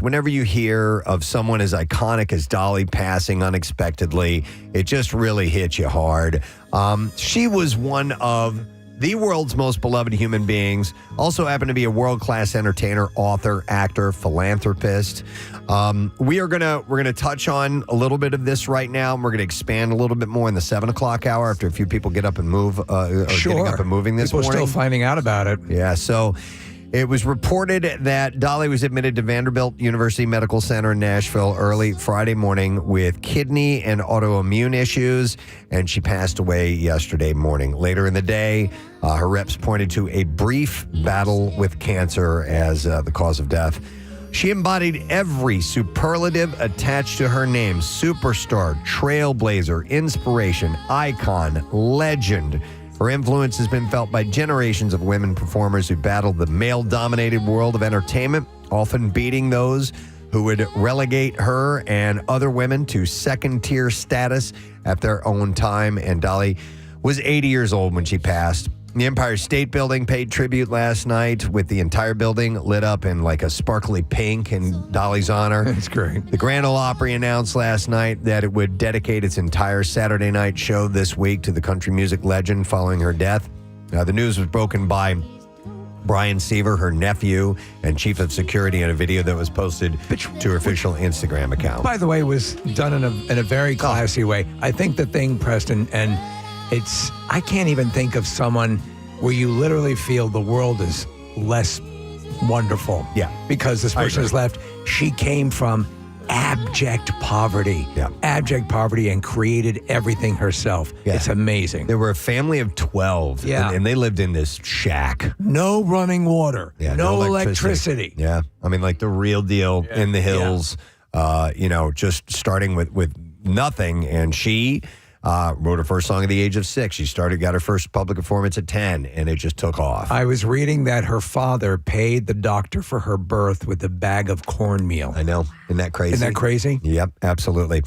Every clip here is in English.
whenever you hear of someone as iconic as Dolly passing unexpectedly, it just really hits you hard. She was one of the world's most beloved human beings. Also happened to be a world-class entertainer, author, actor, philanthropist. We're gonna touch on a little bit of this right now, and we're gonna expand a little bit more in the 7 o'clock hour after a few people get up and move. Getting up and moving this morning. People are still finding out about it. Yeah. So it was reported that Dolly was admitted to Vanderbilt University Medical Center in Nashville early Friday morning with kidney and autoimmune issues, and she passed away yesterday morning. Later in the day, her reps pointed to a brief battle with cancer as the cause of death. She embodied every superlative attached to her name: superstar, trailblazer, inspiration, icon, legend. Her influence has been felt by generations of women performers who battled the male-dominated world of entertainment, often beating those who would relegate her and other women to second-tier status at their own time. And Dolly was 80 years old when she passed. The Empire State Building paid tribute last night with the entire building lit up in like a sparkly pink in Dolly's honor. That's great. The Grand Ole Opry announced last night that it would dedicate its entire Saturday night show this week to the country music legend following her death. The news was broken by Brian Seaver, her nephew and chief of security, in a video that was posted to her official Instagram account. By the way, was done in a very classy way. I think the thing, Preston, and I can't even think of someone where you literally feel the world is less wonderful. Yeah. Because this person has left. She came from abject poverty. Yeah. Abject poverty, and created everything herself. Yeah. It's amazing. There were a family of 12. Yeah. And they lived in this shack. No running water. Yeah, no electricity. Yeah. I mean, like the real deal in the hills, just starting with nothing. And she wrote her first song at the age of 6. She got her first public performance at 10, and it just took off. I was reading that her father paid the doctor for her birth with a bag of cornmeal. I know. Isn't that crazy? Isn't that crazy? Yep, absolutely.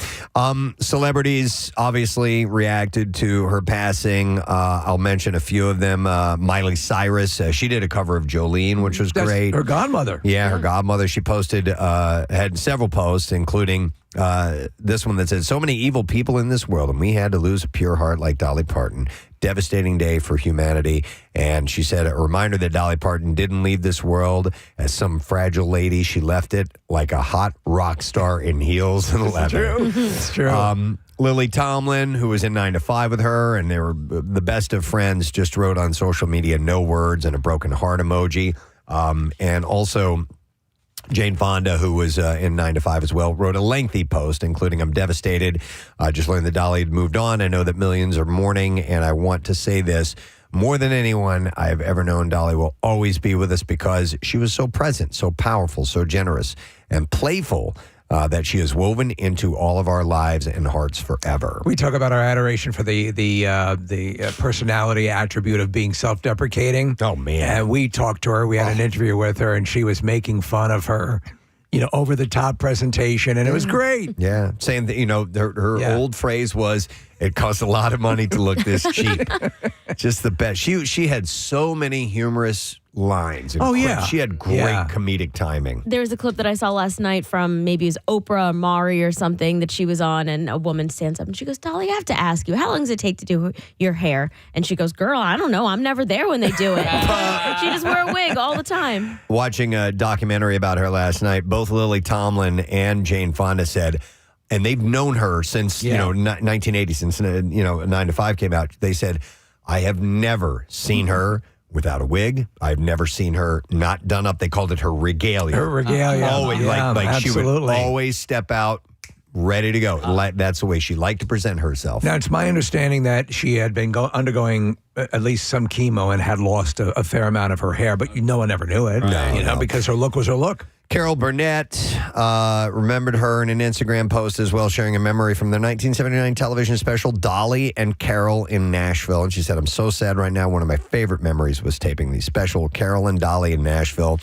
Celebrities obviously reacted to her passing. I'll mention a few of them. Miley Cyrus, she did a cover of Jolene, which was great. Her godmother. Yeah, her godmother. She had several posts, including this one that said, "So many evil people in this world, and we had to lose a pure heart like Dolly Parton. Devastating day for humanity." And she said, a reminder that Dolly Parton didn't leave this world as some fragile lady. She left it like a hot rock star in heels and leather. It's true. Lily Tomlin, who was in 9 to 5 with her, and they were the best of friends, just wrote on social media, "No words," and a broken heart emoji. And also Jane Fonda, who was in 9 to 5 as well, wrote a lengthy post, including, "I'm devastated. I just learned that Dolly had moved on. I know that millions are mourning, and I want to say this. More than anyone I have ever known, Dolly will always be with us because she was so present, so powerful, so generous, and playful that she is woven into all of our lives and hearts forever." We talk about our adoration for the personality attribute of being self-deprecating. Oh, man. And we talked to her. We had an interview with her, and she was making fun of her, over-the-top presentation, and it was great. Yeah, saying that, her old phrase was, "It costs a lot of money to look this cheap." Just the best. She had so many humorous lines. She had great comedic timing. There was a clip that I saw last night from maybe it was Oprah or Maury or something that she was on, and a woman stands up and she goes, "Dolly, I have to ask you, how long does it take to do your hair?" And she goes, "Girl, I don't know. I'm never there when they do it." She just wear a wig all the time. Watching a documentary about her last night, both Lily Tomlin and Jane Fonda said, and they've known her since 1980, since 9 to 5 came out. They said, "I have never seen her without a wig. I've never seen her not done up." They called it her regalia. Her regalia. Always, she would always step out ready to go. That's the way she liked to present herself. Now, it's my understanding that she had been undergoing at least some chemo and had lost a fair amount of her hair, but no one ever knew it, because her look was her look. Carol Burnett remembered her in an Instagram post as well, sharing a memory from the 1979 television special Dolly and Carol in Nashville. And she said, "I'm so sad right now. One of my favorite memories was taping the special Carol and Dolly in Nashville.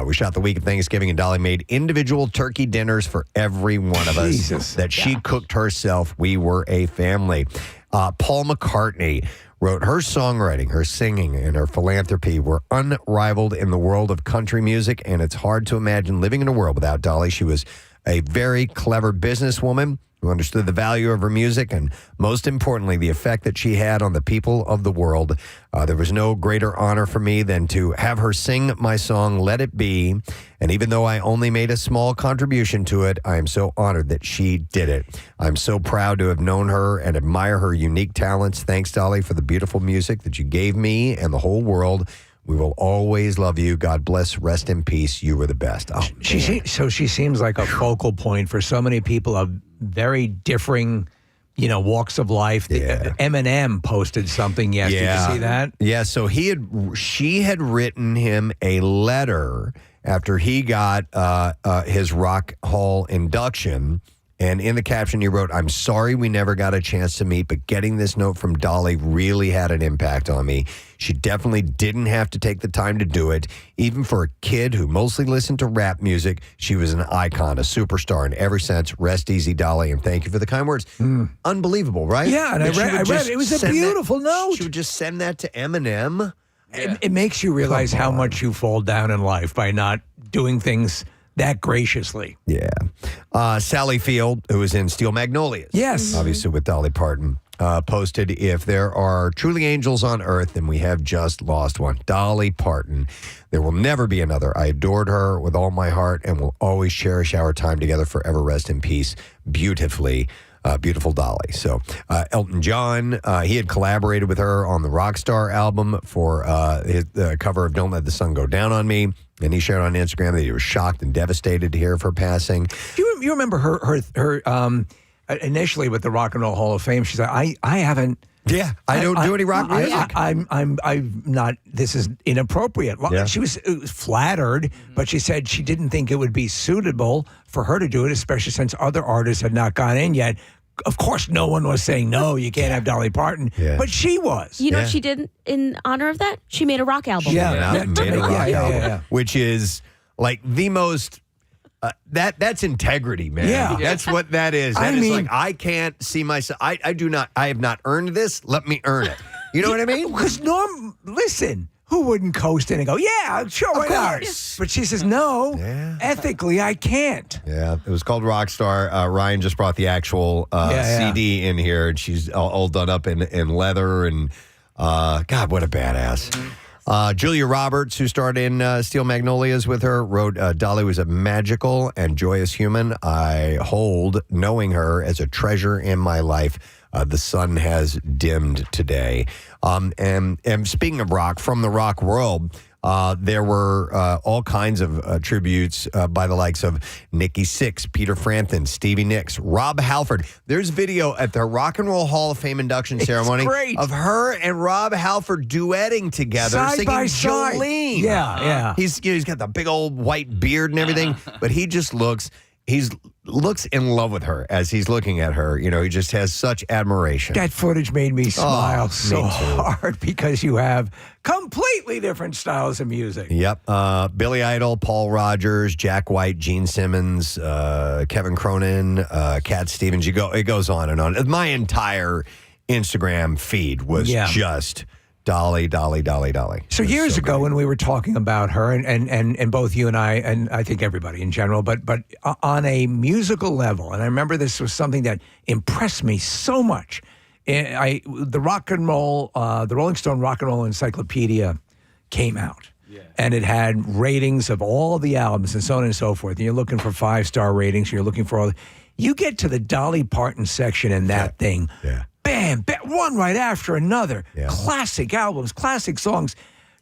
We shot the week of Thanksgiving, and Dolly made individual turkey dinners for every one of us that she cooked herself. We were a family." Paul McCartney wrote, her songwriting, her singing, and her philanthropy were unrivaled in the world of country music, and it's hard to imagine living in a world without Dolly. She was a very clever businesswoman who understood the value of her music and, most importantly, the effect that she had on the people of the world. There was no greater honor for me than to have her sing my song, Let It Be. And even though I only made a small contribution to it, I am so honored that she did it. I'm so proud to have known her and admire her unique talents. Thanks, Dolly, for the beautiful music that you gave me and the whole world. We will always love you. God bless. Rest in peace. You were the best. Oh, she seems like a focal point for so many people of very differing, walks of life. Yeah. Eminem posted something yesterday. Did you see that? Yeah. So she had written him a letter after he got his Rock Hall induction. And in the caption, he wrote, I'm sorry we never got a chance to meet, but getting this note from Dolly really had an impact on me. She definitely didn't have to take the time to do it. Even for a kid who mostly listened to rap music, she was an icon, a superstar in every sense. Rest easy, Dolly, and thank you for the kind words. Unbelievable, right? Yeah, and I read it. It was a beautiful note. She would just send that to Eminem. Yeah. It makes you realize how much you fall down in life by not doing things that graciously. Yeah. Sally Field, who was in Steel Magnolias. Yes. Obviously with Dolly Parton, posted, if there are truly angels on earth, then we have just lost one. Dolly Parton. There will never be another. I adored her with all my heart and will always cherish our time together. Forever rest in peace. Beautiful Dolly. So Elton John, he had collaborated with her on the Rockstar album for his cover of Don't Let the Sun Go Down on Me. And he shared on Instagram that he was shocked and devastated to hear of her passing. You remember her initially with the Rock and Roll Hall of Fame? She said, I haven't. Yeah, I don't do any rock music. I'm not. This is inappropriate. Yeah. She was flattered, but she said she didn't think it would be suitable for her to do it, especially since other artists had not gone in yet. Of course, no one was saying, no, you can't have Dolly Parton, but she was. You know what she did in honor of that? She made a rock album. Made a rock album, which is like the most... that's integrity, man. Yeah. That's what that is. That is like, I can't see myself. I have not earned this. Let me earn it. You know what I mean? Because listen, who wouldn't coast in and go, yeah, sure, why not? But she says, no, ethically, I can't. Yeah, it was called Rockstar. Ryan just brought the actual CD in here, and she's all done up in leather. And God, what a badass. Julia Roberts, who starred in Steel Magnolias with her, wrote, Dolly was a magical and joyous human. I hold knowing her as a treasure in my life. The sun has dimmed today. And speaking of rock, from the rock world, there were all kinds of tributes by the likes of Nikki Sixx, Peter Frampton, Stevie Nicks, Rob Halford. There's video at the Rock and Roll Hall of Fame induction ceremony of her and Rob Halford duetting together, side by singing side. Jolene. Yeah. He's got the big old white beard and everything, but he just looks in love with her as he's looking at her. You know, he just has such admiration. That footage made me smile so hard because you have completely different styles of music. Yep. Billy Idol, Paul Rogers, Jack White, Gene Simmons, Kevin Cronin, Cat Stevens. It goes on and on. My entire Instagram feed was just Dolly. So years ago when we were talking about her and both you and I think everybody in general, but on a musical level, and I remember this was something that impressed me so much. The Rolling Stone Rock and Roll Encyclopedia came out. Yeah. And it had ratings of all the albums and so on and so forth. And you're looking for 5-star ratings. You're looking for you get to the Dolly Parton section in that thing. Yeah. Bam, one right after another. Yeah. Classic albums, classic songs.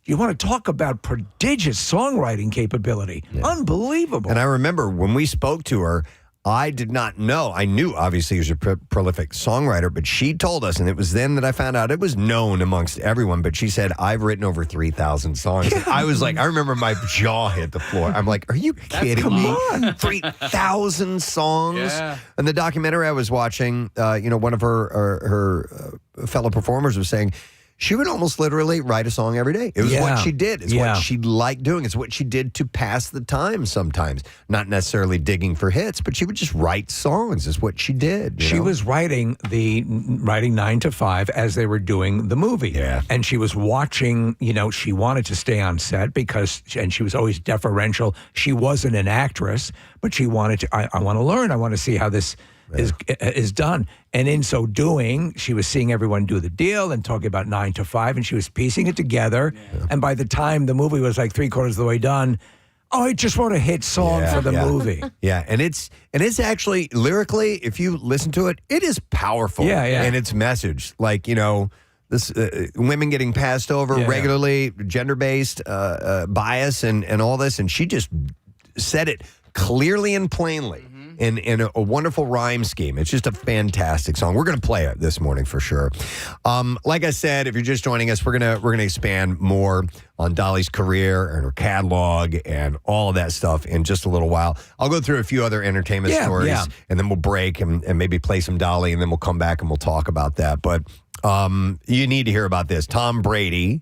You want to talk about prodigious songwriting capability. Yeah. Unbelievable. And I remember when we spoke to her, I did not know. I knew, obviously, he was a prolific songwriter, but she told us, and it was then that I found out it was known amongst everyone, but she said, I've written over 3,000 songs. Yeah. I was like, I remember my jaw hit the floor. I'm like, are you kidding me? 3,000 songs? Yeah. And the documentary I was watching, one of her fellow performers was saying, she would almost literally write a song every day. It was what she did. It's Yeah. what she liked doing. It's what she did to pass the time sometimes. Not necessarily digging for hits, but she would just write songs. Is what she did. you She know? was writing 9 to 5 as they were doing the movie. Yeah. And she was watching, she wanted to stay on set and she was always deferential. She wasn't an actress, but she wanted to, I want to learn. I want to see how this is done. And in so doing, she was seeing everyone do the deal and talking about 9 to 5, and she was piecing it together. Yeah. And by the time the movie was like 3/4 of the way done, I just wrote a hit song for the movie. Yeah, and it's actually lyrically, if you listen to it, it is powerful. Yeah. in its message. Like this women getting passed over regularly, gender-based bias, and all this, and she just said it clearly and plainly. In a wonderful rhyme scheme. It's just a fantastic song. We're going to play it this morning for sure. Like I said, if you're just joining us, we're gonna expand more on Dolly's career and her catalog and all of that stuff in just a little while. I'll go through a few other entertainment stories, and then we'll break and maybe play some Dolly, and then we'll come back and we'll talk about that. But you need to hear about this. Tom Brady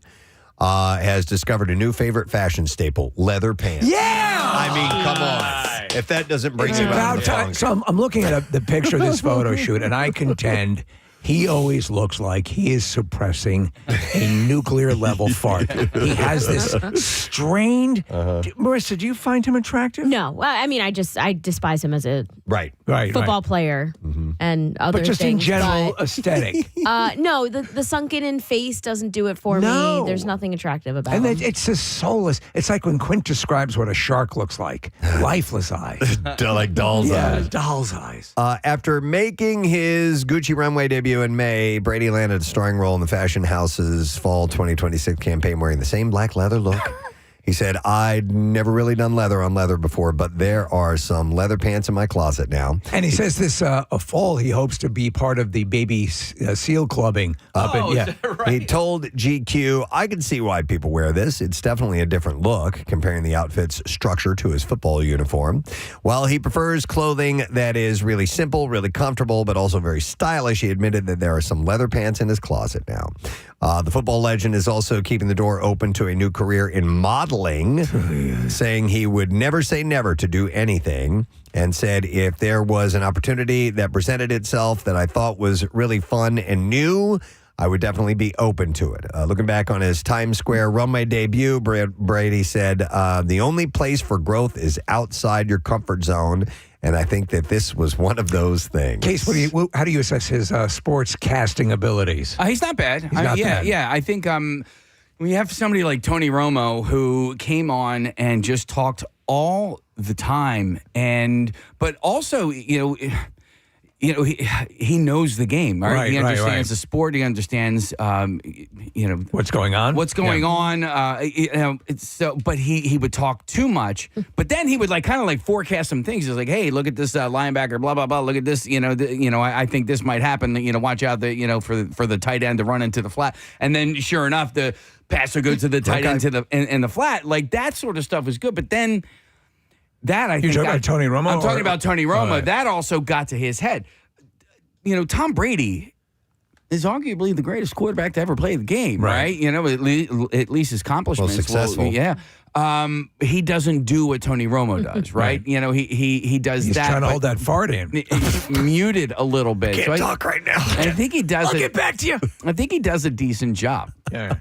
has discovered a new favorite fashion staple: leather pants. Yeah! I mean, come on. If that doesn't bring It's you about out time. So I'm looking at the picture of this photo shoot, and I contend he always looks like he is suppressing a nuclear level fart. He has this strained. Marissa, do you find him attractive? No, well, I mean, I despise him as a right. football player and other But just things, in general aesthetic. no, the sunken in face doesn't do it for me. There's nothing attractive about And him. it's just soulless. It's like when Quint describes what a shark looks like. Lifeless eyes. Like doll's eyes. Doll's eyes. After making his Gucci runway debut in May, Brady landed a starring role in the fashion house's fall 2026 campaign wearing the same black leather look. He said, I'd never really done leather on leather before, but there are some leather pants in my closet now. And he says this fall, he hopes to be part of the baby seal clubbing. He told GQ, I can see why people wear this. It's definitely a different look, comparing the outfit's structure to his football uniform. While he prefers clothing that is really simple, really comfortable, but also very stylish, he admitted that there are some leather pants in his closet now. The football legend is also keeping the door open to a new career in modeling, saying he would never say never to do anything, and said if there was an opportunity that presented itself that I thought was really fun and new, I would definitely be open to it. Looking back on his Times Square runway debut, Brady said, the only place for growth is outside your comfort zone. And I think that this was one of those things. Case, how do you assess his sports casting abilities? He's not bad. He's not bad. Yeah, I think we have somebody like Tony Romo who came on and just talked all the time, but also, he knows the game, right? He understands the sport. He understands, what's going on. But he would talk too much. But then he would kind of forecast some things. He's like, hey, look at this linebacker, blah blah blah. Look at this, I think this might happen. Watch out, for the tight end to run into the flat. And then sure enough, the passer goes to the tight end in the flat. Like that sort of stuff is good. But then. You're talking about Tony Romo? I'm talking about Tony Romo. Right. That also got to his head. Tom Brady is arguably the greatest quarterback to ever play the game, right? At least his accomplishments. Well, successful. He doesn't do what Tony Romo does, right? He does He's that. He's trying to hold that fart in. He's muted a little bit. Can't talk right now. And I think he does. I'll get back to you. I think he does a decent job. Yeah.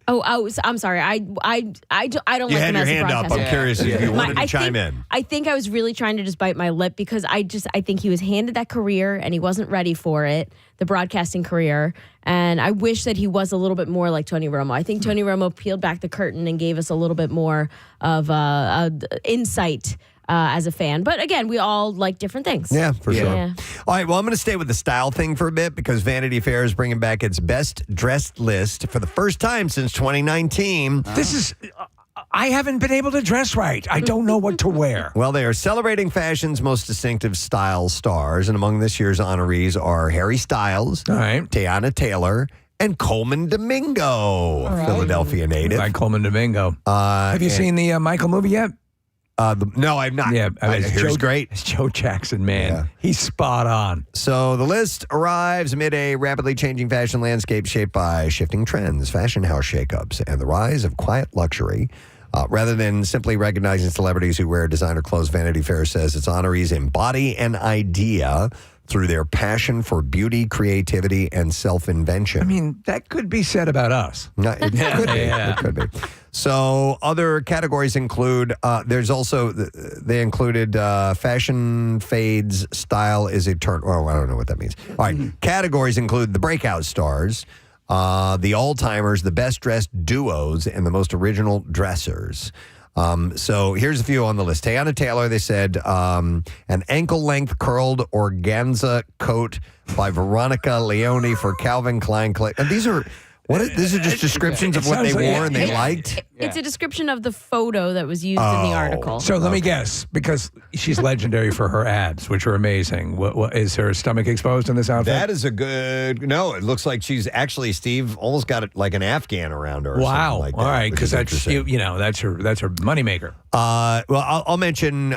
Oh, I'm sorry. I don't like You him had your as a hand up. broadcaster. I'm curious if you wanted to chime in. I think I was really trying to just bite my lip because I think he was handed that career and he wasn't ready for it, the broadcasting career. And I wish that he was a little bit more like Tony Romo. I think Tony Romo peeled back the curtain and gave us a little bit more of insight as a fan. But again, we all like different things. Yeah, for sure. Yeah. All right, well, I'm going to stay with the style thing for a bit because Vanity Fair is bringing back its best dressed list for the first time since 2019. This is... I haven't been able to dress right. I don't know what to wear. Well, they are celebrating fashion's most distinctive style stars, and among this year's honorees are Harry Styles, Tiana Taylor, and Coleman Domingo, Philadelphia native. Like Coleman Domingo. Have you seen the Michael movie yet? No, I'm not. Yeah, I mean, I hear it's great. It's Joe Jackson, man. Yeah. He's spot on. So the list arrives amid a rapidly changing fashion landscape shaped by shifting trends, fashion house shakeups, and the rise of quiet luxury. Rather than simply recognizing celebrities who wear designer clothes, Vanity Fair says its honorees embody an idea through their passion for beauty, creativity, and self-invention. I mean, that could be said about us. No, it could be. Yeah. It could be. So other categories include, they included fashion fades, style is eternal. Oh, I don't know what that means. All right. Categories include the breakout stars, the all-timers, the best-dressed duos, and the most original dressers. So here's a few on the list. Teyana Taylor, they said, an ankle-length curled organza coat by Veronica Leone for Calvin Klein. And these are these are just descriptions of what they wore and they liked? It's a description of the photo that was used in the article. So let me guess, because she's legendary for her abs, which are amazing. What is her stomach exposed in this outfit? That is a good. No, it looks like she's actually, Steve, almost got it like an Afghan around her. Or wow. something like that, all right, which because is that's interesting. that's her moneymaker. Well, I'll mention.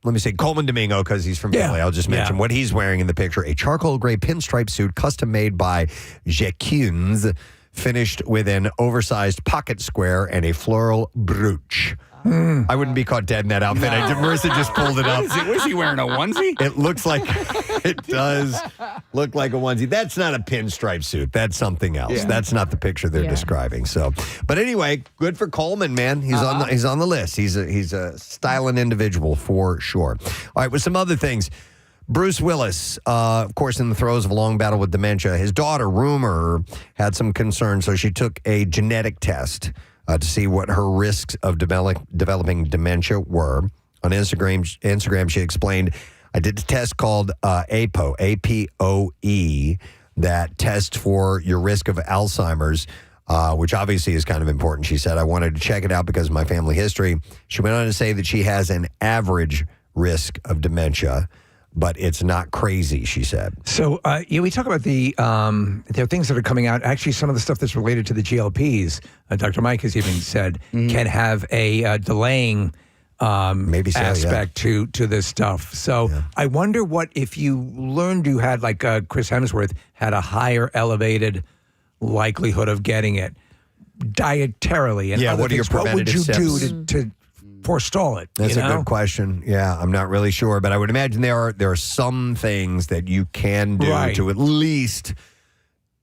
Let me say Coleman Domingo because he's from Philly. I'll just mention what he's wearing in the picture: a charcoal gray pinstripe suit, custom made by Jacquins, finished with an oversized pocket square and a floral brooch. I wouldn't be caught dead in that outfit. Marissa just pulled it up. Was he wearing a onesie? It looks like it does look like a onesie. That's not a pinstripe suit. That's something else. Yeah. That's not the picture they're describing. So, but anyway, good for Coleman, man. He's on the list. He's a styling individual for sure. All right, with some other things. Bruce Willis, of course, in the throes of a long battle with dementia. His daughter, Rumor, had some concerns, so she took a genetic test to see what her risks of developing dementia were. On Instagram, she explained, I did a test called APOE, A-P-O-E, that tests for your risk of Alzheimer's, which obviously is kind of important. She said, I wanted to check it out because of my family history. She went on to say that she has an average risk of dementia, but it's not crazy, she said. So, we talk about there are things that are coming out. Actually, some of the stuff that's related to the GLPs, Dr. Mike has even said, can have a delaying aspect to this stuff. So I wonder what if you learned you had, like Chris Hemsworth, had a higher elevated likelihood of getting it dietarily. And other what are your things. What would you preventative do steps? to forestall it? That's a good question. Yeah, I'm not really sure, but I would imagine there are some things that you can do to at least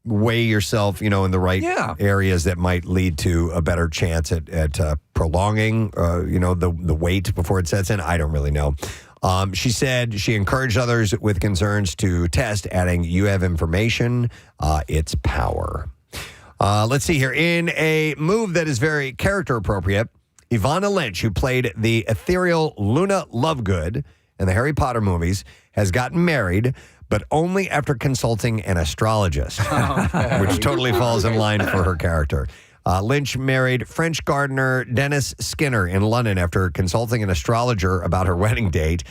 weigh yourself, in the right areas that might lead to a better chance at prolonging, the wait before it sets in. I don't really know. She said she encouraged others with concerns to test, adding, you have information, it's power. Let's see here. In a move that is very character appropriate, Ivana Lynch, who played the ethereal Luna Lovegood in the Harry Potter movies, has gotten married, but only after consulting an astrologist, which totally falls in line for her character. Lynch married French gardener Dennis Skinner in London after consulting an astrologer about her wedding date.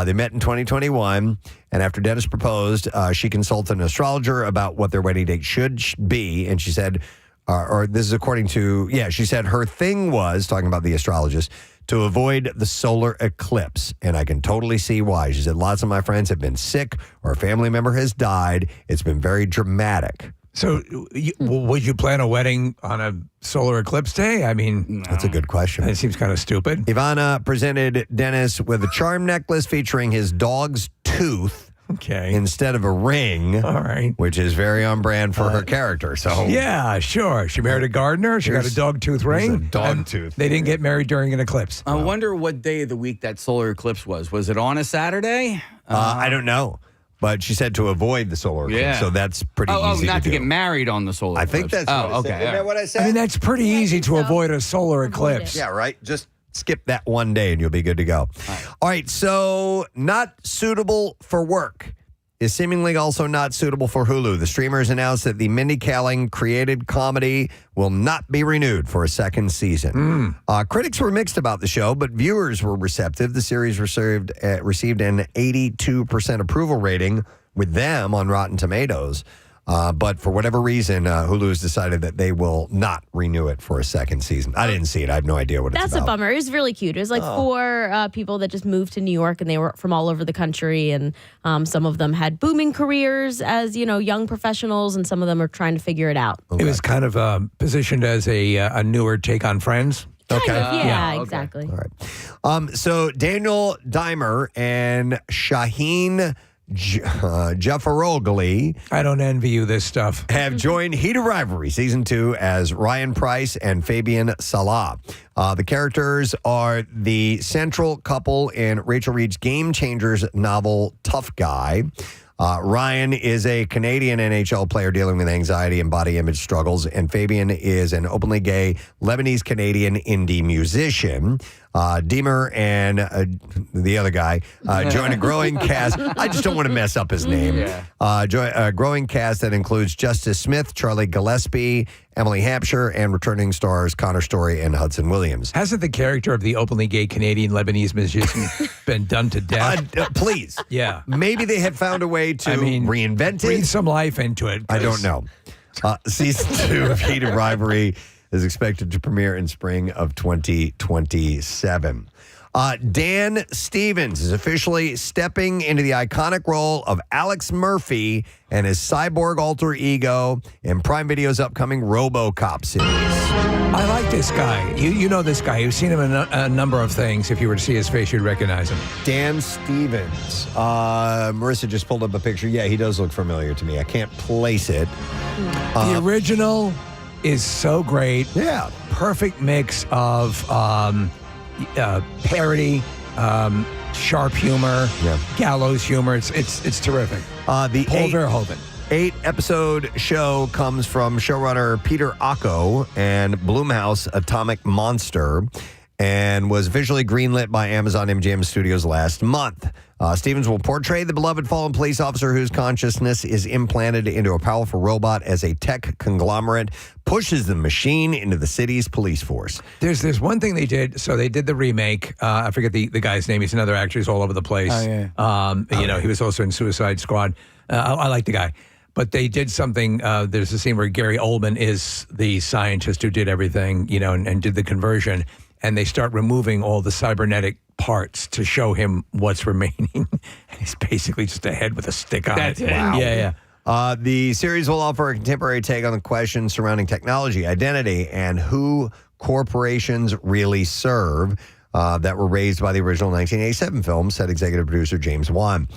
They met in 2021, and after Dennis proposed, she consulted an astrologer about what their wedding date should be, and she said, or this is according to, she said her thing was, talking about the astrologist, to avoid the solar eclipse. And I can totally see why. She said, lots of my friends have been sick or a family member has died. It's been very dramatic. So would you plan a wedding on a solar eclipse day? I mean, that's a good question. It seems kind of stupid. Ivana presented Dennis with a charm necklace featuring his dog's tooth. Okay. Instead of a ring. All right. Which is very on brand for her character. So yeah, sure. She married a gardener. She got a dog tooth ring. A dog tooth. They didn't get married during an eclipse. I wonder what day of the week that solar eclipse was. Was it on a Saturday? I don't know. But she said to avoid the solar eclipse. Yeah. So that's pretty easy to do. Not to get married on the solar eclipse. I think that's what I said. Isn't that what I said? I mean, that's pretty easy to avoid a solar eclipse. Yeah, right? Just skip that one day and you'll be good to go. All right, so not suitable for work is seemingly also not suitable for Hulu. The streamers announced that the Mindy Kaling created comedy will not be renewed for a second season. Critics were mixed about the show, but viewers were receptive. The series received an 82% approval rating with them on Rotten Tomatoes. But for whatever reason, Hulu's decided that they will not renew it for a second season. I didn't see it. I have no idea what it's That's about. a bummer. It was really cute. It was like four people that just moved to New York, and they were from all over the country. And some of them had booming careers as young professionals, and some of them are trying to figure it out. It was kind of positioned as a newer take on Friends. Kind Okay. of, yeah, okay. exactly. All right. So Daniel Dimer and Shaheen Jafarogli I don't envy you this stuff. have joined Heat of Rivalry Season 2 as Ryan Price and Fabian Salah. The characters are the central couple in Rachel Reed's Game Changers novel Tough Guy. Ryan is a Canadian NHL player dealing with anxiety and body image struggles, and Fabian is an openly gay Lebanese-Canadian indie musician. Deemer and the other guy join a growing cast. I just don't want to mess up his name. Yeah. Join a growing cast that includes Justice Smith, Charlie Gillespie, Emily Hampshire, and returning stars Connor Story and Hudson Williams. Hasn't the character of the openly gay Canadian Lebanese musician been done to death? Please. Yeah. Maybe they have found a way to reinvent Breathe it. some life into it. I don't know. Season 2 of Heat of Rivalry is expected to premiere in spring of 2027. Dan Stevens is officially stepping into the iconic role of Alex Murphy and his cyborg alter ego in Prime Video's upcoming RoboCop series. I like this guy. You know this guy. You've seen him in a number of things. If you were to see his face, you'd recognize him. Dan Stevens. Marissa just pulled up a picture. Yeah, he does look familiar to me. I can't place it. The original is so great. Yeah. Perfect mix of parody, sharp humor, gallows humor. It's terrific. The Paul Verhoeven. 8-episode show comes from showrunner Peter Ocko and Blumhouse Atomic Monster, and was officially greenlit by Amazon MGM Studios last month. Stevens will portray the beloved fallen police officer whose consciousness is implanted into a powerful robot as a tech conglomerate pushes the machine into the city's police force. There's one thing they did. So they did the remake. I forget the guy's name. He's another actor. He's all over the place. Oh, yeah. He was also in Suicide Squad. I like the guy. But they did something. There's a scene where Gary Oldman is the scientist who did everything, and did the conversion. And they start removing all the cybernetic parts to show him what's remaining. He's basically just a head with a stick on That's it. it. Wow. Yeah. The series will offer a contemporary take on the questions surrounding technology, identity, and who corporations really serve that were raised by the original 1987 film, said executive producer James Wan.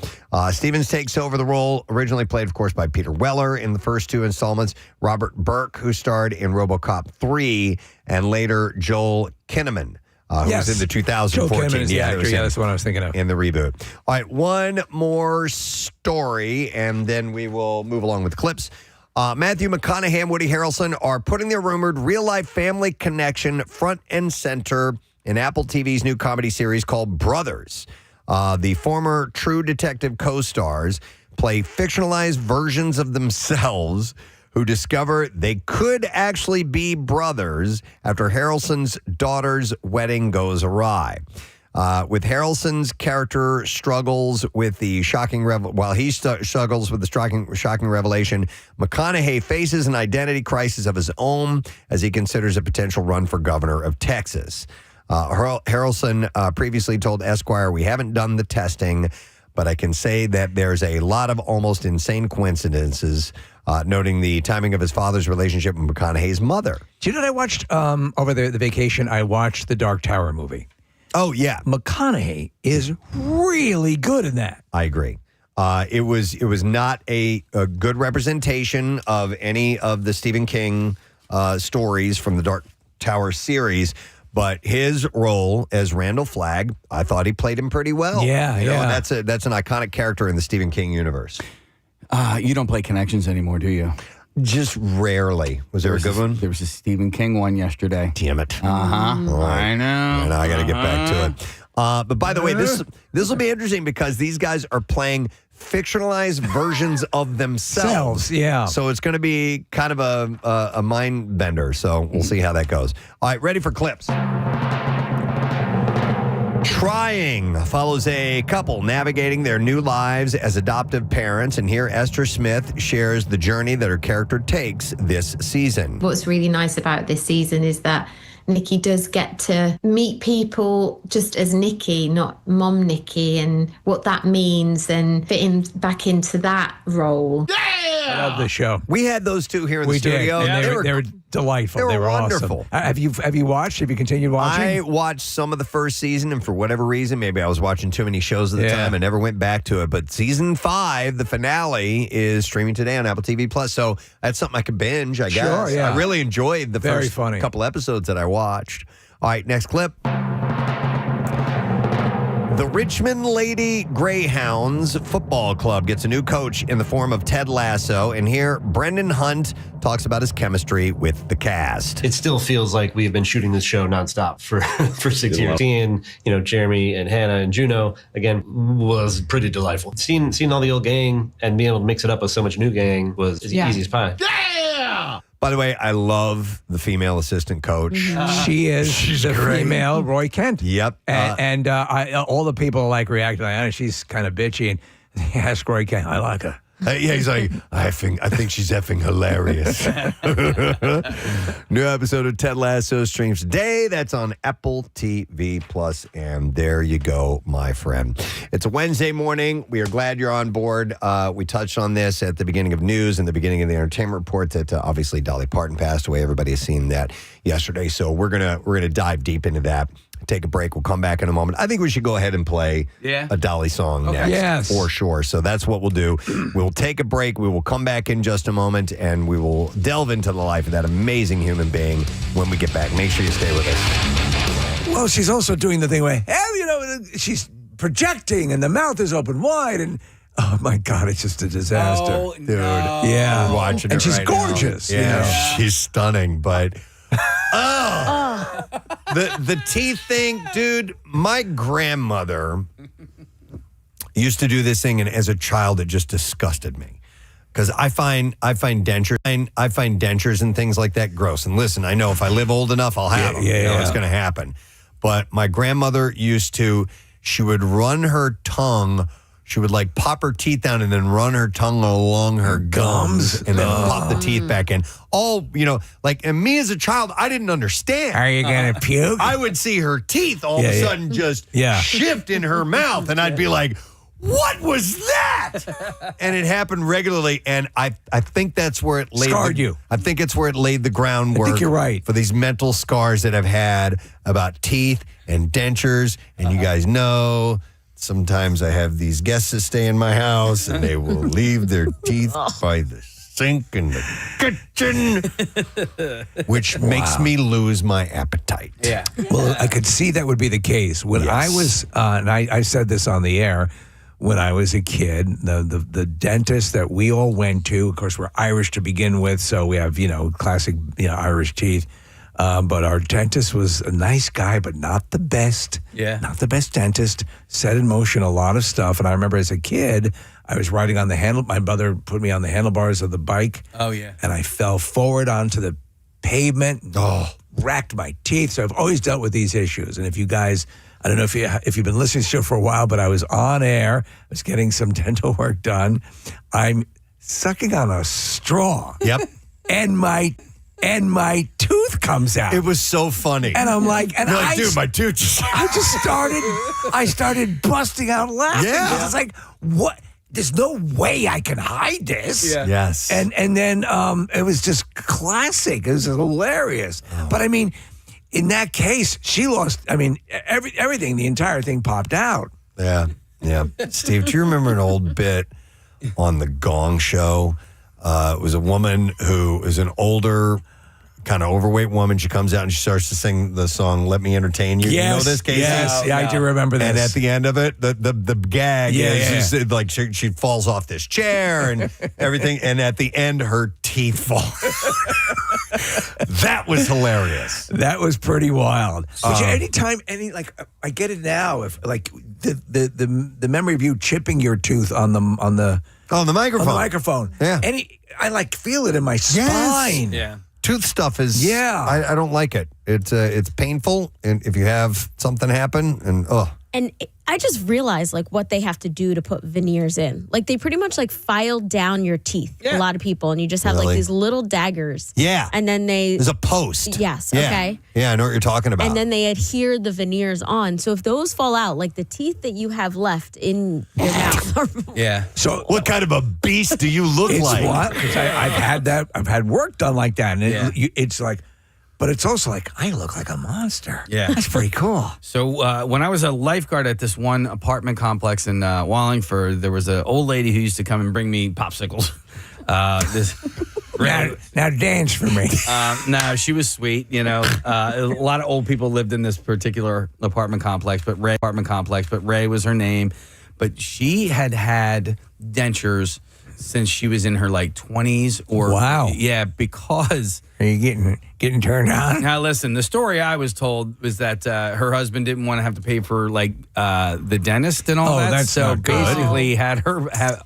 Stevens takes over the role, originally played, of course, by Peter Weller in the first two installments, Robert Burke, who starred in RoboCop 3, and later Joel Kinnaman, who was in the 2014. Joel Kinnaman is the actor. it was Yeah, him that's what I was thinking of. in the reboot. All right, one more story, and then we will move along with clips. Matthew McConaughey and Woody Harrelson are putting their rumored real-life family connection front and center in Apple TV's new comedy series called Brothers. The former True Detective co-stars play fictionalized versions of themselves who discover they could actually be brothers after Harrelson's daughter's wedding goes awry. With Harrelson's character struggles with the shocking while he struggles with the shocking revelation, McConaughey faces an identity crisis of his own as he considers a potential run for governor of Texas. Harrelson previously told Esquire, "We haven't done the testing, but I can say that there's a lot of almost insane coincidences," noting the timing of his father's relationship with McConaughey's mother. Do you know what I watched over the vacation? I watched the Dark Tower movie. Oh, yeah. McConaughey is really good in that. I agree. It was not a good representation of any of the Stephen King stories from the Dark Tower series, but his role as Randall Flagg, I thought he played him pretty well. Yeah, You know, yeah. and that's an iconic character in the Stephen King universe. You don't play Connections anymore, do you? Just rarely. Was there a good one? There was a Stephen King one yesterday. Damn it. I know. And I got to get back to it. But by the way, this will be interesting because these guys are playing fictionalized versions of themselves. Yeah. So it's going to be kind of a mind bender. So we'll see how that goes. All right, ready for clips. Trying follows a couple navigating their new lives as adoptive parents. And here Esther Smith shares the journey that her character takes this season. What's really nice about this season is that Nikki does get to meet people just as Nikki, not Mom Nikki, and what that means and fitting back into that role. I love the show. We had those two here in the studio. Did. And they were delightful. they They were were wonderful. Awesome. Have you watched? Have you continued watching? I watched some of the first season, and for whatever reason, maybe I was watching too many shows at the time and never went back to it. But season 5, the finale, is streaming today on Apple TV Plus. So that's something I could binge, I guess. Sure, yeah. I really enjoyed the Very first funny. couple episodes that I watched. All right, next clip. The Richmond Lady Greyhounds Football Club gets a new coach in the form of Ted Lasso. And here, Brendan Hunt talks about his chemistry with the cast. It still feels like we've been shooting this show nonstop for 6 years. Seeing, Jeremy and Hannah and Juno, again, was pretty delightful. Seeing all the old gang and being able to mix it up with so much new gang was easy as pie. By the way, I love the female assistant coach. She is the great. female Roy Kent. Yep. And all the people reacting like, she's kind of bitchy. And they ask Roy Kent, I like her. Yeah, he's like, I think she's effing hilarious. New episode of Ted Lasso streams today. That's on Apple TV Plus, and there you go, my friend. It's a Wednesday morning. We are glad you're on board. We touched on this at the beginning of news and the beginning of the entertainment report that obviously Dolly Parton passed away. Everybody has seen that yesterday, so we're gonna dive deep into that. Take a break. We'll come back in a moment. I think we should go ahead and play a Dolly song next, Yes. for sure. So that's what we'll do. We'll take a break. We will come back in just a moment, and we will delve into the life of that amazing human being when we get back. Make sure you stay with us. Well, she's also doing the thing where, she's projecting and the mouth is open wide and, oh my God, it's just a disaster. Oh, Dude. no. Yeah. We're watching and it she's right now. gorgeous. Yeah, she's stunning, but the teeth thing, dude, my grandmother used to do this thing, and as a child it just disgusted me. Because I find dentures and things like that gross. And listen, I know if I live old enough, I'll have them. It's going to happen. But my grandmother she would run her tongue. She would pop her teeth down and then run her tongue along her gums and then pop the teeth back in. And me as a child, I didn't understand. Are you going to puke? I would see her teeth all of a sudden just shift in her mouth, and I'd be like, what was that? And it happened regularly, and I think that's where it laid Scarred you. I think it's where it laid the groundwork. I think you're right. For these mental scars that I've had about teeth and dentures, and you guys know sometimes I have these guests that stay in my house, and they will leave their teeth by the sink in the kitchen, which makes me lose my appetite. Yeah. Well, I could see that would be the case. When I was, and I said this on the air, when I was a kid, the dentist that we all went to, of course, we're Irish to begin with, so we have, classic, Irish teeth. But our dentist was a nice guy, but not the best. Yeah. Not the best dentist. Set in motion a lot of stuff. And I remember as a kid, I was riding on my brother put me on the handlebars of the bike. Oh, yeah. And I fell forward onto the pavement. Racked my teeth. So I've always dealt with these issues. And if you guys, I don't know if you've been listening to the show for a while, but I was on air. I was getting some dental work done. I'm sucking on a straw. Yep. And my tooth comes out. It was so funny. And I'm like, You're like, dude, my tooth just... I started busting out laughing. Yeah. 'Cause it's like, what? There's no way I can hide this. Yeah. Yes. And then it was just classic. It was hilarious. But I mean, in that case, she lost, everything, the entire thing popped out. Yeah. Steve, do you remember an old bit on the Gong Show? It was a woman who is an older, kind of overweight woman. She comes out and she starts to sing the song "Let Me Entertain You." Yes, You know this, Casey? yes, I do remember this. And at the end of it, the gag is like she falls off this chair and everything. And at the end, her teeth fall. That was hilarious. That was pretty wild. But anytime, I get it now. If the memory of you chipping your tooth on the microphone. On the microphone. Yeah. I feel it in my spine. Yeah. Tooth stuff is. Yeah. I don't like it. It's painful, and if you have something happen, and And I just realized like what they have to do to put veneers in. Like they pretty much like file down your teeth. A lot of people, and you just have like these little daggers. Yeah. And then There's a post. Yes. Yeah. Okay. Yeah, I know what you're talking about. And then they adhere the veneers on. So if those fall out, like the teeth that you have left in your mouth are Yeah. So what kind of a beast do you look it's like? what? 'Cause I've had that. I've had work done like that, and it's like, but it's also like I look like a monster. Yeah. That's pretty cool. So when I was a lifeguard at this one apartment complex in Wallingford, there was an old lady who used to come and bring me popsicles. Now dance for me. No, she was sweet. You know, a lot of old people lived in this particular apartment complex, but Ray was her name. But she had dentures since she was in her like 20s or Wow. Yeah, because Are you getting turned on? now listen, the story I was told was that her husband didn't want to have to pay for like the dentist and all Oh, that. that's so not good. basically had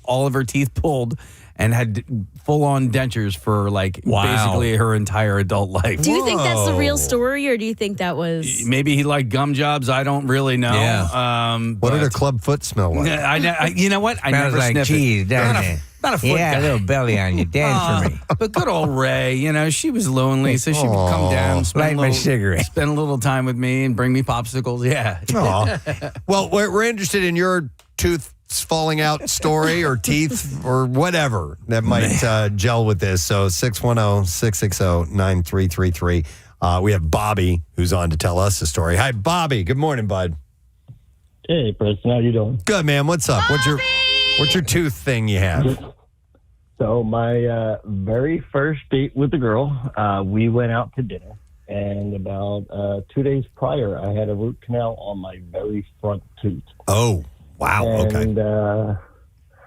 all of her teeth pulled and had full on dentures for like basically her entire adult life. Do you think that's the real story, or do you think that was? Maybe he liked gum jobs. I don't really know. Yeah. What did her club foot smell like? You know what? I Smells never like sniff cheese, it. doesn't Not it? not a foot Yeah, guy. a little belly on you. Dance for me. But good old Ray, you know, she was lonely, so she would come down, Light my cigarette. spend a little time with me, and bring me popsicles. Yeah. Aw. Well, we're interested in your tooth falling out story or teeth or whatever that might gel with this. So 610-660-9333. We have Bobby who's on to tell us the story. Hi, Bobby. Good morning, bud. Hey, Preston, how you doing? Good, man. What's up? What's your tooth thing you have? So my very first date with the girl, we went out to dinner, and about 2 days prior, I had a root canal on my very front tooth. Oh, wow. Okay. And,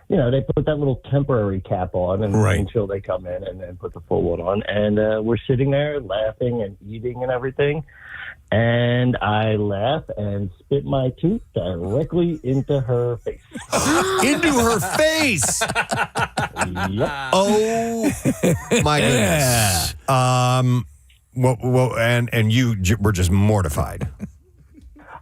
you know, they put that little temporary cap on Right. until they come in and then put the full one on. And we're sitting there laughing and eating and everything. And I laugh and spit my tooth directly into her face. Into her face. Yep. Oh, my goodness. And you were just mortified.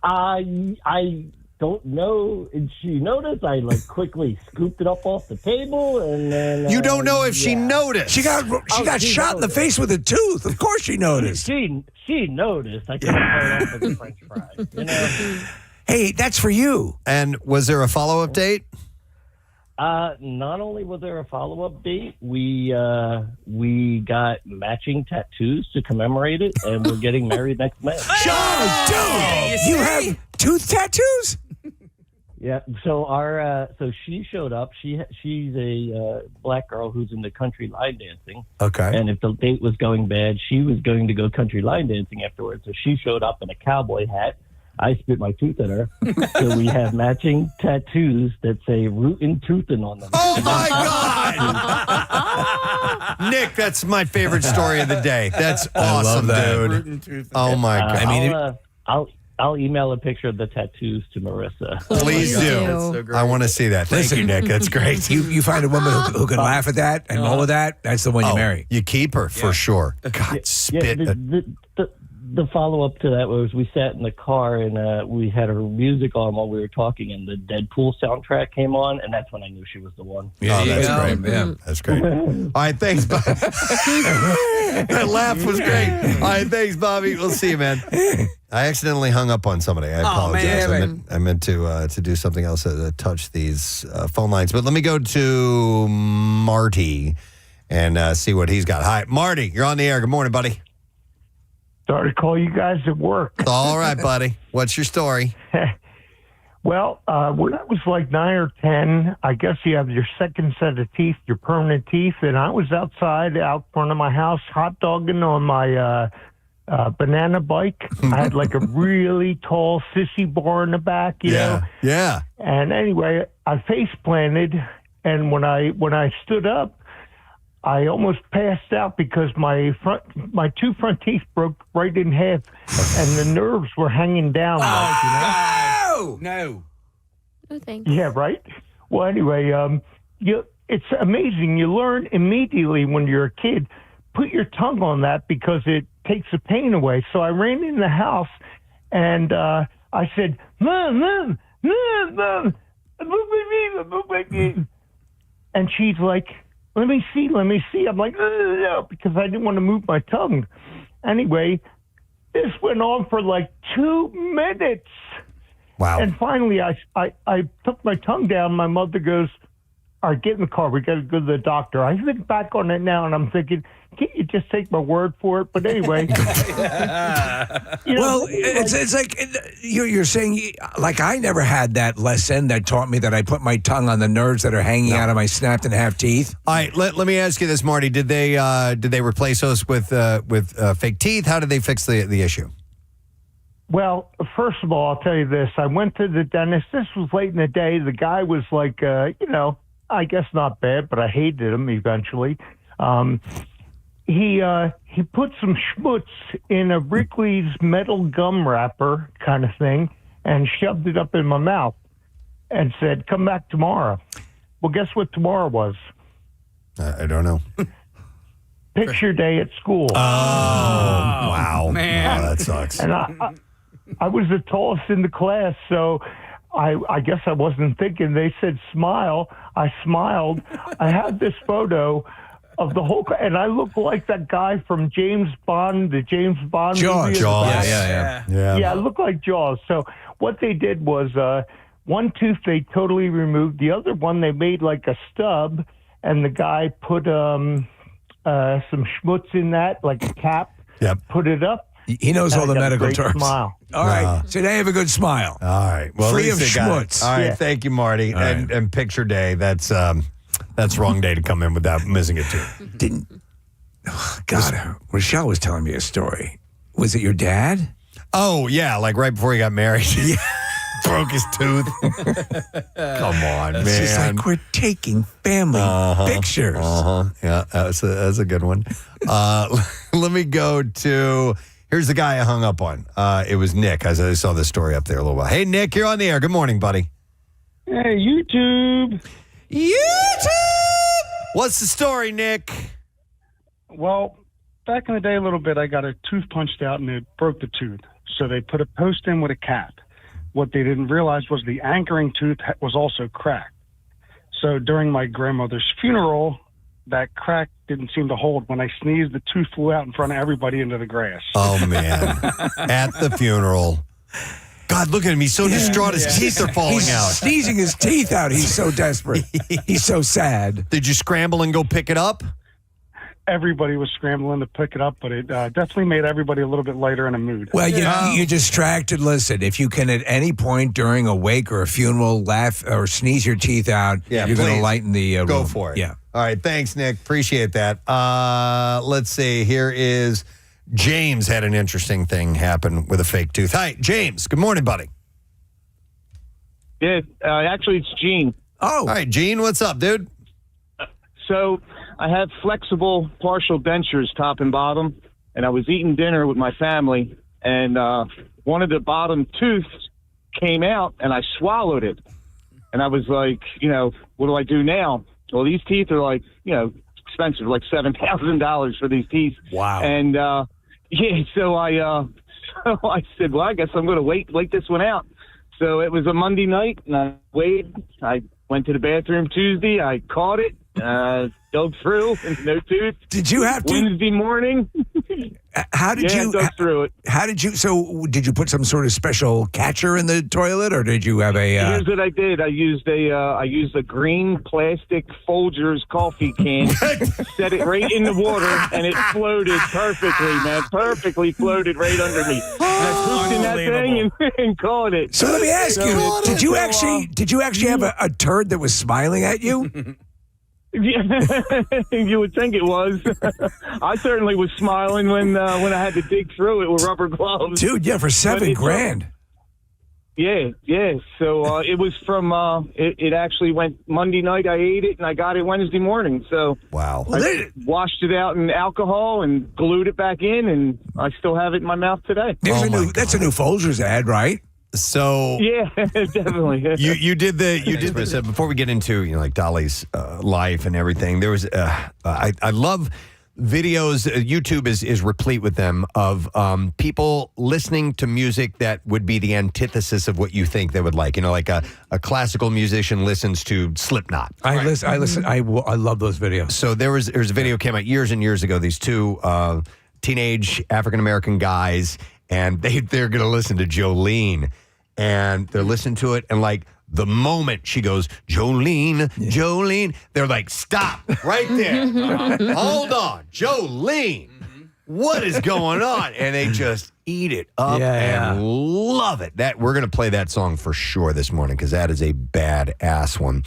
I don't know. And she noticed. I quickly scooped it up off the table, and then You don't know if she noticed. She got she shot in the noticed. face with a tooth. Of course she noticed. She noticed. I couldn't hold off the French fries. You know. Hey, that's for you. And was there a follow-up date? Not only was there a follow-up date, we got matching tattoos to commemorate it, and we're getting married next May. Oh, dude, you have tooth tattoos? Yeah. So so she showed up. She's a black girl who's into country line dancing. Okay. And if the date was going bad, she was going to go country line dancing afterwards. So she showed up in a cowboy hat. I spit my tooth at her. So we have matching tattoos that say rootin' toothin' on them. Oh, my God. Nick, that's my favorite story of the day. That's awesome, that. dude. Oh, my God. I mean, I'll email a picture of the tattoos to Marissa. Please do. That's so great. I want to see that. Thank you, Nick. That's great. you find a woman who can laugh at that and roll with that, that's the one you marry. You keep her for sure. God, spit. The follow-up to that was we sat in the car and we had her music on while we were talking, and the Deadpool soundtrack came on, and that's when I knew she was the one. Yeah, Oh, that's yeah. great. Yeah. That's great. All right, thanks, Bobby. That laugh was great. All right, thanks, Bobby. We'll see you, man. I accidentally hung up on somebody. I apologize. I meant to do something else to touch these phone lines. But let me go to Marty and see what he's got. Hi, Marty. You're on the air. Good morning, buddy. Sorry to call you guys at work. All right, buddy. What's your story? Well, when I was like 9 or 10, I guess you have your second set of teeth, your permanent teeth, and I was outside out front of my house hot dogging on my banana bike. I had like a really tall sissy bar in the back, you know. Yeah. And anyway, I face planted, and when I stood up, I almost passed out because my two front teeth broke right in half, and the nerves were hanging down. No. No thanks. Yeah, right. Well, anyway, it's amazing. You learn immediately when you're a kid. Put your tongue on that because it takes the pain away. So I ran in the house, and I said, Mom, move my teeth. And she's like, let me see. I'm like, no, because I didn't want to move my tongue. Anyway, this went on for like 2 minutes. Wow. And finally, I took my tongue down. My mother goes, all right, get in the car. We got to go to the doctor. I think back on it now, and I'm thinking, can't you just take my word for it? But anyway. It's like you're saying, like, I never had that lesson that taught me that I put my tongue on the nerves that are hanging out of my snapped in half teeth. All right, let me ask you this, Marty. Did they replace those with fake teeth? How did they fix the issue? Well, first of all, I'll tell you this. I went to the dentist. This was late in the day. The guy was like, I guess not bad, but I hated him eventually. He put some schmutz in a Wrigley's metal gum wrapper kind of thing and shoved it up in my mouth and said, come back tomorrow. Well, guess what tomorrow was? I don't know. Picture day at school. Oh, wow. Man. Oh, that sucks. And I was the tallest in the class, so I guess I wasn't thinking. They said smile. I smiled. I had this photo of the whole, and I look like that guy from James Bond, the James Bond movie. Jaws. Yeah, I look like Jaws. So what they did was one tooth they totally removed. The other one they made like a stub, and the guy put some schmutz in that, like a cap. Yep. Put it up. He knows all the I got a medical great terms. Smile. All right. So now you have a good smile. All right. Well, Free at least of they got it. schmutz. All right. Yeah. Thank you, Marty. All right. And picture day. That's wrong day to come in without missing it too. God, Rochelle was telling me a story. Was it your dad? Oh yeah, like right before he got married. Broke his tooth. Come on, man. She's like, we're taking family pictures. Yeah, that's a good one. Let me go to. Here's the guy I hung up on. It was Nick. I saw this story up there a little while. Hey, Nick, you're on the air. Good morning, buddy. Hey, YouTube. What's the story, Nick? Well, back in the day a little bit, I got a tooth punched out and it broke the tooth. So they put a post in with a cap. What they didn't realize was the anchoring tooth was also cracked. So during my grandmother's funeral, that crack didn't seem to hold. When I sneezed, the tooth flew out in front of everybody into the grass. Oh, man. At the funeral. God, look at him. He's so distraught. His teeth are falling He's out. sneezing his teeth out. He's so desperate. He's so sad. Did you scramble and go pick it up? Everybody was scrambling to pick it up, but it definitely made everybody a little bit lighter in a mood. Well, you distracted. Listen, if you can at any point during a wake or a funeral laugh or sneeze your teeth out, you're going to lighten the Go room. for it. Yeah. All right. Thanks, Nick. Appreciate that. Let's see. Here is James had an interesting thing happen with a fake tooth. Hi, James. Good morning, buddy. Yeah, actually, it's Gene. Oh. All right, Gene. What's up, dude? So I have flexible partial dentures, top and bottom, and I was eating dinner with my family, and one of the bottom tooths came out, and I swallowed it. And I was like, what do I do now? Well, these teeth are like, expensive, like $7,000 for these teeth. Wow. And so I said, well, I guess I'm going to wait this one out. So it was a Monday night, and I waited. I went to the bathroom Tuesday. I caught it, dug through, and no tooth. Did you have to? Wednesday morning. How did you? Dug through it. How did you? So did you put some sort of special catcher in the toilet, or did you have a? Here's what I did. I used a green plastic Folgers coffee can, set it right in the water, and it floated perfectly, man. Perfectly floated right under me. And I pooped in that thing and caught it. So let me ask you: Did you actually have a turd that was smiling at you? Yeah, you would think it was. I certainly was smiling when I had to dig through it with rubber gloves. Dude, yeah, for $7,000. Yeah. So it was from. It actually went Monday night. I ate it and I got it Wednesday morning. So wow, I washed it out in alcohol and glued it back in, and I still have it in my mouth today. That's a new Folgers ad, right? So yeah, definitely. You did this before we get into like Dolly's life and everything. There was I love videos. YouTube is replete with them of people listening to music that would be the antithesis of what you think they would like. You know, like a classical musician listens to Slipknot. I listen. I love those videos. So there's a video came out years and years ago. These two teenage African American guys, and they're going to listen to Jolene, and they're listening to it, and like. The moment she goes, Jolene, they're like, stop right there. Hold on, Jolene. What is going on? And they just eat it up and love it. We're going to play that song for sure this morning because that is a badass one.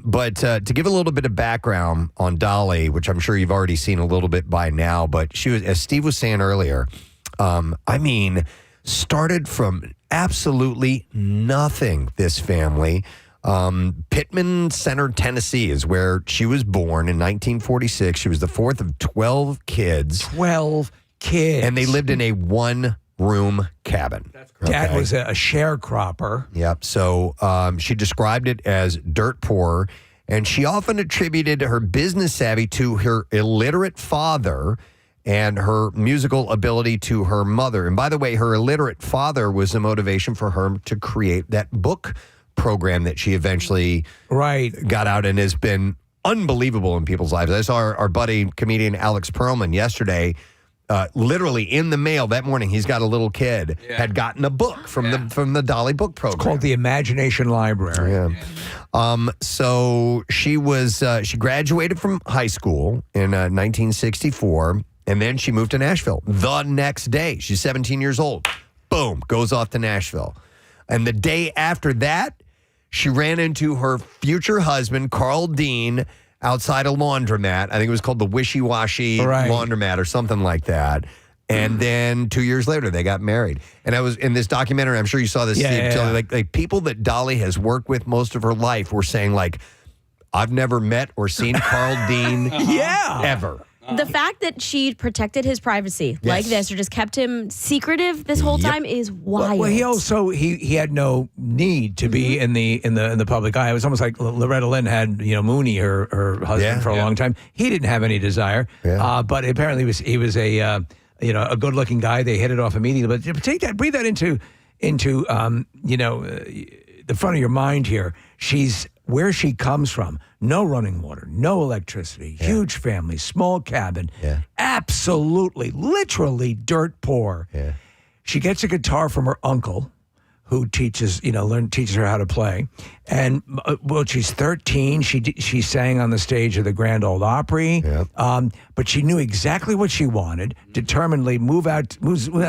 But to give a little bit of background on Dolly, which I'm sure you've already seen a little bit by now, but she was, as Steve was saying earlier, started from absolutely nothing, this family. Pittman Center, Tennessee is where she was born in 1946. She was the fourth of 12 kids. 12 kids. And they lived in a one-room cabin. Dad was a sharecropper. Yep. So she described it as dirt poor, and she often attributed her business savvy to her illiterate father and her musical ability to her mother. And by the way, her illiterate father was the motivation for her to create that book program that she eventually got out and has been unbelievable in people's lives. I saw our buddy, comedian Alex Perlman, yesterday, literally in the mail that morning, he's got a little kid, had gotten a book from the Dolly book program. It's called the Imagination Library. Yeah. So she graduated from high school in 1964. And then she moved to Nashville the next day. She's 17 years old. Boom, goes off to Nashville. And the day after that, she ran into her future husband, Carl Dean, outside a laundromat. I think it was called the Wishy Washy Laundromat or something like that. And then 2 years later, they got married. And I was in this documentary, I'm sure you saw this, Steve, like people that Dolly has worked with most of her life were saying, like, I've never met or seen Carl Dean ever. The fact that she protected his privacy like this, or just kept him secretive this whole time, is wild. Well, he also he had no need to be in the public eye. It was almost like Loretta Lynn had Mooney, her husband, for a long time. He didn't have any desire, but apparently he was a good looking guy. They hit it off immediately. But breathe that into the front of your mind here. She's where she comes from. No running water, no electricity, huge family, small cabin, absolutely, literally dirt poor. Yeah. She gets a guitar from her uncle, who teaches her how to play. And she's 13. She sang on the stage of the Grand Ole Opry. Yep. But she knew exactly what she wanted. Determinedly moves out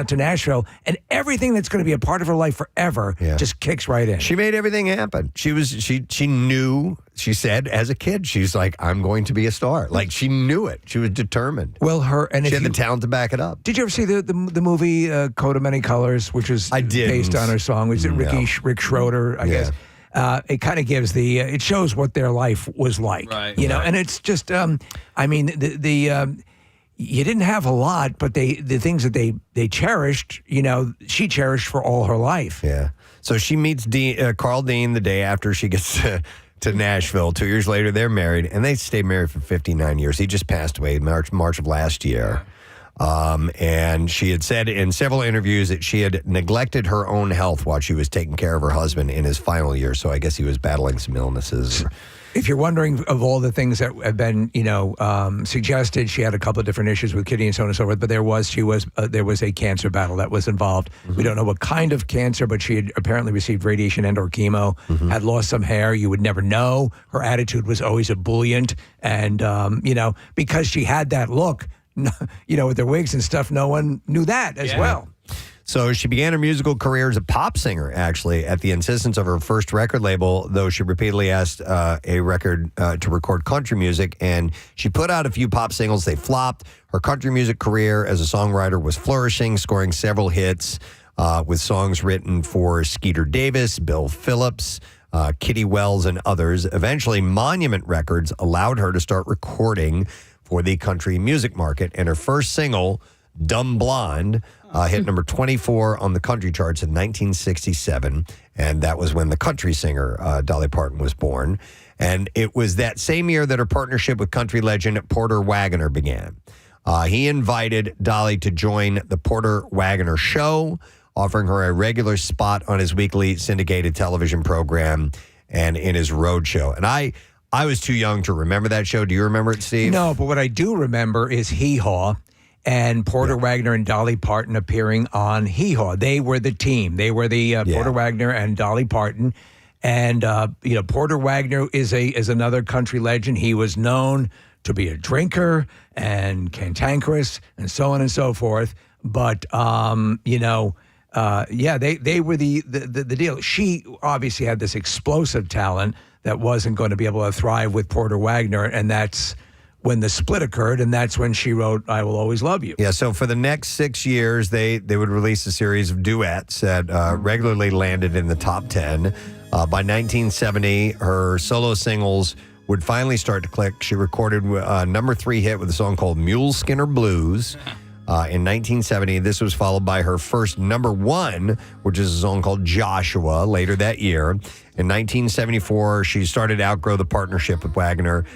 to Nashville, and everything that's going to be a part of her life forever just kicks right in. She made everything happen. She knew. She said as a kid, she's like, I'm going to be a star. Like, she knew it. She was determined. Well, she had the talent to back it up. Did you ever see the movie Coat of Many Colors, which is based on her song? Was it Rick Schroeder, I guess? It kind of gives it shows what their life was like, and it's just, you didn't have a lot, but the things that they cherished, she cherished for all her life. Yeah. So she meets Carl Dean the day after she gets to Nashville. 2 years later, they're married, and they stayed married for 59 years. He just passed away in March of last year. And she had said in several interviews that she had neglected her own health while she was taking care of her husband in his final years. So I guess he was battling some illnesses. If you're wondering of all the things that have been, suggested, she had a couple of different issues with kidney and so on and so forth. But there was a cancer battle that was involved. Mm-hmm. We don't know what kind of cancer, but she had apparently received radiation and/or chemo. Mm-hmm. Had lost some hair. You would never know. Her attitude was always ebullient, and because she had that look, with their wigs and stuff, no one knew that as well. So she began her musical career as a pop singer, actually, at the insistence of her first record label, though she repeatedly asked a record to record country music, and she put out a few pop singles. They flopped. Her country music career as a songwriter was flourishing, scoring several hits with songs written for Skeeter Davis, Bill Phillips, Kitty Wells, and others. Eventually, Monument Records allowed her to start recording for the country music market, and her first single, Dumb Blonde, hit number 24 on the country charts in 1967, and that was when the country singer Dolly Parton was born. And it was that same year that her partnership with country legend Porter Wagoner began. He invited Dolly to join the Porter Wagoner Show, offering her a regular spot on his weekly syndicated television program and in his road show. And I was too young to remember that show. Do you remember it, Steve? No, but what I do remember is Hee Haw and Porter Wagoner and Dolly Parton appearing on Hee Haw. They were the team. They were the Porter Wagoner and Dolly Parton. And, Porter Wagoner is another country legend. He was known to be a drinker and cantankerous and so on and so forth. But, they were the deal. She obviously had this explosive talent that wasn't going to be able to thrive with Porter Wagoner, and that's when the split occurred, and that's when she wrote "I Will Always Love You." Yeah, so for the next 6 years, they would release a series of duets that regularly landed in the top 10. By 1970, her solo singles would finally start to click. She recorded a number 3 hit with a song called Mule Skinner Blues. In 1970, this was followed by her first number 1, which is a song called Joshua, later that year. In 1974, she started to outgrow the partnership with Wagoner,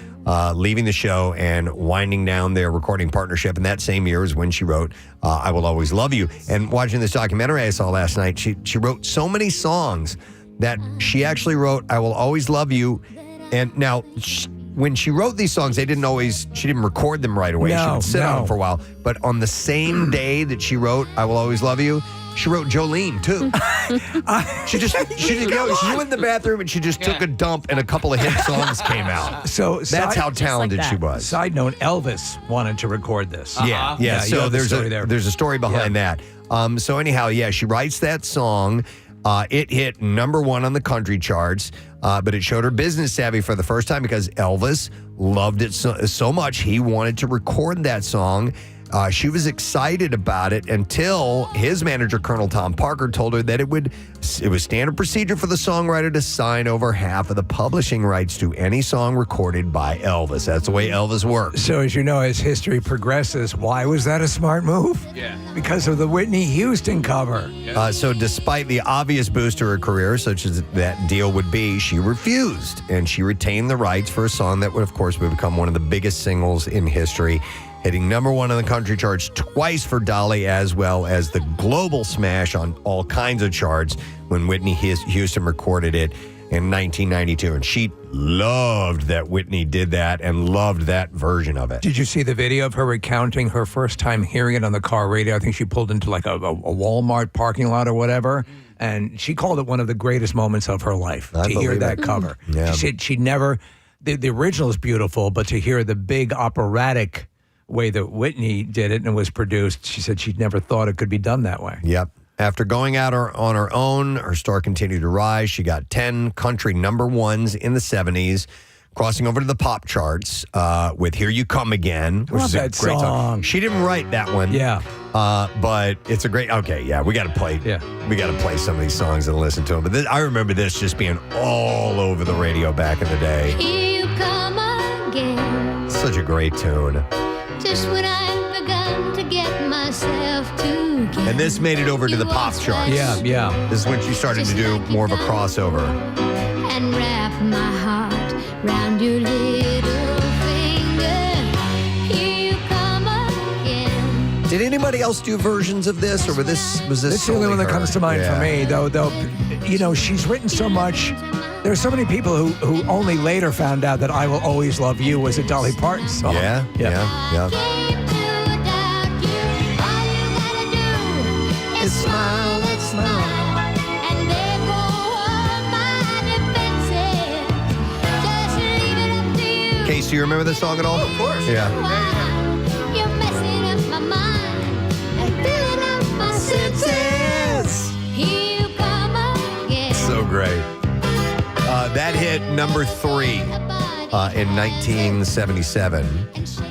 leaving the show and winding down their recording partnership. And that same year is when she wrote I Will Always Love You. And watching this documentary I saw last night, she wrote so many songs that she actually wrote I Will Always Love You. And now, when she wrote these songs, she didn't record them right away. She would sit on them for a while. But on the same day that she wrote I Will Always Love You, she wrote Jolene, too. She went in the bathroom and she just took a dump and a couple of hit songs came out. So that's how talented she was. Side note, Elvis wanted to record this. Yeah. So there's a story behind that. So anyhow, she writes that song. It hit number 1 on the country charts, but it showed her business savvy for the first time because Elvis loved it so much he wanted to record that song. She was excited about it until his manager, Colonel Tom Parker, told her that it was standard procedure for the songwriter to sign over half of the publishing rights to any song recorded by Elvis. That's the way Elvis works. So as you know, as history progresses, why was that a smart move? Yeah. Because of the Whitney Houston cover. So despite the obvious boost to her career, such as that deal would be, she refused, and she retained the rights for a song that would, of course, become one of the biggest singles in history, hitting number 1 on the country charts twice for Dolly, as well as the global smash on all kinds of charts when Whitney Houston recorded it in 1992. And she loved that Whitney did that and loved that version of it. Did you see the video of her recounting her first time hearing it on the car radio? I think she pulled into like a Walmart parking lot or whatever. And she called it one of the greatest moments of her life to hear that cover. Yeah. She said she never, the original is beautiful, but to hear the big operatic way that Whitney did it and it was produced, she said she'd never thought it could be done that way. Yep. After going out on her own, her star continued to rise. She got 10 country number 1s in the 70s, crossing over to the pop charts with Here You Come Again, which is a great song. She didn't write that one. Yeah. But it's a great, we got to play. Yeah. We got to play some of these songs and listen to them. But I remember this just being all over the radio back in the day. Here you come again. Such a great tune. Just when I've begun to get myself together. And this made it over to the pop charts. Yeah. This is when she started to do more of a crossover. And wrap my heart round your little finger. Here you come again. Did anybody else do versions of this, or was this This is the only one that comes to mind for me, though, she's written so much. There are so many people who only later found out that I Will Always Love You was a Dolly Parton song. Yeah. Is smile and smile, and there go all my defenses. Just leave it up to you. Casey, do you remember this song at all? Of course. Yeah. You're messing up my mind and filling up my senses. Here you come again. So great. That hit number 3 in 1977.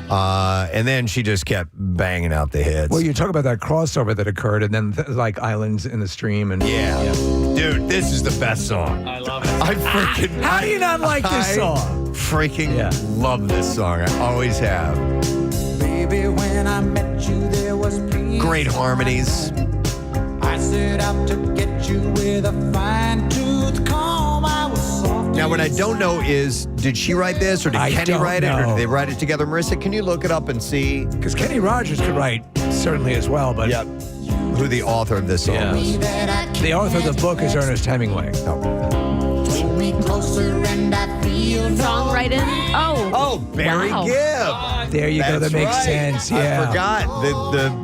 And then she just kept banging out the hits. Well, you talk about that crossover that occurred, and then like Islands in the Stream, and dude, this is the best song. I love it. How do you not like this song? Freaking love this song. I always have. Baby, when I met you, there was peace. Great harmonies. I set out to get you with a fine-tooth comb. I was soft Now, what I don't know is, did she write this, or did I Kenny don't write it, or know. did they write it together? Marissa, can you look it up and see Because Kenny Rogers could write certainly as well, but who the author of this song was? the author of the book is Ernest Hemingway. Pull me closer and I feel Songwriting. Oh, Barry wow. Gibb. There you go. That's That makes right. sense. Yeah. I forgot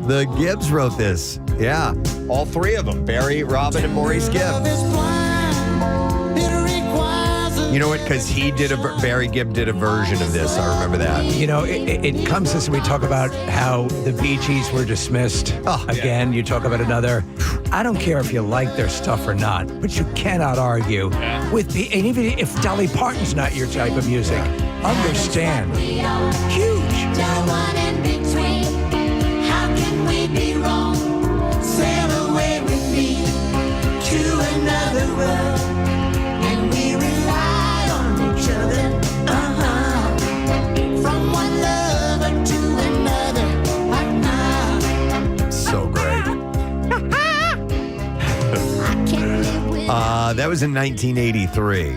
the Gibbs wrote this. Yeah, all three of them: Barry, Robin, and Maurice Gibb. You know what? Because Barry Gibb did a version of this. I remember that. You know, it comes to this when we talk about how the Bee Gees were dismissed. Again, you talk about another. I don't care if you like their stuff or not, but you cannot argue with and even if Dolly Parton's not your type of music, understand. Huge. No one in between. How can we be wrong? Sail away with me to another world, and we rely on each other. From one lover to another. So great. That was in 1983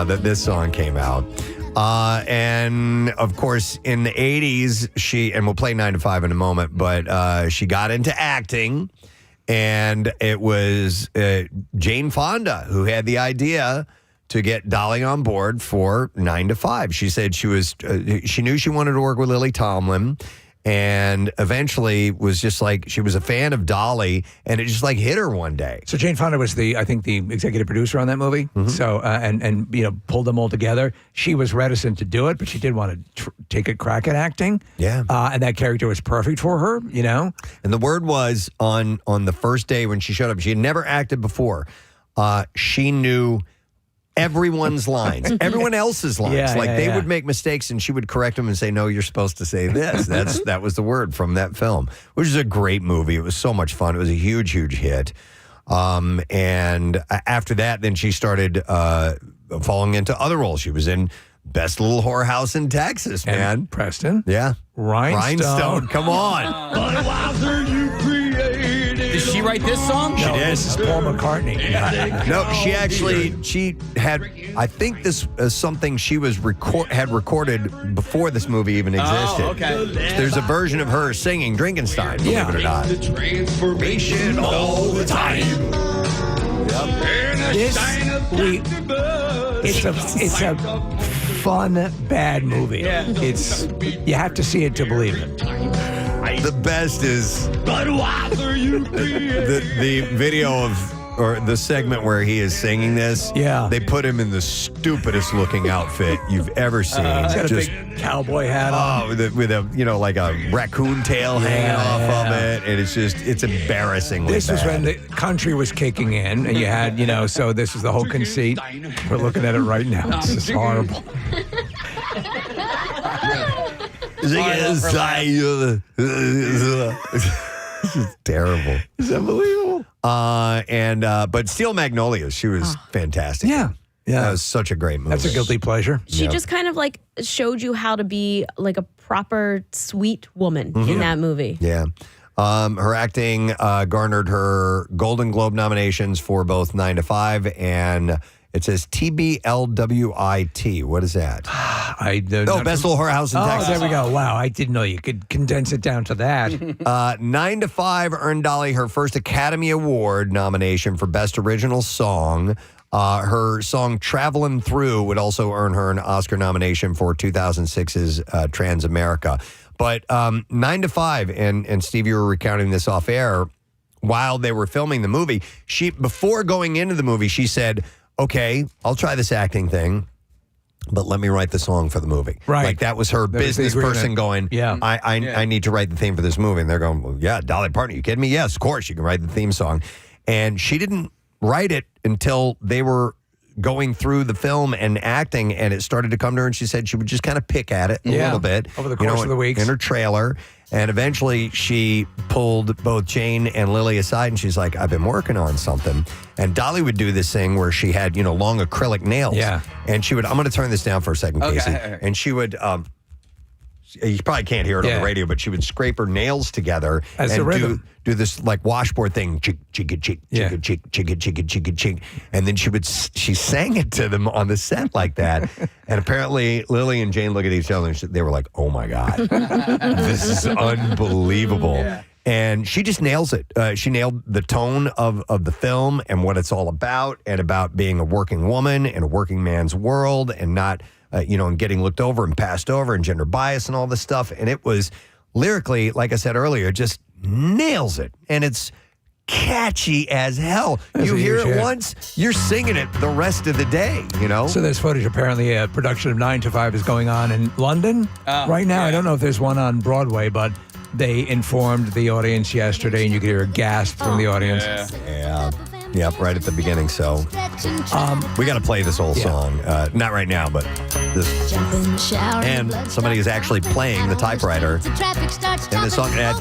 that this song came out. And of course, in the 80s, and we'll play 9 to 5 in a moment, but she got into acting, and it was Jane Fonda who had the idea to get Dolly on board for 9 to 5. She said she knew she wanted to work with Lily Tomlin, and eventually was just like, she was a fan of Dolly, and it just like hit her one day. So Jane Fonda was I think the executive producer on that movie. So and you know, pulled them all together. She was reticent to do it, but she did want to take a crack at acting. Yeah. And that character was perfect for her. You know. And the word was on the first day when she showed up, she had never acted before. She knew everyone's lines, everyone else's lines. They would make mistakes, and she would correct them and say, "No, you're supposed to say this." That was the word from that film, which is a great movie. It was so much fun. It was a huge, huge hit. And after that, then she started falling into other roles. She was in Best Little Whorehouse in Texas, man. And Preston. Yeah. Rhinestone. Come on. Did she write this song? No, this is Paul McCartney. No, she had, I think this is something she was had recorded before this movie even existed. Oh, okay. There's a version of her singing Drinkenstein, believe it or not. Transformation all the time. It's a fun, bad movie. Yeah. You have to see it to believe it. The best is the video or the segment where he is singing this. Yeah. They put him in the stupidest looking outfit you've ever seen. He's got a big cowboy hat on. With a like a raccoon tail hanging off of it. And it's embarrassing. This was when the country was kicking in, and you had, so this is the whole conceit. We're looking at it right now. This is horrible. This is terrible. It's unbelievable. But Steel Magnolias, she was fantastic. Yeah. That was such a great movie. That's a guilty pleasure. She just kind of like showed you how to be like a proper sweet woman in that movie. Yeah. Her acting garnered her Golden Globe nominations for both 9 to 5 and it says TBLWIT. What is that? Best Little Whorehouse in Texas. There we go. Wow, I didn't know you could condense it down to that. 9 to 5 earned Dolly her first Academy Award nomination for Best Original Song. Her song Travelin' Through would also earn her an Oscar nomination for 2006's Transamerica. But 9 to 5, and Steve, you were recounting this off air, while they were filming the movie, before going into the movie, she said, okay, I'll try this acting thing, but let me write the song for the movie. Right. Like that was her business person going, I need to write the theme for this movie. And they're going, well, yeah, Dolly Parton, you kidding me? Yes, of course, you can write the theme song. And she didn't write it until they were going through the film and acting, and it started to come to her, and she said she would just kind of pick at it a little bit. Over the course of the weeks. In her trailer. And eventually she pulled both Jane and Lily aside, and she's like, I've been working on something. And Dolly would do this thing where she had, long acrylic nails. Yeah. And she would, I'm going to turn this down for a second, Okay. Casey. And she would you probably can't hear it on the radio, but she would scrape her nails together As and a rhythm. do this like washboard thing, chick, chicka, chick, chicka, chick, chicka, chicka, chicka, chick. And then she sang it to them on the set like that. And apparently Lily and Jane look at each other and they were like, oh my God, this is unbelievable. Yeah. And she just nails it. She nailed the tone of the film and what it's all about, and about being a working woman in a working man's world, and not, and getting looked over and passed over, and gender bias and all this stuff. And it was lyrically, like I said earlier, just nails it. And it's catchy as hell. You hear it once, you're singing it the rest of the day, So there's footage. Apparently, a production of 9 to 5 is going on in London right now. I don't know if there's one on Broadway, but they informed the audience yesterday, and you could hear a gasp from the audience. Yeah. Yep, right at the beginning. So we got to play this whole song. Not right now, but this. And somebody is actually playing the typewriter in this song. And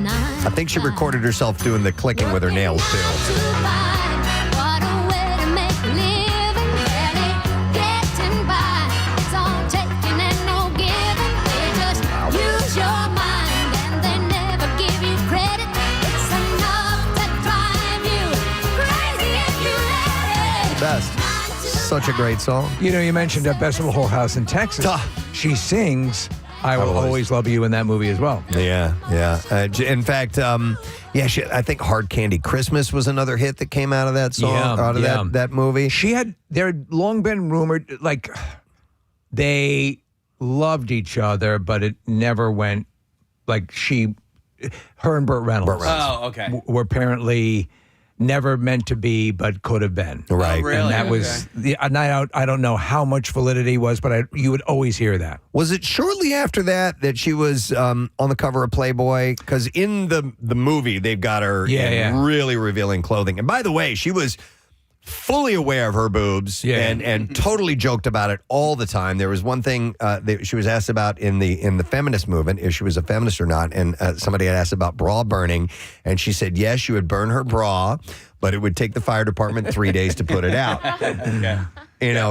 I think she recorded herself doing the clicking with her nails, too. Best. Such a great song. You mentioned Best of the Whole House in Texas. She sings I Will Always Love You in that movie as well. Yeah. In fact, I think Hard Candy Christmas was another hit that came out of that song, that movie. There had long been rumored, like, they loved each other, but it never went, like, her and Burt Reynolds. Oh, okay. Were apparently never meant to be, but could have been. Right. Oh, really? And that was the night out. I don't know how much validity was, but you would always hear that. Was it shortly after that she was on the cover of Playboy? Because in the movie, they've got her in really revealing clothing. And by the way, she was fully aware of her boobs and totally joked about it all the time. There was one thing that she was asked about in the feminist movement, if she was a feminist or not, and somebody had asked about bra burning, and she said yes, she would burn her bra, but it would take the fire department 3 days to put it out.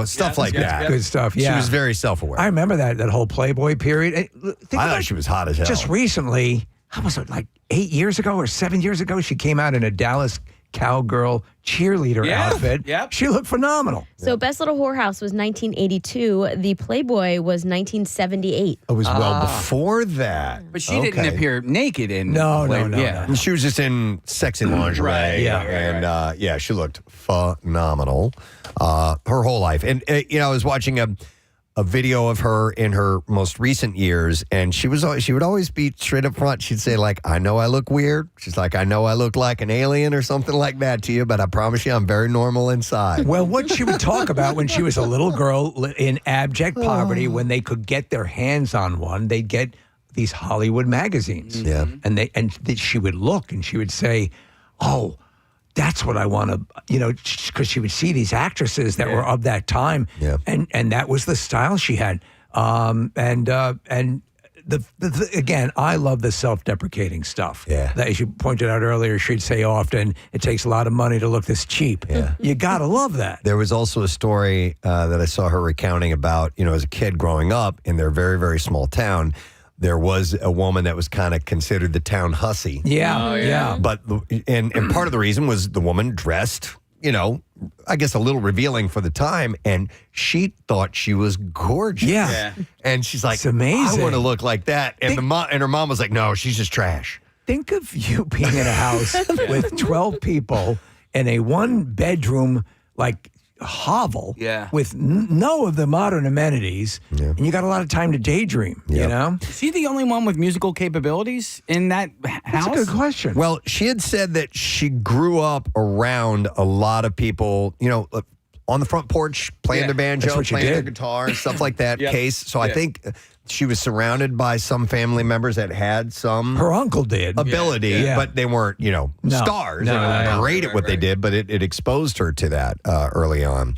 Stuff like that. Good stuff. She was very self-aware. I remember that whole Playboy period. I thought she was hot as hell. Just recently, how was it, like 8 years ago or 7 years ago, she came out in a Dallas Cowgirl cheerleader outfit. Yep. She looked phenomenal. So Best Little Whorehouse was 1982. The Playboy was 1978. It was well before that. But she didn't appear naked in No. She was just in sexy lingerie. And she looked phenomenal her whole life. And, I was watching a video of her in her most recent years, and she would always be straight up front. She'd say, like, I know I look weird. She's like, I know I look like an alien or something like that to you, but I promise you I'm very normal inside. Well, what she would talk about when she was a little girl in abject poverty, when they could get their hands on one, they'd get these Hollywood magazines. Yeah. And she would look and she would say, oh, that's what I want to, because she would see these actresses that were of that time, and that was the style she had. And again, I love the self-deprecating stuff. Yeah. That, as you pointed out earlier, she'd say often, it takes a lot of money to look this cheap. Yeah. You gotta love that. There was also a story that I saw her recounting about, as a kid growing up in their very, very small town. There was a woman that was kind of considered the town hussy. Yeah. But and part of the reason was the woman dressed, I guess a little revealing for the time, and she thought she was gorgeous. Yeah. And she's like, it's amazing. I want to look like that. And her mom was like, no, she's just trash. Think of you being in a house with 12 people in a one-bedroom, like, hovel with no of the modern amenities, and you got a lot of time to daydream, Is she the only one with musical capabilities in that house? That's a good question. Well, she had said that she grew up around a lot of people, on the front porch playing their banjo, playing their guitar, and stuff like that. Case. So I think she was surrounded by some family members that had some. Her uncle did ability, but they weren't, stars. They were great at what they did, but it exposed her to that early on.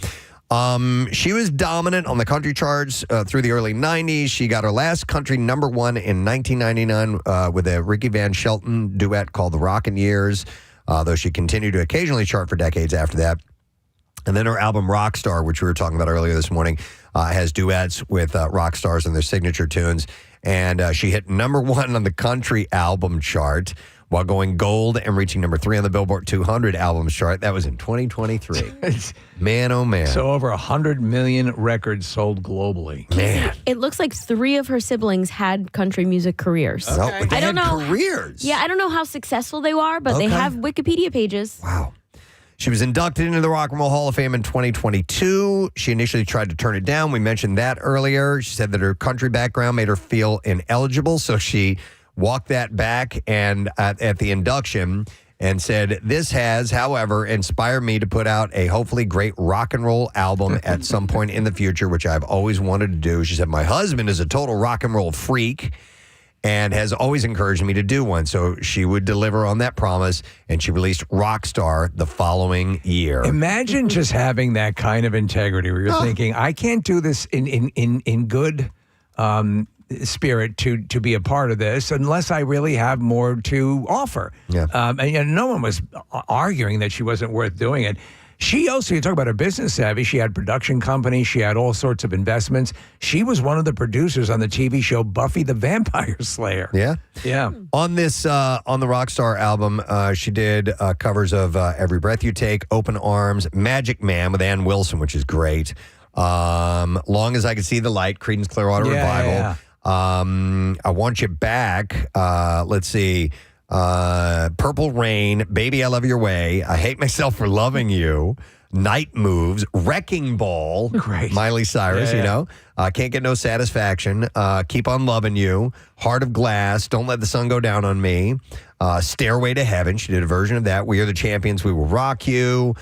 She was dominant on the country charts through the early 90s. She got her last country number one in 1999 with a Ricky Van Shelton duet called The Rockin' Years, though she continued to occasionally chart for decades after that. And then her album Rockstar, which we were talking about earlier this morning, has duets with rock stars and their signature tunes. And she hit #1 on the country album chart while going gold and reaching #3 on the Billboard 200 albums chart. That was in 2023. Man, oh man. So over 100 million records sold globally. Man. It looks like 3 of her siblings had country music careers. Oh, but they I don't had know. careers. Yeah, I don't know how successful they are, but they Okay. have Wikipedia pages. Wow. She was inducted into the Rock and Roll Hall of Fame in 2022. She initially tried to turn it down. We mentioned that earlier. She said that her country background made her feel ineligible, so she walked that back and at the induction and said, "This has, however, inspired me to put out a hopefully great rock and roll album at some point in the future, which I've always wanted to do." She said, "My husband is a total rock and roll freak and has always encouraged me to do one." So she would deliver on that promise, and she released Rockstar the following year. Imagine just having that kind of integrity where you're thinking, I can't do this in good spirit to be a part of this unless I really have more to offer. Yeah. And no one was arguing that she wasn't worth doing it. She also, you talk about her business savvy, she had production companies, she had all sorts of investments. She was one of the producers on the TV show Buffy the Vampire Slayer. Yeah. Yeah. On this, on the Rockstar album, she did covers of Every Breath You Take, Open Arms, Magic Man with Ann Wilson, which is great. Long as I Can See the Light, Creedence Clearwater Revival. I Want You Back. Let's see. Purple Rain, Baby I Love Your Way, I Hate Myself for Loving You, Night Moves, Wrecking Ball, Great. Miley Cyrus, Yeah. you know, Can't Get No Satisfaction, Keep on Loving You, Heart of Glass, Don't Let the Sun Go Down on Me, Stairway to Heaven, she did a version of that, We Are the Champions, We Will Rock You.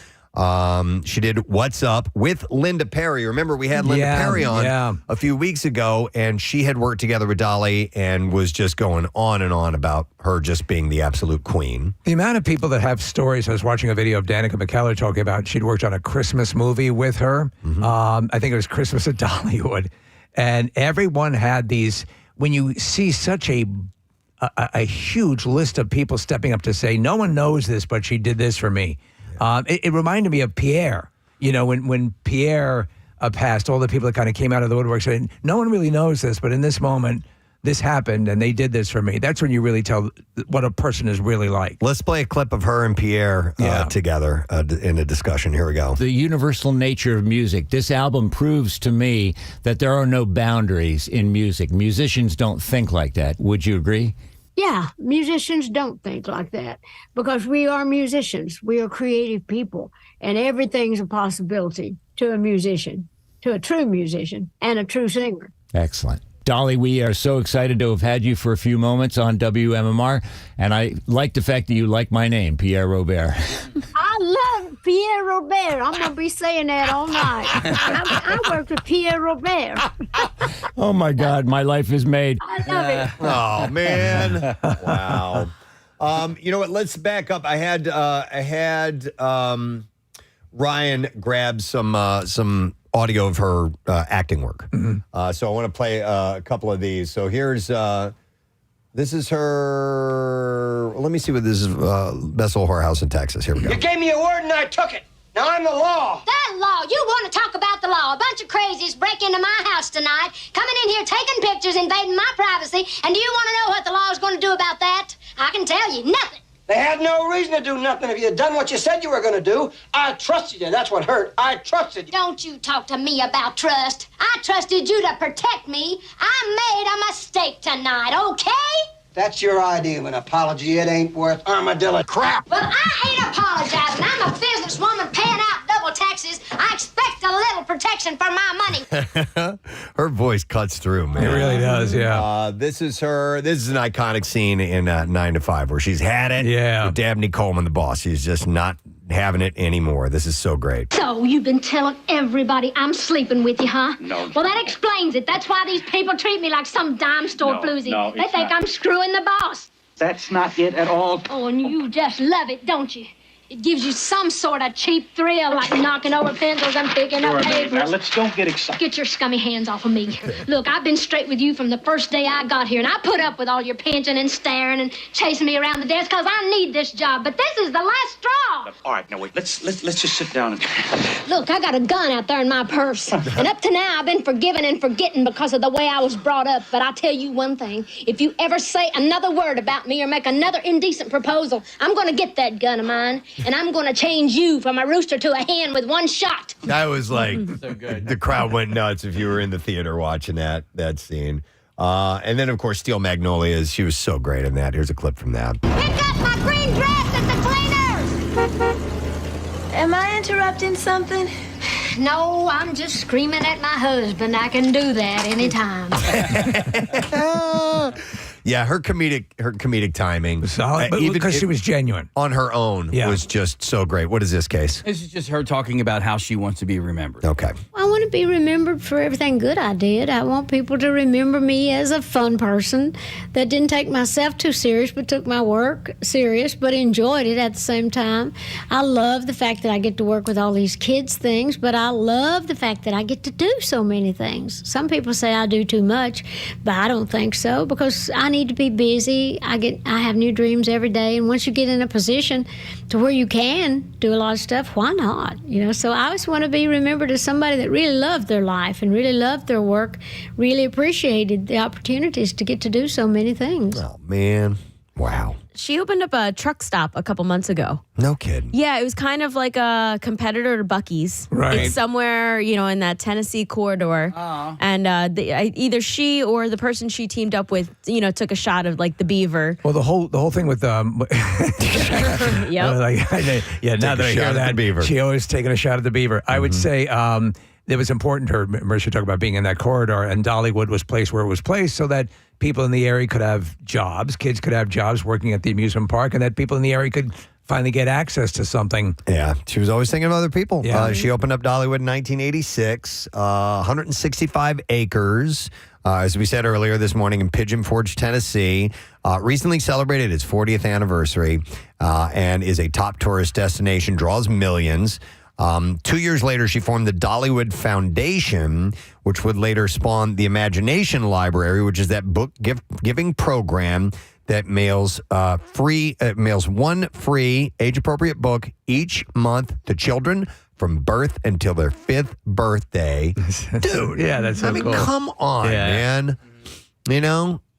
She did What's Up with Linda Perry. Remember, we had Linda Perry on a few weeks ago, and she had worked together with Dolly and was just going on and on about her just being the absolute queen. The amount of people that have stories, I was watching a video of Danica McKellar talking about she'd worked on a Christmas movie with her. I think it was Christmas at Dollywood. And everyone had these, when you see such a huge list of people stepping up to say, no one knows this, but she did this for me. It reminded me of Pierre. You know, when Pierre passed, all the people that kind of came out of the woodwork saying, no one really knows this, but in this moment, this happened and they did this for me. That's when you really tell what a person is really like. Let's play a clip of her and Pierre together in a discussion. Here we go. The universal nature of music. This album proves to me that there are no boundaries in music. Musicians don't think like that. Would you agree? Yeah, musicians don't think like that because we are musicians. We are creative people, and everything's a possibility to a musician, to a true musician and a true singer. Excellent. Dolly, we are so excited to have had you for a few moments on WMMR, and I like the fact that you like my name, Pierre Robert. I love Pierre Robert. I'm going to be saying that all night. I worked with Pierre Robert. Oh, my God, my life is made. I love it. Oh, man. Wow. You know what? Let's back up. I had Ryan grab some audio of her acting work. So I want to play a couple of these. So here's, this is her, let me see what this is, Best Old Whorehouse in Texas. Here we go. You gave me a word and I took it. Now I'm the law. That law? You want to talk about the law? A bunch of crazies break into my house tonight, coming in here taking pictures, invading my privacy, and do you want to know what the law is going to do about that? I can tell you nothing. They had no reason to do nothing. If you had done what you said you were going to do, I trusted you. That's what hurt. I trusted you. Don't you talk to me about trust. I trusted you to protect me. I made a mistake tonight, okay? That's your idea of an apology. It ain't worth armadillo crap. Well, I ain't apologizing. I'm a businesswoman paying out double taxes. I expect a little protection for my money. Her voice cuts through, man. It really does, yeah. This is her. This is an iconic scene in 9 to 5 where she's had it. Yeah. With Dabney Coleman, the boss. She's just not having it anymore. This is so great. So you've been telling everybody I'm sleeping with you, huh? No. Well, that explains it. That's why these people treat me like some dime store floozy. no, They it's think not. I'm screwing the boss. That's not it at all. Oh, and you just love it, don't you? It gives you some sort of cheap thrill, like knocking over pencils and picking up papers. Now, let's don't get excited. Get your scummy hands off of me. Look, I've been straight with you from the first day I got here, and I put up with all your pinching and staring and chasing me around the desk because I need this job. But this is the last straw. All right, now wait. Let's just sit down and. Look, I got a gun out there in my purse. And up to now, I've been forgiving and forgetting because of the way I was brought up. But I'll tell you one thing. If you ever say another word about me or make another indecent proposal, I'm going to get that gun of mine, and I'm going to change you from a rooster to a hen with one shot. That was like, so good. The crowd went nuts if you were in the theater watching that scene. And then, of course, Steel Magnolias. She was so great in that. Here's a clip from that. Pick up my green dress at the cleaners! Am I interrupting something? No, I'm just screaming at my husband. I can do that anytime. Yeah, her comedic timing, solid, even because she was genuine on her own, was just so great. What is this case? This is just her talking about how she wants to be remembered. Okay. I want to be remembered for everything good I did. I want people to remember me as a fun person that didn't take myself too serious, but took my work serious, but enjoyed it at the same time. I love the fact that I get to work with all these kids things, but I love the fact that I get to do so many things. Some people say I do too much, but I don't think so, because I need to be busy. I have new dreams every day, and once you get in a position to where you can do a lot of stuff, why not? So I always want to be remembered as somebody that really loved their life and really loved their work, really appreciated the opportunities to get to do so many things. Oh, man. Wow. She opened up a truck stop a couple months ago. No kidding. Yeah, it was kind of like a competitor to Buc-ee's. Right. It's somewhere, in that Tennessee corridor. And either she or the person she teamed up with, took a shot of like the beaver. Well, the whole thing with Yep. now that I hear that, beaver. she always taking a shot at the beaver. I would say it was important to her. Marisha talked about being in that corridor, and Dollywood was placed where it was placed so that people in the area could have jobs, kids could have jobs working at the amusement park, and that people in the area could finally get access to something. Yeah, she was always thinking of other people. Yeah. She opened up Dollywood in 1986, 165 acres, as we said earlier this morning, in Pigeon Forge, Tennessee. Recently celebrated its 40th anniversary and is a top tourist destination, draws millions. 2 years later, she formed the Dollywood Foundation, which would later spawn the Imagination Library, which is that book giving program that mails one free age-appropriate book each month to children from birth until their 5th birthday. Dude, yeah, that's so cool. Come on, man.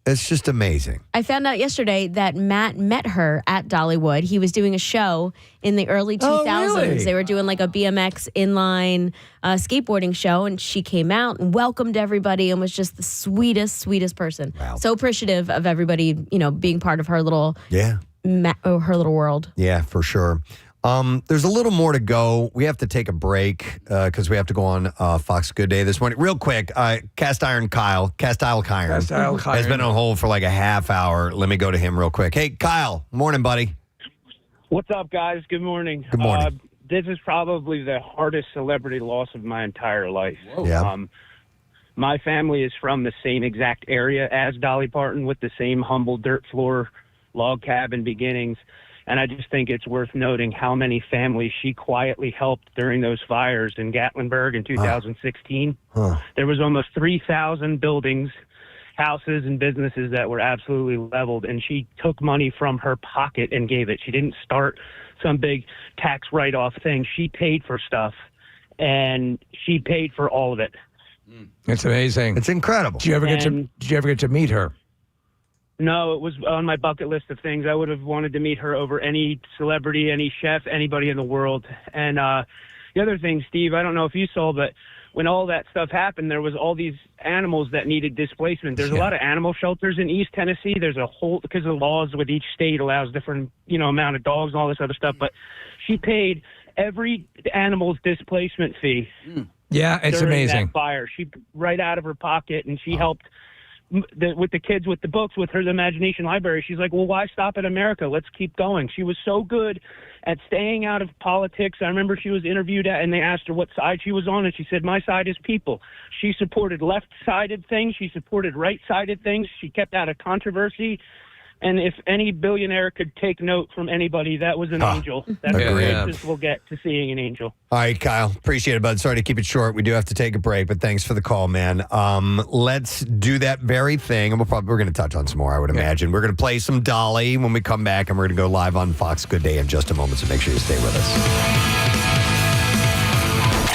It's just amazing. I found out yesterday that Matt met her at Dollywood. He was doing a show in the early 2000s. Oh, really? They were doing like a BMX inline skateboarding show, and she came out and welcomed everybody and was just the sweetest person. Wow. So appreciative of everybody, being part of her little her little world. Yeah, for sure. There's a little more to go. We have to take a break because we have to go on Fox Good Day this morning. Real quick, Cast Iron Kyle has been on hold for like a half hour. Let me go to him real quick. Hey, Kyle. Morning, buddy. What's up, guys? Good morning. Good morning. This is probably the hardest celebrity loss of my entire life. Yeah. My family is from the same exact area as Dolly Parton, with the same humble dirt floor log cabin beginnings. And I just think it's worth noting how many families she quietly helped during those fires in Gatlinburg in 2016. There was almost 3,000 buildings, houses, and businesses that were absolutely leveled, and she took money from her pocket and gave it. She didn't start some big tax write-off thing. She paid for stuff, and she paid for all of it. It's amazing. It's incredible. Did you ever get to meet her? No, it was on my bucket list of things. I would have wanted to meet her over any celebrity, any chef, anybody in the world. And the other thing, Steve, I don't know if you saw, but when all that stuff happened, there was all these animals that needed displacement. There's a lot of animal shelters in East Tennessee. There's a whole, because the laws with each state allows different, amount of dogs and all this other stuff. But she paid every animal's displacement fee. Yeah, it's during amazing. That fire, she right out of her pocket, and she helped. With the kids with the books, with her Imagination Library. She's like, well, why stop at America? Let's keep going. She was so good at staying out of politics. I remember she was interviewed and they asked her what side she was on, and she said, my side is people. She supported left-sided things. She supported right-sided things. She kept out of controversy. And if any billionaire could take note from anybody, that was an angel. That's the closest we'll get to seeing an angel. All right, Kyle. Appreciate it, bud. Sorry to keep it short. We do have to take a break, but thanks for the call, man. Let's do that very thing, and we're going to touch on some more, I would imagine. We're going to play some Dolly when we come back, and we're going to go live on Fox Good Day in just a moment, so make sure you stay with us.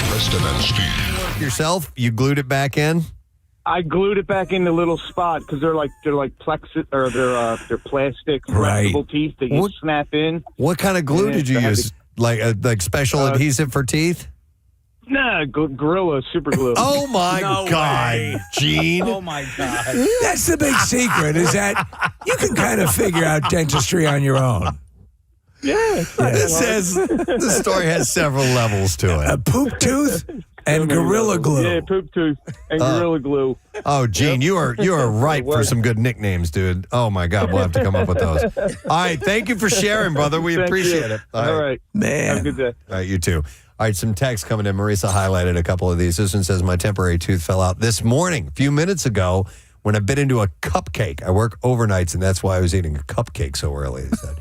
Preston and Steve. Yourself, you glued it back in? I glued it back in the little spot because they're like plexus or they're plastic flexible teeth that you snap in. What kind of glue did you use? Like special adhesive for teeth? Nah, Gorilla super glue. Oh my God, Gene! Oh my God! That's the big secret. Is that you can kind of figure out dentistry on your own. Yeah. The story has several levels to it. A poop tooth. And Gorilla Glue. Yeah, poop tooth and Gorilla Glue. Oh, Gene, you are ripe for some good nicknames, dude. Oh, my God. We'll have to come up with those. All right. Thank you for sharing, brother. We appreciate it. All right. Man. Have a good day. All right, you too. All right, some text coming in. Marisa highlighted a couple of these. This one says, my temporary tooth fell out this morning, a few minutes ago, when I bit into a cupcake. I work overnights, and that's why I was eating a cupcake so early, he said.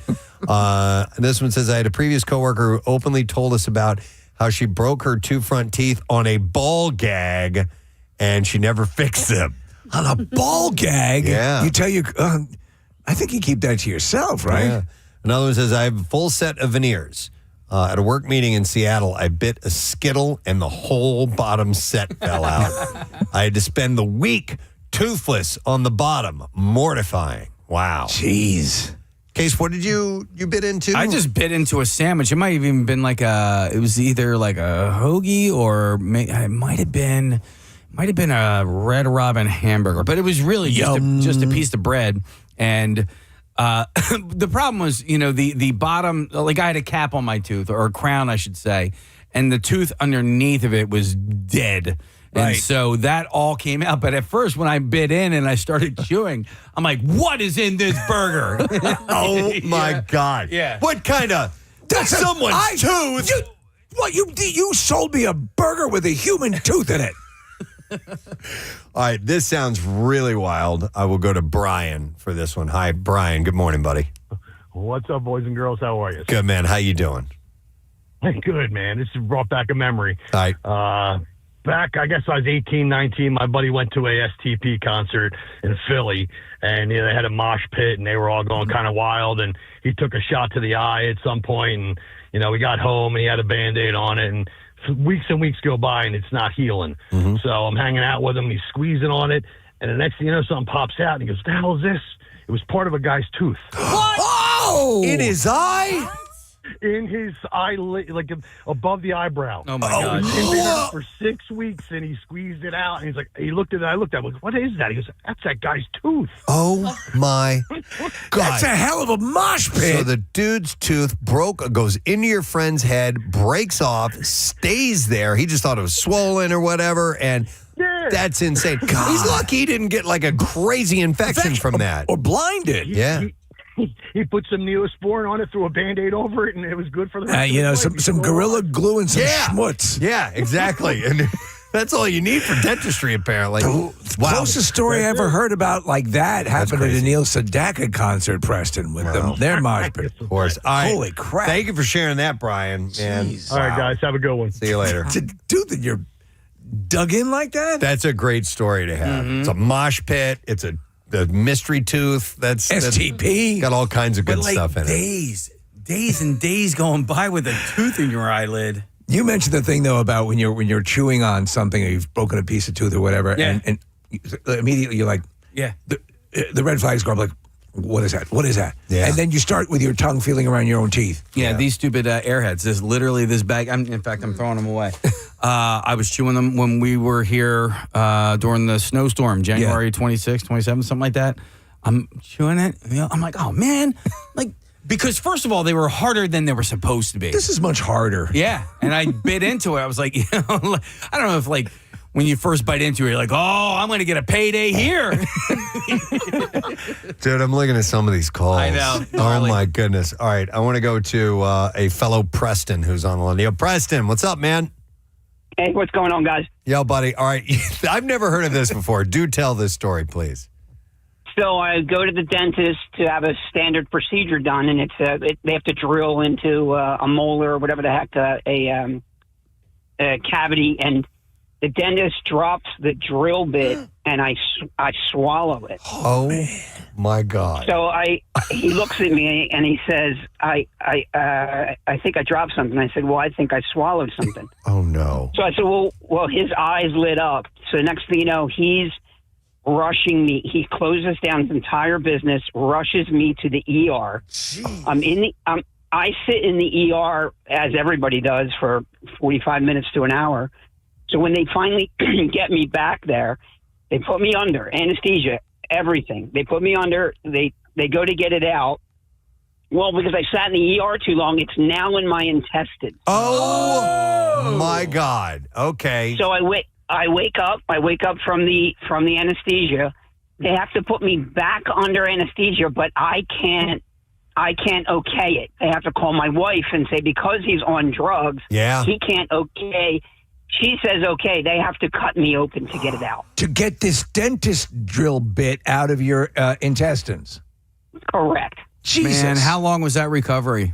And this one says, I had a previous coworker who openly told us about how she broke her two front teeth on a ball gag, and she never fixed them. On a ball gag? Yeah. You tell I think you keep that to yourself, right? Yeah. Another one says, I have a full set of veneers. At a work meeting in Seattle, I bit a Skittle, and the whole bottom set fell out. I had to spend the week toothless on the bottom. Mortifying. Wow. Jeez. Case, what did you bit into? I just bit into a sandwich. It might have even been it was either like a hoagie or it might have been a Red Robin hamburger, but it was really just a piece of bread. And the problem was, the bottom, like I had a cap on my tooth, or a crown, I should say, and the tooth underneath of it was dead. And so that all came out. But at first, when I bit in and I started chewing, I'm like, what is in this burger? Oh, my God. Yeah. What kind of... That's someone's tooth. You sold me a burger with a human tooth in it. All right, this sounds really wild. I will go to Brian for this one. Hi, Brian. Good morning, buddy. What's up, boys and girls? How are you? Good, man. How you doing? Good, man. This brought back a memory. All right. Back, I guess I was 18, 19. My buddy went to a STP concert in Philly, and they had a mosh pit, and they were all going kind of wild, and he took a shot to the eye at some point, and, we got home, and he had a Band-Aid on it, and weeks and weeks go by, and it's not healing. Mm-hmm. So I'm hanging out with him, he's squeezing on it, and the next thing you know, something pops out, and he goes, what the hell is this? It was part of a guy's tooth. What? Oh! In his eye? In his eyelid, like above the eyebrow. Oh my God! He's been there for 6 weeks, and he squeezed it out. And he's like, he looked at it. I looked at it. I was, what is that? He goes, that's that guy's tooth. Oh my God! That's a hell of a mosh pit. So the dude's tooth goes into your friend's head, breaks off, stays there. He just thought it was swollen or whatever, and. Yeah. That's insane. God. He's lucky he didn't get like a crazy infection from that. Or blinded. Yeah. He put some Neosporin on it, threw a Band-Aid over it, and it was good for the rest of his life. some Gorilla Glue and some schmutz. Yeah, exactly. And that's all you need for dentistry, apparently. Wow. Closest story I ever heard about like that happened at a Neil Sedaka concert, Preston, with their mosh pit. Of course. All right. Holy crap. Thank you for sharing that, Brian. And All right, guys. Have a good one. See you later. It's a dude that you're dug in like that? That's a great story to have. Mm-hmm. It's a mosh pit. It's the mystery tooth. That's STP. Got all kinds of good stuff in it. Days and days going by with a tooth in your eyelid. You mentioned the thing though about when you're chewing on something or you've broken a piece of tooth or whatever, and immediately you're like, the red flags go up like, what is that? What is that? Yeah. And then you start with your tongue feeling around your own teeth. Yeah, these stupid airheads. There's literally this bag. In fact, I'm throwing them away. I was chewing them when we were here during the snowstorm, January 26th, 27th, something like that. I'm chewing it. I'm like, oh, man. Because first of all, they were harder than they were supposed to be. This is much harder. Yeah. And I bit into it. I was like, I don't know if when you first bite into it, you're like, oh, I'm going to get a payday here. Dude, I'm looking at some of these calls. I know. Oh, my goodness. All right. I want to go to a fellow Preston who's on the line. Yo, Preston, what's up, man? Hey, what's going on, guys? Yo, buddy. All right. I've never heard of this before. Do tell this story, please. So I go to the dentist to have a standard procedure done, and they have to drill into a molar or whatever the heck, a cavity, and the dentist drops the drill bit, and I swallow it. Oh my God! So he looks at me and he says, I think I dropped something. I said, well, I think I swallowed something. Oh no! So I said, well, his eyes lit up. So next thing you know, he's rushing me. He closes down his entire business, rushes me to the ER. I sit in the ER, as everybody does, for 45 minutes to an hour. So when they finally get me back there, they put me under anesthesia, everything. They put me under. They go to get it out. Well, because I sat in the ER too long, it's now in my intestines. Oh my God! Okay. So I wake up from the anesthesia. They have to put me back under anesthesia, but I can't okay it. They have to call my wife and say, because he's on drugs, he can't okay. She says, okay, they have to cut me open to get it out. To get this dentist drill bit out of your intestines. Correct. Jesus. Man, how long was that recovery?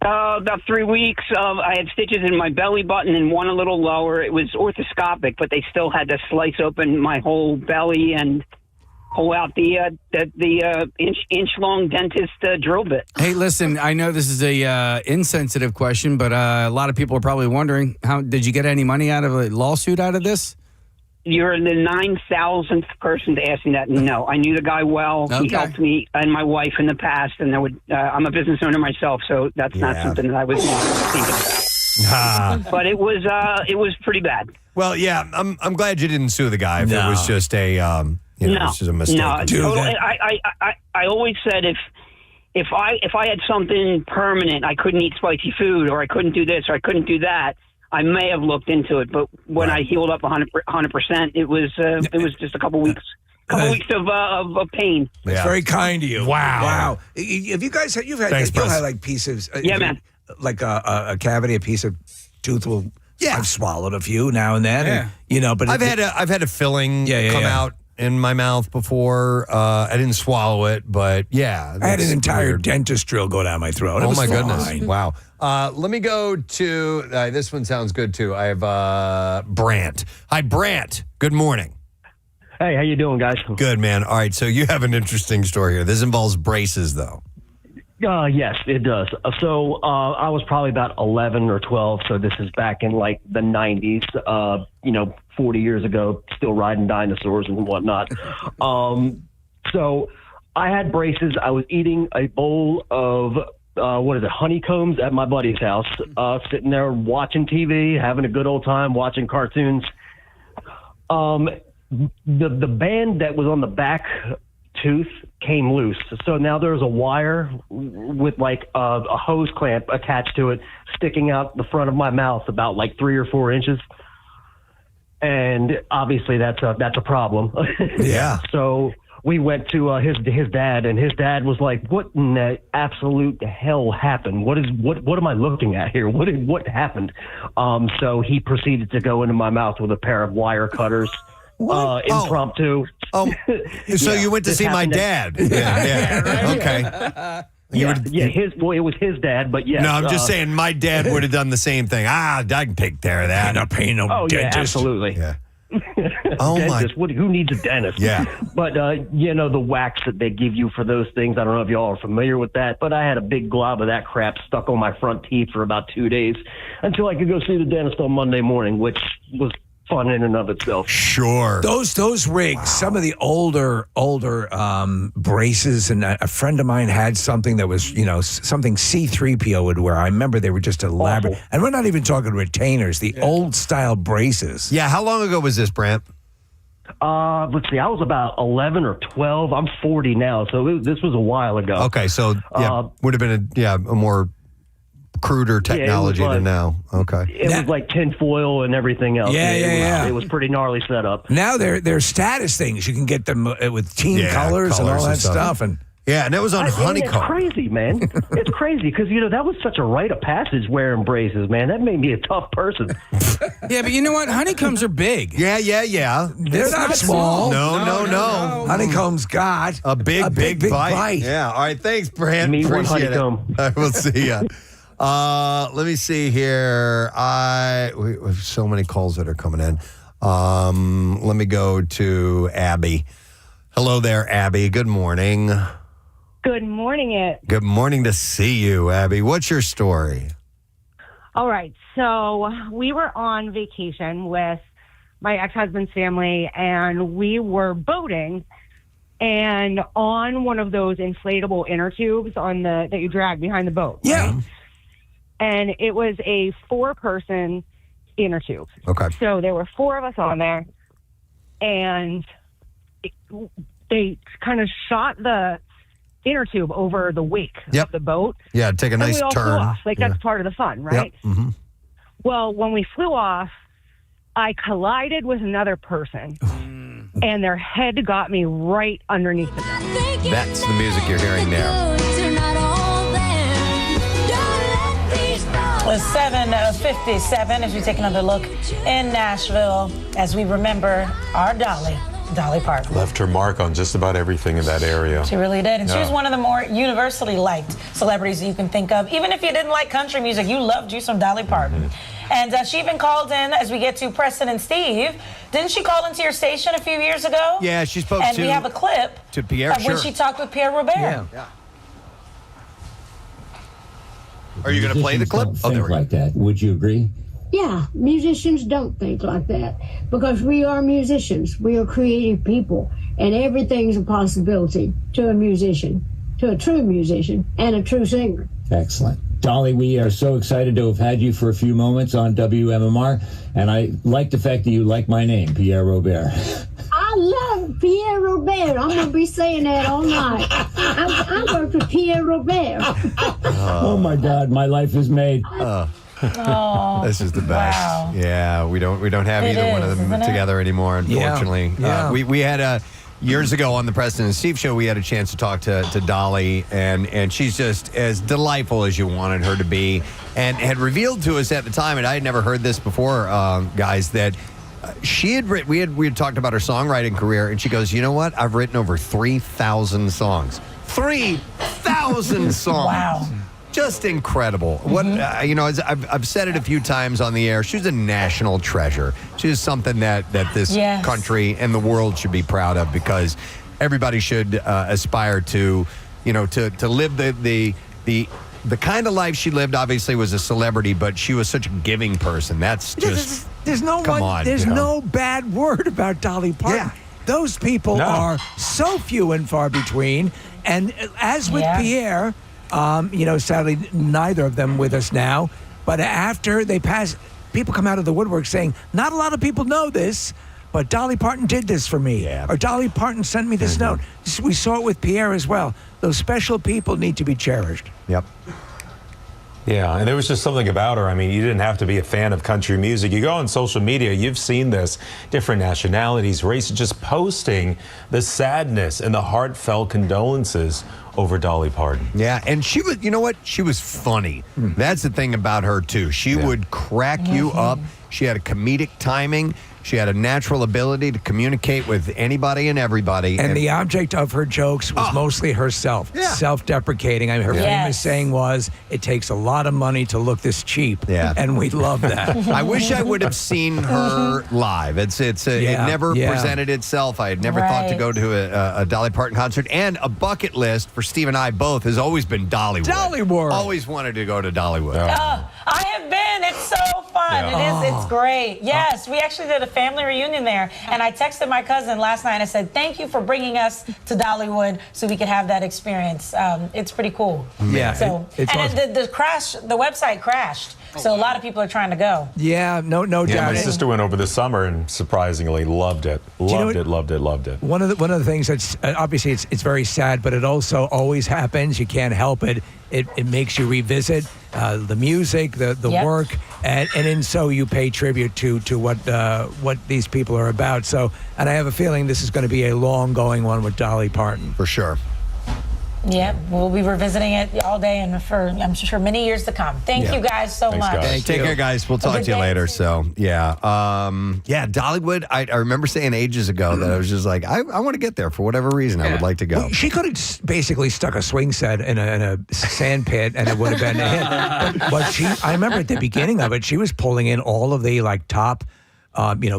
About 3 weeks. I had stitches in my belly button and one a little lower. It was orthoscopic, but they still had to slice open my whole belly and pull out the inch-long dentist drill bit. Hey, listen, I know this is a insensitive question, but a lot of people are probably wondering, how did you get any money out of a lawsuit out of this? You're the 9,000th person to ask me that. No, I knew the guy well. Okay. He helped me and my wife in the past, and I'm a business owner myself, so that's not something that I was thinking about. But it was pretty bad. Well, yeah, I'm glad you didn't sue the guy. If it was just a it was just a mistake. No, totally. I always said if I had something permanent, I couldn't eat spicy food, or I couldn't do this, or I couldn't do that, I may have looked into it. But when I healed up 100%, it was just a couple weeks. Weeks of pain. That's very kind of you. Wow. Have you guys you've had Thanks, you'll Press. have like pieces? Yeah, man. Like a cavity, a piece of tooth will. Yeah. I've swallowed a few now and then. Yeah. And, but I've had a filling come out in my mouth before. I didn't swallow it, but yeah. I had an that's entire weird. dentist drill go down my throat. It Oh was my fine. goodness! Wow. Let me go to this one. Sounds good too. I have Brant. Hi, Brant. Good morning. Hey, how you doing, guys? Good, man. All right, so you have an interesting story here. This involves braces, though. Yes, it does. So I was probably about 11 or 12. So this is back in like the 90s. 40 years ago, still riding dinosaurs and whatnot. So I had braces. I was eating a bowl of honeycombs at my buddy's house, sitting there watching TV, having a good old time, watching cartoons. The band that was on the back tooth came loose. So now there's a wire with like a hose clamp attached to it, sticking out the front of my mouth about like 3 or 4 inches. And obviously that's a problem. Yeah. So we went to his dad, and his dad was like, "What in the absolute hell happened? What am I looking at here? What happened?" So he proceeded to go into my mouth with a pair of wire cutters. Impromptu. So you went to see my dad. Yeah. Okay. It was his dad, but yeah. No, I'm just saying my dad would have done the same thing. I can take care of that. Not paying no Oh, dentist. yeah, absolutely. Yeah. Oh, dentist. Who needs a dentist? Yeah. But, the wax that they give you for those things, I don't know if y'all are familiar with that, but I had a big glob of that crap stuck on my front teeth for about 2 days until I could go see the dentist on Monday morning, which was fun in and of itself. Sure. Those rigs, some of the older braces, and a friend of mine had something that was, something C-3PO would wear. I remember they were just elaborate. Awful. And we're not even talking retainers, the old style braces. Yeah, how long ago was this, Brant? Let's see, I was about 11 or 12. I'm 40 now, so this was a while ago. Okay, so would have been a more cruder technology than now. Okay. It was like tinfoil and everything else. It was pretty gnarly setup. Now they're status things. You can get them with team colors and all that stuff. And Yeah, and it was on Honeycomb. It's crazy, man. It's crazy because, that was such a rite of passage wearing braces, man. That made me a tough person. Yeah, but you know what? Honeycombs are big. Yeah. They're not small. No. Honeycomb's got a big bite. Yeah. All right. Thanks, Brand. Me one Appreciate honeycomb. it. I will see ya. Let me see here. We have so many calls that are coming in. Let me go to Abby. Hello there, Abby. Good morning. Good morning, Good morning to see you, Abby. What's your story? All right. So we were on vacation with my ex-husband's family, and we were boating. And on one of those inflatable inner tubes that you drag behind the boat. Yeah. Right? And it was a 4-person inner tube. Okay. So there were 4 of us on there, and they kind of shot the inner tube over the wake of the boat. Yeah, take a nice and we all turn. Flew off. That's part of the fun, right? Yep. Mm-hmm. Well, when we flew off, I collided with another person, and their head got me right underneath the net. That's the music you're hearing there. It's 7:57 as we take another look in Nashville as we remember our Dolly Parton. Left her mark on just about everything in that area. She really did. And she Yeah. was one of the more universally liked celebrities that you can think of. Even if you didn't like country music, you loved you some Dolly Parton. And she even called in, as we get to Preston and Steve. Didn't she call into your station a few years ago? Yeah, she spoke and to... we have a clip to Pierre, of when she talked with Pierre Robert. Yeah. Are you going to play the clip? Musicians don't think like that. Would you agree? Yeah, musicians don't think like that because we are musicians. We are creative people, and everything's a possibility to a musician, to a true musician and a true singer. Excellent. Dolly, we are so excited to have had you for a few moments on WMMR, and I like the fact that you like my name, Pierre Robert. I love Pierre Robert. I'm going to be saying that all night. I work with Pierre Robert. Oh, my God, my life is made. This is the best. Wow. Yeah, we don't have It either one of is, them isn't it? together anymore, unfortunately. Yeah. We had years ago on the Preston and Steve show, we had a chance to talk to Dolly, and she's just as delightful as you wanted her to be, and had revealed to us at the time, and I had never heard this before, guys, that she had we had talked about her songwriting career, and she goes, you know what? I've written over 3,000 songs. 3,000 songs. Wow. Just incredible. What I've said it a few times on the air. She's a national treasure. She's something that this Yes. country and the world should be proud of, because everybody should aspire to live the kind of life she lived. Obviously, was a celebrity, but she was such a giving person. That's just There's no come on. There's no bad word about Dolly Parton. Yeah. Those people are so few and far between. And as with Pierre, sadly, neither of them with us now. But after they pass, people come out of the woodwork saying, not a lot of people know this, but Dolly Parton did this for me. Yeah. Or Dolly Parton sent me this note. We saw it with Pierre as well. Those special people need to be cherished. Yep. Yeah, and there was just something about her. I mean, you didn't have to be a fan of country music. You go on social media, you've seen this, different nationalities, races, just posting the sadness and the heartfelt condolences over Dolly Parton. Yeah, and she was, you know what? She was funny. That's the thing about her, too. She would crack you up. She had a comedic timing. She had a natural ability to communicate with anybody and everybody. And the object of her jokes was mostly herself, self-deprecating. I mean, her famous saying was, it takes a lot of money to look this cheap. Yeah. And we love that. I wish I would have seen her live. It never presented itself. I had never thought to go to a Dolly Parton concert. And a bucket list for Steve and I both has always been Dollywood. Dollywood. Always wanted to go to Dollywood. I have been. It's so fun. Yeah. It is. It's great. Yes, we actually did a family reunion there, and I texted my cousin last night. I said, "Thank you for bringing us to Dollywood so we could have that experience." It's pretty cool. Yeah. So It's awesome. the website crashed, so a lot of people are trying to go. Yeah, no doubt. Yeah, my sister went over the summer and surprisingly loved it. Loved it. One of the things that's obviously it's very sad, but it also always happens. You can't help it. It makes you revisit the music, the work, and in so you pay tribute to what these people are about. So, and I have a feeling this is going to be a long going one with Dolly Parton for sure. Yeah, we'll be revisiting it all day and for, I'm sure, many years to come. Thank you guys so much. Take care, guys. We'll talk to you later. So, yeah. Dollywood, I remember saying ages ago that I was just like, I want to get there for whatever reason. I would like to go. Well, she could have basically stuck a swing set in a sand pit and it would have been a hit. But I remember at the beginning of it, she was pulling in all of the top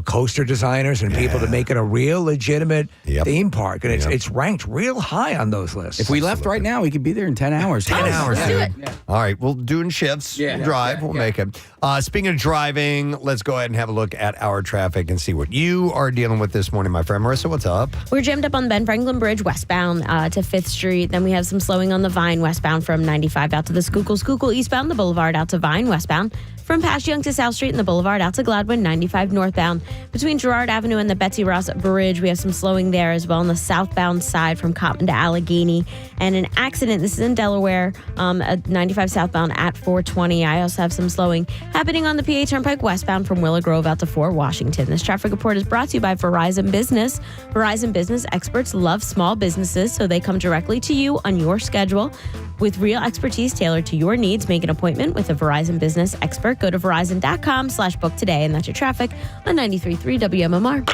coaster designers and people to make it a real legitimate theme park. And it's ranked real high on those lists. If we left right now, we could be there in 10 hours. 10 hours, dude. Yeah. All right, we'll doing shifts. We'll drive. We'll make it. Speaking of driving, let's go ahead and have a look at our traffic and see what you are dealing with this morning, my friend. Marissa, what's up? We're jammed up on the Ben Franklin Bridge westbound to 5th Street. Then we have some slowing on the Vine westbound from 95 out to the Schuylkill eastbound, the Boulevard out to Vine westbound. From past Young to South Street and the Boulevard out to Gladwin, 95 northbound. Between Girard Avenue and the Betsy Ross Bridge, we have some slowing there as well on the southbound side from Cotton to Allegheny. And an accident, this is in Delaware, at 95 southbound at 420. I also have some slowing happening on the PA Turnpike westbound from Willow Grove out to Fort Washington. This traffic report is brought to you by Verizon Business. Verizon Business experts love small businesses, so they come directly to you on your schedule. With real expertise tailored to your needs, make an appointment with a Verizon Business expert. Go to Verizon.com/book today, and that's your traffic on 93.3 WMMR.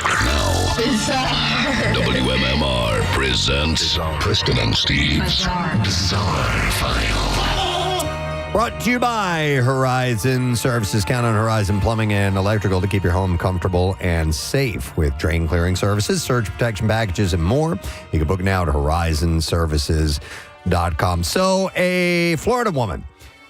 WMMR presents Preston and Steve's Bizarre File. Brought to you by Horizon Services. Count on Horizon Plumbing and Electrical to keep your home comfortable and safe with drain clearing services, surge protection packages, and more. You can book now at horizonservices.com. So, a Florida woman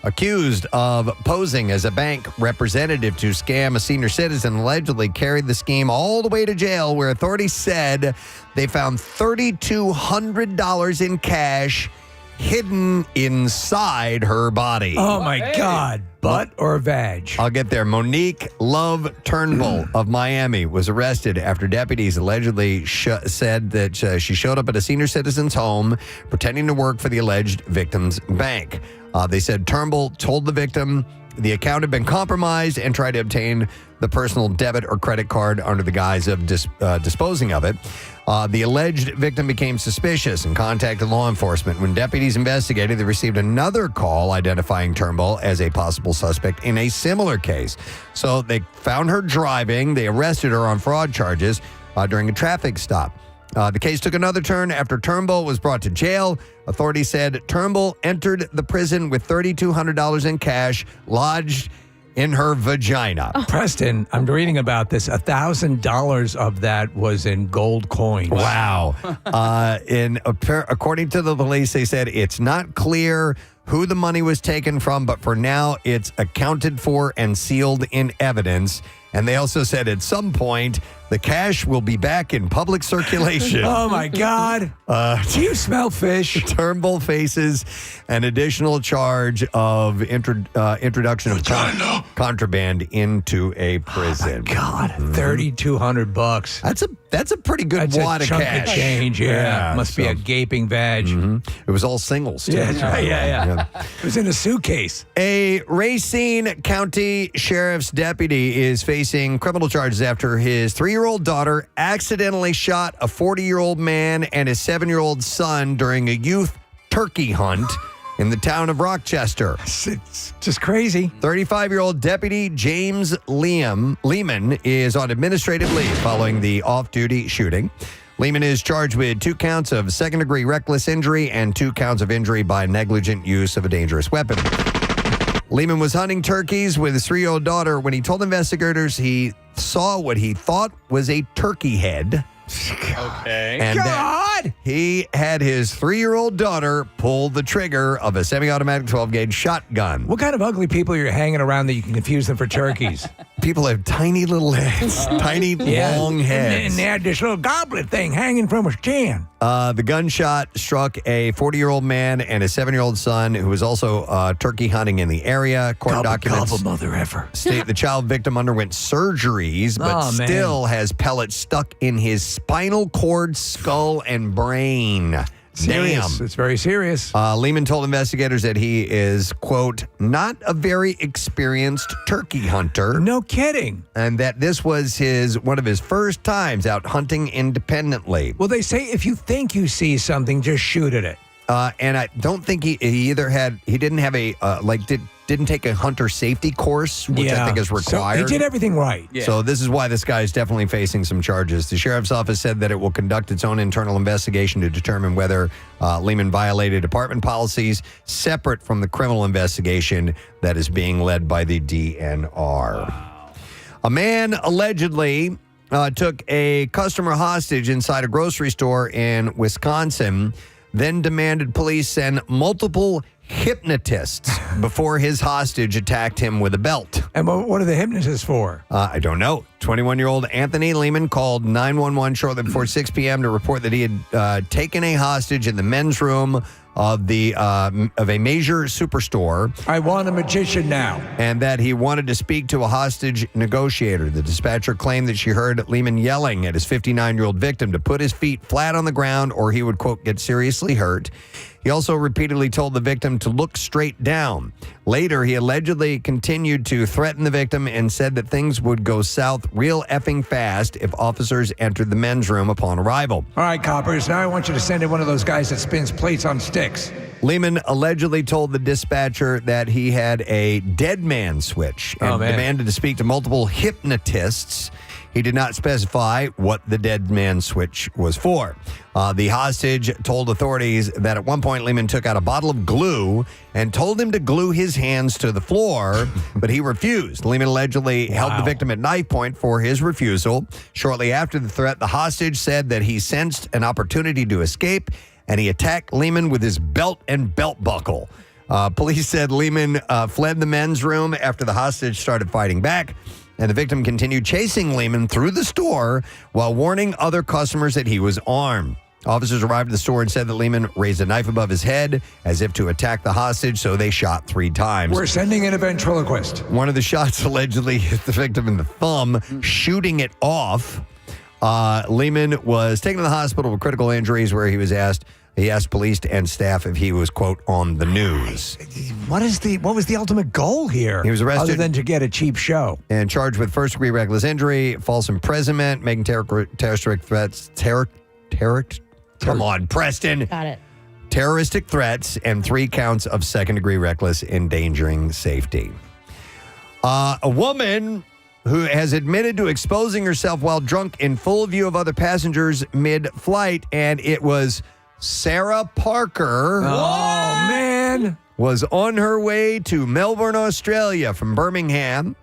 accused of posing as a bank representative to scam a senior citizen allegedly carried the scheme all the way to jail, where authorities said they found $3,200 in cash hidden inside her body. Oh, my God. Butt or vag? I'll get there. Monique Love Turnbull of Miami was arrested after deputies allegedly said that she showed up at a senior citizen's home pretending to work for the alleged victim's bank. They said Turnbull told the victim the account had been compromised and tried to obtain the personal debit or credit card under the guise of disposing of it. The alleged victim became suspicious and contacted law enforcement. When deputies investigated, they received another call identifying Turnbull as a possible suspect in a similar case. So they found her driving. They arrested her on fraud charges during a traffic stop. The case took another turn after Turnbull was brought to jail. Authorities said Turnbull entered the prison with $3,200 in cash lodged in her vagina. Preston, I'm reading about this. $1,000 of that was in gold coins. Wow. According to the police, they said it's not clear who the money was taken from, but for now it's accounted for and sealed in evidence. And they also said at some point the cash will be back in public circulation. Oh, my God. Do you smell fish? Turnbull faces an additional charge of introduction of contraband into a prison. Oh, my God. $3,200. That's a pretty good wad of chunk cash. Of change, yeah. Must be a gaping vag. It was all singles, too. Yeah, that's right. Yeah. It was in a suitcase. A Racine County Sheriff's deputy is facing criminal charges after his 3-year-old daughter accidentally shot a 40-year-old man and his 7-year-old son during a youth turkey hunt in the town of Rochester. It's just crazy. 35-year-old Deputy James Lehman is on administrative leave following the off-duty shooting. Lehman is charged with 2 counts of second-degree reckless injury and 2 counts of injury by negligent use of a dangerous weapon. Lehman was hunting turkeys with his 3-year-old daughter when he told investigators he saw what he thought was a turkey head. Okay. And that he had his 3-year-old daughter pull the trigger of a semi-automatic 12-gauge shotgun. What kind of ugly people are you hanging around that you can confuse them for turkeys? People have tiny little heads, tiny long heads. And they had this little goblet thing hanging from his chin. The gunshot struck a 40-year-old man and a 7-year-old son who was also turkey hunting in the area. Court documents mother ever. state the child victim underwent surgeries, but still has pellets stuck in his spinal cord, skull, and brain. Serious. Damn. It's very serious. Lehman told investigators that he is, quote, not a very experienced turkey hunter. No kidding. And that this was one of his first times out hunting independently. Well, they say if you think you see something, just shoot at it. And I don't think he didn't have a didn't take a hunter safety course, which I think is required. So he did everything right. Yeah. So this is why this guy is definitely facing some charges. The sheriff's office said that it will conduct its own internal investigation to determine whether Lehman violated department policies separate from the criminal investigation that is being led by the DNR. Wow. A man allegedly took a customer hostage inside a grocery store in Wisconsin, then demanded police send multiple hypnotists before his hostage attacked him with a belt. And what are the hypnotists for? I don't know. 21-year-old Anthony Lehman called 911 shortly before 6 p.m. to report that he had taken a hostage in the men's room of a major superstore. I want a magician now. And that he wanted to speak to a hostage negotiator. The dispatcher claimed that she heard Lehman yelling at his 59-year-old victim to put his feet flat on the ground or he would, quote, get seriously hurt. He also repeatedly told the victim to look straight down. Later, he allegedly continued to threaten the victim and said that things would go south real effing fast if officers entered the men's room upon arrival. All right, coppers, now I want you to send in one of those guys that spins plates on sticks. Lehman allegedly told the dispatcher that he had a dead man switch and demanded to speak to multiple hypnotists. He did not specify what the dead man switch was for. The hostage told authorities that at one point Lehman took out a bottle of glue and told him to glue his hands to the floor, but he refused. Lehman allegedly held the victim at knife point for his refusal. Shortly after the threat, the hostage said that he sensed an opportunity to escape, and he attacked Lehman with his belt and belt buckle. Police said Lehman fled the men's room after the hostage started fighting back. And the victim continued chasing Lehman through the store while warning other customers that he was armed. Officers arrived at the store and said that Lehman raised a knife above his head as if to attack the hostage, so they shot 3 times. We're sending in a ventriloquist. One of the shots allegedly hit the victim in the thumb, shooting it off. Lehman was taken to the hospital with critical injuries where he asked police and staff if he was, quote, on the news. What was the ultimate goal here? He was arrested. Other than to get a cheap show. And charged with first-degree reckless injury, false imprisonment, making terroristic threats. Come on, Preston. Got it. Terroristic threats and 3 counts of second-degree reckless endangering safety. A woman who has admitted to exposing herself while drunk in full view of other passengers mid-flight, and it was Sarah Parker. Oh, man. Was on her way to Melbourne, Australia from Birmingham.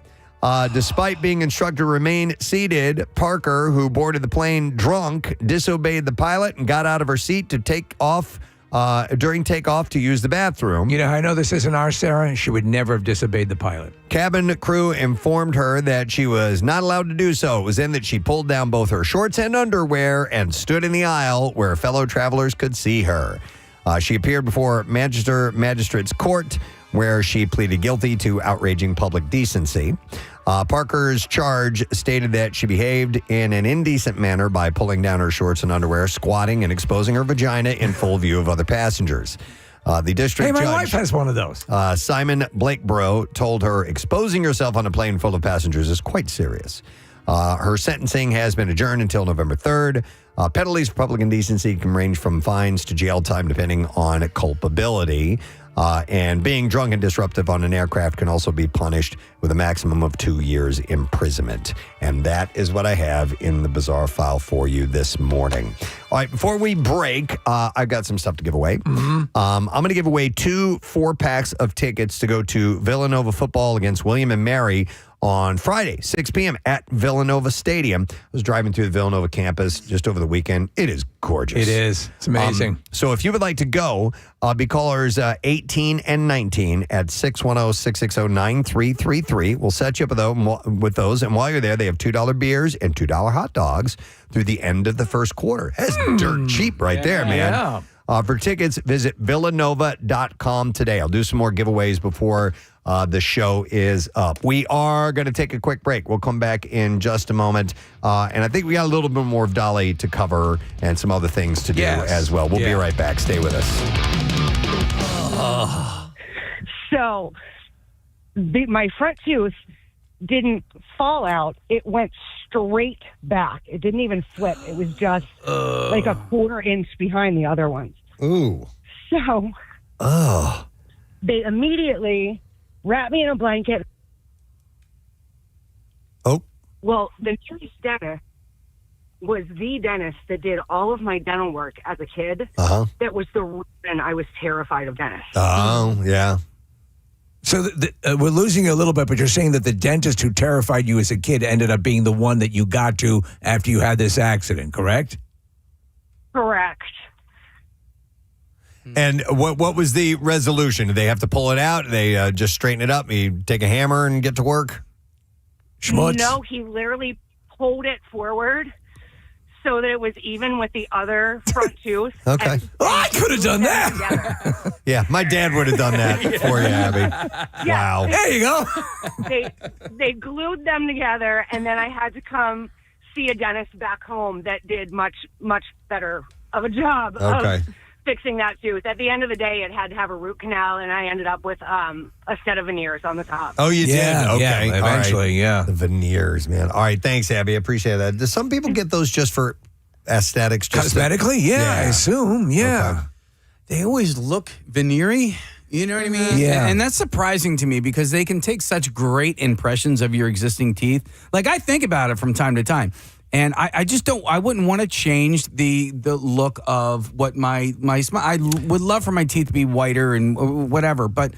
Despite being instructed to remain seated, Parker, who boarded the plane drunk, disobeyed the pilot and got out of her seat to take off during takeoff to use the bathroom. You know how I know this isn't our Sarah? She would never have disobeyed the pilot. Cabin crew informed her that she was not allowed to do so. It was then that she pulled down both her shorts and underwear and stood in the aisle where fellow travelers could see her. She appeared before Manchester Magistrates Court, where she pleaded guilty to outraging public decency. Parker's charge stated that she behaved in an indecent manner by pulling down her shorts and underwear, squatting, and exposing her vagina in full view of other passengers. The district Hey, my judge, wife has one of those. Simon Blakeborough, told her exposing yourself on a plane full of passengers is quite serious. Her sentencing has been adjourned until November 3rd. Penalties for public indecency can range from fines to jail time depending on culpability. And being drunk and disruptive on an aircraft can also be punished with a maximum of 2 years imprisonment. And that is what I have in the bizarre file for you this morning. All right, before we break, I've got some stuff to give away. I'm going to give away 2 4-packs of tickets to go to Villanova football against William and Mary on Friday, 6 p.m. at Villanova Stadium. I was driving through the Villanova campus just over the weekend. It is gorgeous. It is. It's amazing. So if you would like to go, be callers 18 and 19 at 610-660-9333. We'll set you up with those. And while you're there, they have $2 beers and $2 hot dogs through the end of the first quarter. That's dirt cheap right there, man. Yeah. For tickets, visit villanova.com today. I'll do some more giveaways before the show is up. We are going to take a quick break. We'll come back in just a moment. And I think we got a little bit more of Dolly to cover and some other things to do as well. We'll be right back. Stay with us. So my front tooth didn't fall out. It went straight back. It didn't even flip. It was just like a 1/4 inch behind the other ones. Ooh. So they immediately wrapped me in a blanket. Oh. Well, the nearest dentist was the dentist that did all of my dental work as a kid. That was the reason I was terrified of dentists. Oh, yeah. So we're losing you a little bit, but you're saying that the dentist who terrified you as a kid ended up being the one that you got to after you had this accident, correct? Correct. And what was the resolution? Did they have to pull it out? They just straighten it up? You take a hammer and get to work? Schmutz? No, he literally pulled it forward so that it was even with the other front tooth. Okay. I could have done that. Yeah, my dad would have done that for you, Abby. Yeah. Wow. There you go. They glued them together, and then I had to come see a dentist back home that did much better of a job of fixing that tooth. At the end of the day, it had to have a root canal, and I ended up with a set of veneers on the top. Oh, you did? Okay. Yeah, eventually, All right. The veneers, man. All right, thanks, Abby. I appreciate that. Do some people get those just for aesthetics? Cosmetically? I assume. Yeah. Okay. They always look veneery. You know what I mean? Yeah. And that's surprising to me because they can take such great impressions of your existing teeth. Like, I think about it from time to time. And I just don't, I wouldn't want to change the look of what my smile. I would love for my teeth to be whiter and whatever. But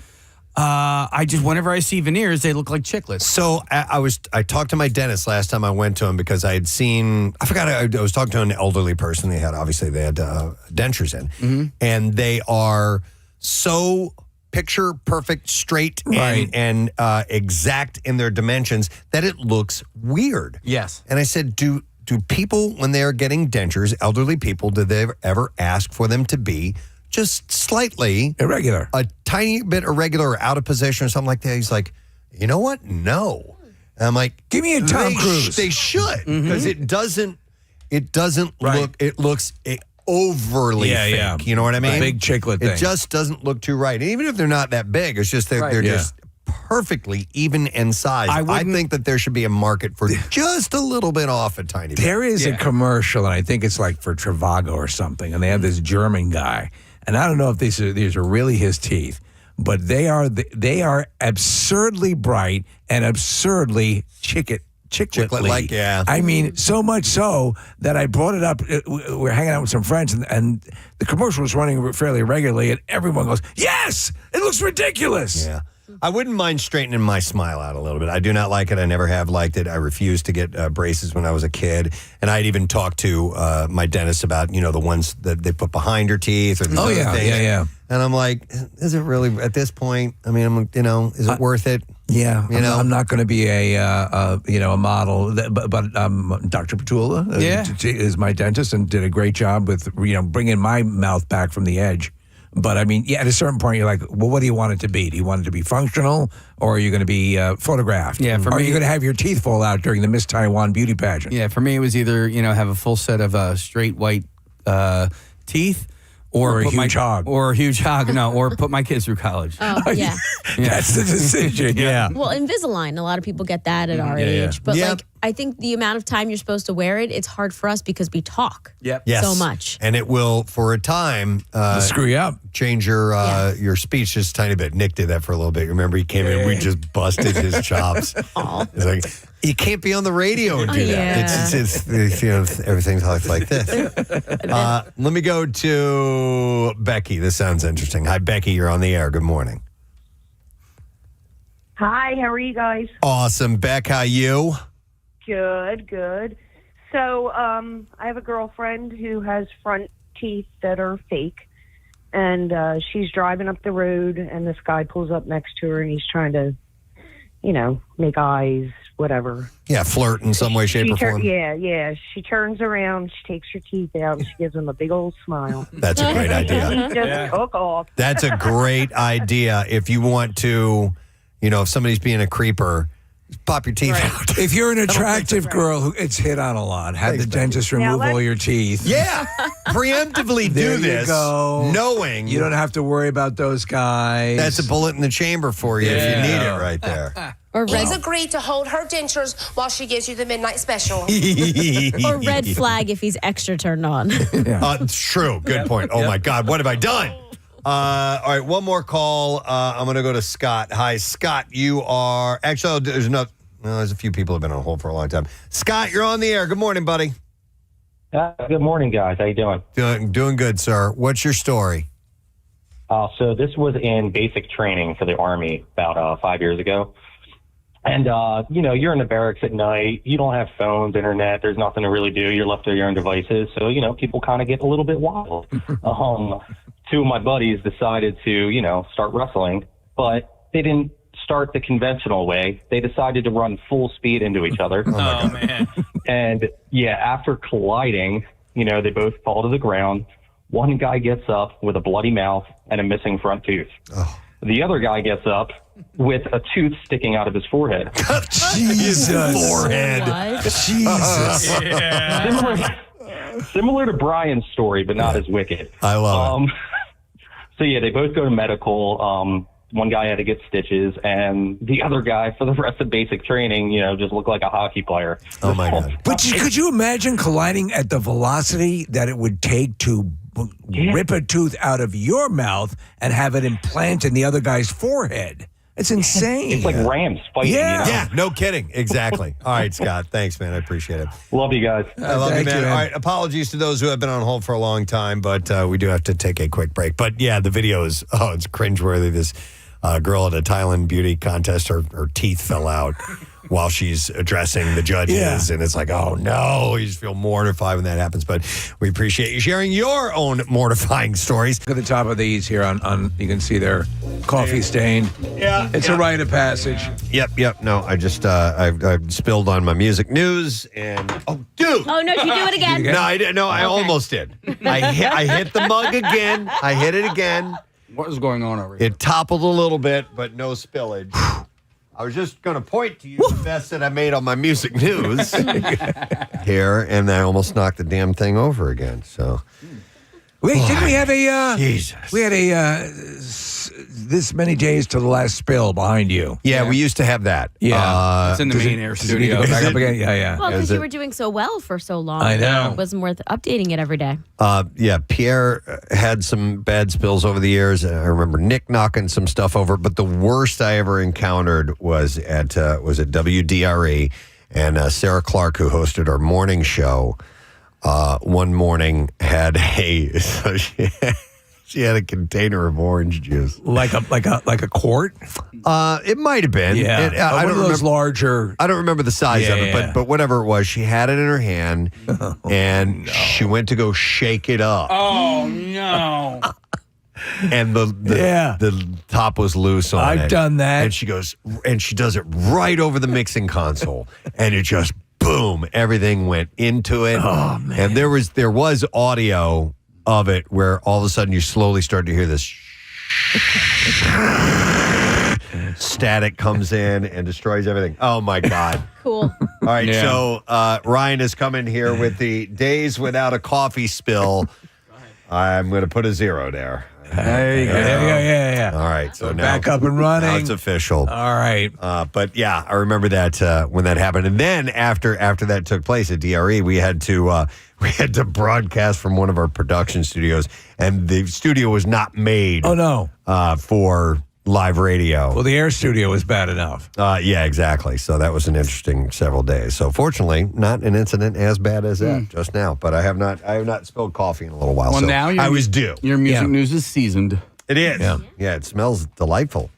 I just, whenever I see veneers, they look like chiclets. So I talked to my dentist last time I went to him because I had seen, I was talking to an elderly person. They had dentures in. And they are so picture perfect, straight, and exact in their dimensions that it looks weird. Yes. And I said, do people, when they're getting dentures, elderly people, do they ever ask for them to be just slightly irregular, a tiny bit irregular or out of position or something like that? He's like, you know what? No. And I'm like, give me a Tom Cruise. They should, because it doesn't look, it looks overly fake. You know what I mean? A big chiclet thing. It just doesn't look too right. And even if they're not that big, it's just they're just perfectly even in size. I think that there should be a market for just a little bit off a tiny bit. There is a commercial, and I think it's like for Trivago or something, and they have this German guy, and I don't know if these are really his teeth, but they are absurdly bright and absurdly chiclet-like. yeah. I mean, so much so that I brought it up. We're hanging out with some friends, and the commercial was running fairly regularly, and everyone goes, yes, it looks ridiculous. Yeah. I wouldn't mind straightening my smile out a little bit. I do not like it. I never have liked it. I refused to get braces when I was a kid. And I'd even talked to my dentist about, the ones that they put behind your teeth or these other things. Yeah. And I'm like, is it really, at this point, I mean, is it worth it? Yeah, I'm not going to be a model, but Dr. Petula is my dentist and did a great job with bringing my mouth back from the edge. But I mean, at a certain point, you're like, well, what do you want it to be? Do you want it to be functional, or are you going to be photographed? Yeah, or are you going to have your teeth fall out during the Miss Taiwan beauty pageant? Yeah, for me, it was either have a full set of straight white teeth. Or a huge hog. Or a huge hog, no. Or put my kids through college. Oh, yeah. That's the decision, yeah. Well, Invisalign, a lot of people get that at our age. But, I think the amount of time you're supposed to wear it, it's hard for us because we talk so much. And it will, for a time, screw you up. Change your speech just a tiny bit. Nick did that for a little bit. Remember, he came in, we just busted his chops. It's like, you can't be on the radio and do that. It's everything's like this. Let me go to Becky. This sounds interesting. Hi, Becky. You're on the air. Good morning. Hi, how are you guys? Awesome. Beck, how you? Good. So, I have a girlfriend who has front teeth that are fake, and she's driving up the road, and this guy pulls up next to her, and he's trying to, make eyes, whatever. Yeah, flirt in some way, shape, or form. Yeah. She turns around, she takes her teeth out, and she gives him a big old smile. That's a great idea. He just took off. That's a great idea. If you want to, if somebody's being a creeper, pop your teeth out. If you're an attractive girl who gets hit on a lot, have the dentist remove all your teeth. Yeah. Preemptively do this. Go. Knowing. You don't have to worry about those guys. That's a bullet in the chamber for you if you need it right there. He's agreed to hold her dentures while she gives you the midnight special. Or red flag if he's extra turned on. True. Good point. Oh, my God. What have I done? All right, one more call. I'm going to go to Scott. Hi, Scott. You are actually there's a few people who've been on hold for a long time. Scott, you're on the air. Good morning, buddy. Good morning, guys. How you doing? Doing good, sir. What's your story? So this was in basic training for the Army about 5 years ago. And, you're in the barracks at night. You don't have phones, internet. There's nothing to really do. You're left to your own devices. So, people kind of get a little bit wild. Two of my buddies decided to, start wrestling, but they didn't start the conventional way. They decided to run full speed into each other. Oh man. And, after colliding, they both fall to the ground. One guy gets up with a bloody mouth and a missing front tooth. Oh. The other guy gets up with a tooth sticking out of his forehead. Jesus. Forehead. Jesus. Similar to Brian's story, but not as wicked. I love it. So, they both go to medical. One guy had to get stitches, and the other guy, for the rest of basic training, just looked like a hockey player. Oh, my God. But could you imagine colliding at the velocity that it would take to rip a tooth out of your mouth and have it implant in the other guy's forehead? It's insane. It's like Rams fighting. Yeah, no kidding. Exactly. All right, Scott. Thanks, man. I appreciate it. Love you guys. I love you, Thank man. you, man. All right, apologies to those who have been on hold for a long time, but we do have to take a quick break. But yeah, the video is, it's cringeworthy. This girl at a Thailand beauty contest, her teeth fell out while she's addressing the judges. And it's like, oh no, you just feel mortified when that happens. But we appreciate you sharing your own mortifying stories. Look at the top of these here on you can see they're coffee stained. Yeah. It's a rite of passage. Yep. No, I just, I've spilled on my music news and, oh, dude. Oh, no, did you do it again? No, I didn't. No, I almost did. I hit the mug again. I hit it again. What is going on over here? It toppled a little bit, but no spillage. I was just going to point to you the best that I made on my music news here, and I almost knocked the damn thing over again. So, Wait, didn't we have a? Jesus. We had a this many days to the last spill behind you. Yeah, we used to have that. Yeah, it's in the main air studio. Back up again. Yeah. Well, because you were doing so well for so long. I know. It wasn't worth updating it every day. Yeah, Pierre had some bad spills over the years. I remember Nick knocking some stuff over, but the worst I ever encountered was at WDRE, and Sarah Clark, who hosted our morning show, one morning had she had a container of orange juice, like a quart. It might have been. Yeah, I don't remember. Larger. I don't remember the size of it, but whatever it was, she had it in her hand, and she went to go shake it up. Oh no! And the top was loose on it. I've done that. And she goes, and she does it right over the mixing console, and it just boom, everything went into it. Oh man! And there was audio of it where all of a sudden you slowly start to hear this static comes in and destroys everything. Oh my God. Cool. All right, so Ryan has come in here with the days without a coffee spill. I'm going to put a 0 there. There you go. Yeah. All right, so now back up and running. Now it's official. All right. But yeah, I remember that when that happened, and then after that took place at DRE, we had to broadcast from one of our production studios, and the studio was not made. Oh no. For live radio. Well, the air studio was bad enough. Yeah, exactly. So that was an interesting several days. So fortunately, not an incident as bad as that just now. But I have not spilled coffee in a little while. Well, so now I was due. Your music news is seasoned. It is. Yeah, it smells delightful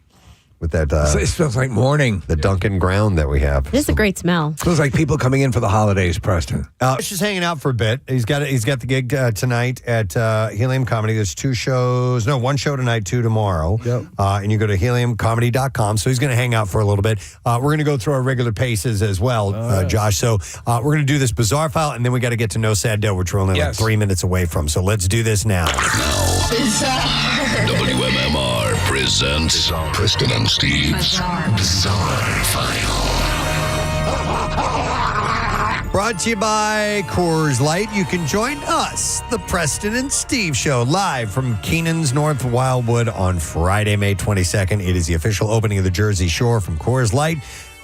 with that. It smells like morning. The Dunkin' ground that we have. It is a great smell. Smells like people coming in for the holidays, Preston. He's just hanging out for a bit. He's got the gig tonight at Helium Comedy. There's one show tonight, 2 tomorrow. Yep. And you go to heliumcomedy.com. So he's going to hang out for a little bit. We're going to go through our regular paces as well, Josh. So we're going to do this bizarre file, and then we got to get to No Sad Doe, which we're only like 3 minutes away from. So let's do this now. WMMR presents Preston and Steve's Bizarre File. Brought to you by Coors Light. You can join us, the Preston and Steve Show, live from Keenan's North Wildwood on Friday, May 22nd. It is the official opening of the Jersey Shore from Coors Light.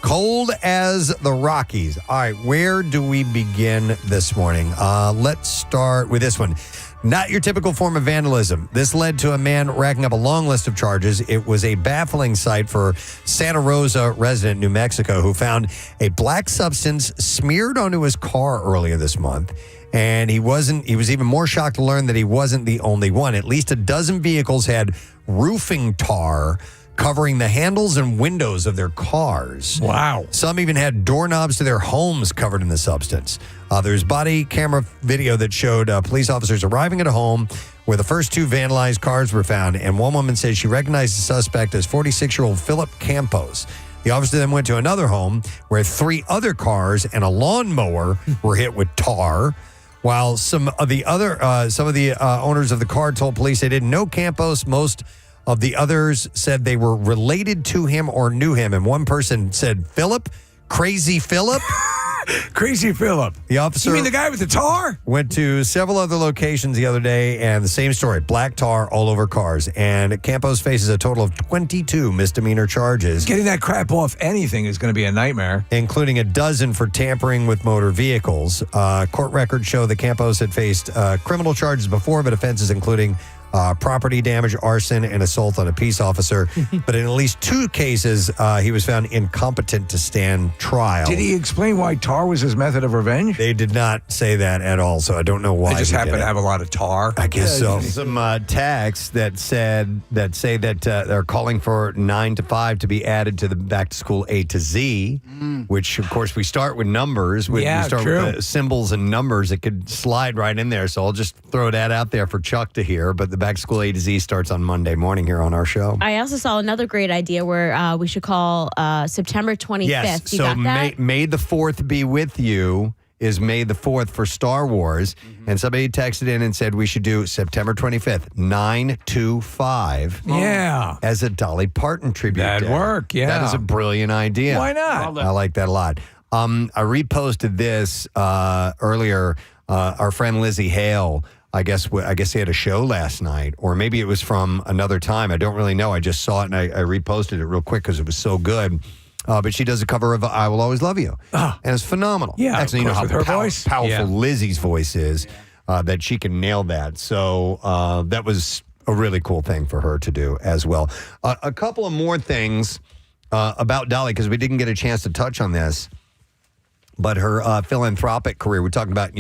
Cold as the Rockies. All right, where do we begin this morning? Let's start with this one. Not your typical form of vandalism. This led to a man racking up a long list of charges. It was a baffling sight for Santa Rosa resident, New Mexico, who found a black substance smeared onto his car earlier this month. And he was even more shocked to learn that he wasn't the only one. At least a dozen vehicles had roofing tar covering the handles and windows of their cars. Wow. Some even had doorknobs to their homes covered in the substance. There's body camera video that showed police officers arriving at a home where the first two vandalized cars were found, and one woman says she recognized the suspect as 46-year-old Philip Campos. The officer then went to another home where 3 other cars and a lawnmower were hit with tar. While some of the owners of the car told police they didn't know Campos, most of the others said they were related to him or knew him. And one person said, Philip? Crazy Philip? Crazy Philip. The officer. You mean the guy with the tar? Went to several other locations the other day, and the same story. Black tar all over cars. And Campos faces a total of 22 misdemeanor charges. Getting that crap off anything is going to be a nightmare. Including a dozen for tampering with motor vehicles. Court records show that Campos had faced criminal charges before, but offenses including property damage, arson, and assault on a peace officer. But in at least 2 cases, he was found incompetent to stand trial. Did he explain why tar was his method of revenge? They did not say that at all, so I don't know why. They just happen to have a lot of tar. I guess so. Some texts that say that they're calling for 9 to 5 to be added to the back to school A to Z, which of course we start with numbers. We start with symbols and numbers. It could slide right in there. So I'll just throw that out there for Chuck to hear. But the back to school A to Z starts on Monday morning here on our show. I also saw another great idea where we should call September 25th. Yes, you so got that? May the 4th be with you is May the 4th for Star Wars. And somebody texted in and said we should do September 25th, 9 to 5. Yeah. As a Dolly Parton tribute. That'd day. work, yeah. That is a brilliant idea. Why not? I like that a lot. I reposted this earlier. Our friend Lizzie Hale, I guess they had a show last night, or maybe it was from another time. I don't really know. I just saw it and I reposted it real quick because it was so good. But she does a cover of "I Will Always Love You," and it's phenomenal. Yeah, actually, you know how powerful Yeah. Lizzie's voice is. That she can nail that. So that was a really cool thing for her to do as well. A couple of more things about Dolly, because we didn't get a chance to touch on this, but her philanthropic career. We talked about,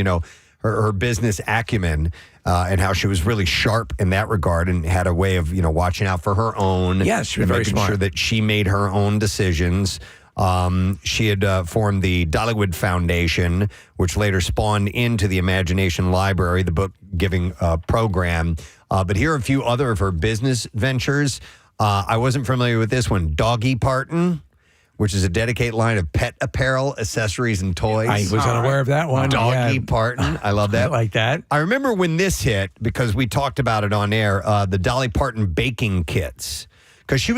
her business acumen and how she was really sharp in that regard and had a way of, watching out for her own. Yes, she was very making smart. sure that she made her own decisions. She had formed the Dollywood Foundation, which later spawned into the Imagination Library, the book giving program. But here are a few other of her business ventures. I wasn't familiar with this one. Dolly Parton, which is a dedicated line of pet apparel, accessories, and toys. I was unaware of that one. Dolly Yeah. Parton. I love that. I like that. I remember when this hit, because we talked about it on air, the Dolly Parton baking kits. Because she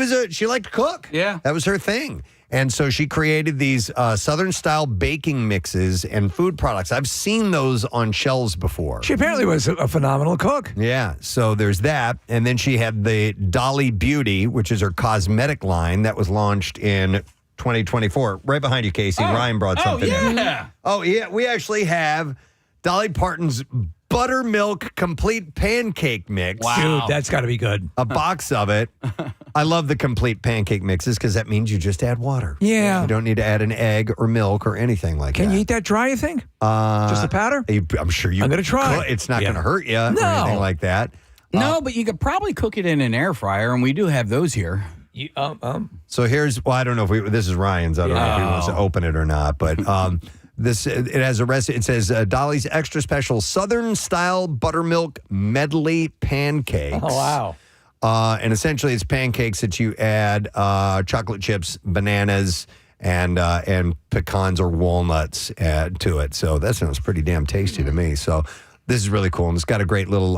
liked to cook. Yeah. That was her thing. And so she created these Southern-style baking mixes and food products. I've seen those on shelves before. She apparently was a phenomenal cook. Yeah, so there's that. And then she had the Dolly Beauty, which is her cosmetic line that was launched in 2024. Right behind you, Casey. Ryan brought something in. Oh, yeah. We actually have Dolly Parton's Buttermilk Complete Pancake Mix. Dude, that's got to be good. A box of it. I love the complete pancake mixes because that means you just add water. Yeah. You don't need to add an egg or milk or anything like that. Can you eat that dry, you think? Just the powder? I'm sure you I'm going to try. could. It's not going to hurt you or anything like that. No, but you could probably cook it in an air fryer, and we do have those here. So here's, I don't know if this is Ryan's. I don't know if he wants to open it or not, but it has a recipe. It says Dolly's extra special Southern style buttermilk medley pancakes. Oh, wow. And essentially it's pancakes that you add chocolate chips, bananas, and pecans or walnuts to it. So that sounds pretty damn tasty to me. So this is really cool. And it's got a great little,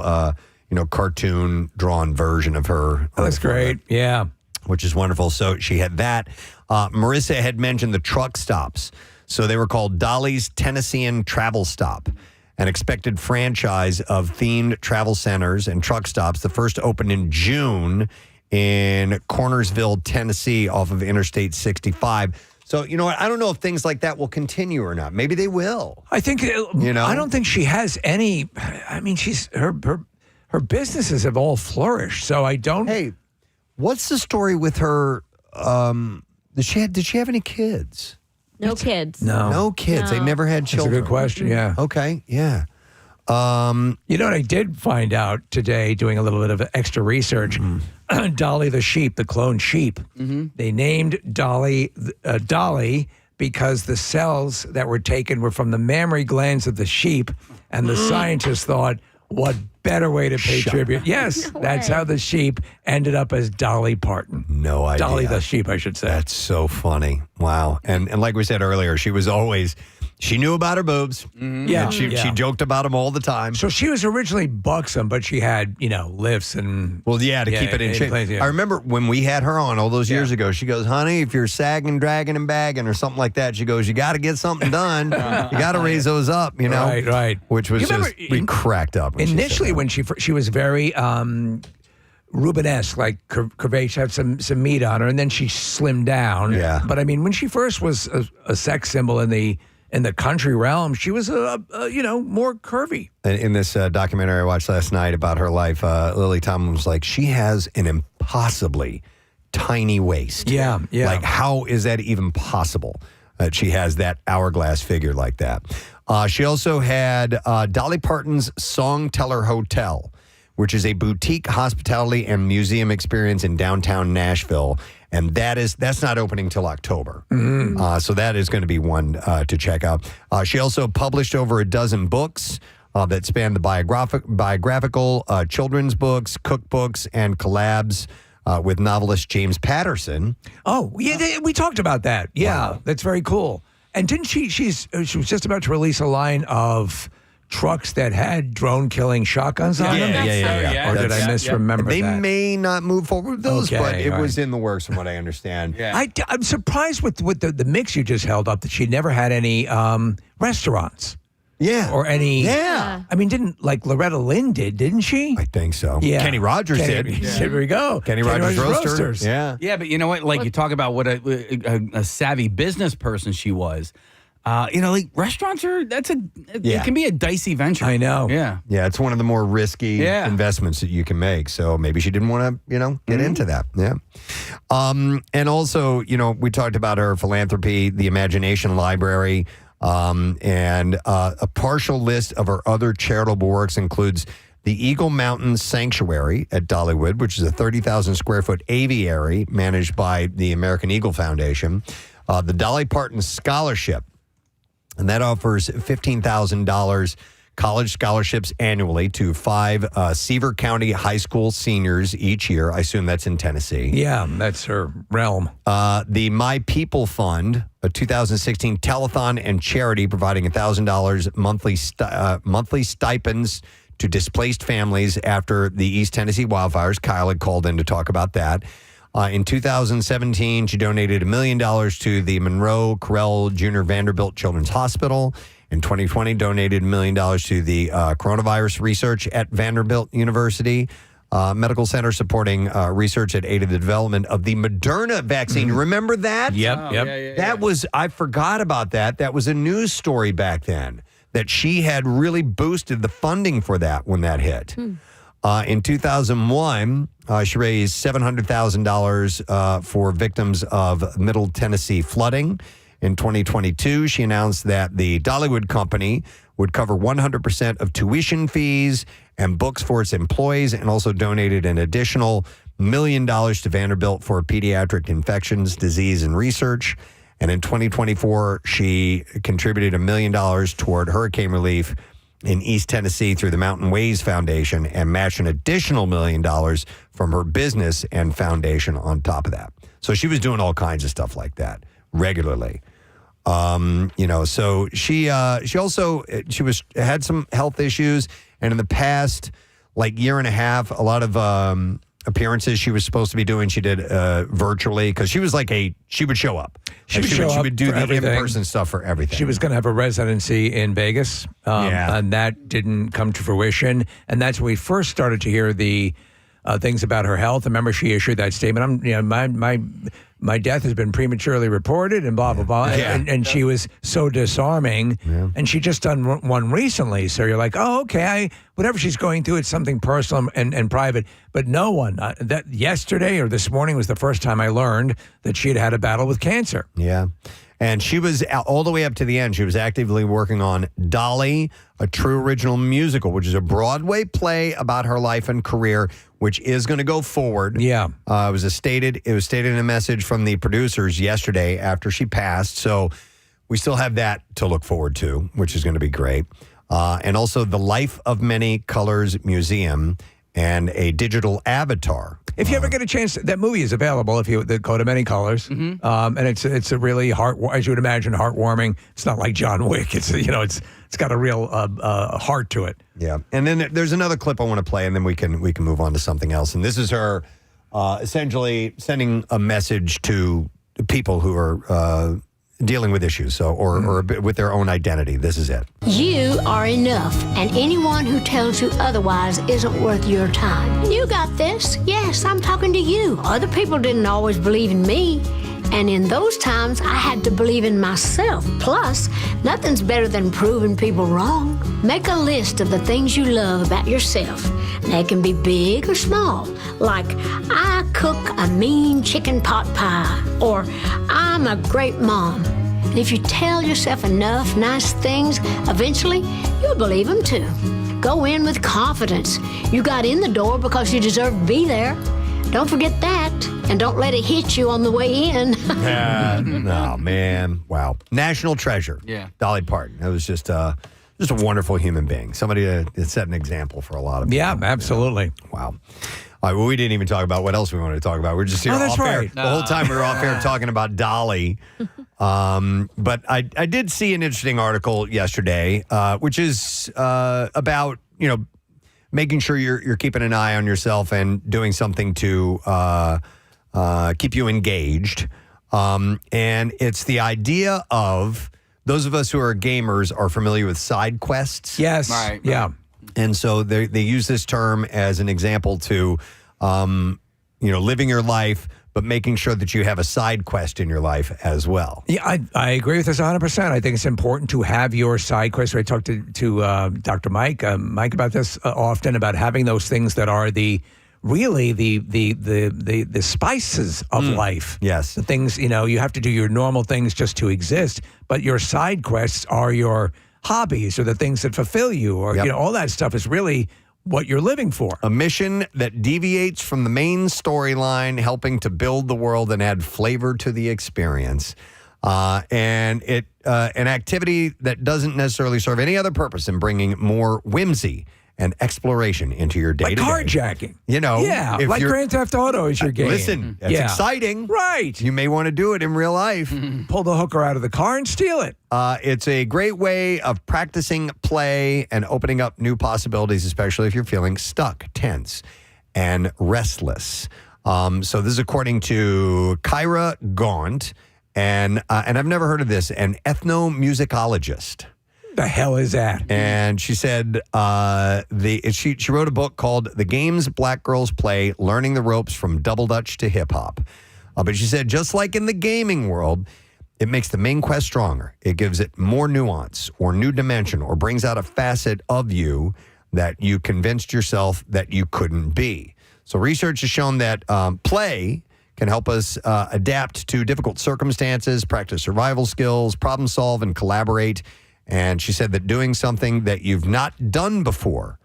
cartoon drawn version of her. That's great. Yeah. Which is wonderful. So she had that. Marissa had mentioned the truck stops. So they were called Dolly's Tennessean Travel Stop, an expected franchise of themed travel centers and truck stops. The first opened in June in Cornersville, Tennessee, off of Interstate 65. So, you know what? I don't know if things like that will continue or not. Maybe they will. I think, You know? I don't think she has any. I mean, her businesses have all flourished. So I don't. Hey, what's the story with her? Did she have any kids? No kids. No kids. They No. never had That's a children. good question. Yeah. Okay. Yeah. You know what I did find out today, doing a little bit of extra research? Dolly the sheep, the cloned sheep. They named Dolly Dolly because the cells that were taken were from the mammary glands of the sheep, and the scientists thought, what better way to pay tribute? Yes, that's how the sheep ended up as Dolly Parton. No idea. Dolly the sheep, I should say. That's so funny. Wow. And like we said earlier, she knew about her boobs. Yeah, And she joked about them all the time. So she was originally buxom, but she had, lifts and... Well, yeah, to keep it in shape. place, yeah. I remember when we had her on all those years ago, she goes, honey, if you're sagging, dragging, and bagging or something like that, she goes, you got to get something done. You got to raise those up, Right. Which was You remember we cracked up. Initially, when she was very Rubenesque, like curvaceous, had some meat on her, and then she slimmed down. Yeah. But I mean, when she first was a sex symbol in the country realm, she was more curvy. In this documentary I watched last night about her life, Lily Tomlin was like, she has an impossibly tiny waist. Yeah. Like, how is that even possible that she has that hourglass figure like that? She also had Dolly Parton's Songteller Hotel, which is a boutique hospitality and museum experience in downtown Nashville. And that's not opening till October. So that is going to be one to check out. She also published over a dozen books that span the biographical children's books, cookbooks, and collabs with novelist James Patterson. Oh, yeah, we talked about that. Yeah, that's very cool. And didn't she was just about to release a line of trucks that had drone-killing shotguns on them? Yeah. Or did I misremember They that? may not move forward with those, but it all was in the works from what I understand. Yeah. I'm surprised with the mix you just held up that she never had any restaurants. Yeah. Or any... Yeah. I mean, Loretta Lynn didn't she? I think so. Yeah. Kenny Rogers did. Here we go. Kenny Rogers Roasters. Yeah. Yeah, but you know what? Like, you talk about what a savvy business person she was. Like, restaurants it can be a dicey venture. I know. Yeah. Yeah, it's one of the more risky investments that you can make. So maybe she didn't want to, get into that. Yeah. And also, we talked about her philanthropy, the Imagination Library, and a partial list of her other charitable works includes the Eagle Mountain Sanctuary at Dollywood, which is a 30,000 square foot aviary managed by the American Eagle Foundation, the Dolly Parton Scholarship, and that offers $15,000 college scholarships annually to 5 Seaver County high school seniors each year. I assume that's in Tennessee. Yeah, that's her realm. The My People Fund, a 2016 telethon and charity providing $1,000 monthly stipends to displaced families after the East Tennessee wildfires. Kyle had called in to talk about that. In 2017, she donated $1 million to the Monroe Carell Jr. Vanderbilt Children's Hospital. In 2020, donated $1 million to the coronavirus research at Vanderbilt University Medical Center, supporting research that aided the development of the Moderna vaccine. Remember that? Yep. That was, I forgot about that. That was a news story back then, that she had really boosted the funding for that when that hit. In 2001, she raised $700,000 for victims of Middle Tennessee flooding. In 2022, she announced that the Dollywood Company would cover 100% of tuition fees and books for its employees, and also donated an additional $1 million to Vanderbilt for pediatric infections, disease, and research. And in 2024, she contributed $1 million toward hurricane relief in East Tennessee through the Mountain Ways Foundation, and matched an additional $1 million from her business and foundation on top of that. So she was doing all kinds of stuff like that regularly. So she also had some health issues, and in the past year and a half, a lot of appearances she was supposed to be doing, she did virtually, because she was she would show up. She would do the in-person stuff for everything. She was going to have a residency in Vegas, and that didn't come to fruition. And that's when we first started to hear the things about her health. Remember, she issued that statement. My death has been prematurely reported and blah, blah, blah. And she was so disarming. Yeah. And she just done one recently. So you're like, oh, okay. Whatever she's going through, it's something personal and private. But no one, that yesterday or this morning was the first time I learned that she had a battle with cancer. Yeah. And she was all the way up to the end. She was actively working on Dolly, a true original musical, which is a Broadway play about her life and career, which is going to go forward. Yeah. It was stated in a message from the producers yesterday after she passed. So we still have that to look forward to, which is going to be great. And also the Life of Many Colors Museum and a digital avatar. If you ever get a chance, that movie is available if you go to Many Colors, and it's a really as you would imagine, heartwarming. It's not like John Wick. It's got a real heart to it. Yeah, and then there's another clip I want to play, and then we can move on to something else. And this is her essentially sending a message to people who are dealing with issues, or with their own identity. This is it. You are enough, and anyone who tells you otherwise isn't worth your time. You got this. Yes, I'm talking to you. Other people didn't always believe in me, and in those times, I had to believe in myself. Plus, nothing's better than proving people wrong. Make a list of the things you love about yourself. They can be big or small, like I cook a mean chicken pot pie, or I'm a great mom. And if you tell yourself enough nice things, eventually you'll believe them too. Go in with confidence. You got in the door because you deserve to be there. Don't forget that, and don't let it hit you on the way in. Oh, man. Wow. National treasure. Yeah. Dolly Parton. That was just a wonderful human being. Somebody that set an example for a lot of people. Yeah, absolutely. Wow. All right, well, we didn't even talk about what else we wanted to talk about. We're just here off air. The whole time we were off air talking about Dolly. But I did see an interesting article yesterday, which is about, making sure you're keeping an eye on yourself and doing something to keep you engaged. And it's the idea of those of us who are gamers are familiar with Sidequests. Yes. Right. Yeah. And so they use this term as an example to, living your life, but making sure that you have a side quest in your life as well. Yeah, I agree with this 100%. I think it's important to have your side quest. I talked to Dr. Mike about this often, about having those things that are the spices of life. Yes. The things, you have to do your normal things just to exist, but your side quests are your hobbies or the things that fulfill you, or all that stuff is really what you're living for. A mission that deviates from the main storyline, helping to build the world and add flavor to the experience. And an activity that doesn't necessarily serve any other purpose in bringing more whimsy and exploration into your day-to-day. Like carjacking. Yeah. Like Grand Theft Auto is your game. Listen, that's exciting. Right. You may want to do it in real life. Pull the hooker out of the car and steal it. It's a great way of practicing play and opening up new possibilities, especially if you're feeling stuck, tense, and restless. So this is according to Kyra Gaunt, and I've never heard of this, an ethnomusicologist. The hell is that? And she said she wrote a book called The Games Black Girls Play, Learning the Ropes from Double Dutch to Hip Hop. But she said, just like in the gaming world, it makes the main quest stronger. It gives it more nuance or new dimension, or brings out a facet of you that you convinced yourself that you couldn't be. So research has shown that play can help us adapt to difficult circumstances, practice survival skills, problem solve, and collaborate. And she said that doing something that you've not done before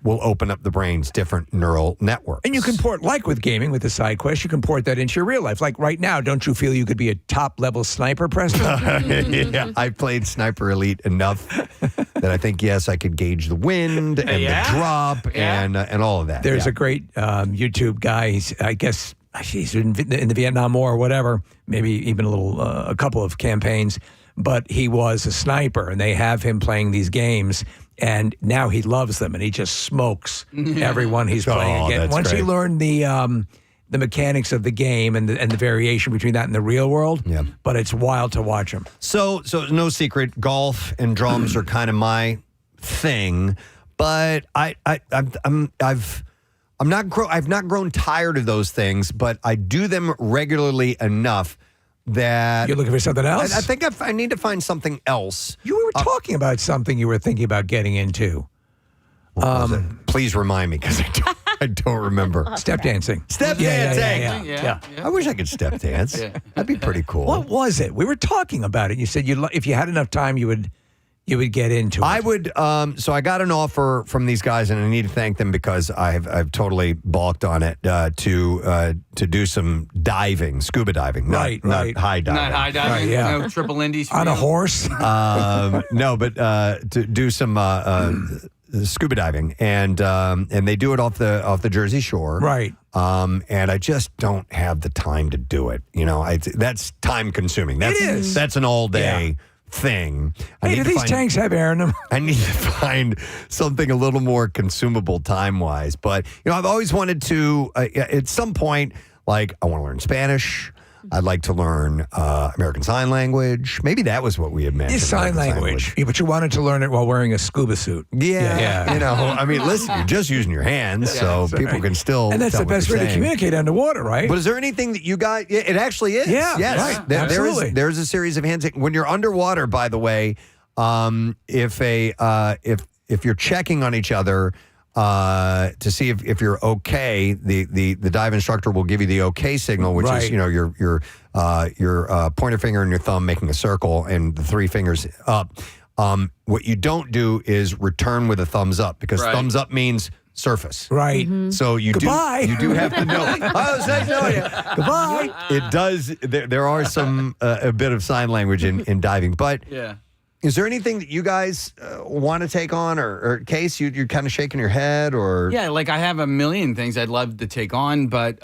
will open up the brain's different neural networks. And you can port, like with gaming, with the side quest, you can port that into your real life. Like right now, don't you feel you could be a top-level sniper, Preston? Yeah, I've played Sniper Elite enough that I think, yes, I could gauge the wind and the drop and all of that. There's a great YouTube guy. He's in the Vietnam War or whatever, maybe even a couple of campaigns. But he was a sniper, and they have him playing these games, and now he loves them, and he just smokes everyone he's playing against. Once he learned the mechanics of the game and the variation between that and the real world, but it's wild to watch him. So no secret, golf and drums are kind of my thing, but I've I've not grown tired of those things, but I do them regularly enough that You're looking for something else? I think I need to find something else. You were talking about something you were thinking about getting into. Please remind me because I don't remember. Step dancing. Step dancing. Yeah. I wish I could step dance. That'd be pretty cool. What was it? We were talking about it. You said if you had enough time, you would get into it. I would. So I got an offer from these guys, and I need to thank them because I've totally balked on it to do some diving, scuba diving, not high diving, Not high diving. Right, yeah. No triple indies for On a you? horse. No, but to do some scuba diving, and they do it off the Jersey Shore, Right. And I just don't have the time to do it. That's time consuming. It is. That's an all day thing. Hey, do these tanks have air in them? I need to find something a little more consumable time wise. But I've always wanted to at some point, like I want to learn Spanish. I'd like to learn American Sign Language. Maybe that was what we had mentioned. It's sign language. Yeah, but you wanted to learn it while wearing a scuba suit. Yeah. I mean, listen, you're just using your hands, so people can still. And that's tell the what best you're way to saying. communicate underwater, right? But is there anything that you got? It actually is. Yeah, Yes. right. Absolutely. There's a series of hands. When you're underwater, by the way, if you're checking on each other to see if you're okay, the dive instructor will give you the okay signal, which is your pointer finger and your thumb making a circle and the three fingers up. What you don't do is return with a thumbs up because thumbs up means surface. Right. So you Goodbye. do have to know. Oh, it's nice knowing you. Goodbye. It does. There are some a bit of sign language in diving, but is there anything that you guys want to take on, or Case, you're kind of shaking your head, or like I have a million things I'd love to take on, but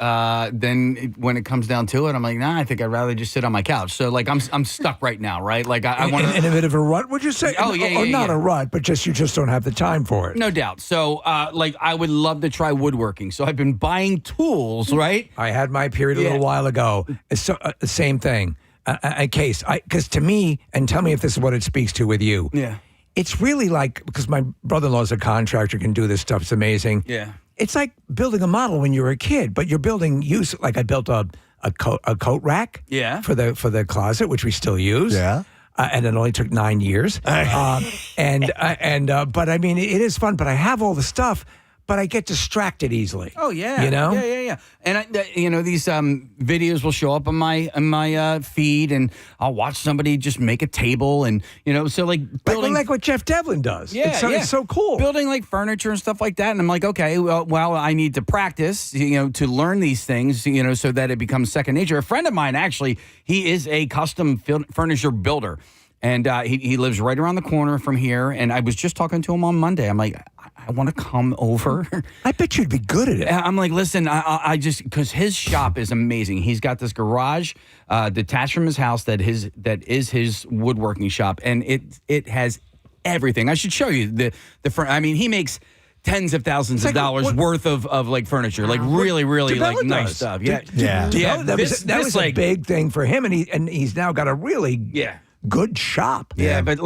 then when it comes down to it, I'm like, nah, I think I'd rather just sit on my couch. So like I'm stuck right now, right? Like I want in a bit of a rut, would you say? Oh yeah, or not a rut, but you just don't have the time for it. No doubt. So like I would love to try woodworking. So I've been buying tools, right? I had my period a little while ago. So same thing. Case, because to me, and tell me if this is what it speaks to with you. Yeah. It's really like, because my brother-in-law is a contractor, can do this stuff. It's amazing. Yeah. It's like building a model when you were a kid, but you're building like I built a coat rack. Yeah. For the closet, which we still use. Yeah. And it only took 9 years. But I mean, it is fun. But I have all the stuff. But I get distracted easily. Oh yeah, Yeah. And these videos will show up on my feed, and I'll watch somebody just make a table, and so like building like what Jeff Devlin does. Yeah, it's so cool. Building like furniture and stuff like that, and I'm like, okay, well, I need to practice, to learn these things, so that it becomes second nature. A friend of mine, actually, he is a custom furniture builder. And he lives right around the corner from here. And I was just talking to him on Monday. I'm like, I want to come over. I bet you'd be good at it. I'm like, listen, I just, because his shop is amazing. He's got this garage detached from his house that is his woodworking shop. And it has everything. I should show you the I mean, he makes tens of thousands of dollars worth of like furniture, like really like nice stuff. Yeah. That was a big thing for him. And he's now got a really good shop. But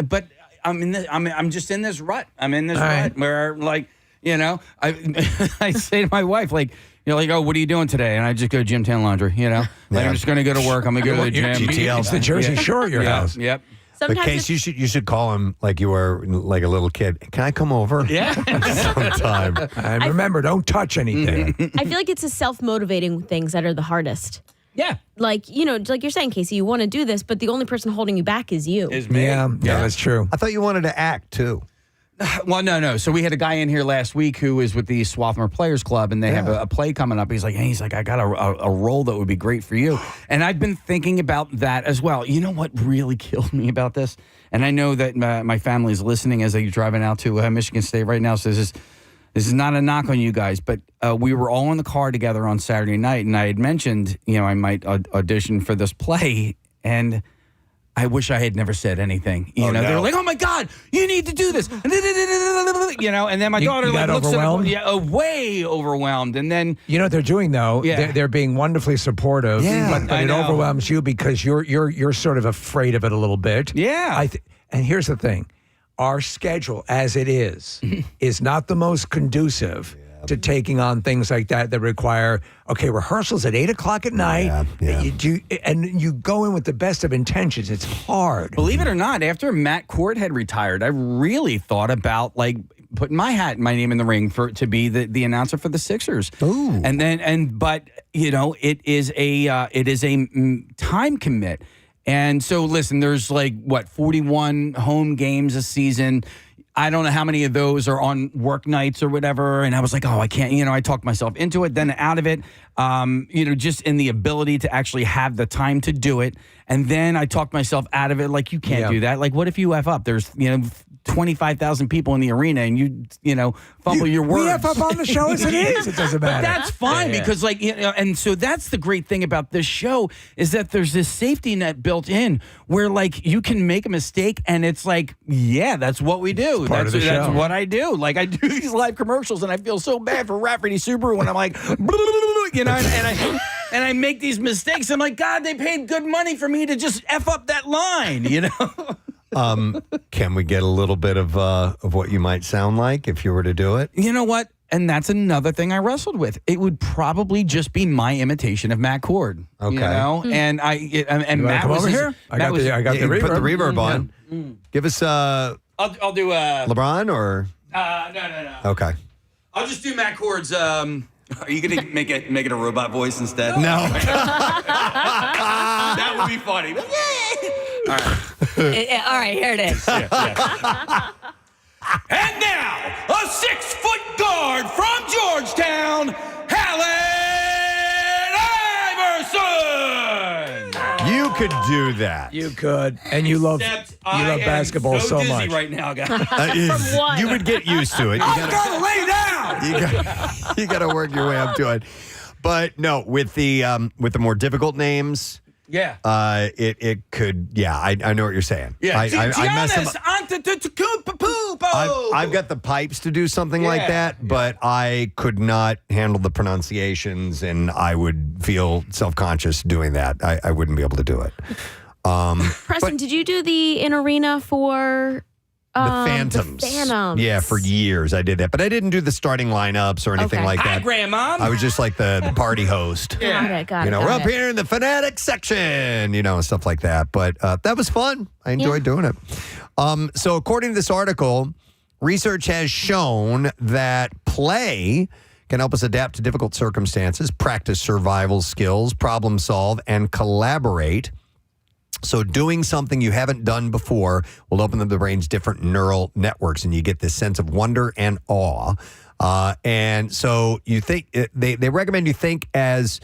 but I'm just in this rut. I'm in this rut where like, I say to my wife, like, oh, what are you doing today? And I just go gym, tan, laundry, like I'm just going to go to work. I'm going to go to the gym. It's the Jersey Shore, your house. Yep. But Case, you should call him like you were like a little kid. Can I come over? Yeah. Sometime. And remember, don't touch anything. I feel like it's the self-motivating things that are the hardest. Yeah. Like, like you're saying, Casey, you want to do this, but the only person holding you back is you. Is me. Yeah, that's true. I thought you wanted to act too. Well, no. So we had a guy in here last week who is with the Swarthmore Players Club, and they have a play coming up. He's like, I got a role that would be great for you. And I've been thinking about that as well. You know what really killed me about this? And I know that my family is listening as they're driving out to Michigan State right now. So this is not a knock on you guys, but we were all in the car together on Saturday night, and I had mentioned, I might audition for this play, and I wish I had never said anything. They were like, "Oh my God, you need to do this!" And then my daughter got looks overwhelmed? at it, way overwhelmed. And then you know what they're doing though? Yeah. They're being wonderfully supportive. Yeah, but it overwhelms you because you're sort of afraid of it a little bit. Yeah. And here's the thing. Our schedule, as it is not the most conducive to taking on things like that require, okay, rehearsals at 8 o'clock at night. And you go in with the best of intentions. It's hard. Believe it or not, after Matt Cord had retired, I really thought about like putting my name in the ring to be the announcer for the Sixers. Ooh. But you know, it is a time commit. And so listen, there's 41 home games a season. I don't know how many of those are on work nights or whatever. And I was like, oh, I can't, I talked myself into it, then out of it, just in the ability to actually have the time to do it. And then I talked myself out of it. Like, you can't do that. Like, what if you F up? There's, 25,000 people in the arena and you fumble your words. We F up on the show as it is. It doesn't matter. But that's fine because and so that's the great thing about this show is that there's this safety net built in where you can make a mistake and it's that's what we do. That's what I do. Like, I do these live commercials and I feel so bad for Rafferty Subaru when I'm like, and I make these mistakes. I'm like, God, they paid good money for me to just F up that line, Can we get a little bit of what you might sound like if you were to do it? You know what? And that's another thing I wrestled with. It would probably just be my imitation of Matt Cord. Okay. And Matt come was over here. I got the reverb. Put the reverb on. Give us I'll do LeBron or no. Okay. I'll just do Matt Cord's. Are you gonna make it a robot voice instead? No. That would be funny. All right. All right, here it is. And now, a 6-foot guard from Georgetown, Allen Iverson. You could do that. You could, and you love basketball so dizzy much right now, guys. From what? You would get used to it. I've got to lay down. You got to work your way up to it. But no, with the more difficult names. Yeah. It could. Yeah, I know what you're saying. Yeah. I mess them up. Antetokounmpo. I've got the pipes to do something like that, but I could not handle the pronunciations, and I would feel self-conscious doing that. I wouldn't be able to do it. Preston, did you do the in arena for the Phantoms? The Phantoms. Yeah, for years I did that, but I didn't do the starting lineups or anything like that. Hi, Grandma. I was just like the party host. Got it. We're up here in the Fanatic section, stuff like that. But that was fun. I enjoyed doing it. So according to this article, research has shown that play can help us adapt to difficult circumstances, practice survival skills, problem solve, and collaborate. So doing something you haven't done before will open up the brain's different neural networks, and you get this sense of wonder and awe. And so you think they recommend you think as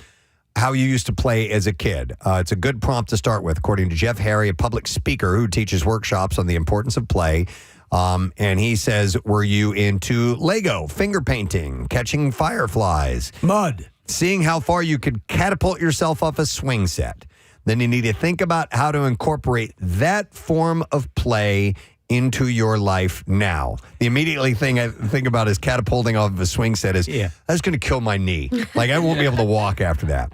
how you used to play as a kid. It's a good prompt to start with, according to Jeff Harry, a public speaker who teaches workshops on the importance of play. And he says, were you into Lego, finger painting, catching fireflies, mud, seeing how far you could catapult yourself off a swing set? Then you need to think about how to incorporate that form of play into your life now. The immediately thing I think about is catapulting off of a swing set is that's going to kill my knee. Like, I won't be able to walk after that.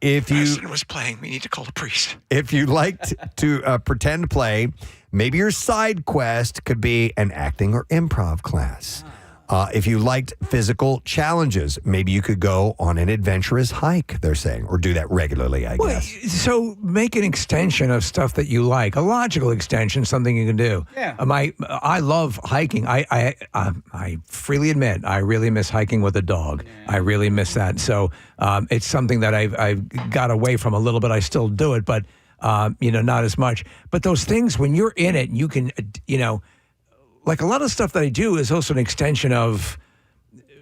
If you was playing, we need to call the priest. If you liked to pretend play, maybe your side quest could be an acting or improv class. If you liked physical challenges, maybe you could go on an adventurous hike, they're saying, or do that regularly, I guess. So make an extension of stuff that you like, a logical extension, something you can do. Yeah. I love hiking. I freely admit, I really miss hiking with a dog. Yeah. I really miss that. So it's something that I've got away from a little bit. I still do it, but, not as much. But those things, when you're in it, you can, like a lot of stuff that I do is also an extension of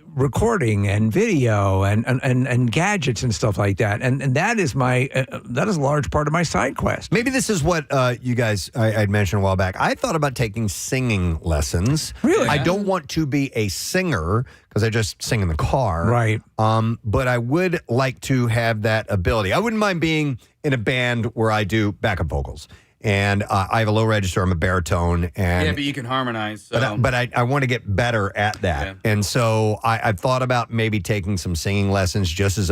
recording and video and gadgets and stuff like that. And that is that is a large part of my side quest. Maybe this is what you guys, I'd mentioned a while back. I thought about taking singing lessons. Really? I don't want to be a singer because I just sing in the car. Right. But I would like to have that ability. I wouldn't mind being in a band where I do backup vocals. And I have a low register. I'm a baritone. And Yeah, but you can harmonize. So. But I want to get better at that. Yeah. And so I've thought about maybe taking some singing lessons just as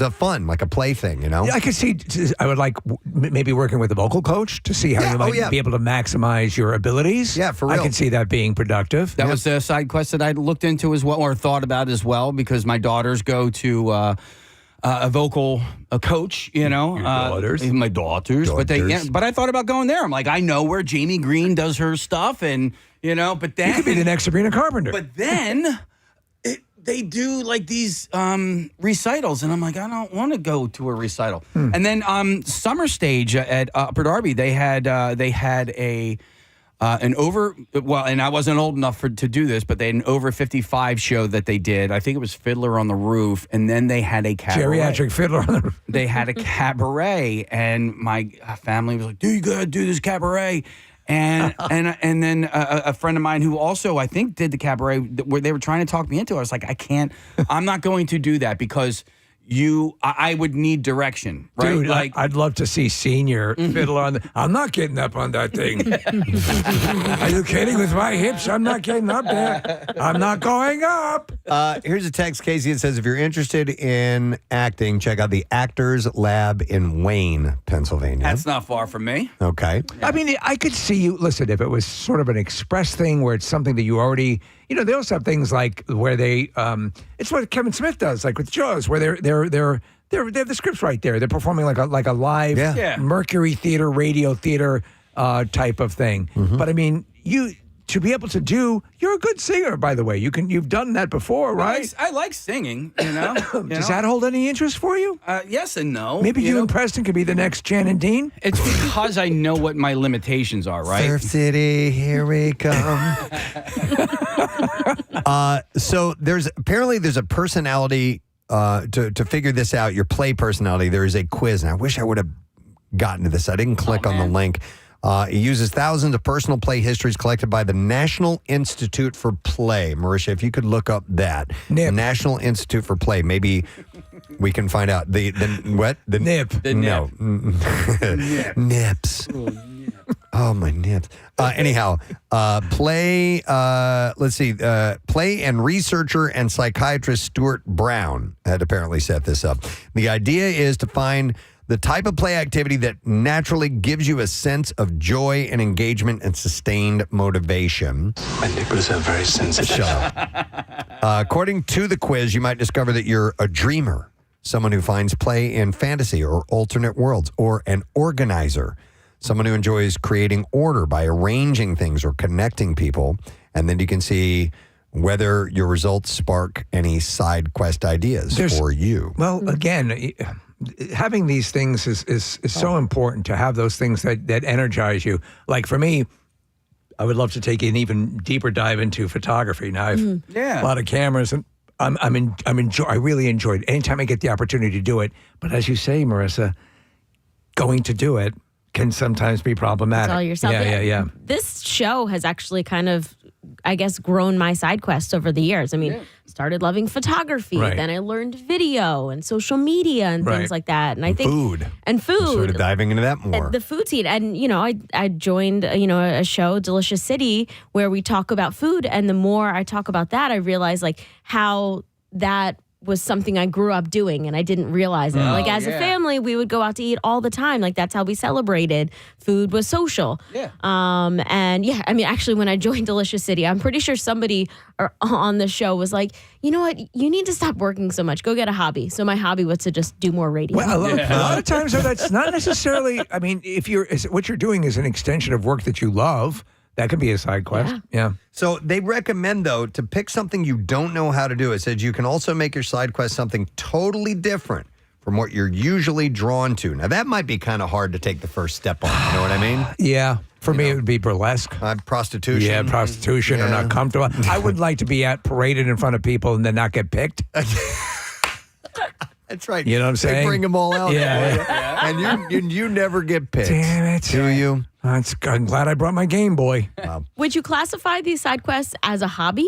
a fun, like a play thing, you know? I could see, I would like maybe working with a vocal coach to see how you might be able to maximize your abilities. Yeah, for real. I can see that being productive. That was a side quest that I looked into as well, or thought about as well, because my daughters go to a coach, you know. My daughters. But I thought about going there. I'm like, I know where Jamie Green does her stuff, and, you know, but then. You could be the next Sabrina Carpenter. But then they do like these recitals, and I'm like, I don't want to go to a recital. And then Summer Stage at Upper Darby, they had and I wasn't old enough to do this, but they had an over 55 show that they did. I think it was Fiddler on the Roof, and then they had a cabaret. Geriatric Fiddler on the Roof. They had a cabaret, and my family was like, "Dude, you gotta do this cabaret." And then a friend of mine who also I think did the cabaret, where they were trying to talk me into it. I was like, I can't. I'm not going to do that because. I would need direction, right? Dude, like, I'd love to see Senior fiddle on I'm not getting up on that thing. Are you kidding? With my hips, I'm not getting up there. I'm not going up. Here's a text, Casey. It says, if you're interested in acting, check out the Actors Lab in Wayne, Pennsylvania. that's not far from me. Okay. I mean, I could see you. Listen, if it was sort of an express thing where it's something that you already, you know, they also have things like where they, it's what Kevin Smith does, like with Jaws, where they have the scripts right there. They're performing like a live Mercury Theater, radio theater type of thing. But I mean, to be able to you're a good singer, by the way. You've done that before, right? I like singing, you know. Does that hold any interest for you? Yes and no. Maybe you and Preston could be the next Jan and Dean. It's because I know what my limitations are, right? Surf City, here we come. So there's a personality to figure this out. Your play personality. There is a quiz, and I wish I would have gotten to this. I didn't click on the link. It uses thousands of personal play histories collected by the National Institute for Play. Marisha, if you could look up that. NIP. The National Institute for Play. Maybe we can find out. The what? The NIP. The no. Nips. Oh, my nips. Anyhow, play, let's see, play and researcher and psychiatrist Stuart Brown had apparently set this up. The idea is to find the type of play activity that naturally gives you a sense of joy and engagement and sustained motivation. My nipples are very sensitive. Shut up. According to the quiz, you might discover that you're a dreamer, someone who finds play in fantasy or alternate worlds, or an organizer, someone who enjoys creating order by arranging things or connecting people. And then you can see whether your results spark any side quest ideas for you. Well, again, having these things is so important, to have those things that energize you. Like for me, I would love to take an even deeper dive into photography. Now I've a lot of cameras, and I really enjoy it anytime I get the opportunity to do it. But as you say, Marissa, going to do it can sometimes be problematic. It's all yourself. Yeah. This show has actually kind of, I guess, grown my side quests over the years. I mean, started loving photography. Right. Then I learned video and social media and things like that. And I think food. And food. Sort of diving into that more. The food scene. And, you know, I joined, a show, Delicious City, where we talk about food. And the more I talk about that, I realize like how that was something I grew up doing and I didn't realize it. Like as a family, we would go out to eat all the time. Like that's how we celebrated. Food was social. Actually when I joined Delicious City, I'm pretty sure somebody on the show was like, you know what, you need to stop working so much. Go get a hobby. So my hobby was to just do more radio. Well, a lot of times that's not necessarily, I mean, what you're doing is an extension of work that you love. That could be a side quest. Yeah. So they recommend, though, to pick something you don't know how to do. It says you can also make your side quest something totally different from what you're usually drawn to. Now, that might be kind of hard to take the first step on. You know what I mean? Yeah. For me, it would be burlesque. Prostitution. Yeah, prostitution. I'm not comfortable. I would like to be paraded in front of people and then not get picked. That's right. You know what I'm saying? They bring them all out. Yeah. And you never get picked. Damn it. Do you? I'm glad I brought my Game Boy. Would you classify these side quests as a hobby?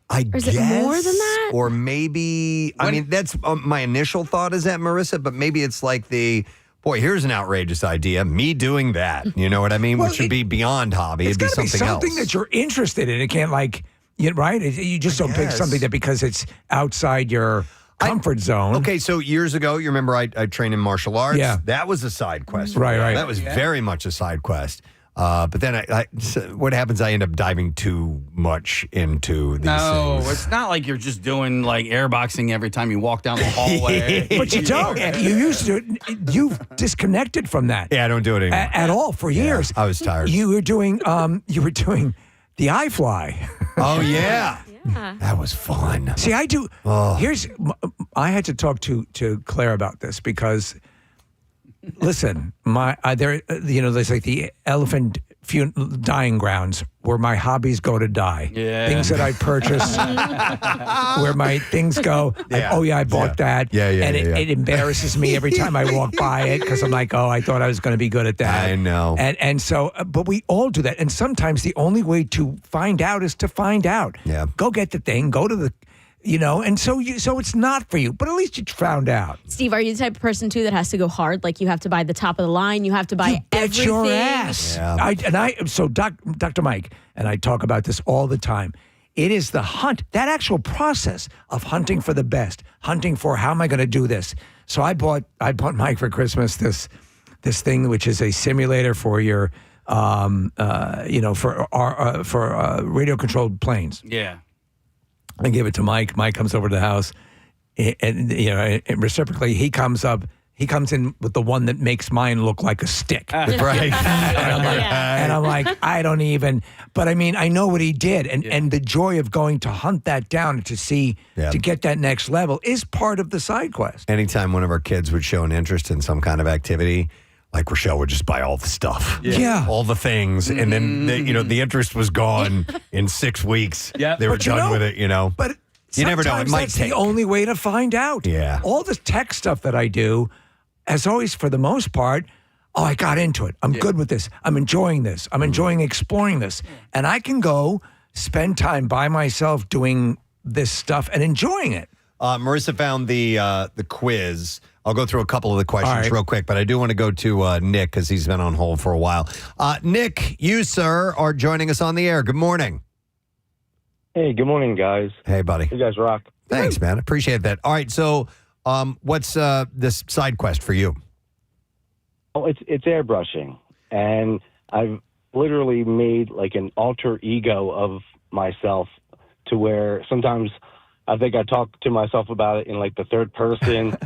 I Or is guess, it more than that? Or maybe, I mean, that's my initial thought is that, Marissa, but maybe it's like the Boy, here's an outrageous idea. Me doing that. You know what I mean? Well, Which should be beyond hobby. It's It'd be got to be something else. something that you're interested in. It can't right? You just don't pick something that because it's outside your comfort zone. Okay, so years ago, you remember I trained in martial arts? Yeah. That was a side quest. Right. That was very much a side quest. But then what happens, I end up diving too much into these things. it's not like you're just doing like airboxing every time you walk down the hallway. But you don't. You used to. You've disconnected from that. Yeah, I don't do it anymore. At all for years. I was tired. You were doing the iFly. Oh, yeah. That was fun. See, I do. Oh. I had to talk to Claire about this because, listen, there's like the elephant dying grounds where my hobbies go to die. Yeah. Things that I purchase, where my things go. I bought that. And it embarrasses me every time I walk by it because I'm like, I thought I was going to be good at that. I know. And so, but we all do that. And sometimes the only way to find out is to find out. Yeah. Go get the thing. Go to the. And so it's not for you, but at least you found out. Steve, are you the type of person too that has to go hard? Like you have to buy the top of the line, you have to buy everything. Your ass. Yeah. So Dr. Mike and I talk about this all the time. It is the hunt, that actual process of hunting for the best, hunting for how am I going to do this. So I bought Mike for Christmas this thing which is a simulator for your for radio controlled planes. Yeah. I give it to Mike. Mike comes over to the house, and reciprocally, he comes in with the one that makes mine look like a stick. Right. and I'm like, I don't even. But I mean, I know what he did, and the joy of going to hunt that down to see to get that next level is part of the side quest. Anytime one of our kids would show an interest in some kind of activity, like Rochelle would just buy all the stuff. Yeah. All the things. And then, the interest was gone in 6 weeks. Yeah. They were done with it, But you never know. It sometimes might that's take. the only way to find out. Yeah. All the tech stuff that I do, as always, for the most part, I got into it. I'm good with this. I'm enjoying this. I'm enjoying exploring this. And I can go spend time by myself doing this stuff and enjoying it. Marissa found the quiz. I'll go through a couple of the questions real quick, but I do want to go to Nick because he's been on hold for a while. Nick, you, sir, are joining us on the air. Good morning. Hey, good morning, guys. Hey, buddy. You guys rock. Thanks, man. Appreciate that. All right, so what's this side quest for you? Oh, it's airbrushing, and I've literally made like an alter ego of myself to where sometimes I think I talk to myself about it in like the third person.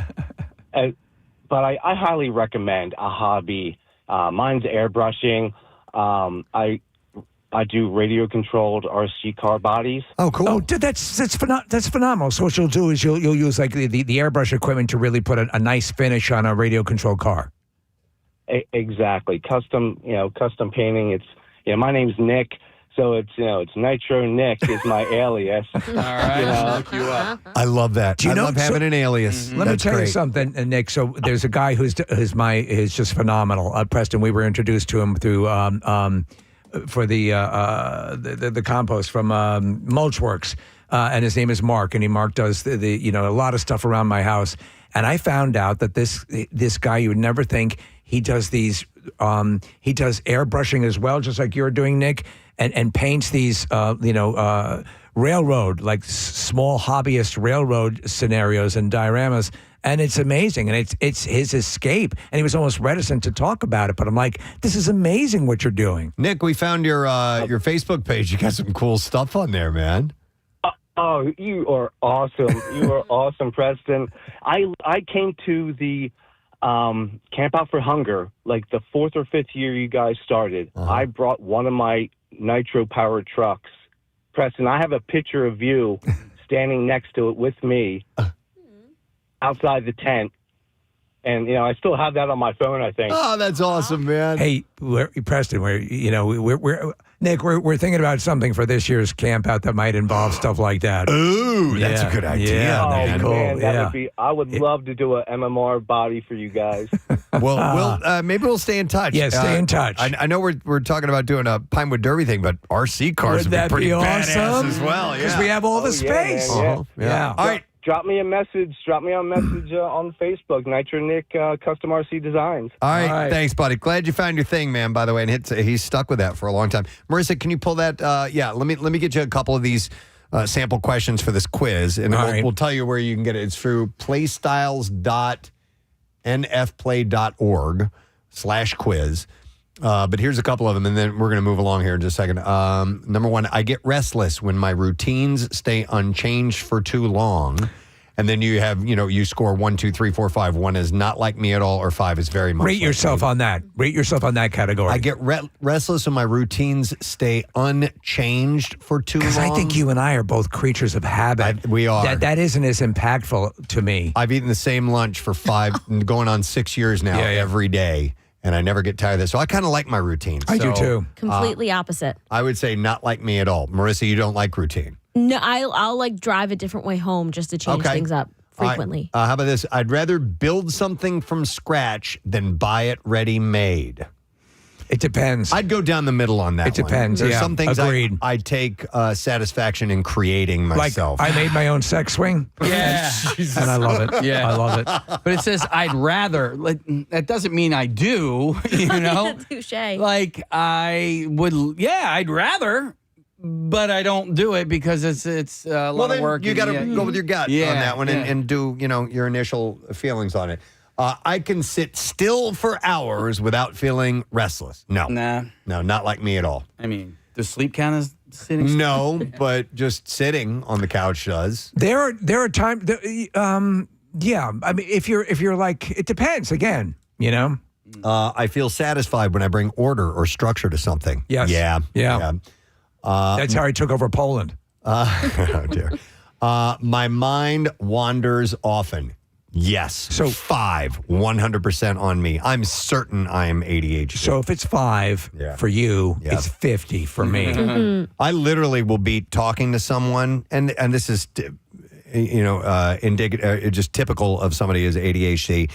But I highly recommend a hobby. Mine's airbrushing. I do radio controlled RC car bodies. Oh, cool. Oh, dude, that's phenomenal. So what you'll do is you'll use like the airbrush equipment to really put a nice finish on a radio controlled car. Exactly. Custom painting. It's my name's Nick. So it's Nitro Nick is my alias. All right. Look you up. I love that. Do you know, love having an alias. Let me tell you something, Nick. So there's a guy who's just phenomenal. Preston, we were introduced to him through for the compost from Mulchworks, and his name is Mark, and Mark does a lot of stuff around my house. And I found out that this guy, you would never think, he does these. He does airbrushing as well, just like you're doing, Nick, and paints these, railroad, like small hobbyist railroad scenarios and dioramas. And it's amazing. And it's his escape. And he was almost reticent to talk about it. But I'm like, this is amazing what you're doing. Nick, we found your Facebook page. You got some cool stuff on there, man. Oh, you are awesome. You are awesome, Preston. I came to the Camp Out for Hunger, like the 4th or 5th year you guys started. I brought one of my nitro-powered trucks. Preston, I have a picture of you standing next to it with me outside the tent. And, I still have that on my phone, I think. Oh, that's awesome, man. Hey, Preston, we're Nick, we're thinking about something for this year's camp out that might involve stuff like that. Ooh, that's a good idea. Yeah, man. cool. Man, that would be. I would love to do a MMR body for you guys. Well, maybe we'll stay in touch. Yeah, stay in touch. I know we're talking about doing a Pinewood Derby thing, but RC cars would be pretty badass as well. Because we have all the space. Man, Yeah. All right. drop me a message. Drop me a message on Facebook, Nitro Nick Custom RC Designs. All right, thanks, buddy. Glad you found your thing, man. By the way, and he's stuck with that for a long time. Marissa, can you pull that? Let me get you a couple of these sample questions for this quiz, and we'll tell you where you can get it. It's through playstyles.nfplay.org/quiz. But here's a couple of them, and then we're going to move along here in just a second. Number one, I get restless when my routines stay unchanged for too long. And then you have, you score 1, 2, 3, 4, 5. 1 is not like me at all, or 5 is very much. Rate yourself on that. Rate yourself on that category. I get restless when my routines stay unchanged for too long. Because I think you and I are both creatures of habit. We are. That isn't as impactful to me. I've eaten the same lunch for 5, going on 6 years now, every day. And I never get tired of this. So I kind of like my routine. I do too. Completely opposite. I would say not like me at all. Marissa, you don't like routine. No, I'll like drive a different way home just to change things up frequently. How about this? I'd rather build something from scratch than buy it ready-made. It depends. I'd go down the middle on that. It depends. There's yeah. some things Agreed. I take satisfaction in creating myself. Like I made my own sex swing. Yeah. And I love it. Yeah. I love it. But it says I'd rather. Like, that doesn't mean I do, Touche. Like I would, I'd rather, but I don't do it because it's a lot of work. You got to go with your gut on that one and do, your initial feelings on it. I can sit still for hours without feeling restless. No. No, not like me at all. I mean, does sleep count as sitting still? No, but just sitting on the couch does. There are times, I mean, if you're like, it depends again, I feel satisfied when I bring order or structure to something. Yes. Yeah. That's how I took over Poland. Oh, dear. My mind wanders often. Yes. So 5, 100% on me. I'm certain I am ADHD. So if it's 5 for you, it's 50 for me. I literally will be talking to someone, and this is, indicative, just typical of somebody who's ADHD.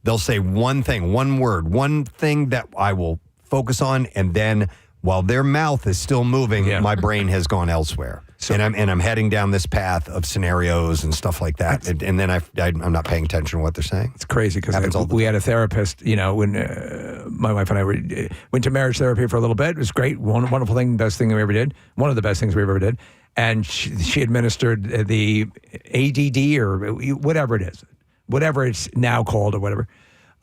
They'll say one thing, one word, one thing that I will focus on, and then while their mouth is still moving, my brain has gone elsewhere. And I'm heading down this path of scenarios and stuff like that, and then I'm not paying attention to what they're saying. It's crazy because we had a therapist, when my wife and I went to marriage therapy for a little bit. It was great, wonderful thing, best thing we ever did, one of the best things we ever did. And she administered the ADD or whatever it is, whatever it's now called or whatever.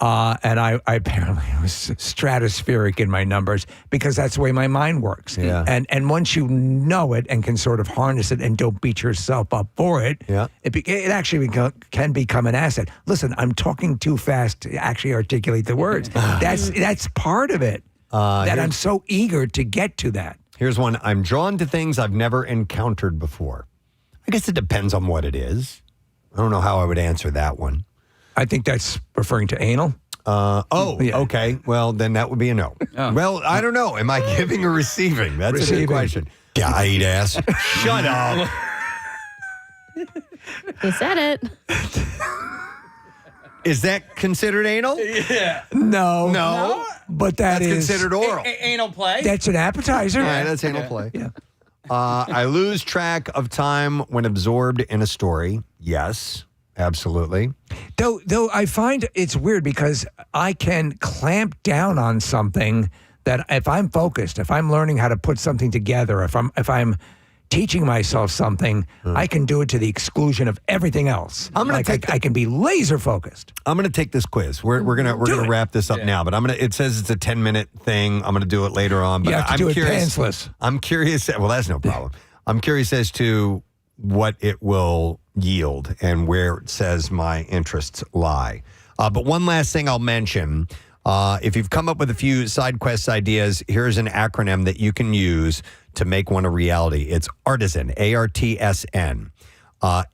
And I apparently was stratospheric in my numbers because that's the way my mind works. Yeah. And once you know it and can sort of harness it and don't beat yourself up for it, it actually can become an asset. Listen, I'm talking too fast to actually articulate the words. That's part of it. That I'm so eager to get to that. Here's one. I'm drawn to things I've never encountered before. I guess it depends on what it is. I don't know how I would answer that one. I think that's referring to anal. Okay. Well, then that would be a no. Oh. Well, I don't know. Am I giving or receiving? That's a good question. Yeah, I eat ass. Shut up. He said it. Is that considered anal? Yeah. No. But that's considered oral. Anal play? That's an appetizer. All right, that's anal play. Yeah. I lose track of time when absorbed in a story. Yes. Absolutely. Though I find it's weird because I can clamp down on something that if I'm focused, if I'm learning how to put something together, if I'm teaching myself something, I can do it to the exclusion of everything else. I can be laser focused. I'm going to take this quiz. We're gonna wrap this up now, but it says it's a 10-minute thing. I'm going to do it later on. But you have to I'm do curious, it pantsless. I'm curious. Well, that's no problem. I'm curious as to what it will yield and where it says my interests lie. But one last thing I'll mention. If you've come up with a few Sidequests ideas, here's an acronym that you can use to make one a reality. It's ARTISAN, ARTSN.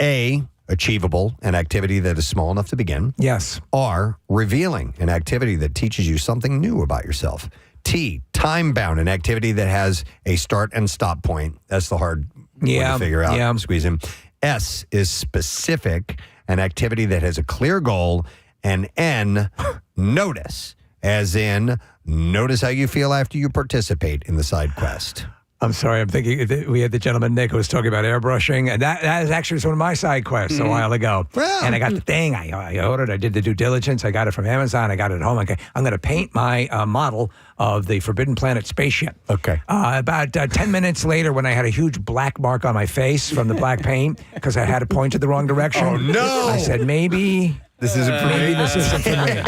A, achievable, an activity that is small enough to begin. Yes. R, revealing, an activity that teaches you something new about yourself. T, time-bound, an activity that has a start and stop point. That's the hard one to figure out. Yeah. Squeeze in. S is specific, an activity that has a clear goal. And N, notice, as in notice how you feel after you participate in the side quest. I'm sorry. I'm thinking we had the gentleman, Nick, who was talking about airbrushing. And that is actually one of my side quests a while ago. Well. And I got the thing. I ordered. I did the due diligence. I got it from Amazon. I got it at home. I'm going to paint my model of the Forbidden Planet spaceship. Okay. About 10 minutes later, when I had a huge black mark on my face from the black paint because I had it pointed the wrong direction. Oh, no. I said, maybe this isn't for me. Maybe this isn't for me.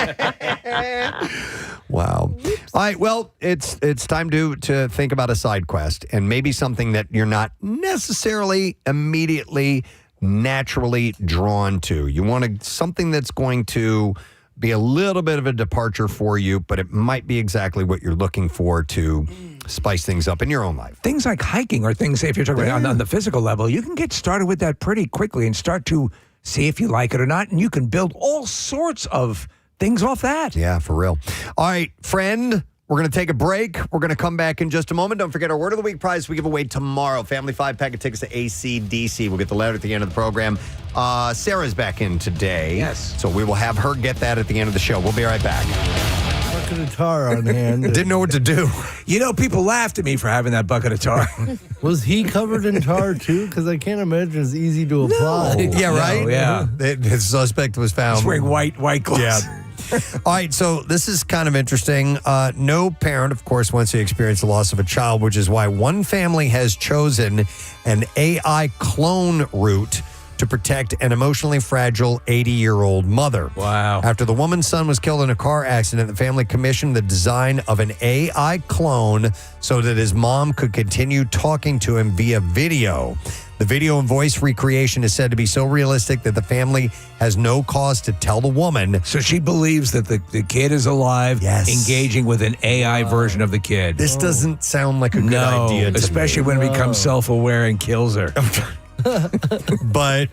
Wow. All right. Well, it's time to think about a side quest and maybe something that you're not necessarily immediately naturally drawn to. You want something that's going to be a little bit of a departure for you, but it might be exactly what you're looking for to spice things up in your own life. Things like hiking or things, if you're talking about on the physical level, you can get started with that pretty quickly and start to see if you like it or not. And you can build all sorts of things off that. Yeah, for real. All right, friend, we're going to take a break. We're going to come back in just a moment. Don't forget our Word of the Week prize we give away tomorrow. Family 5-pack of tickets to AC/DC. We'll get the letter at the end of the program. Sarah's back in today. Yes. So we will have her get that at the end of the show. We'll be right back. Bucket of tar on hand. Didn't know what to do. You know, people laughed at me for having that bucket of tar. Was he covered in tar too? Because I can't imagine it's easy to apply. Yeah, right? Yeah. The suspect was found. He's wearing white gloves. Yeah. All right, so this is kind of interesting. No parent, of course, wants to experience the loss of a child, which is why one family has chosen an AI clone route to protect an emotionally fragile 80-year-old mother. Wow. After the woman's son was killed in a car accident, the family commissioned the design of an AI clone so that his mom could continue talking to him via video. The video and voice recreation is said to be so realistic that the family has no cause to tell the woman. So she believes that the kid is alive, engaging with an AI version of the kid. This doesn't sound like a good idea to especially me. when it becomes self-aware and kills her. But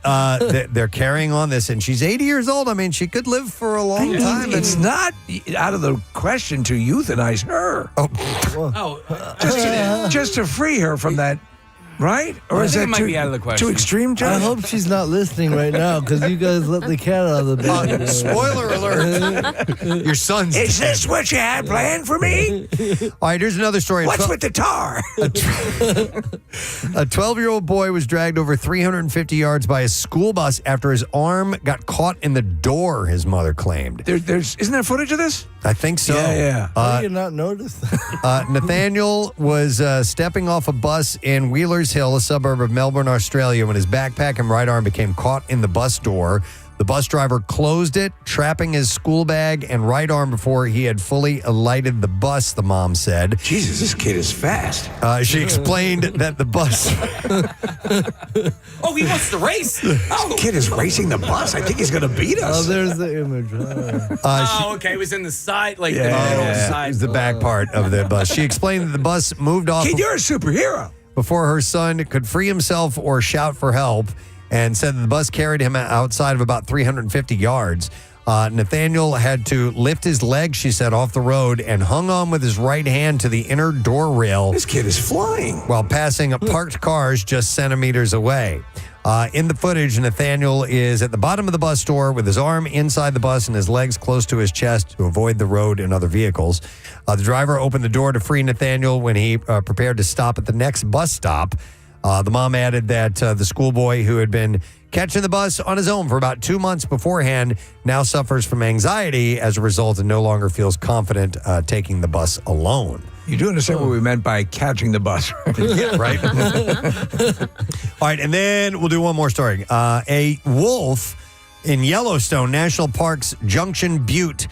they're carrying on this, and she's 80 years old. I mean, she could live for a long time. It's not out of the question to euthanize her. Just to free her from that, right? Or I is think that it might be out of the question. too extreme, John? I hope she's not listening right now because you guys let the cat out of the bag. Spoiler alert. Your son's Is dead. this what you had planned for me? All right, here's another story. What's with the tar? A 12-year-old boy was dragged over 350 yards by a school bus after his arm got caught in the door, his mother claimed. Isn't there footage of this? I think so. Yeah. How do you not notice that? Nathaniel was stepping off a bus in Wheelers Hill, a suburb of Melbourne, Australia, when his backpack and right arm became caught in the bus door. The bus driver closed it, trapping his school bag and right arm before he had fully alighted the bus, the mom said. Jesus, this kid is fast. She explained that the bus... Oh, he wants to race. Oh, kid is racing the bus. I think he's going to beat us. Oh, there's the image. Okay, it was in the side, like the middle side. It was the back part of the bus. She explained that the bus moved off... Kid, you're a superhero. Before her son could free himself or shout for help, and said that the bus carried him outside of about 350 yards. Nathaniel had to lift his leg, she said, off the road and hung on with his right hand to the inner door rail. This kid is flying. While passing parked cars just centimeters away. In the footage, Nathaniel is at the bottom of the bus door with his arm inside the bus and his legs close to his chest to avoid the road and other vehicles. The driver opened the door to free Nathaniel when he prepared to stop at the next bus stop. The mom added that the schoolboy who had been catching the bus on his own for about 2 months beforehand now suffers from anxiety as a result and no longer feels confident taking the bus alone. You do understand what we meant by catching the bus. Yeah, right. All right, and then we'll do one more story. A wolf in Yellowstone National Park's Junction Butte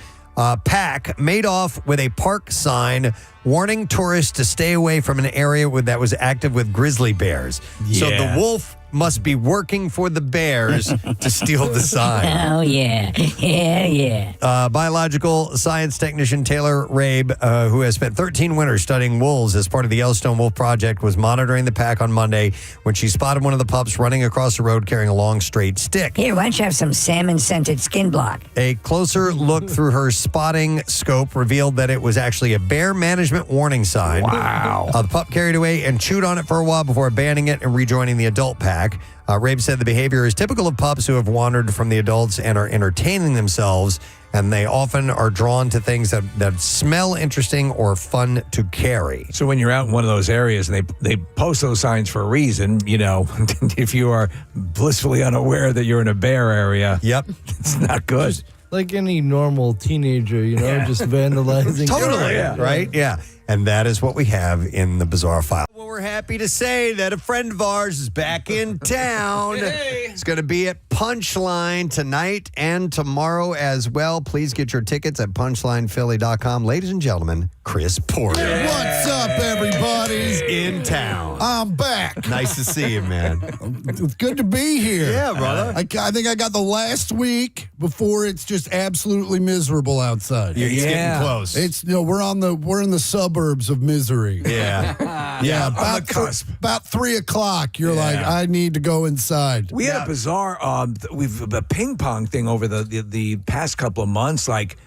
pack made off with a park sign warning tourists to stay away from an area that was active with grizzly bears. So the wolf must be working for the bears to steal the sign. Oh, yeah. Yeah. Biological science technician Taylor Rabe, who has spent 13 winters studying wolves as part of the Yellowstone Wolf Project, was monitoring the pack on Monday when she spotted one of the pups running across the road carrying a long, straight stick. Here, why don't you have some salmon-scented skin block? A closer look through her spotting scope revealed that it was actually a bear management warning sign. Wow. The pup carried away and chewed on it for a while before abandoning it and rejoining the adult pack. back. Rabe said the behavior is typical of pups who have wandered from the adults and are entertaining themselves, and they often are drawn to things that smell interesting or fun to carry. So when you're out in one of those areas and they post those signs for a reason, if you are blissfully unaware that you're in a bear area, it's not good. Like any normal teenager, just vandalizing. Totally, right? Yeah. And that is what we have in the Bizarre File. Well, we're happy to say that a friend of ours is back in town. It's going to be at Punchline tonight and tomorrow as well. Please get your tickets at punchlinephilly.com. Ladies and gentlemen, Chris Porter. What's up, everybody? He's in town. I'm back. Nice to see you, man. It's good to be here. Yeah, brother. I think I got the last week before it's just absolutely miserable outside. It's getting close. It's we're in the suburbs of misery. Yeah. Yeah. Cusp. About 3 o'clock, you're like, I need to go inside. We had a bizarre a ping pong thing over the past couple of months, like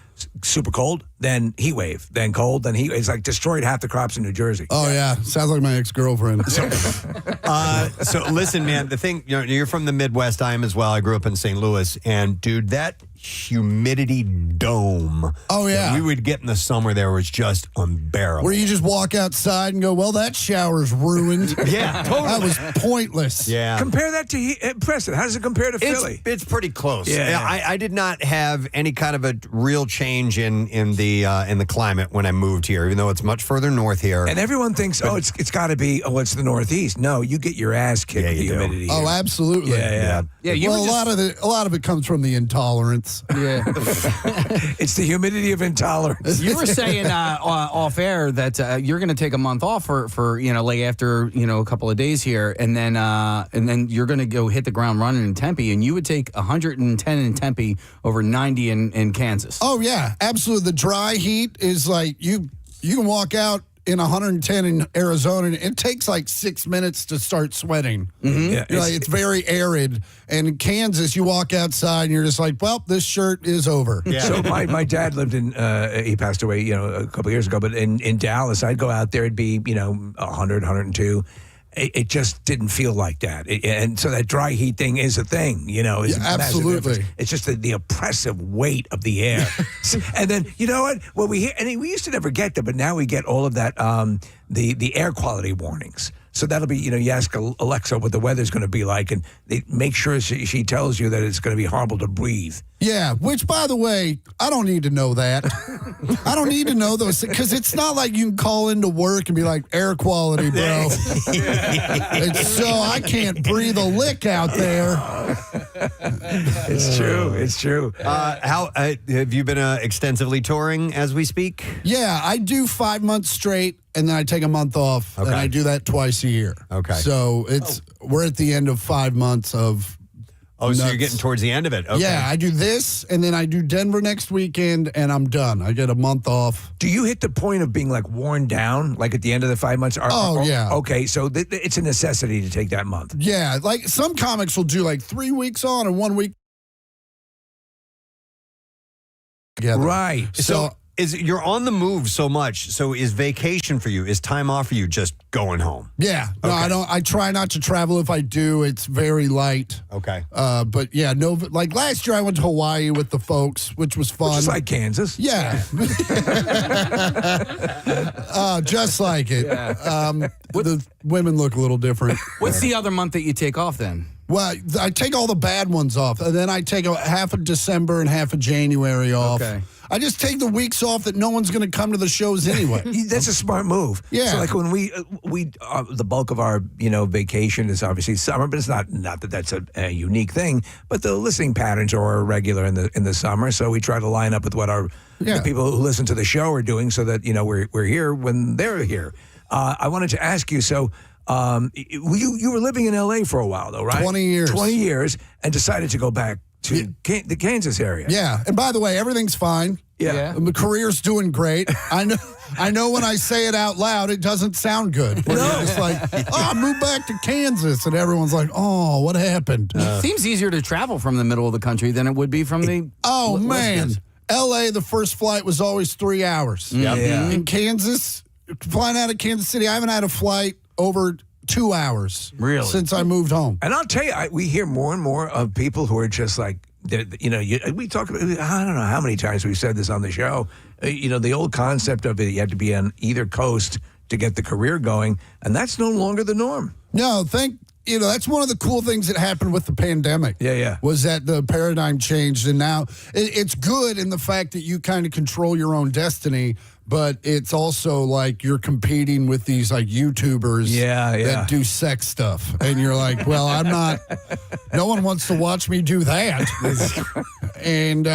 super cold, then heat wave, then cold, then heat. It's like destroyed half the crops in New Jersey. Oh yeah, sounds like my ex-girlfriend. So listen, man, the thing, you're from the Midwest. I am as well. I grew up in St. Louis, and dude, that humidity dome. Oh yeah, that we would get in the summer there was just unbearable. Where you just walk outside and go, well, that shower's ruined. Yeah, totally. That was pointless. Yeah. Compare that to Preston. How does it compare to Philly? It's pretty close. Yeah. I did not have any kind of a real change in the climate when I moved here, even though it's much further north here. And everyone thinks, it's got to be, it's the Northeast. No, you get your ass kicked with the humidity. Oh, absolutely. Yeah. Well, a lot of it comes from the intolerance. Yeah. It's the humidity of intolerance. You were saying off air that you're going to take a month off for like after a couple of days here, and then you're going to go hit the ground running in Tempe, and you would take 110 in Tempe over 90 in Kansas. Oh yeah, absolutely. The dry heat is like you can walk out in 110 in Arizona, and it takes like 6 minutes to start sweating. Mm-hmm. Yeah, it's very arid. And in Kansas, you walk outside and you're just like, well, this shirt is over. Yeah. So my dad lived in, he passed away, a couple of years ago, but in Dallas, I'd go out there, it'd be, 100, 102. It just didn't feel like that. And so that dry heat thing is a thing, It's a massive absolutely. difference. It's just the oppressive weight of the air. And then, you know what? Well, we used to never get that, but now we get all of that, the air quality warnings. So that'll be, you ask Alexa what the weather's going to be like, and they make sure she tells you that it's going to be horrible to breathe. Yeah, which, by the way, I don't need to know that. I don't need to know those things, because it's not like you can call into work and be like, air quality, bro. It's so I can't breathe a lick out there. It's true. It's true. How have you been extensively touring as we speak? Yeah, I do 5 months straight, and then I take a month off, and I do that twice a year. Okay. So we're at the end of 5 months of Oh, so you're getting towards the end of it. Okay. Yeah, I do this, and then I do Denver next weekend, and I'm done. I get a month off. Do you hit the point of being like worn down, like at the end of the 5 months? Yeah. Okay, so it's a necessity to take that month. Yeah, like some comics will do like 3 weeks on and 1 week together. Right. So you're on the move so much. So is vacation for you? Is time off for you just going home? Yeah. No, I don't. I try not to travel. If I do, it's very light. Okay. But yeah, no. Like last year, I went to Hawaii with the folks, which was fun. Just like Kansas. Yeah. Just like it. Yeah. The women look a little different. What's the other month that you take off then? Well, I take all the bad ones off, and then I take half of December and half of January off. Okay. I just take the weeks off that no one's going to come to the shows anyway. That's a smart move. Yeah. So like when we the bulk of our vacation is obviously summer, but it's not that that's a unique thing. But the listening patterns are irregular in the summer, so we try to line up with what the people who listen to the show are doing, so that we're here when they're here. I wanted to ask you so. You were living in L.A. for a while, though, right? 20 years. 20 years, and decided to go back to the Kansas area. Yeah, and by the way, everything's fine. Yeah. My career's doing great. I know when I say it out loud, it doesn't sound good. Where you're just like, I moved back to Kansas, and everyone's like, oh, what happened? Seems easier to travel from the middle of the country than it would be from the man. L.A., the first flight was always 3 hours. Yep. Yeah. In Kansas, flying out of Kansas City, I haven't had a flight over 2 hours. Really? Since I moved home. And I'll tell you, we hear more and more of people who are just like, we talk about, I don't know how many times we've said this on the show. The old concept of it, you had to be on either coast to get the career going, and that's no longer the norm. No, that's one of the cool things that happened with the pandemic. Yeah. Was that the paradigm changed, and now it's good in the fact that you kind of control your own destiny, but it's also like you're competing with these like YouTubers that do sex stuff. And you're like, well, I'm not, no one wants to watch me do that. And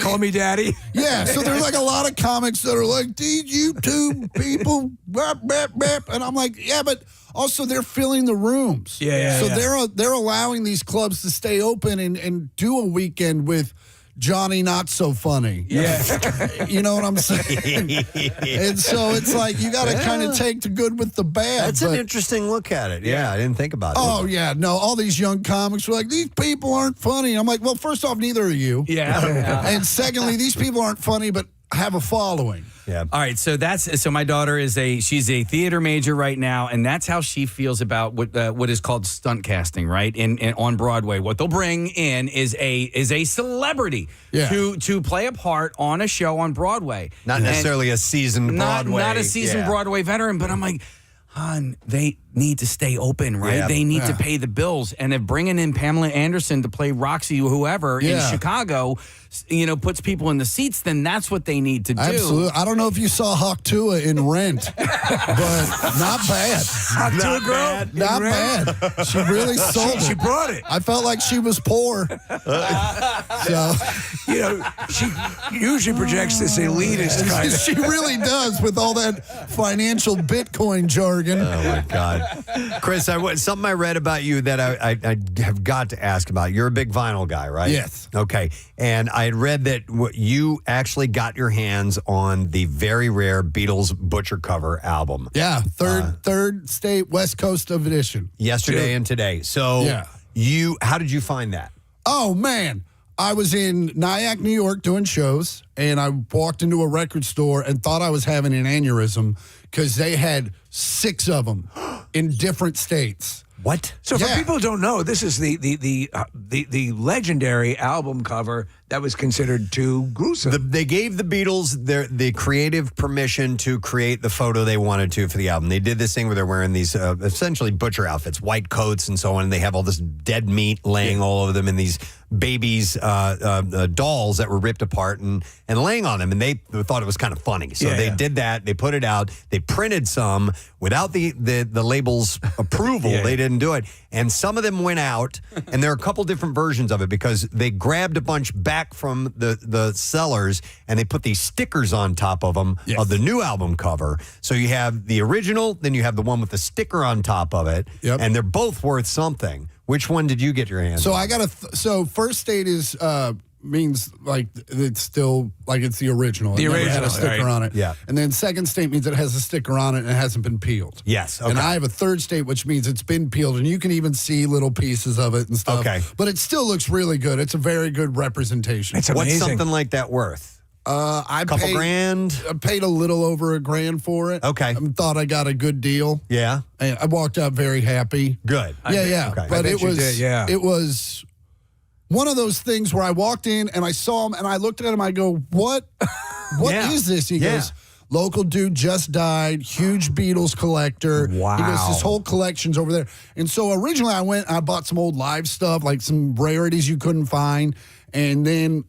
call me daddy. Yeah, so there's like a lot of comics that are like, these YouTube people, bap, bap, bap. And I'm like, yeah, but also they're filling the rooms. So they're allowing these clubs to stay open and do a weekend with Johnny Not So Funny. Yeah. You know what I'm saying? And so it's like you got to kind of take the good with the bad. That's an interesting look at it. Yeah, I didn't think about it. Oh, yeah. No, all these young comics were like, these people aren't funny. I'm like, well, first off, neither are you. Yeah. And secondly, these people aren't funny, but have a following. Yeah. All right, so my daughter she's a theater major right now, and that's how she feels about what is called stunt casting, right? In on Broadway, what they'll bring in is a celebrity to play a part on a show on Broadway. Not necessarily a seasoned Broadway. Not a seasoned Broadway veteran, but I'm like, hon, they need to stay open, right? Yeah. They need to pay the bills, and if bringing in Pamela Anderson to play Roxy or whoever in Chicago, puts people in the seats, then that's what they need to do. Absolutely. I don't know if you saw Hawk Tua in Rent, but not bad. Hawk Tua girl? Not bad. She really sold it. She brought it. I felt like she was poor. So, she usually projects this elitist kind of. She really does with all that financial Bitcoin jargon. Oh, my God. Chris, something I read about you that I have got to ask about. You're a big vinyl guy, right? Yes. Okay. And I had read that you actually got your hands on the very rare Beatles Butcher cover album. Yeah, third state West Coast edition. Yesterday and today. So how did you find that? Oh, man. I was in Nyack, New York doing shows, and I walked into a record store and thought I was having an aneurysm because they had 6 of them in different states. What? So for people who don't know, this is the legendary album cover that was considered too gruesome. They gave the Beatles the creative permission to create the photo they wanted to for the album. They did this thing where they're wearing these essentially butcher outfits, white coats and so on, and they have all this dead meat laying all over them in these babies' dolls that were ripped apart and laying on them, and they thought it was kind of funny. So they did that. They put it out. They printed some without the label's approval. They didn't do it. And some of them went out, and there are a couple different versions of it because they grabbed a bunch back from the sellers, and they put these stickers on top of them of the new album cover. So you have the original, then you have the one with the sticker on top of it, and they're both worth something. Which one did you get your hands on? So I got so first state is means like it's still like it's the original. The original, it had a sticker on it. Yeah. And then second state means it has a sticker on it and it hasn't been peeled. Yes. Okay. And I have a third state, which means it's been peeled, and you can even see little pieces of it and stuff. Okay. But it still looks really good. It's a very good representation. It's amazing. What's something like that worth? I couple grand? I paid a little over $1,000 for it. Okay. I thought I got a good deal. Yeah. And I walked out very happy. Good. Yeah. Okay. But it was one of those things where I walked in and I saw him and I looked at him. I go, what is this? He goes, local dude just died, huge Beatles collector. Wow. He goes, this whole collection's over there. And so originally I went, I bought some old live stuff, like some rarities you couldn't find. And then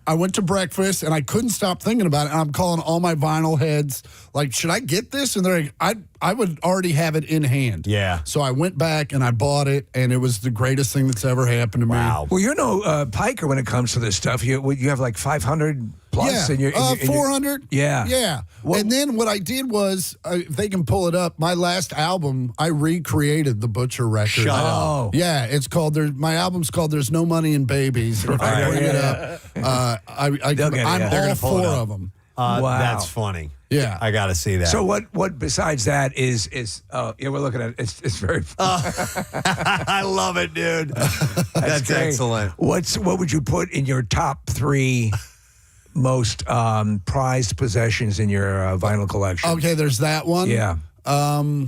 I went to breakfast and I couldn't stop thinking about it. And I'm calling all my vinyl heads, like, should I get this? And they're like, I would already have it in hand. Yeah. So I went back and I bought it, and it was the greatest thing that's ever happened to me. Wow. Well, you're no piker when it comes to this stuff. You have like 500 plus. Yeah, in your, 400. Yeah. And then what I did was, if they can pull it up, my last album, I recreated the Butcher record. Shut up. Yeah, it's called, my album's called There's No Money in Babies. If I bring it up, I'm all 4 of them. Wow. That's funny. Yeah. I got to see that. So what besides that is we're looking at it's very I love it, dude. That's great. excellent. What would you put in your top 3 most prized possessions in your vinyl collection? Okay, there's that one. Yeah. I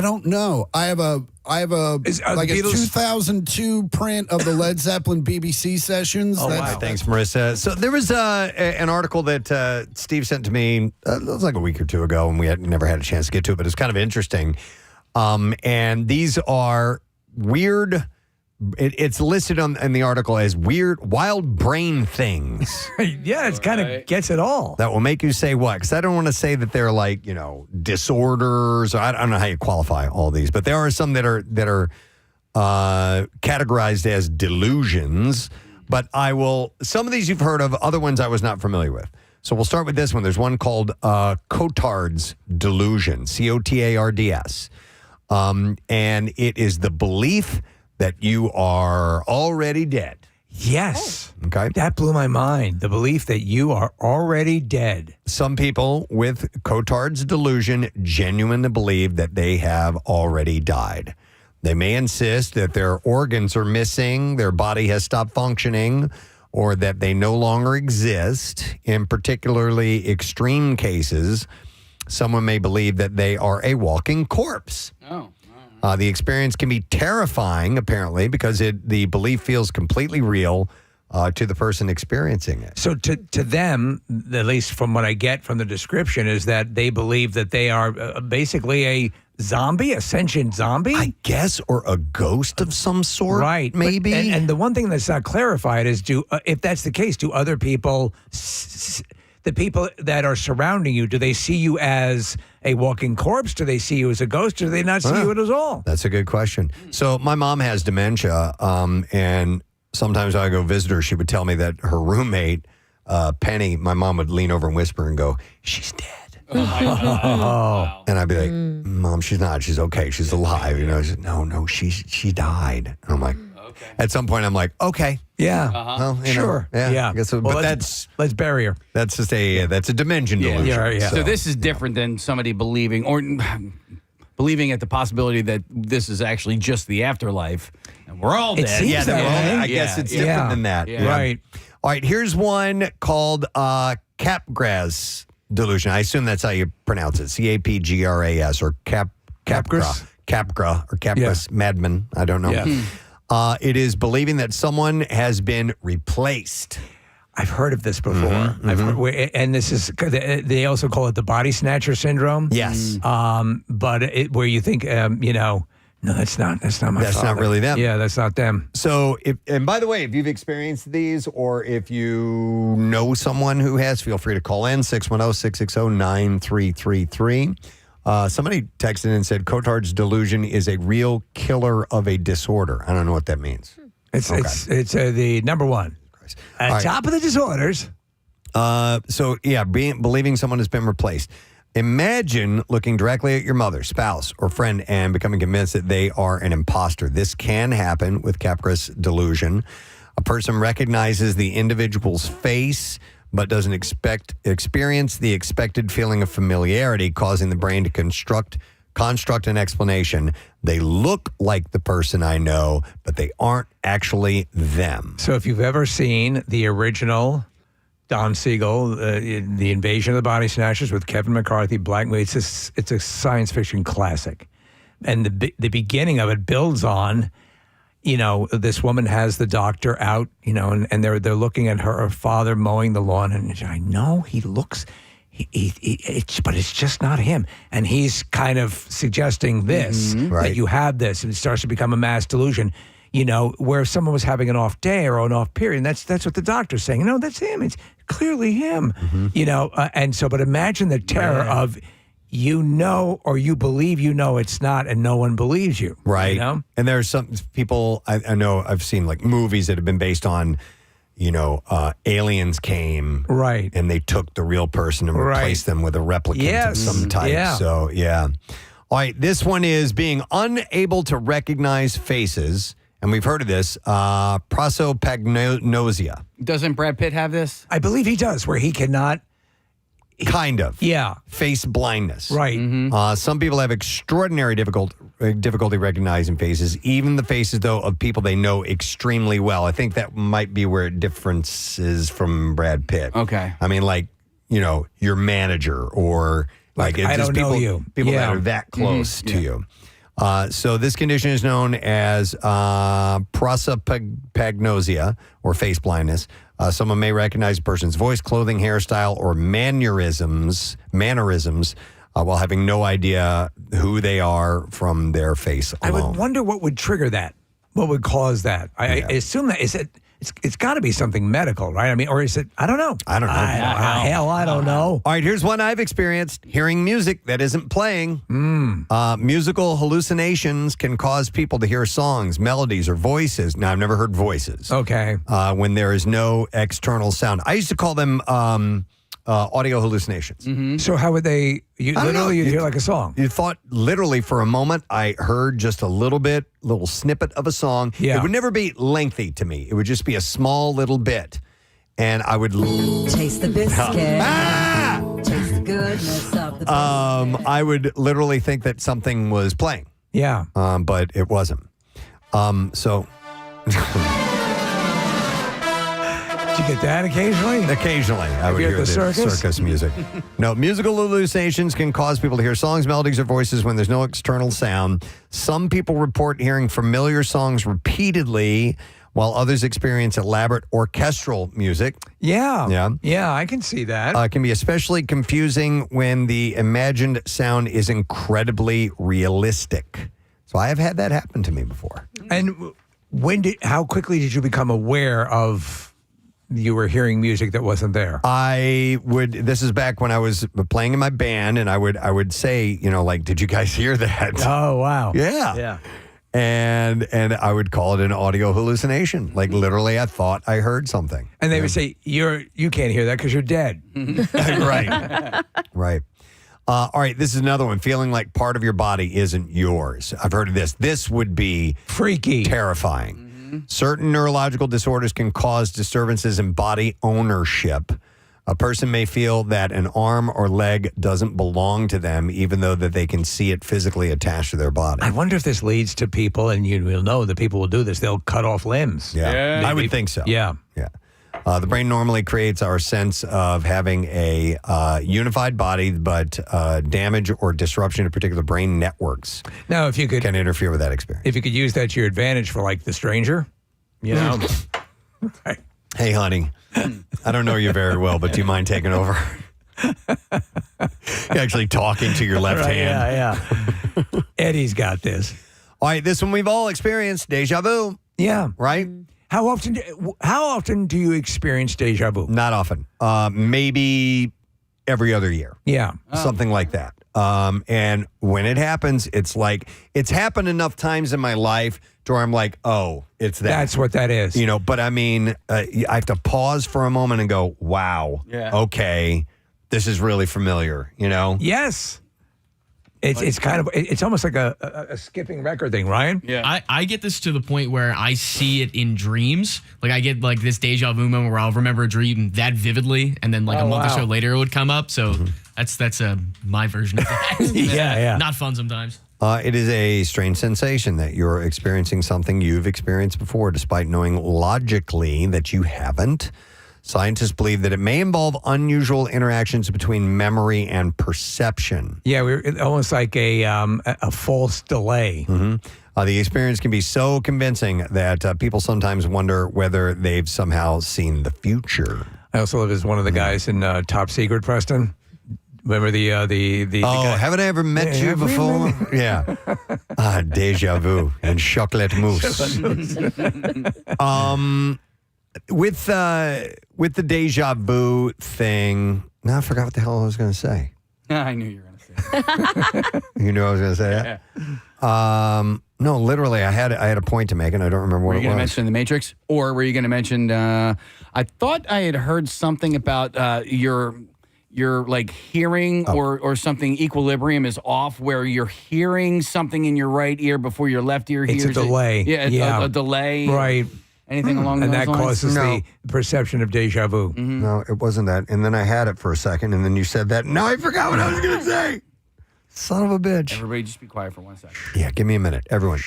don't know. I have a like a 2002 print of the Led Zeppelin BBC sessions. Oh, wow. Thanks, Marissa. So there was an article that Steve sent to me, it was like a week or two ago, and we had never had a chance to get to it, but it's kind of interesting. And these are weird. It's listed in the article as weird, wild brain things. Yeah, it kind of gets it all. That will make you say what? Because I don't want to say that they're like, disorders. Or I don't know how you qualify all these, but there are some that are categorized as delusions. But some of these you've heard of, other ones I was not familiar with. So we'll start with this one. There's one called Cotard's delusion, Cotards. And it is the belief that you are already dead. Yes. Okay. That blew my mind. The belief that you are already dead. Some people with Cotard's delusion genuinely believe that they have already died. They may insist that their organs are missing, their body has stopped functioning, or that they no longer exist. In particularly extreme cases, someone may believe that they are a walking corpse. Oh. The experience can be terrifying, apparently, because the belief feels completely real to the person experiencing it. So to them, at least from what I get from the description, is that they believe that they are basically a zombie, a sentient zombie? I guess, or a ghost of some sort, right? Maybe. And the one thing that's not clarified is, if that's the case, do other people... The people that are surrounding you, do they see you as a walking corpse? Do they see you as a ghost? Or do they not see you at all? That's a good question. So my mom has dementia, and sometimes when I go visit her, she would tell me that her roommate, Penny, my mom would lean over and whisper and go, "She's dead." Oh. And I'd be like, "Mom, she's not. She's okay. She's alive." She said, No, she died. And I'm like, at some point, I'm like, okay. Yeah. Well, Sure. I guess so, Well, but let's bury her. That's just that's a dimension delusion. Yeah. So this is different than somebody believing at the possibility that this is actually just the afterlife and we're all dead. Seems that way. I guess it's different than that. Yeah. Right. All right, here's one called Capgras delusion. I assume that's how you pronounce it. Capgras or Capgras, Madman. I don't know. Yeah. It is believing that someone has been replaced. I've heard of this before. I've heard, and this is, they also call it the body snatcher syndrome. Yes. But where you think, no, that's not my father. That's not really them. Yeah, that's not them. So, and by the way, if you've experienced these or if you know someone who has, feel free to call in 610-660-9333. Somebody texted in and said Cotard's delusion is a real killer of a disorder. I don't know what that means. It's the number one. At top of the disorders. Believing someone has been replaced. Imagine looking directly at your mother, spouse, or friend and becoming convinced that they are an imposter. This can happen with Capgras delusion. A person recognizes the individual's face but doesn't experience the expected feeling of familiarity, causing the brain to construct an explanation. They look like the person I know, but they aren't actually them. So if you've ever seen the original Don Siegel, The Invasion of the Body Snatchers with Kevin McCarthy, Black movie, it's a science fiction classic. And the beginning of it builds on, this woman has the doctor out, and they're looking at her father mowing the lawn, and I know he looks, but it's just not him. And he's kind of suggesting this, that you have this, and it starts to become a mass delusion, where if someone was having an off day or an off period, and that's what the doctor's saying. No, that's him. It's clearly him, but imagine the terror of, or you believe it's not, and no one believes you. Right. And there's some people, I know I've seen like movies that have been based on, aliens came. Right. And they took the real person and replaced them with a replicant of some type. Yeah. So, yeah. All right. This one is being unable to recognize faces. And we've heard of this, prosopagnosia. Doesn't Brad Pitt have this? I believe he does, where he cannot. Kind of. Yeah. Face blindness. Right. Some people have extraordinary difficulty recognizing faces, even the faces, though, of people they know extremely well. I think that might be where it differences from Brad Pitt. Okay. I mean, like, your manager or, Like it's I just don't know people, you. people Yeah. that are that close to Yeah. you. So this condition is known as prosopagnosia, or face blindness. Someone may recognize a person's voice, clothing, hairstyle, or mannerisms while having no idea who they are from their face I alone. would wonder what would trigger that. What would cause that? I assume that it's got to be something medical, right? I mean, or is it? I don't know. I don't know. Hell, I don't know. All right, here's one I've experienced. Hearing music that isn't playing. Musical hallucinations can cause people to hear songs, melodies, or voices. Now, I've never heard voices. Okay. When there is no external sound. I used to call them audio hallucinations. So how would they? You I don't know. literally you'd hear like a song. You thought literally for a moment I heard just a little snippet of a song. Yeah. It would never be lengthy to me. It would just be a small little bit. And I would Taste the biscuit. Taste the goodness of the biscuit. I would literally think that something was playing. Yeah. But it wasn't. So Did you get that occasionally? Occasionally, I would You hear at the circus? music. No, musical hallucinations can cause people to hear songs, melodies, or voices when there's no external sound. Some people report hearing familiar songs repeatedly, while others experience elaborate orchestral music. Yeah. Yeah, I can see that. It can be especially confusing when the imagined sound is incredibly realistic. So I have had that happen to me before. And how quickly did you become aware of you were hearing music that wasn't there? This is back when I was playing in my band, and I would say, like, did you guys hear that? Oh, wow. Yeah. Yeah. And I would call it an audio hallucination. Like literally, I thought I heard something. And they would say, you can't hear that because you're dead. Right. Right. All right, this is another one. Feeling like part of your body isn't yours. I've heard of this. This would be freaky, terrifying. Certain neurological disorders can cause disturbances in body ownership. A person may feel that an arm or leg doesn't belong to them, even though that they can see it physically attached to their body. I wonder if this leads to people, and you will know that people will do this, they'll cut off limbs. Yeah. I would think so. Yeah. Yeah. The brain normally creates our sense of having a unified body, but damage or disruption to particular brain networks Now, if you could can interfere with that experience. If you could use that to your advantage for like The Stranger, Right. Hey, honey, I don't know you very well, but do you mind taking over? You're actually talking to your left hand. Yeah. Eddie's got this. All right, this one we've all experienced, deja vu. Yeah. Right? How often do you experience deja vu? Not often. Maybe every other year. Yeah. Something like that. And when it happens, it's like, it's happened enough times in my life to where I'm like, oh, it's that. That's what that is. But I mean, I have to pause for a moment and go, wow, okay, this is really familiar, Yes. It's almost like a skipping record thing, Ryan. Yeah. I get this to the point where I see it in dreams. Like I get like this deja vu moment where I'll remember a dream that vividly, and then like a month or so later it would come up. So that's my version of that. Yeah. Not fun sometimes. It is a strange sensation that you're experiencing something you've experienced before, despite knowing logically that you haven't. Scientists believe that it may involve unusual interactions between memory and perception. Yeah, we're almost like a false delay. The experience can be so convincing that people sometimes wonder whether they've somehow seen the future. I also live as one of the guys in Top Secret, Preston. Remember the guy? Haven't I ever met you before? Yeah. Deja vu and chocolate mousse. With the deja vu thing, now I forgot what the hell I was going to say. I knew you were going to say that. You knew I was going to say that? No, literally, I had a point to make, and I don't remember what it was. Were you going to mention The Matrix? Or were you going to mention, I thought I had heard something about your like hearing or something, equilibrium is off, where you're hearing something in your right ear before your left ear hears It's a delay. it. Yeah, a delay. Right. Anything along those lines? And that causes No. the perception of deja vu. No, it wasn't that. And then I had it for a second, and then you said that. Now I forgot what I was going to say. Son of a bitch. Everybody just be quiet for 1 second. Yeah, give me a minute. Everyone,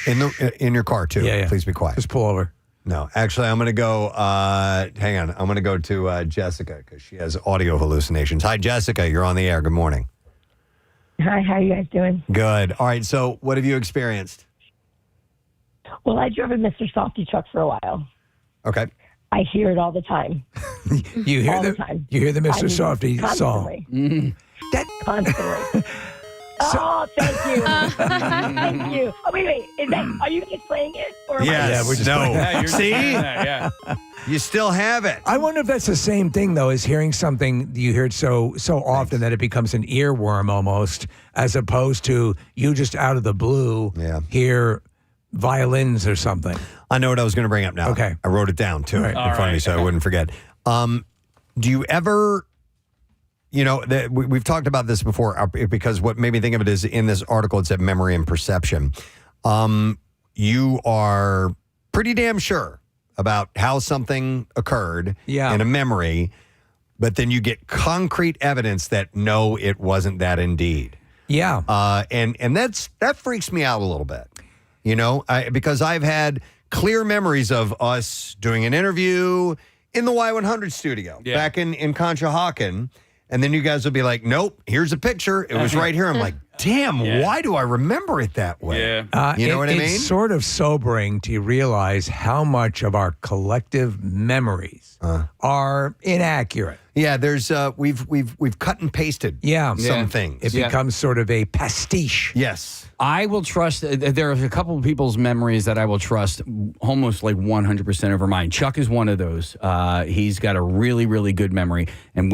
in your car, too. Yeah. Please be quiet. Just pull over. No, actually, I'm going to go, hang on. I'm going to go to Jessica because she has audio hallucinations. Hi, Jessica. You're on the air. Good morning. Hi, how you guys doing? Good. All right. So, what have you experienced? Well, I drove a Mr. Softy truck for a while. Okay. I hear it all the time. You hear all the time. You hear the Mr. Softy constantly. song. Constantly. Oh, thank you. Thank you. Oh, wait. Are you guys playing it? Or Yes. we're just No. playing. See? Yeah. You still have it. I wonder if that's the same thing, though, as hearing something you hear it so often that it becomes an earworm almost, as opposed to you just out of the blue hear violins or something. I know what I was going to bring up now. Okay. I wrote it down, too, in front of me so I wouldn't forget. Do you ever... we've talked about this before because what made me think of it is in this article, it said memory and perception. You are pretty damn sure about how something occurred in a memory, but then you get concrete evidence that no, it wasn't that indeed. Yeah. And that freaks me out a little bit, because I've had clear memories of us doing an interview in the Y100 studio back in Conshohocken. And then you guys will be like, nope, here's a picture. It was right here. I'm like, damn, why do I remember it that way? Yeah. You know what I mean? It's sort of sobering to realize how much of our collective memories are inaccurate. Yeah, there's we've cut and pasted some things. It becomes sort of a pastiche. Yes. I will trust, there are a couple of people's memories that I will trust almost like 100% over mine. Chuck is one of those. He's got a really, really good memory. And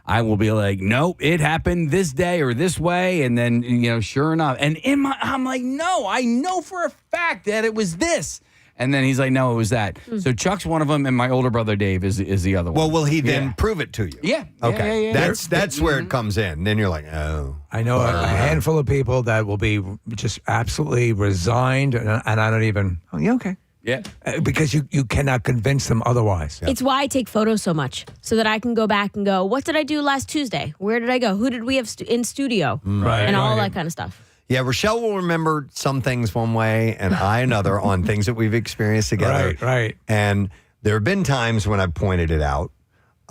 I will be like, nope, it happened this day or this way. And then, sure enough. And I'm like, no, I know for a fact that it was this. And then he's like, no, it was that. So Chuck's one of them, and my older brother Dave is the other one. Well, will he then prove it to you? Yeah. Okay. Yeah. That's where it comes in. Then you're like, oh. I know a handful of people that will be just absolutely resigned, and I don't even, okay. Yeah. Because you cannot convince them otherwise. It's why I take photos so much, so that I can go back and go, what did I do last Tuesday? Where did I go? Who did we have in studio? Right. And all that kind of stuff. Yeah, Rochelle will remember some things one way and I another on things that we've experienced together. Right. And there have been times when I've pointed it out.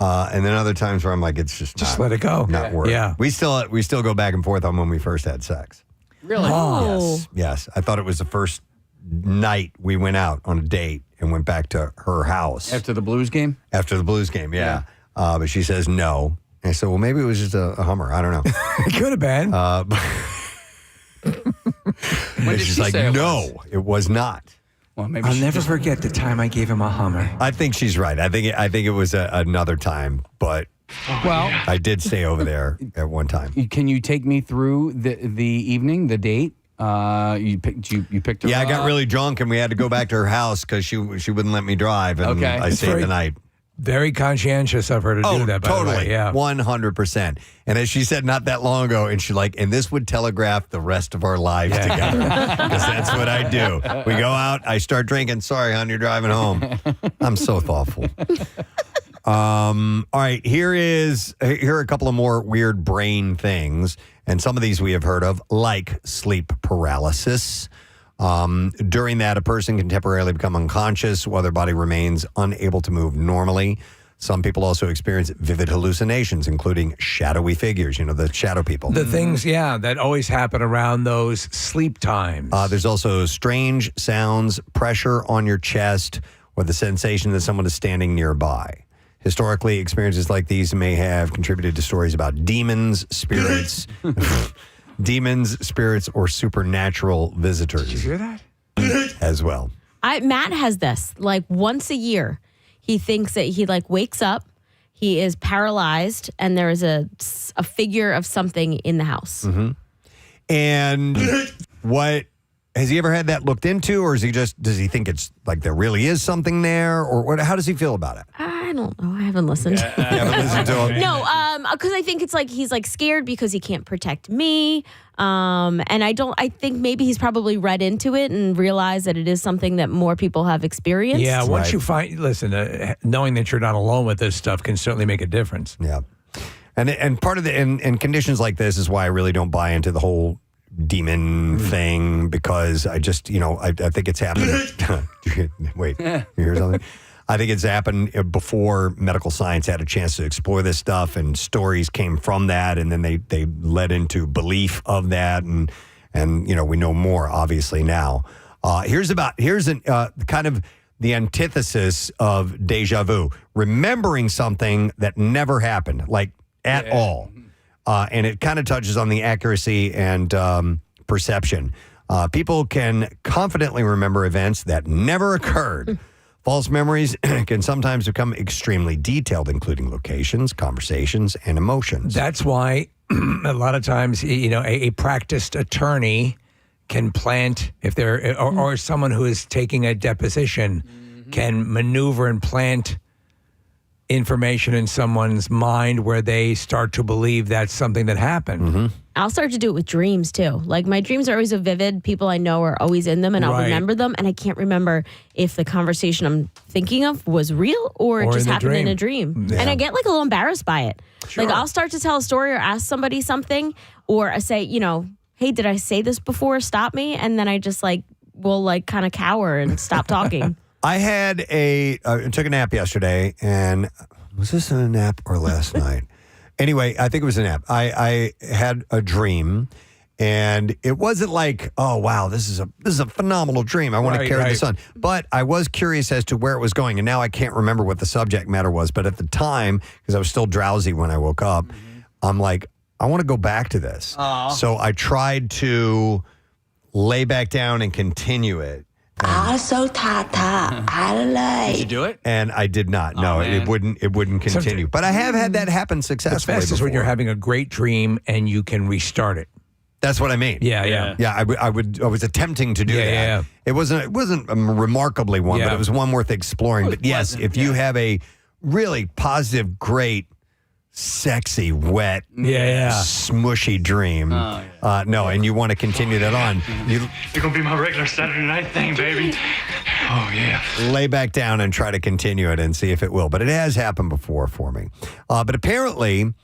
And then other times where I'm like, it's just not, let it go. Not work. Yeah. We still go back and forth on when we first had sex. Really? Oh. Yes. I thought it was the first night we went out on a date and went back to her house. After the Blues game? After the Blues game, yeah. But she says no. And I said, well, maybe it was just a Hummer. I don't know. It could have been. And she's like, no, it was not. Well, maybe I'll never forget the time I gave him a Hummer. I think she's right. I think it was another time, but I did stay over there at one time. Can you take me through the evening, the date? You picked her Yeah, I got up? really drunk and we had to go back to her house because she wouldn't let me drive, and I stayed the night. Very conscientious of her to do that, by totally. the way. Yeah. 100%. And as she said not that long ago, and and this would telegraph the rest of our lives together. Because that's what I do. We go out, I start drinking. Sorry, hon, you're driving home. I'm so thoughtful. All right, here are a couple of more weird brain things. And some of these we have heard of, like sleep paralysis. During that, a person can temporarily become unconscious while their body remains unable to move normally. Some people also experience vivid hallucinations, including shadowy figures, the shadow people. The things, that always happen around those sleep times. There's also strange sounds, pressure on your chest, or the sensation that someone is standing nearby. Historically, experiences like these may have contributed to stories about demons, spirits, or supernatural visitors. Did you hear that? As well. Matt has this, like once a year. He thinks that he wakes up, he is paralyzed, and there is a figure of something in the house. Mm-hmm. And what has he ever had that looked into, or does he think it's like there really is something there, or what? How does he feel about it? I don't know. I haven't listened. You haven't listened to him? No, because I think it's like he's scared because he can't protect me. And I think maybe he's probably read into it and realized that it is something that more people have experienced. Yeah, once you knowing that you're not alone with this stuff can certainly make a difference. Yeah. And part of and conditions like this is why I really don't buy into the whole demon thing, because I just, I think it's happening. Wait, you hear something? I think it's happened before medical science had a chance to explore this stuff, and stories came from that, and then they led into belief of that, and we know more obviously now. Here's kind of the antithesis of deja vu, remembering something that never happened, like at all. And it kind of touches on the accuracy and perception. People can confidently remember events that never occurred. False memories can sometimes become extremely detailed, including locations, conversations, and emotions. That's why a lot of times, a practiced attorney can plant, if they're, or someone who is taking a deposition can maneuver and plant information in someone's mind where they start to believe that's something that happened. I'll start to do it with dreams too. Like my dreams are always so vivid. People I know are always in them, and I'll remember them. And I can't remember if the conversation I'm thinking of was real or it just happened in a dream. Yeah. And I get like a little embarrassed by it. Sure. Like I'll start to tell a story or ask somebody something, or I say, hey, did I say this before? Stop me. And then I just will kind of cower and stop talking. I had took a nap yesterday, and was this a nap or last night? Anyway, I think it was a nap. I had a dream, and it wasn't like, oh wow, this is a phenomenal dream. I want to carry this on. But I was curious as to where it was going, and now I can't remember what the subject matter was. But at the time, because I was still drowsy when I woke up, I'm like, I want to go back to this. So I tried to lay back down and continue it. Did you do it? And I did not. No, it wouldn't continue. But I have had that happen successfully. The best is when you're having a great dream and you can restart it. That's what I mean. Yeah. I was attempting to do that. Yeah. It wasn't a remarkably one, but it was one worth exploring. But yes, if you have a really positive, great, sexy, wet, smushy dream, and you want to continue that on, You're gonna be my regular Saturday night thing, baby. Oh yeah. Lay back down and try to continue it and see if it will. But it has happened before for me. But apparently,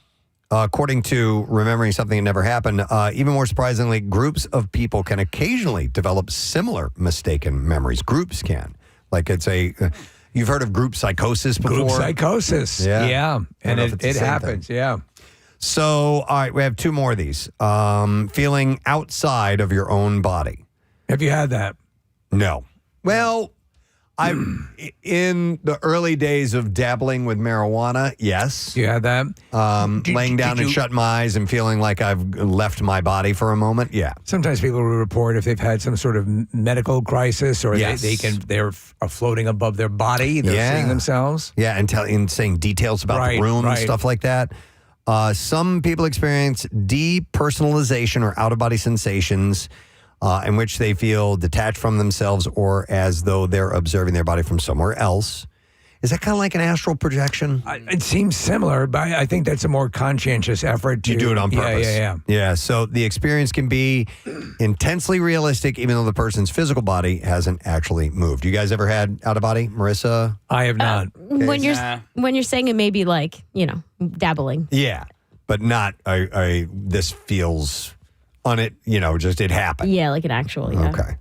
according to remembering something that never happened, even more surprisingly, groups of people can occasionally develop similar mistaken memories. Groups can. Like it's you've heard of group psychosis before? Group psychosis. Yeah. And it happens. Yeah. So, all right, we have two more of these. Feeling outside of your own body. Have you had that? No. Well, in the early days of dabbling with marijuana, yes. You had that? Laying down and shutting my eyes and feeling like I've left my body for a moment, yeah. Sometimes people will report if they've had some sort of medical crisis or they're floating above their body, they're seeing themselves. Yeah, and saying details about the room and stuff like that. Some people experience depersonalization or out-of-body sensations in which they feel detached from themselves or as though they're observing their body from somewhere else. Is that kind of like an astral projection? It seems similar, but I think that's a more conscientious effort to do it on purpose. Yeah, so the experience can be intensely realistic, even though the person's physical body hasn't actually moved. You guys ever had out of body, Marissa? I have not. When you're saying it may be like, dabbling. Yeah, but not this feels on it, just it happened. Yeah, like an actual, yeah. Okay.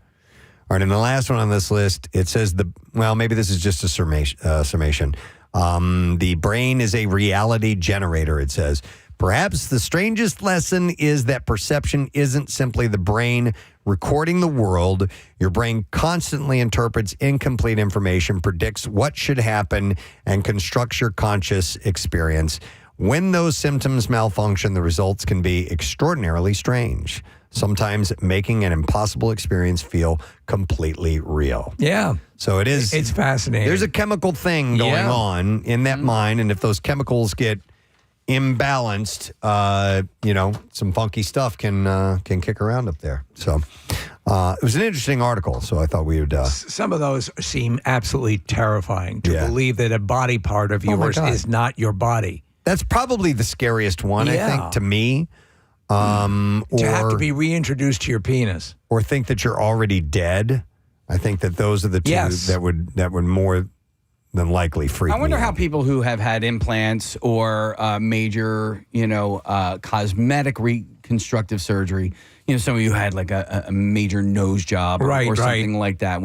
All right, and the last one on this list, it says maybe this is just a summation. The brain is a reality generator, it says. Perhaps the strangest lesson is that perception isn't simply the brain recording the world. Your brain constantly interprets incomplete information, predicts what should happen, and constructs your conscious experience. When those symptoms malfunction, the results can be extraordinarily strange, sometimes making an impossible experience feel completely real. Yeah. So it is. It's fascinating. There's a chemical thing going on in that mind, and if those chemicals get imbalanced, some funky stuff can kick around up there. So it was an interesting article, so I thought we would... Some of those seem absolutely terrifying, to believe that a body part of yours is not your body. That's probably the scariest one, I think, to me. To have to be reintroduced to your penis. Or think that you're already dead. I think that those are the two that would more than likely freak me I wonder out. how people who have had implants or major, cosmetic reconstructive surgery, some of you had like a major nose job or something like that.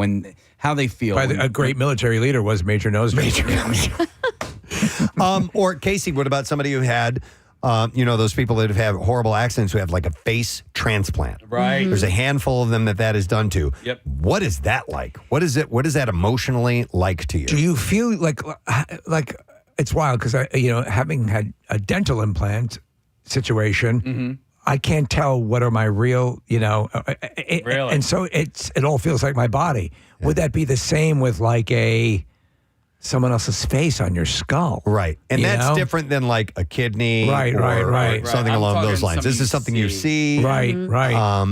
how they feel. A great military leader was Major Nose Major. Or Casey, what about somebody who had, those people that have horrible accidents who have like a face transplant? Right. There's a handful of them that is done to. Yep. What is that like? What is that emotionally like to you? Do you feel like it's wild because having had a dental implant situation, I can't tell what are my real, Really? And so it all feels like my body. Yeah. Would that be the same with like someone else's face on your skull? Right. And that's different than like a kidney or something along those lines. This is something you see. Right.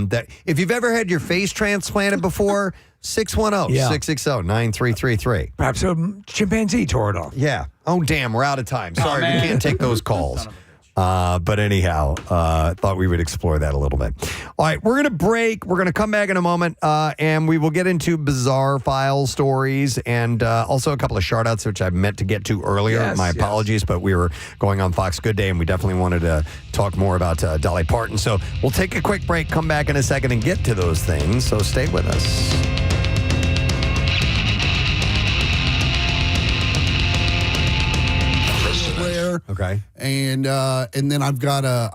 That if you've ever had your face transplanted before, 610-660-9333. Perhaps a chimpanzee tore it off. Yeah. Oh, damn. We're out of time. Sorry, we can't take those calls. But anyhow, thought we would explore that a little bit. All right, we're going to break. We're going to come back in a moment, and we will get into bizarre file stories and also a couple of shout-outs, which I meant to get to earlier. My apologies, but we were going on Fox Good Day, and we definitely wanted to talk more about Dolly Parton. So we'll take a quick break, come back in a second, and get to those things. So stay with us. Okay. And then I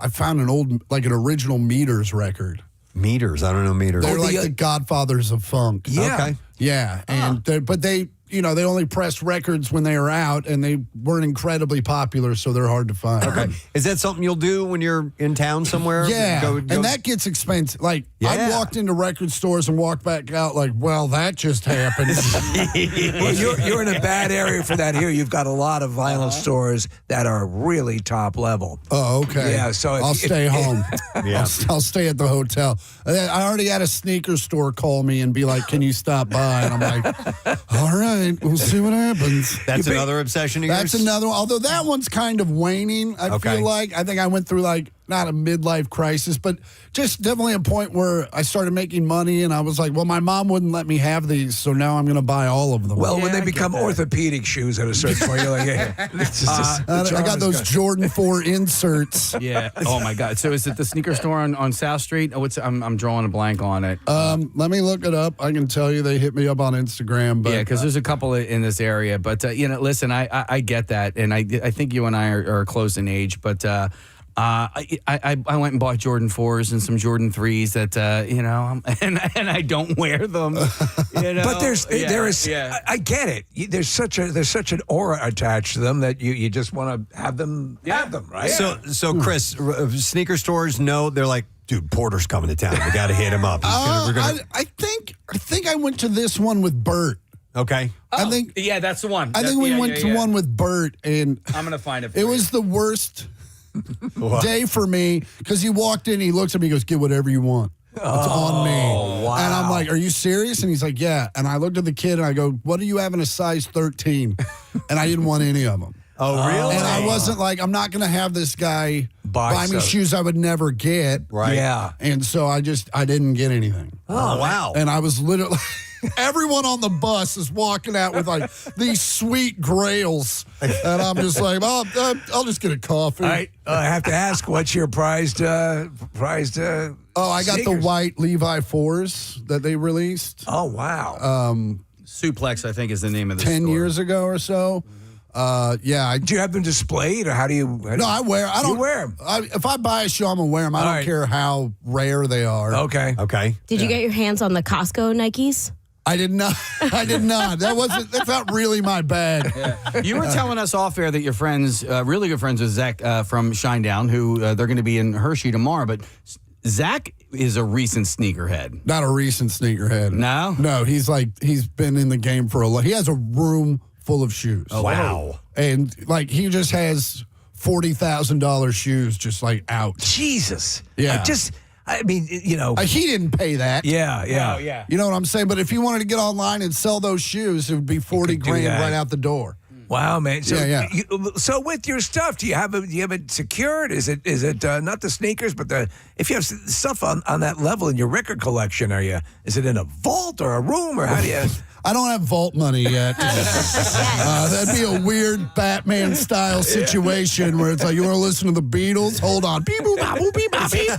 found an original Meters record. Meters? I don't know Meters. They're like the godfathers of funk. Yeah. Okay. Yeah. And but they only pressed records when they were out, and they weren't incredibly popular, so they're hard to find. Okay. Is that something you'll do when you're in town somewhere? Yeah. Go. And that gets expensive. Like, I walked into record stores and walked back out like, well, that just happened. Well, you're in a bad area for that here. You've got a lot of vinyl stores that are really top level. Oh, okay. Yeah, so I'll stay home. Yeah. I'll stay at the hotel. I already had a sneaker store call me and be like, can you stop by? And I'm like, all right, we'll see what happens. That's another obsession of yours? That's another one. Although that one's kind of waning, I feel like. I think I went through not a midlife crisis, but just definitely a point where I started making money, and I was like, well, my mom wouldn't let me have these, so now I'm going to buy all of them. Well, when they become orthopedic shoes at a certain point, you're like, hey, I got those Jordan 4 inserts. Yeah. Oh my God. So is it the sneaker store on South Street? Oh, I'm drawing a blank on it. Let me look it up. I can tell you they hit me up on Instagram. But, yeah, because there's a couple in this area. But listen, I get that, and I think you and I are close in age, but. I went and bought Jordan 4s and some Jordan 3s that and I don't wear them. But there is I get it. There's such an aura attached to them that you just want to have them right. So Chris, sneaker stores know they're like, dude, Porter's coming to town. We got to hit him up. I think I went to this one with Bert. Okay. I think that's the one. I think we went to one with Bert, and I'm gonna find it. It was the worst day for me because he walked in, he looks at me, he goes, "Get whatever you want. It's on me." Wow. And I'm like, "Are you serious?" And he's like, "Yeah." And I looked at the kid and I go, "What do you have in a size 13?" And I didn't want any of them. Oh, really? And I wasn't like, I'm not going to have this guy buy me shoes I would never get. Right. Yeah. And so I didn't get anything. Oh, wow. And I was literally, everyone on the bus is walking out with like these sweet grails. And I'm just like, I'll just get a coffee. All right. I have to ask, what's your prized I got sneakers? the white Levi 4s that they released. Oh, wow. Suplex, I think, is the name of the 10 store. years ago or so. Do you have them displayed, or how do you? No, I wear. I don't wear them. If I buy a shoe, I'm gonna wear them. I don't care how rare they are. Okay. Did you get your hands on the Costco Nikes? I did not. That's not really my bag. Yeah. You were telling us off air that your friends, really good friends with Zach from Shinedown, who they're going to be in Hershey tomorrow, but Zach is a recent sneakerhead. Not a recent sneakerhead. No, he's been in the game for a long. He has a room full of shoes. Oh, wow. And he just has $40,000 shoes just out. Jesus. Yeah. I mean, he didn't pay that. Yeah. You know what I'm saying? But if he wanted to get online and sell those shoes, it would be $40,000 right out the door. Wow, man. So, yeah. So with your stuff, do you have it secured? Is it not the sneakers, but if you have stuff on that level in your record collection, is it in a vault or a room, or how do you? I don't have vault money yet. That'd be a weird Batman-style situation where it's like, you want to listen to the Beatles? Hold on. Beep, boop, bop, boop, beep, bop, beep.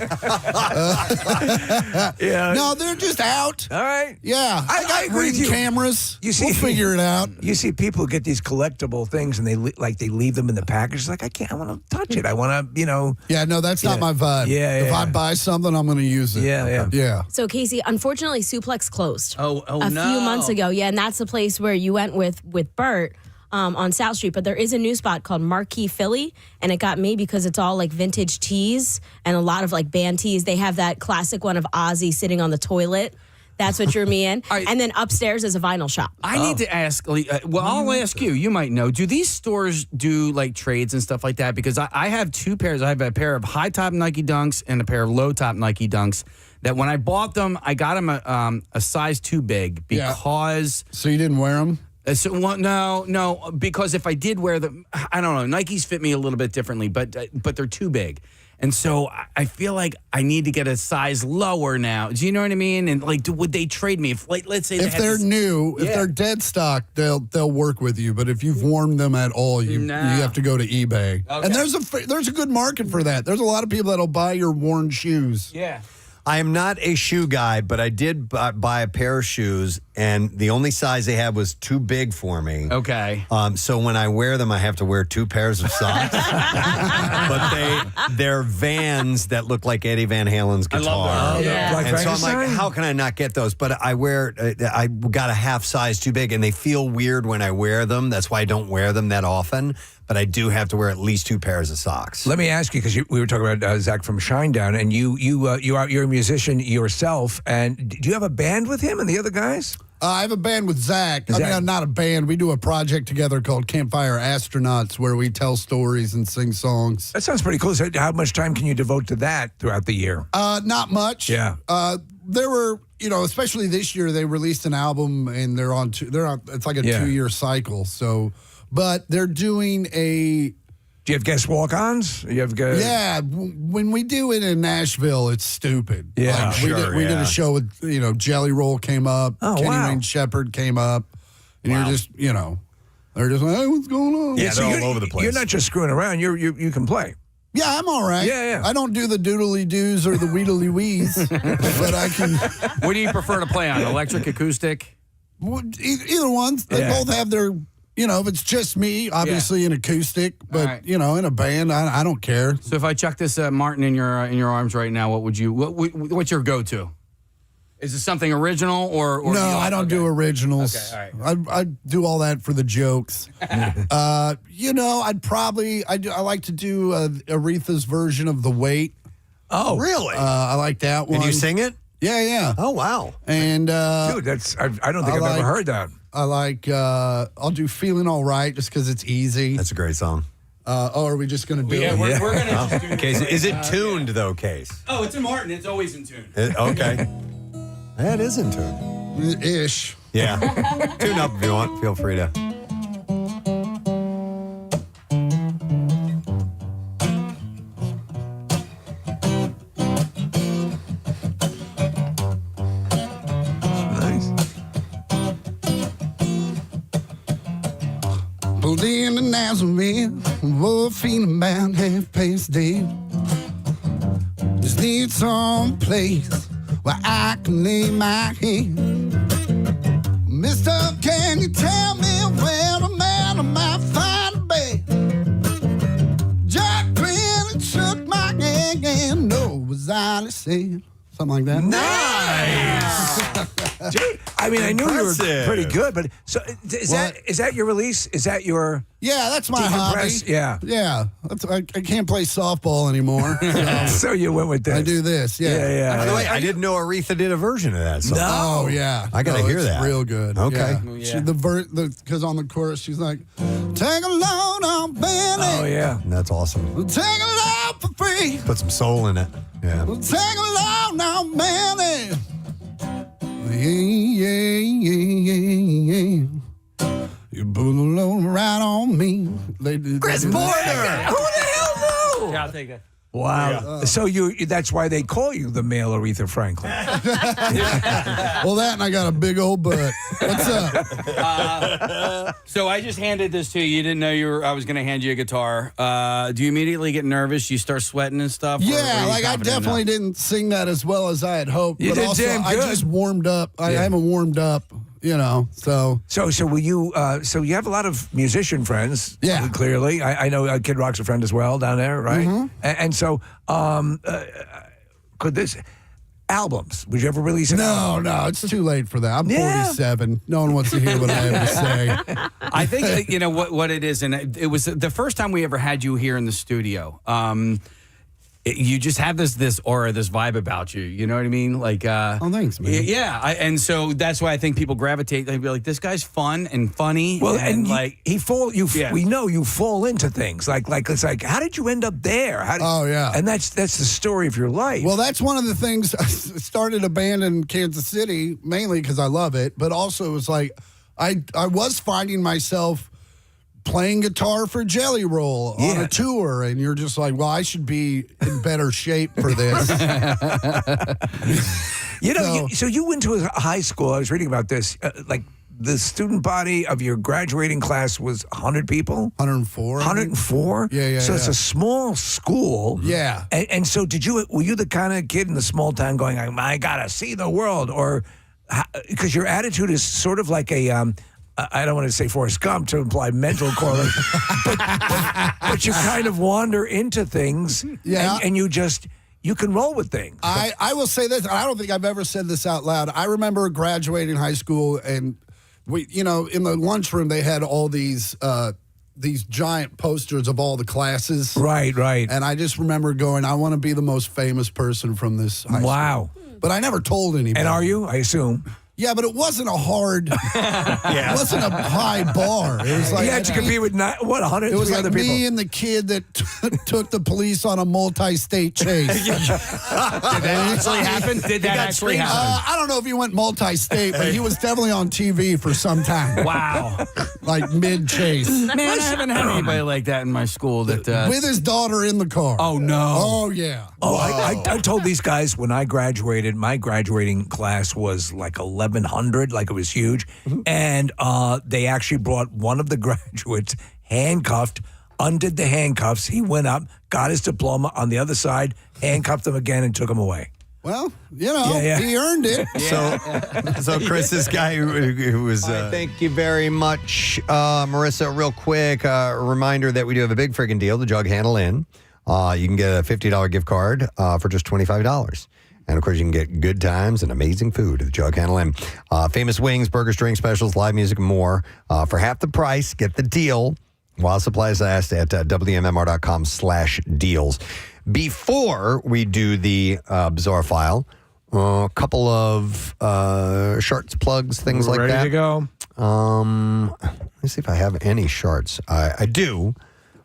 Yeah. No, they're just out. All right. Yeah. I got agree with Ring you. cameras. You see, we'll figure it out. You see people who get these collectible things and they leave them in the package. It's like, I want to touch it. I want to, Yeah, no, that's not my vibe. Yeah, If I buy something, I'm going to use it. Yeah. So, Casey, unfortunately, Suplex closed. Oh, a few months ago. Yeah, and that's the place where you went with Bert on South Street. But there is a new spot called Marquee Philly, and it got me because it's all like vintage tees and a lot of like band tees. They have that classic one of Ozzy sitting on the toilet. That's what drew me in. And then upstairs is a vinyl shop. I need to ask, I'll ask you. You might know. Do these stores do like trades and stuff like that? Because I have two pairs. I have a pair of high-top Nike Dunks and a pair of low-top Nike Dunks that when I bought them, I got them a size too big because... So you didn't wear them? No, because if I did wear them, I don't know. Nikes fit me a little bit differently, but they're too big. And so I feel like I need to get a size lower now. Do you know what I mean? And like, would they trade me if, like, let's say if they're new, if they're dead stock, they'll work with you. But if you've worn them at all, you have to go to eBay. Okay. And there's a good market for that. There's a lot of people that'll buy your worn shoes. Yeah. I am not a shoe guy, but I did buy a pair of shoes, and the only size they had was too big for me. Okay. So when I wear them, I have to wear two pairs of socks. But they're Vans that look like Eddie Van Halen's guitar. I love that. Yeah. And so I'm like, how can I not get those? But I got a half size too big, and they feel weird when I wear them. That's why I don't wear them that often. But I do have to wear at least two pairs of socks. Let me ask you, because we were talking about Zach from Shinedown, and you're a musician yourself, and do you have a band with him and the other guys? I have a band with Zach. I mean, not a band. We do a project together called Campfire Astronauts where we tell stories and sing songs. That sounds pretty cool. So how much time can you devote to that throughout the year? Not much. Yeah. There were, especially this year, they released an album and they're on. It's like a 2-year cycle. So, but they're doing a. Do you have guest walk-ons? Yeah, when we do it in Nashville, it's stupid. Yeah, we did a show with, Jelly Roll came up, Kenny Wayne Shepherd came up, and you're just, they're just like, hey, what's going on? Yeah, they're all over the place. You're not just screwing around. You can play. Yeah, I'm all right. Yeah. I don't do the doodly doos or the weedly wees, but I can. What do you prefer to play on? Electric, acoustic? Either ones. They both have their. If it's just me, obviously an acoustic, but in a band, I don't care. So if I chuck this Martin in your arms right now, what's your go-to? Is it something original or no? I don't do originals. Okay, all right. I do all that for the jokes. I like to do Aretha's version of The Weight. Oh, really? I like that one. Can you sing it? Yeah. Oh, wow. And dude, I don't think I've ever heard that. I like, I'll do Feeling All Right just because it's easy. That's a great song. Are we just going to do it? We're going to just do it. Case, is it tuned, though, Case? Oh, it's in Martin. It's always in tune. Okay. That is in tune. Ish. Yeah. Tune up if you want. Feel free to. Pulled into Nazareth, we're feeling about half past dead. Just need some place where I can lay my head. Mister, can you tell me where a man might find a bed? Jack grinned and shook my hand and no was I said. Something like that. Nice! Dude, I mean, I knew you were pretty good, but so is that your release? Is that your... Yeah, that's my hobby. Yeah. I can't play softball anymore. So you went with this. I do this, yeah. By the way, I didn't know Aretha did a version of that song. No. Oh, yeah. I got to hear that. Real good. Okay. Yeah. Because on the chorus, she's like, take a load on Benny. Oh, yeah. That's awesome. Take a load for free. Put some soul in it. Yeah. Take a load on Benny. Yeah. You put a load right on me. Chris Porter. Who the hell knew? Yeah, I'll take that. Wow. So that's why they call you the male Aretha Franklin. Well, that and I got a big old butt. What's up? So I just handed this to you. You didn't know I was going to hand you a guitar. Do you immediately get nervous? You start sweating and stuff? Yeah, like I definitely didn't sing that as well as I had hoped. You but did also, damn I good. just warmed up. I haven't warmed up, so. So will you, so you have a lot of musician friends. Yeah. Clearly. I know Kid Rock's a friend as well down there, right? Mhm. And so, could this, albums, would you ever release an album? No, it's too late for that. I'm 47. No one wants to hear what I have to say. I think you know what it is, and it was the first time we ever had you here in the studio. You just have this aura, this vibe about you. You know what I mean? Like, oh, thanks, man. Yeah, and so that's why I think people gravitate. They'd be like, "This guy's fun and funny." Well, and like we know you fall into things like it's like, how did you end up there? And that's the story of your life. Well, that's one of the things. I started a band in Kansas City mainly because I love it, but also it was like I was finding myself playing guitar for Jelly Roll on a tour, and you're just like, well, I should be in better shape for this. So you went to a high school. I was reading about this. Like the student body of your graduating class was 100 people? 104. 104? Yeah. So it's a small school. Yeah. And so were you the kind of kid in the small town going, I gotta see the world? Or, because your attitude is sort of like a, I don't want to say Forrest Gump to imply mental correlation, but you kind of wander into things, and you can roll with things. I will say this, and I don't think I've ever said this out loud. I remember graduating high school, and we, in the lunchroom they had all these giant posters of all the classes. Right. And I just remember going, I want to be the most famous person from this high school. Wow. But I never told anybody. And are you? I assume. Yeah, but it wasn't a hard, it wasn't a high bar. It was like you had to compete with 100 It was like other people. me and the kid that took the police on a multi-state chase. Did that actually happen? Did that actually happen? I don't know if he went multi-state, but he was definitely on TV for some time. Wow. Like mid-chase. Man, I haven't had anybody like that in my school. That with his daughter in the car. Oh, no. Oh, yeah. Oh, wow. I told these guys when I graduated, my graduating class was like 1,100, like it was huge. And they actually brought one of the graduates handcuffed, undid the handcuffs. He went up, got his diploma on the other side, handcuffed him again, and took him away. Well, he earned it. So Chris, this guy who was... thank you very much, Marissa. Real quick, reminder that we do have a big friggin' deal, the Jug Handle Inn. You can get a $50 gift card for just $25. And, of course, you can get good times and amazing food at the Jug Handle Inn. Famous wings, burgers, drink specials, live music, and more. For half the price, get the deal while supplies last at WMMR.com/deals. Before we do the Bizarre File, a couple of shorts, plugs, things like that. Ready to go? Let me see if I have any shorts. I do.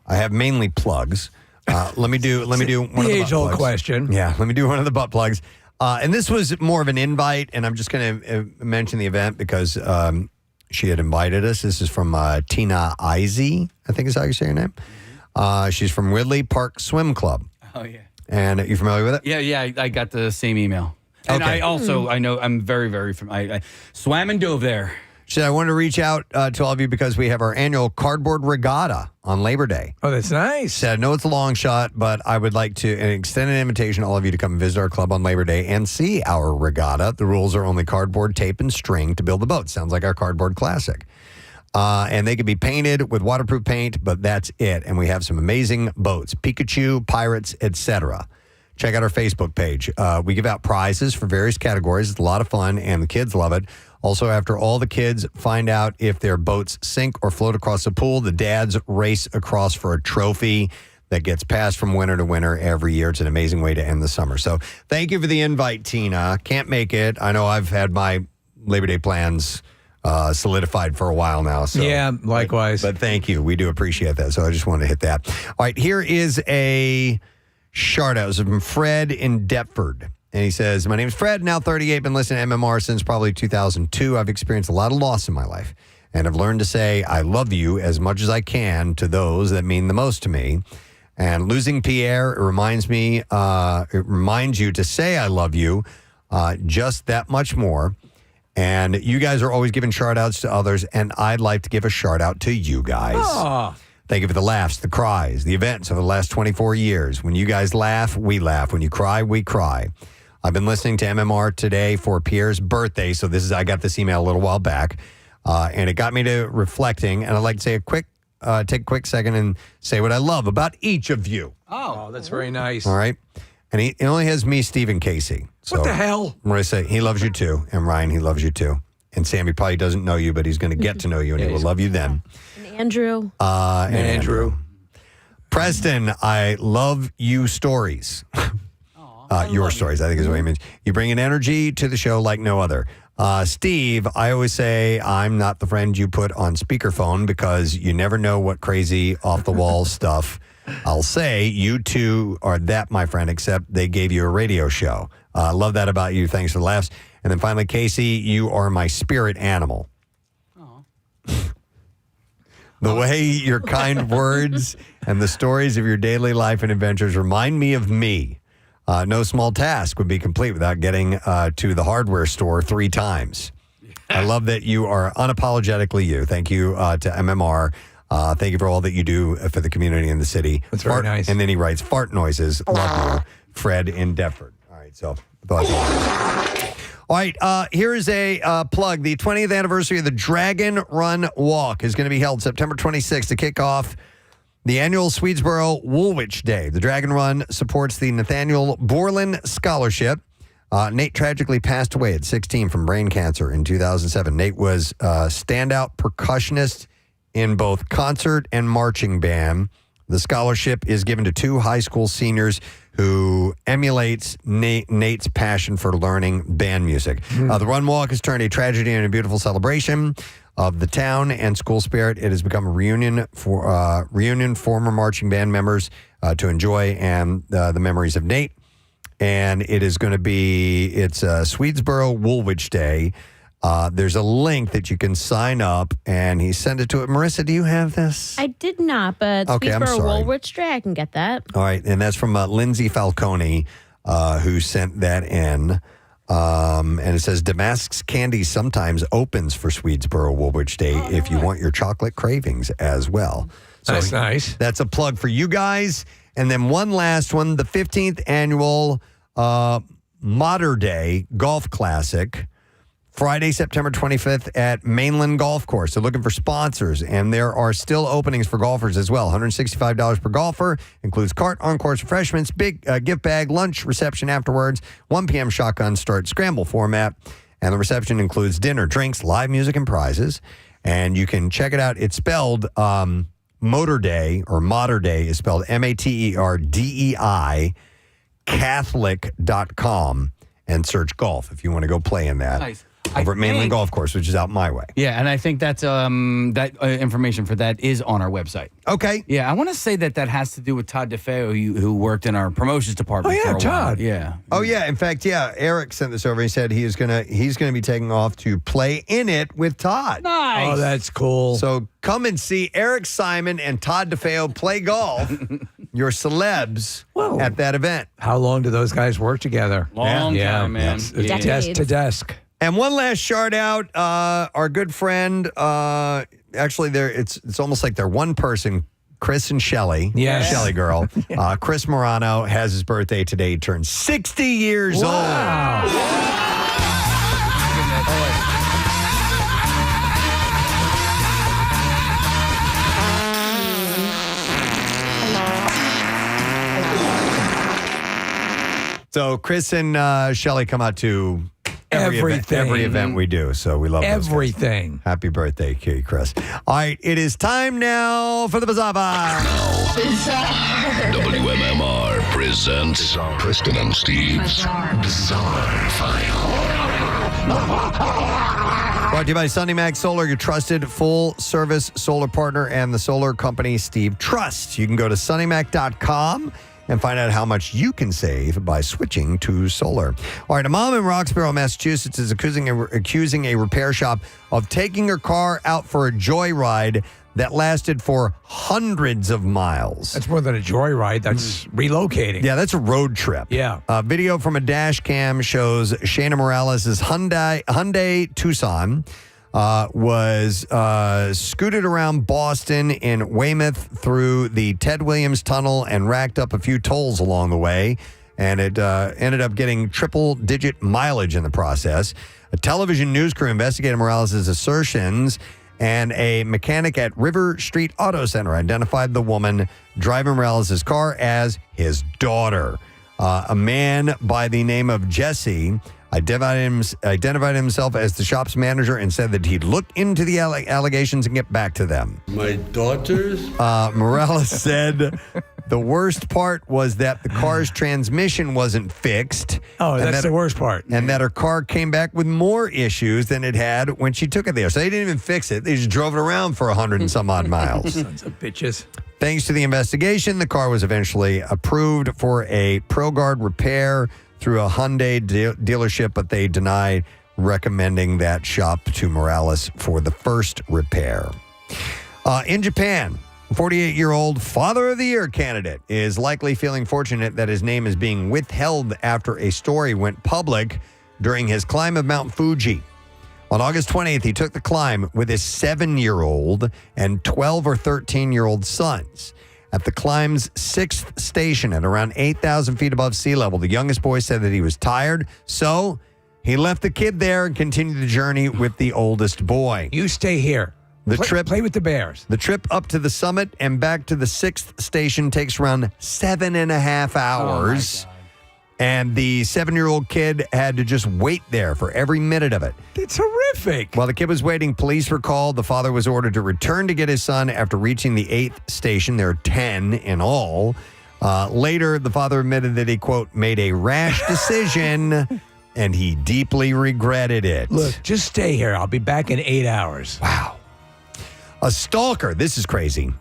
I have mainly plugs. Let me do one of the butt age-old plugs. question. Yeah, let me do one of the butt plugs. And this was more of an invite, and I'm just going to mention the event because she had invited us. This is from Tina Izzy, I think is how you say her name. She's from Ridley Park Swim Club. Oh, yeah. And are you familiar with it? Yeah, I got the same email. And Okay. I know, I'm very, very familiar. I swam and dove there. She said, I wanted to reach out to all of you because we have our annual cardboard regatta on Labor Day. Oh, that's nice. Said, I know it's a long shot, but I would like to extend an invitation to all of you to come visit our club on Labor Day and see our regatta. The rules are only cardboard, tape, and string to build the boat. Sounds like our cardboard classic. And they can be painted with waterproof paint, but that's it. And we have some amazing boats, Pikachu, pirates, etc. Check out our Facebook page. We give out prizes for various categories. It's a lot of fun, and the kids love it. Also, after all the kids find out if their boats sink or float across the pool, the dads race across for a trophy that gets passed from winter to winter every year. It's an amazing way to end the summer. So thank you for the invite, Tina. Can't make it. I know I've had my Labor Day plans solidified for a while now. So. Yeah, likewise. But thank you. We do appreciate that. So I just wanted to hit that. All right, here is a shout out from Fred in Deptford. And he says, my name is Fred, now 38, been listening to MMR since probably 2002. I've experienced a lot of loss in my life. And I've learned to say I love you as much as I can to those that mean the most to me. And losing Pierre, it reminds you to say I love you just that much more. And you guys are always giving shout-outs to others, and I'd like to give a shout-out to you guys. Oh. Thank you for the laughs, the cries, the events over the last 24 years. When you guys laugh, we laugh. When you cry, we cry. I've been listening to MMR today for Pierre's birthday, so I got this email a little while back, and it got me to reflecting, and I'd like to say take a quick second and say what I love about each of you. Oh, that's very nice. All right? And he only has me, Steve, and Casey. So What the hell? I'm going to say he loves you too. And Ryan, he loves you too. And Sammy probably doesn't know you, but he's going to get to know you, and he will love you then. And Andrew. And Andrew. Preston, I love you stories. Your stories, I think is what he means. You bring an energy to the show like no other. Steve, I always say I'm not the friend you put on speakerphone because you never know what crazy off-the-wall stuff I'll say. You two are that, my friend, except they gave you a radio show. Love that about you. Thanks for the laughs. And then finally, Casey, you are my spirit animal. The way your kind words and the stories of your daily life and adventures remind me of me. No small task would be complete without getting to the hardware store 3 times. I love that you are unapologetically you. Thank you to MMR. Thank you for all that you do for the community in the city. That's very nice. And then he writes, fart noises. Love you, Fred in Deptford. All right, so. All right, here's a plug. The 20th anniversary of the Dragon Run Walk is going to be held September 26th to kick off the annual Swedesboro Woolwich Day. The Dragon Run supports the Nathaniel Borland Scholarship. Nate tragically passed away at 16 from brain cancer in 2007. Nate was a standout percussionist in both concert and marching band. The scholarship is given to 2 high school seniors who emulates Nate's passion for learning band music. The Run Walk has turned a tragedy into a beautiful celebration of the town and school spirit. It has become a reunion for former marching band members to enjoy and the memories of Nate. And it is going to be, it's Swedesboro Woolwich Day. There's a link that you can sign up, and he sent it to it. Marissa, do you have this? I did not, but Okay, I'm Swedesboro sorry. Woolwich Day, I can get that. All right, and that's from Lindsay Falcone, who sent that in. And it says, Damask's Candy sometimes opens for Swedesboro Woolwich Day if you want your chocolate cravings as well. So That's nice. That's a plug for you guys. And then one last one, the 15th annual Mater Day Golf Classic. Friday, September 25th at Mainland Golf Course. They're looking for sponsors, and there are still openings for golfers as well. $165 per golfer, includes cart, on-course refreshments, big gift bag, lunch, reception afterwards, 1 p.m. shotgun start, scramble format, and the reception includes dinner, drinks, live music, and prizes. And you can check it out. It's spelled Motor Day, or Mater Day is spelled MATERDEI, Catholic.com, and search golf if you want to go play in that. Nice. Over at Mainland Golf Course, which is out my way. Yeah, and I think that's that information for that is on our website. Okay. Yeah, I want to say that has to do with Todd DeFeo, who worked in our promotions department. Oh, yeah, for a Todd. While. Yeah. Oh yeah. In fact, yeah. Eric sent this over. He said he's gonna be taking off to play in it with Todd. Nice. Oh, that's cool. So come and see Eric Simon and Todd DeFeo play golf. Your celebs at that event. How long do those guys work together? Long time, man. Yes. Yeah. Desk to desk. And one last shout out, our good friend. Actually, it's almost like they're one person. Chris and Shelly, Yes. Shelly girl. Chris Morano has his birthday today. He turned 60 years old. So Chris and Shelly come out to every event we do. So we love those guys. Everything. Happy birthday, Chris. All right, it is time now for the Bizarre File. WMMR presents Preston and Steve's Bizarre File. Brought to you by Sunny Mac Solar, your trusted full-service solar partner and the solar company Steve trusts. You can go to sunnymac.com and find out how much you can save by switching to solar. All right, a mom in Roxborough, Massachusetts is accusing a repair shop of taking her car out for a joyride that lasted for hundreds of miles. That's more than a joyride. That's relocating. Yeah, that's a road trip. Yeah. Video from a dash cam shows Shayna Morales' Hyundai Tucson was scooted around Boston in Weymouth through the Ted Williams Tunnel and racked up a few tolls along the way. And it ended up getting triple-digit mileage in the process. A television news crew investigated Morales' assertions, and a mechanic at River Street Auto Center identified the woman driving Morales' car as his daughter. A man by the name of Jesse identified himself as the shop's manager and said that he'd look into the allegations and get back to them. My daughters? Morales said the worst part was that the car's transmission wasn't fixed. Oh, that's the worst part. And that her car came back with more issues than it had when she took it there. So they didn't even fix it. They just drove it around for 100 and some odd miles. Sons of bitches. Thanks to the investigation, the car was eventually approved for a ProGuard repair through a Hyundai dealership, but they denied recommending that shop to Morales for the first repair. In Japan, 48-year-old Father of the Year candidate is likely feeling fortunate that his name is being withheld after a story went public during his climb of Mount Fuji. On August 20th, he took the climb with his 7-year-old and 12 or 13-year-old sons. At the climb's 6th station at around 8,000 feet above sea level, the youngest boy said that he was tired, so he left the kid there and continued the journey with the oldest boy. You stay here. Play with the bears. The trip up to the summit and back to the 6th station takes around 7.5 hours. And the 7-year-old kid had to just wait there for every minute of it. It's horrific. While the kid was waiting, police were called. The father was ordered to return to get his son after reaching the 8th station. There are 10 in all. Later, the father admitted that he, quote, made a rash decision and he deeply regretted it. Look, just stay here. I'll be back in 8 hours. Wow. A stalker, this is crazy,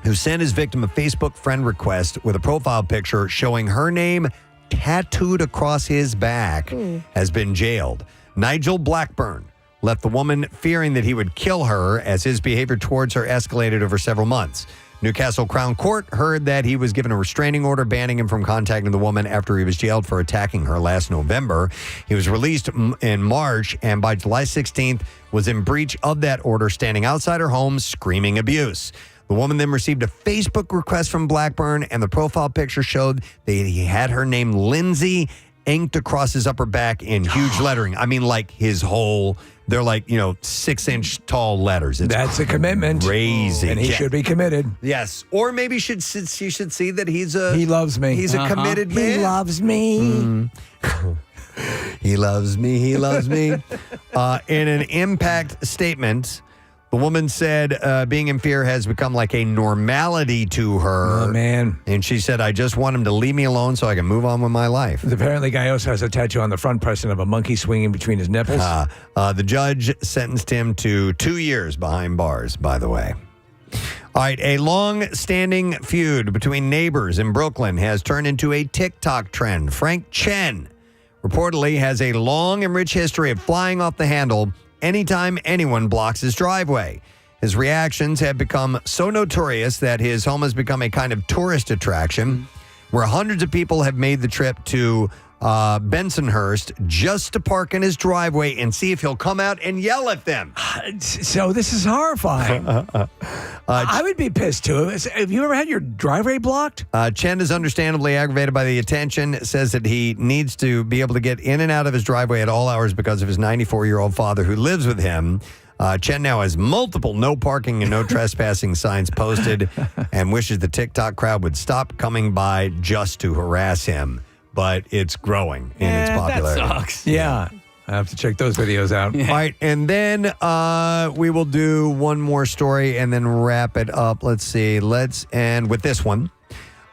who sent his victim a Facebook friend request with a profile picture showing her name tattooed across his back, has been jailed. Nigel Blackburn left the woman fearing that he would kill her as his behavior towards her escalated over several months. Newcastle Crown Court heard that he was given a restraining order banning him from contacting the woman after he was jailed for attacking her last November. He was released in March and by July 16th was in breach of that order, standing outside her home screaming abuse. The woman then received a Facebook request from Blackburn, and the profile picture showed that he had her name Lindsay inked across his upper back in huge lettering. I mean, like his whole, they're like, 6-inch tall letters. That's a commitment. Crazy. And he should be committed. Yes. Or maybe she should see that he loves me. He's a committed man. He loves me. He loves me. He loves me. In an impact statement, the woman said being in fear has become like a normality to her. Oh, man. And she said, I just want him to leave me alone so I can move on with my life. Apparently, guy also has a tattoo on the front, Preston, of a monkey swinging between his nipples. The judge sentenced him to 2 years behind bars, by the way. All right, a long-standing feud between neighbors in Brooklyn has turned into a TikTok trend. Frank Chen reportedly has a long and rich history of flying off the handle anytime anyone blocks his driveway. His reactions have become so notorious that his home has become a kind of tourist attraction where hundreds of people have made the trip to Bensonhurst just to park in his driveway and see if he'll come out and yell at them. So this is horrifying. I would be pissed too. Have you ever had your driveway blocked? Chen is understandably aggravated by the attention, says that he needs to be able to get in and out of his driveway at all hours because of his 94-year-old father who lives with him. Chen now has multiple no parking and no trespassing signs posted and wishes the TikTok crowd would stop coming by just to harass him. But it's growing in its popularity. That sucks. Yeah. I have to check those videos out. All right, and then we will do one more story and then wrap it up. Let's see. Let's end with this one.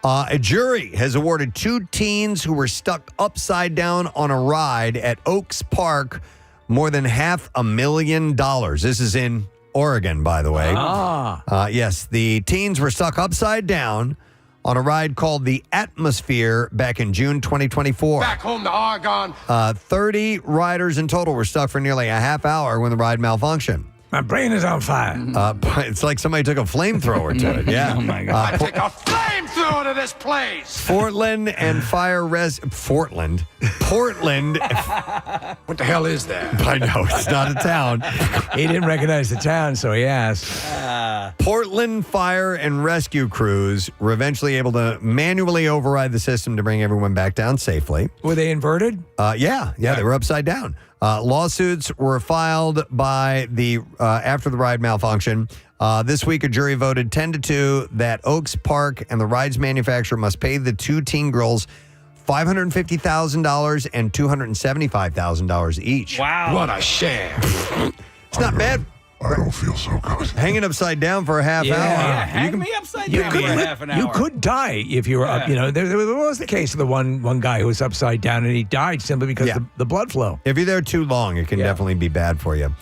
A jury has awarded 2 teens who were stuck upside down on a ride at Oaks Park more than $500,000. This is in Oregon, by the way. Yes, the teens were stuck upside down on a ride called the Atmosphere back in June 2024. Back home to Oregon. 30 riders in total were stuck for nearly a half hour when the ride malfunctioned. My brain is on fire. It's like somebody took a flamethrower to it. Yeah. Oh, my God. I take a flamethrower to this place. Portland and fire Portland. What the hell is that? I know, it's not a town. He didn't recognize the town, so he asked. Portland fire and rescue crews were eventually able to manually override the system to bring everyone back down safely. Were they inverted? Yeah, they were upside down. Lawsuits were filed by the after the ride malfunction. This week, a jury voted 10-2 that Oaks Park and the ride's manufacturer must pay the two teen girls $550,000 and $275,000 each. Wow. What a shame. It's not bad. I don't feel so good. Hanging upside down for a half hour. Hang me upside down for half an hour. You could die if you were up. You know, there was the case of the one guy who was upside down and he died simply because the blood flow. If you're there too long, it can definitely be bad for you.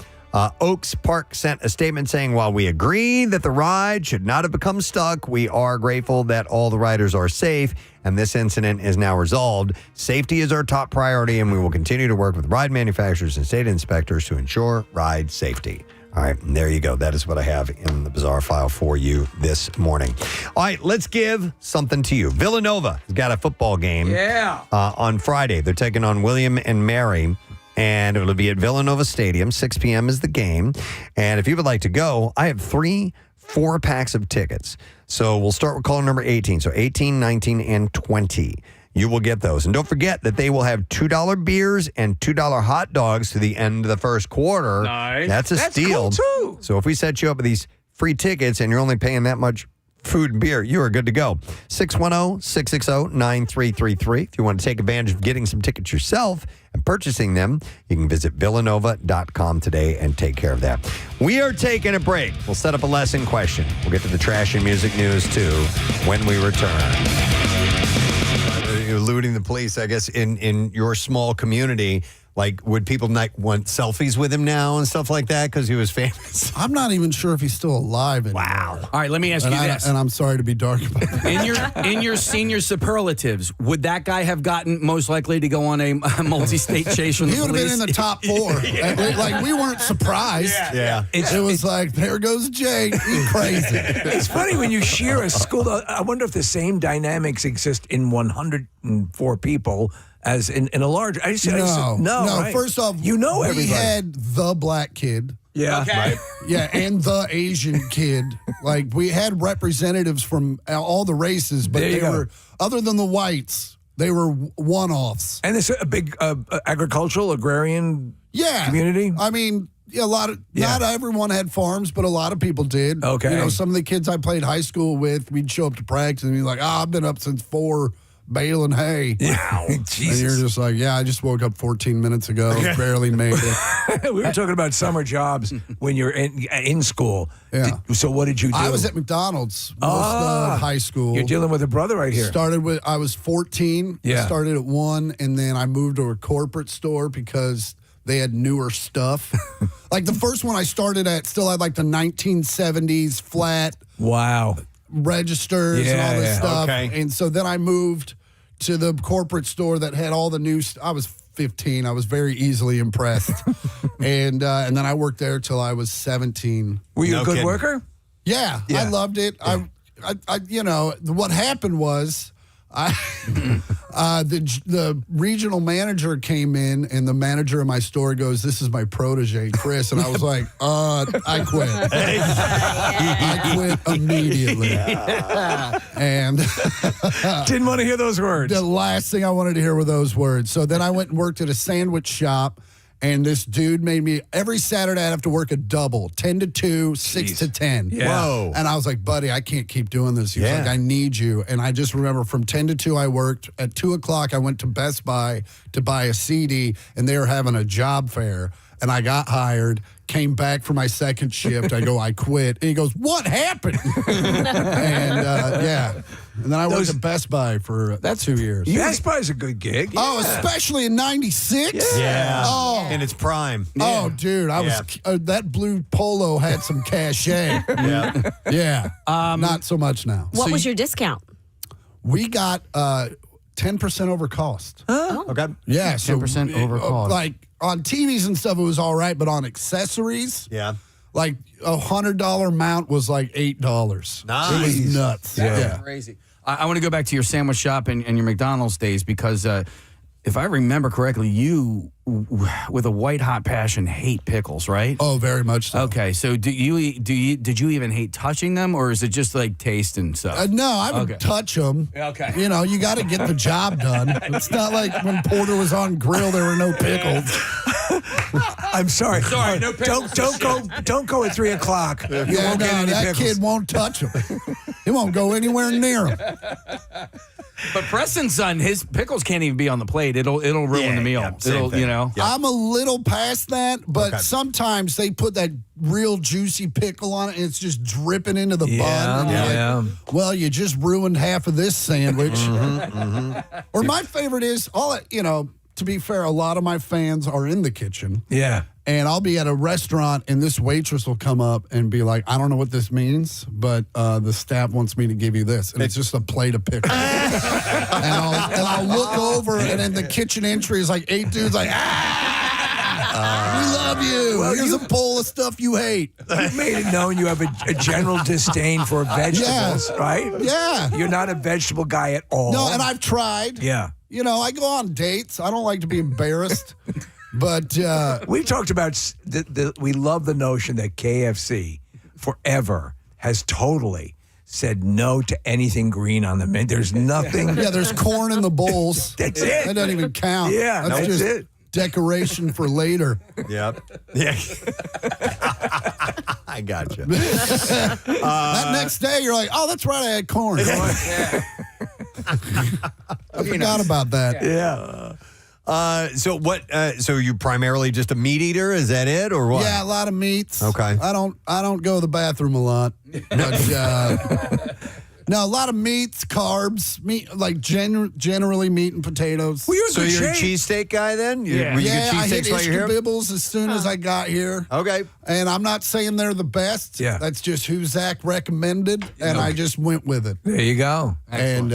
Oaks Park sent a statement saying, while we agree that the ride should not have become stuck, we are grateful that all the riders are safe and this incident is now resolved. Safety is our top priority and we will continue to work with ride manufacturers and state inspectors to ensure ride safety. All right, and there you go. That is what I have in the bizarre file for you this morning. All right, let's give something to you. Villanova has got a football game on Friday. They're taking on William and Mary. And it'll be at Villanova Stadium. 6 p.m. is the game. And if you would like to go, I have 3 4-packs of tickets. So we'll start with caller number 18. So 18, 19, and 20. You will get those. And don't forget that they will have $2 beers and $2 hot dogs to the end of the first quarter. Nice. That's a steal. Cool too. So if we set you up with these free tickets and you're only paying that much food and beer, you are good to go. 610-660-9333. If you want to take advantage of getting some tickets yourself and purchasing them, you can visit villanova.com today and take care of that. We are taking a break. We'll set up a lesson question. We'll get to the trash and music news too when we return. Eluding the police, I guess, in your small community. Like, would people not want selfies with him now and stuff like that because he was famous? I'm not even sure if he's still alive anymore. Wow. All right, let me ask you this. And I'm sorry to be dark about that. In your senior superlatives, would that guy have gotten most likely to go on a multi-state chase from the He would have police? been in the top 4. Like, we weren't surprised. Yeah. It was like, there goes Jake. He's crazy. It's funny when you share a school. I wonder if the same dynamics exist in 104 people as in a large. No. Right? First off, you know everybody. We had the black kid. Yeah. Okay. Right. Yeah, and the Asian kid. Like, we had representatives from all the races, but they were, other than the whites, they were one-offs. And it's a big agricultural, agrarian community? I mean, not everyone had farms, but a lot of people did. Okay. You know, some of the kids I played high school with, we'd show up to practice and be like, I've been up since 4 baling hay. Wow. And Jesus. you're just like, I just woke up 14 minutes ago, barely made it. We were talking about summer jobs when you're in school. Yeah. So what did you do? I was at McDonald's most of high school. You're dealing with a brother right here. I was 14. Yeah. I started at 1, and then I moved to a corporate store because they had newer stuff. Like, the first one I started at still had like the 1970s flat registers and all this stuff. Okay. And so then I moved to the corporate store that had all the new I was 15. I was very easily impressed. and then I worked there till I was 17. Were you a good worker? Yeah, I loved it. Yeah. I you know, what happened was the regional manager came in, and the manager of my store goes, "This is my protege, Chris," and I was like, "I quit." I quit immediately, and didn't want to hear those words. The last thing I wanted to hear were those words. So then I went and worked at a sandwich shop. And this dude made me, every Saturday I'd have to work a double, 10 to 2, 6 to 10. Yeah. Whoa. And I was like, buddy, I can't keep doing this. He was like, I need you. And I just remember from 10 to 2 I worked. At 2 o'clock I went to Best Buy to buy a CD, and they were having a job fair. And I got hired, came back for my second shift. I go, I quit. And he goes, what happened? And and then I worked at Best Buy for 2 years. Best Buy's a good gig. Oh, especially in 96? Yeah. Oh. In its prime. Oh, dude, I was that blue polo had some cachet. Yeah. Not so much now. What was your discount? We got 10% over cost. Oh. Okay. Yeah, 10% over cost. Like on TVs and stuff, it was all right, but on accessories, Like a $100 mount was like $8. Nice. It was nuts. Yeah. Crazy. I want to go back to your sandwich shop and your McDonald's days because if I remember correctly, you, with a white hot passion, hate pickles, right? Oh, very much so. Okay, so did you even hate touching them, or is it just like taste and stuff? No, I would touch them. Okay. You know, you got to get the job done. It's not like when Porter was on grill, there were no pickles. I'm sorry. Sorry, no pickles. Don't go at 3 o'clock. You Yeah, won't get no, any that pickles. kid won't touch them. He won't go anywhere near them. But Preston's son, his pickles can't even be on the plate. It'll ruin the meal. It'll, you know. I'm a little past that, but sometimes they put that real juicy pickle on it, and it's just dripping into the bun. And you're like, well, you just ruined half of this sandwich. Or my favorite is, to be fair, a lot of my fans are in the kitchen. Yeah. And I'll be at a restaurant, and this waitress will come up and be like, I don't know what this means, but the staff wants me to give you this. And it's just a plate of pickles. and I'll look over, and in the kitchen entry is like 8 dudes like, we love you. Well, Here's a bowl of stuff you hate. You made it known you have a general disdain for vegetables, right? Yeah. You're not a vegetable guy at all. No, and I've tried. Yeah. You know, I go on dates. I don't like to be embarrassed. But we've talked about we love the notion that KFC forever has totally said no to anything green on the menu. There's nothing. Yeah, there's corn in the bowls. That's it. That doesn't even count. Yeah, that's just it. Decoration for later. Yep. Yeah. I gotcha. That next day, you're like, oh, that's right, I had corn. I forgot about that. Yeah. So what? So you primarily just a meat eater? Is that it, or what? Yeah, a lot of meats. Okay. I don't go to the bathroom a lot. But, no, a lot of meats, carbs, meat, like generally meat and potatoes. Well, So you're a cheesesteak guy then? Yeah, Were you get I hit cheesesteaks while you're here? Ishka-Bibbles as soon as I got here. Okay. And I'm not saying they're the best. Yeah. That's just who Zach recommended, and I just went with it. There you go. And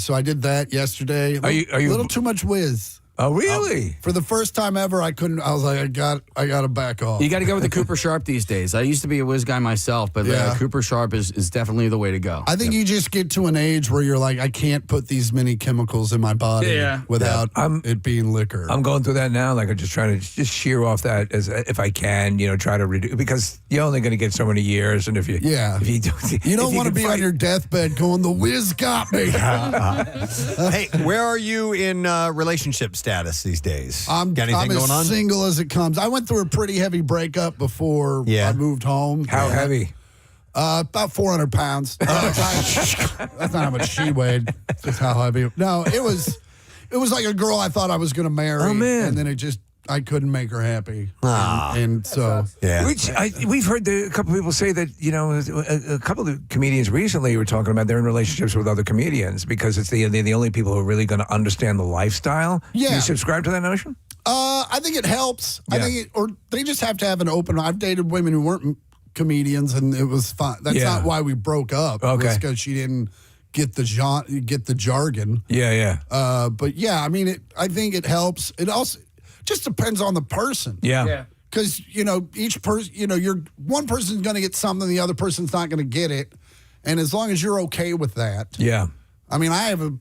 so I did that yesterday. Are you a little too much whiz? Oh, really? For the first time ever, I couldn't. I was like, I got to back off. You got to go with the Cooper Sharp these days. I used to be a whiz guy myself, but Cooper Sharp is definitely the way to go. I think you just get to an age where you're like, I can't put these many chemicals in my body without it being liquor. I'm going through that now. Like I'm just trying to just shear off that as if I can, try to reduce, because you're only going to get so many years, and if you don't want to be on your deathbed going, the whiz got me. Hey, where are you in relationship status these days? I'm Got anything going on? as single as it comes. I went through a pretty heavy breakup before I moved home. How heavy? About 400 pounds. That's not how much she weighed. That's just how heavy. No, it was like a girl I thought I was going to marry. Oh, man. And then I couldn't make her happy. Ah. And so, We've heard a couple people say that, a couple of comedians recently were talking about they're in relationships with other comedians because they're the only people who are really going to understand the lifestyle. Yeah. Do you subscribe to that notion? I think it helps. Yeah. I think or they just have to have an open. I've dated women who weren't comedians, and it was fine. That's not why we broke up. Okay. It was because she didn't get the jargon. Yeah. But yeah, I mean, I think it helps. It also just depends on the person. Yeah. Because, each person, one person's going to get something, the other person's not going to get it. And as long as you're okay with that. Yeah. I mean, I have a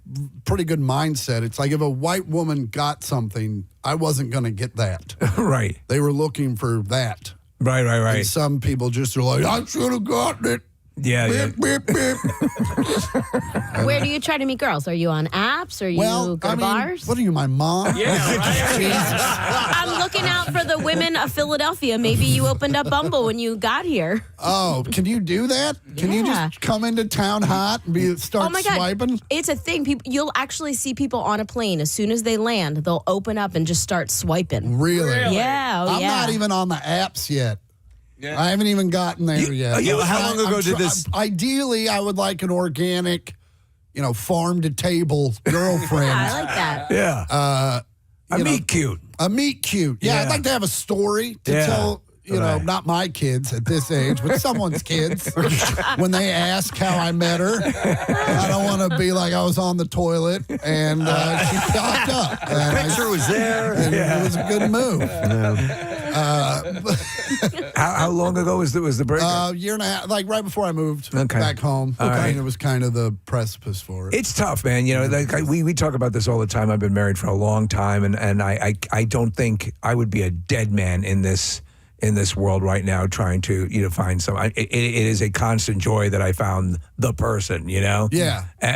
pretty good mindset. It's like if a white woman got something, I wasn't going to get that. Right. They were looking for that. Right. And some people just are like, I should have gotten it. Yeah. Beep, beep, beep. Where do you try to meet girls? Are you on apps? Or you go to bars? What are you, my mom? Yeah, I'm looking out for the women of Philadelphia. Maybe you opened up Bumble when you got here. Oh, can you do that? Can you just come into town hot and start Oh my God. swiping? It's a thing. You'll actually see people on a plane. As soon as they land, they'll open up and just start swiping. Really? Yeah. I'm not even on the apps yet. Yeah. I haven't even gotten there yet. How long ago did this? Ideally, I would like an organic, farm to table girlfriend. Yeah, I like that. Yeah. A meet cute. A meet cute. Yeah, I'd like to have a story to tell. Not my kids at this age, but someone's kids. When they ask how I met her, I don't want to be like I was on the toilet and she popped up. The picture was there. And it was a good move. How long ago was the breakup? Year and a half, like right before I moved Okay. back home. All right. And it was kind of the precipice for it. It's tough, man. You know, like we talk about this all the time. I've been married for a long time, and I don't think I would be a dead man in this world right now trying to find some. It is a constant joy that I found the person. Yeah.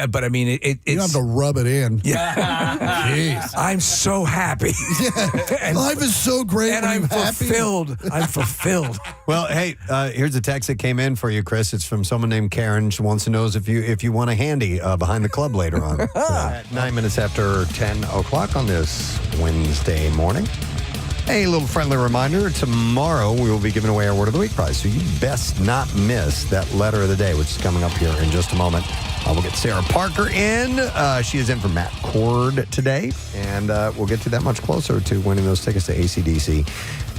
But I mean, it's You don't have to rub it in. Yeah. Jeez. I'm so happy. Yeah. Life is so great and when I'm you're happy. fulfilled. I'm fulfilled. Well, hey, here's a text that came in for you, Chris. It's from someone named Karen. She wants to know if you want a handy behind the club later on. At 9 minutes after 10 o'clock on this Wednesday morning. A little friendly reminder, tomorrow we will be giving away our Word of the Week prize, so you best not miss that letter of the day, which is coming up here in just a moment. We'll get Sarah Parker in. She is in for Matt Cord today, and we'll get you that much closer to winning those tickets to AC/DC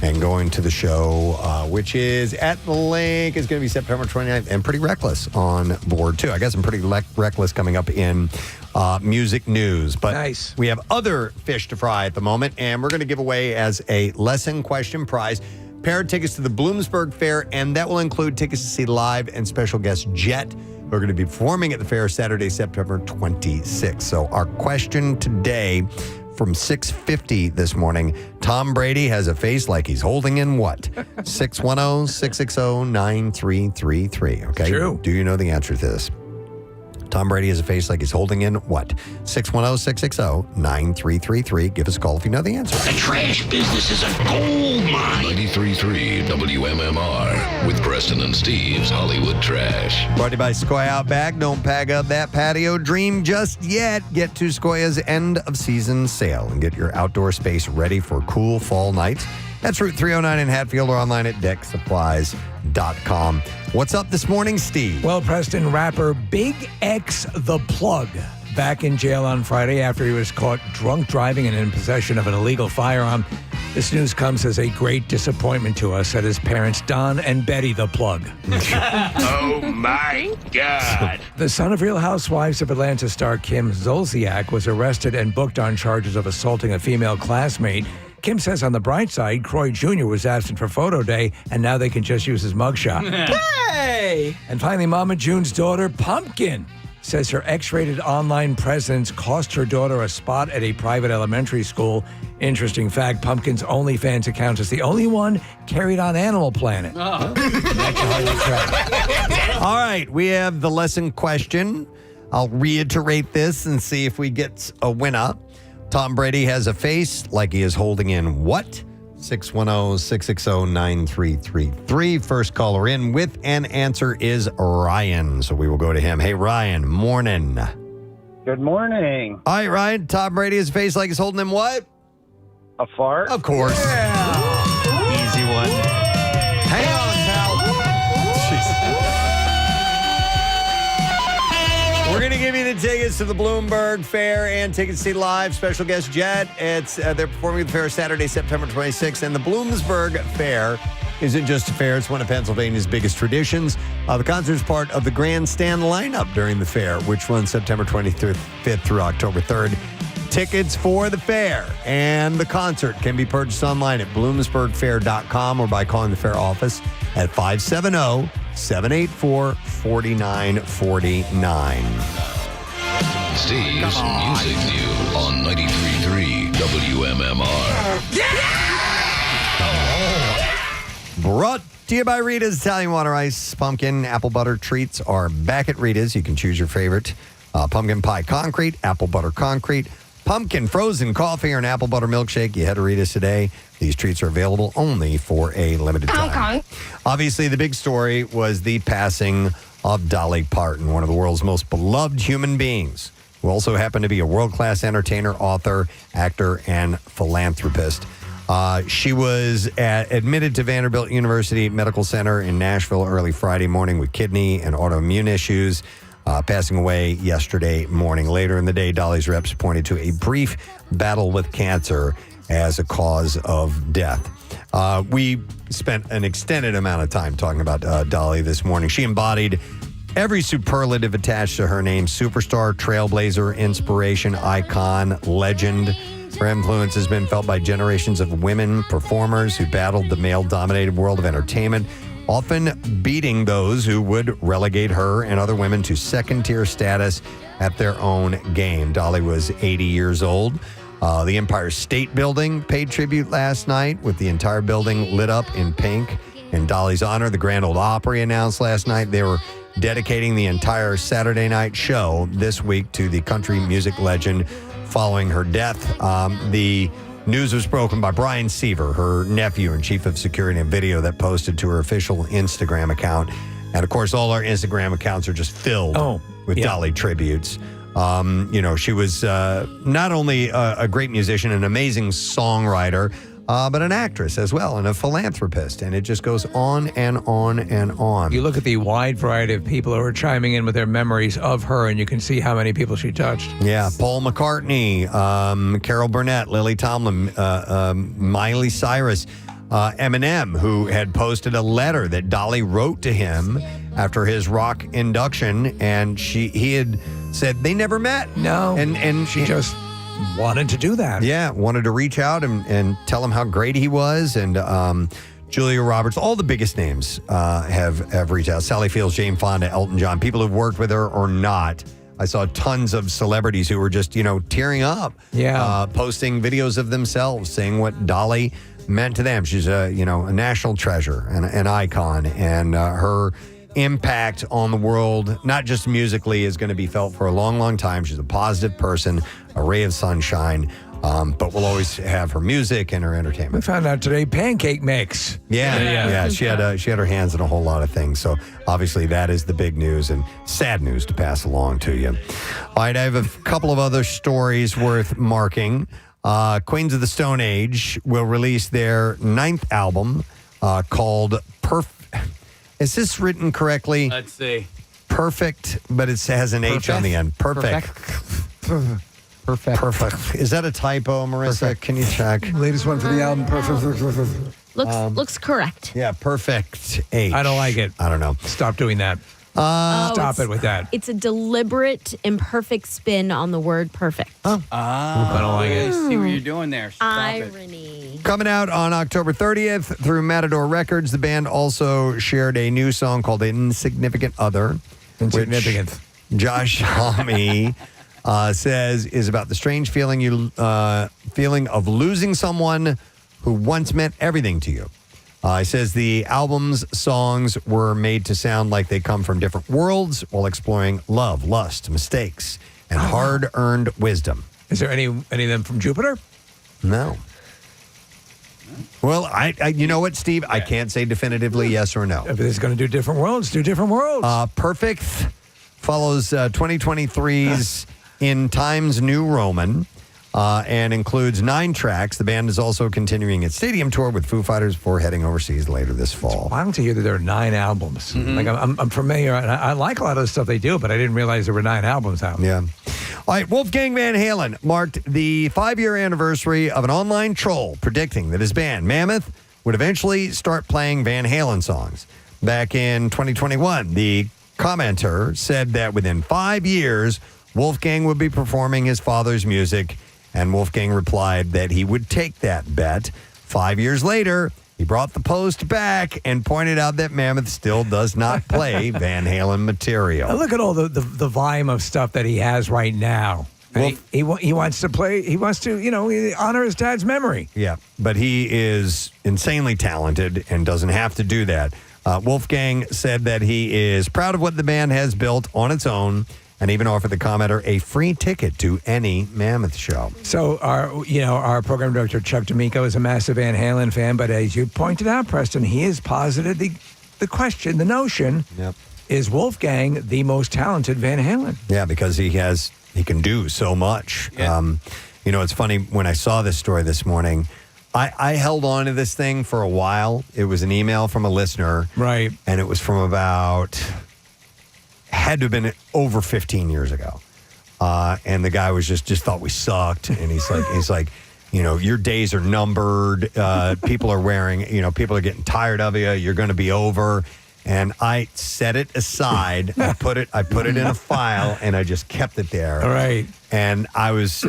and going to the show, which is at the link. It's going to be September 29th, and Pretty Reckless on board, too. I guess I'm Pretty Reckless coming up in music news. But nice. We have other fish to fry at the moment, and we're going to give away as a lesson question prize pair of tickets to the Bloomsburg Fair, and that will include tickets to see Live and special guest Jet. We're going to be performing at the fair Saturday, September 26th. So our question today from 6:50 this morning, Tom Brady has a face like he's holding in what? 610-660-9333. Okay. True. Do you know the answer to this? Tom Brady has a face like he's holding in what? 610-660-9333. Give us a call if you know the answer. The trash business is a gold mine. 93.3 WMMR with Preston and Steve's Hollywood Trash. Brought to you by Sequoia Outback. Don't pack up that patio dream just yet. Get to Sequoia's end of season sale and get your outdoor space ready for cool fall nights. That's Route 309 in Hatfield or online at decksupplies.com. What's up this morning, Steve? Well, Preston, rapper Big X the Plug back in jail on Friday after he was caught drunk driving and in possession of an illegal firearm. This news comes as a great disappointment to us, said his parents, Don and Betty the Plug. Oh, my God. The son of Real Housewives of Atlanta star Kim Zolciak was arrested and booked on charges of assaulting a female classmate. Kim says on the bright side, Croy Jr. was absent for photo day, and now they can just use his mugshot. Hey! And finally, Mama June's daughter, Pumpkin, says her X-rated online presence cost her daughter a spot at a private elementary school. Interesting fact, Pumpkin's OnlyFans account is the only one carried on Animal Planet. All right, we have the lesson question. I'll reiterate this and see if we get a winner. Tom Brady has a face like he is holding in what? 610-660-9333. First caller in with an answer is Ryan. So we will go to him. Hey, Ryan, morning. Good morning. All right, Ryan. Tom Brady has a face like he's holding in what? A fart? Of course. Easy one. Hang on, pal. We're going to give you the tickets to the Bloomsburg Fair and tickets to see Live special guest Jet. They're performing at the fair Saturday, September 26th. And the Bloomsburg Fair isn't just a fair. It's one of Pennsylvania's biggest traditions. The concert is part of the grandstand lineup during the fair, which runs September 25th through October 3rd. Tickets for the fair and the concert can be purchased online at bloomsburgfair.com or by calling the fair office at 570-784-4949. Steve's Music News on 93.3 WMMR. Brought to you by Rita's Italian Water Ice. Pumpkin apple butter treats are back at Rita's. You can choose your favorite. Pumpkin pie concrete, apple butter concrete, pumpkin frozen coffee, or an apple butter milkshake. You head to Rita's today. These treats are available only for a limited time. Okay. Obviously, the big story was the passing of Dolly Parton, one of the world's most beloved human beings, who also happened to be a world-class entertainer, author, actor, and philanthropist. She was admitted to Vanderbilt University Medical Center in Nashville early Friday morning with kidney and autoimmune issues, passing away yesterday morning. Later in the day, Dolly's reps pointed to a brief battle with cancer as a cause of death. We spent an extended amount of time talking about Dolly this morning. She embodied every superlative attached to her name: superstar, trailblazer, inspiration, icon, legend. Her influence has been felt by generations of women performers who battled the male-dominated world of entertainment, often beating those who would relegate her and other women to second-tier status at their own game. Dolly was 80 years old. The Empire State Building paid tribute last night with the entire building lit up in pink in Dolly's honor. The Grand Ole Opry announced last night they were dedicating the entire Saturday night show this week to the country music legend following her death. The news was broken by Brian Seaver, her nephew and chief of security, in a video that posted to her official Instagram account. And of course, all our Instagram accounts are just filled with Dolly tributes. She was not only a great musician, an amazing songwriter, but an actress as well, and a philanthropist. And it just goes on and on and on. You look at the wide variety of people who are chiming in with their memories of her, and you can see how many people she touched. Yeah, Paul McCartney, Carol Burnett, Lily Tomlin, Miley Cyrus, Eminem, who had posted a letter that Dolly wrote to him after his rock induction, and he had said they never met. No, and she just wanted to do that. Yeah, wanted to reach out and tell him how great he was. And Julia Roberts, all the biggest names have reached out. Sally Fields, Jane Fonda, Elton John, people who've worked with her or not. I saw tons of celebrities who were just, tearing up. Yeah. Posting videos of themselves saying what Dolly meant to them. She's a national treasure and an icon. And her impact on the world, not just musically, is going to be felt for a long, long time. She's a positive person, a ray of sunshine, but we'll always have her music and her entertainment. We found out today pancake mix. Yeah. She had her hands in a whole lot of things. So obviously that is the big news and sad news to pass along to you. All right, I have a couple of other stories worth marking. Queens of the Stone Age will release their 9th album called Is this written correctly? Let's see. Perfect, but it has an H on the end. Perfect. Is that a typo, Marissa? Perfect. Can you check? Latest one for the album. Perfect. Looks correct. Yeah, perfect H. I don't like it. I don't know. Stop doing that. Stop it with that. It's a deliberate, imperfect spin on the word perfect. I don't like it. See what you're doing there. Stop Irony. Coming out on October 30th through Matador Records, the band also shared a new song called Insignificant Other. Insignificant. Which Josh Homme says is about the strange feeling of losing someone who once meant everything to you. He says the album's songs were made to sound like they come from different worlds while exploring love, lust, mistakes, and hard-earned wisdom. Is there any of them from Jupiter? No. Well, I you know what, Steve? I can't say definitively yes or no. If it's going to do different worlds, do different worlds. Perfect follows 2023's In Times New Roman. And includes 9 tracks. The band is also continuing its stadium tour with Foo Fighters before heading overseas later this fall. Why don't you hear that there are 9 albums? Mm-hmm. Like I'm familiar, and I like a lot of the stuff they do, but I didn't realize there were 9 albums out. Yeah. All right, Wolfgang Van Halen marked the 5-year anniversary of an online troll predicting that his band, Mammoth, would eventually start playing Van Halen songs. Back in 2021, the commenter said that within 5 years, Wolfgang would be performing his father's music. And Wolfgang replied that he would take that bet. 5 years later, he brought the post back and pointed out that Mammoth still does not play Van Halen material. Now look at all the volume of stuff that he has right now. Well, he wants to play. He wants to, honor his dad's memory. Yeah, but he is insanely talented and doesn't have to do that. Wolfgang said that he is proud of what the band has built on its own, and even offered the commenter a free ticket to any Mammoth show. So our program director, Chuck D'Amico, is a massive Van Halen fan, but as you pointed out, Preston, he has posited the question, the notion, is Wolfgang the most talented Van Halen? Yeah, because he can do so much. Yeah. It's funny, when I saw this story this morning, I held on to this thing for a while. It was an email from a listener. Right. And it was from had to have been over 15 years ago. And the guy was just thought we sucked. And he's like, your days are numbered. People are people are getting tired of you. You're going to be over. And I set it aside. I put it in a file, and I just kept it there. All right. And I was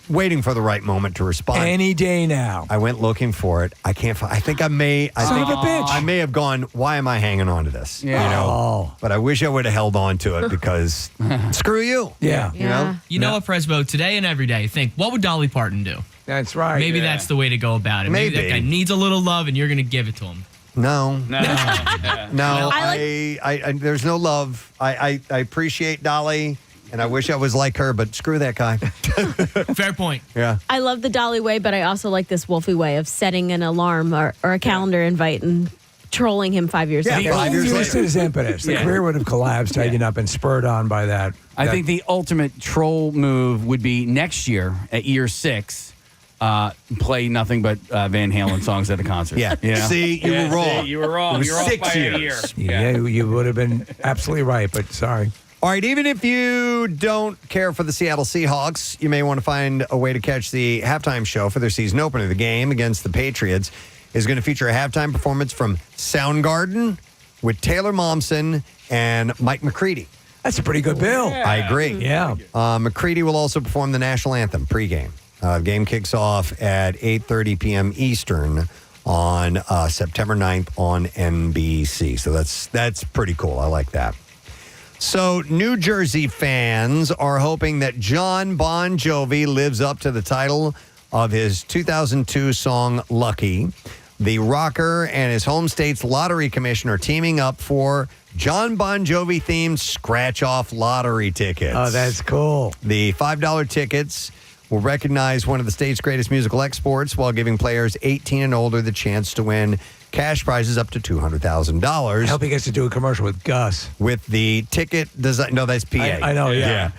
waiting for the right moment to respond. Any day now. I went looking for it. I can't find. I think I may. I may have gone. Why am I hanging on to this? Yeah. You know. But I wish I would have held on to it because screw you. Yeah. You know. You know what, Presbo? Today and every day, think, what would Dolly Parton do? That's right. Maybe that's the way to go about it. Maybe that guy needs a little love, and you're going to give it to him. No. No. I there's no love. I appreciate Dolly, and I wish I was like her, but screw that guy. Fair point. Yeah. I love the Dolly way, but I also like this Wolfie way of setting an alarm or a calendar invite and trolling him 5 years later. 5 years later. His impetus. The career would have collapsed had you not been spurred on by that. I think the ultimate troll move would be next year at year 6. Play nothing but Van Halen songs at a concert. Yeah. See, you were wrong. See, you were wrong. It was You're off 6 by a year. years. Yeah, you would have been absolutely right, but sorry. All right, even if you don't care for the Seattle Seahawks, you may want to find a way to catch the halftime show for their season opener. The game against the Patriots is going to feature a halftime performance from Soundgarden with Taylor Momsen and Mike McCready. That's a pretty good bill. I agree. Yeah. McCready will also perform the national anthem pregame. The game kicks off at 8:30 p.m. Eastern on September 9th on NBC. So that's pretty cool. I like that. So New Jersey fans are hoping that John Bon Jovi lives up to the title of his 2002 song Lucky. The rocker and his home state's lottery commissioner are teaming up for John Bon Jovi themed scratch-off lottery tickets. Oh, that's cool. The $5 tickets will recognize one of the state's greatest musical exports while giving players 18 and older the chance to win cash prizes up to $200,000. I hope he gets to do a commercial with Gus. With the ticket design, no, that's PA. I know, yeah.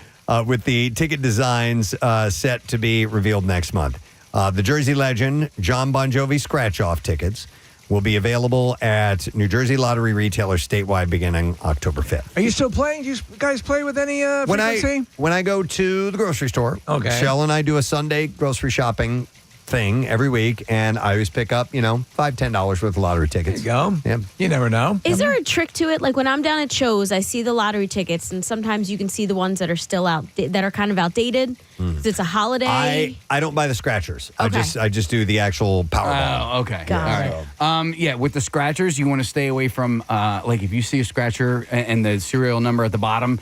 With the ticket designs set to be revealed next month. The Jersey legend, John Bon Jovi scratch-off tickets will be available at New Jersey lottery retailers statewide beginning October 5th. Are you still playing? Do you guys play with any frequency? When I go to the grocery store, okay. Shell and I do a Sunday grocery shopping thing every week, and I always pick up, $5-10 worth of lottery tickets. There you go. Yeah. You never know. Is there a trick to it? Like when I'm down at shows, I see the lottery tickets, and sometimes you can see the ones that are still out, that are kind of outdated. 'Cause it's a holiday. I don't buy the scratchers. Okay. I just do the actual Powerball. Oh, okay. Got All right. With the scratchers, you want to stay away from, like if you see a scratcher and the serial number at the bottom,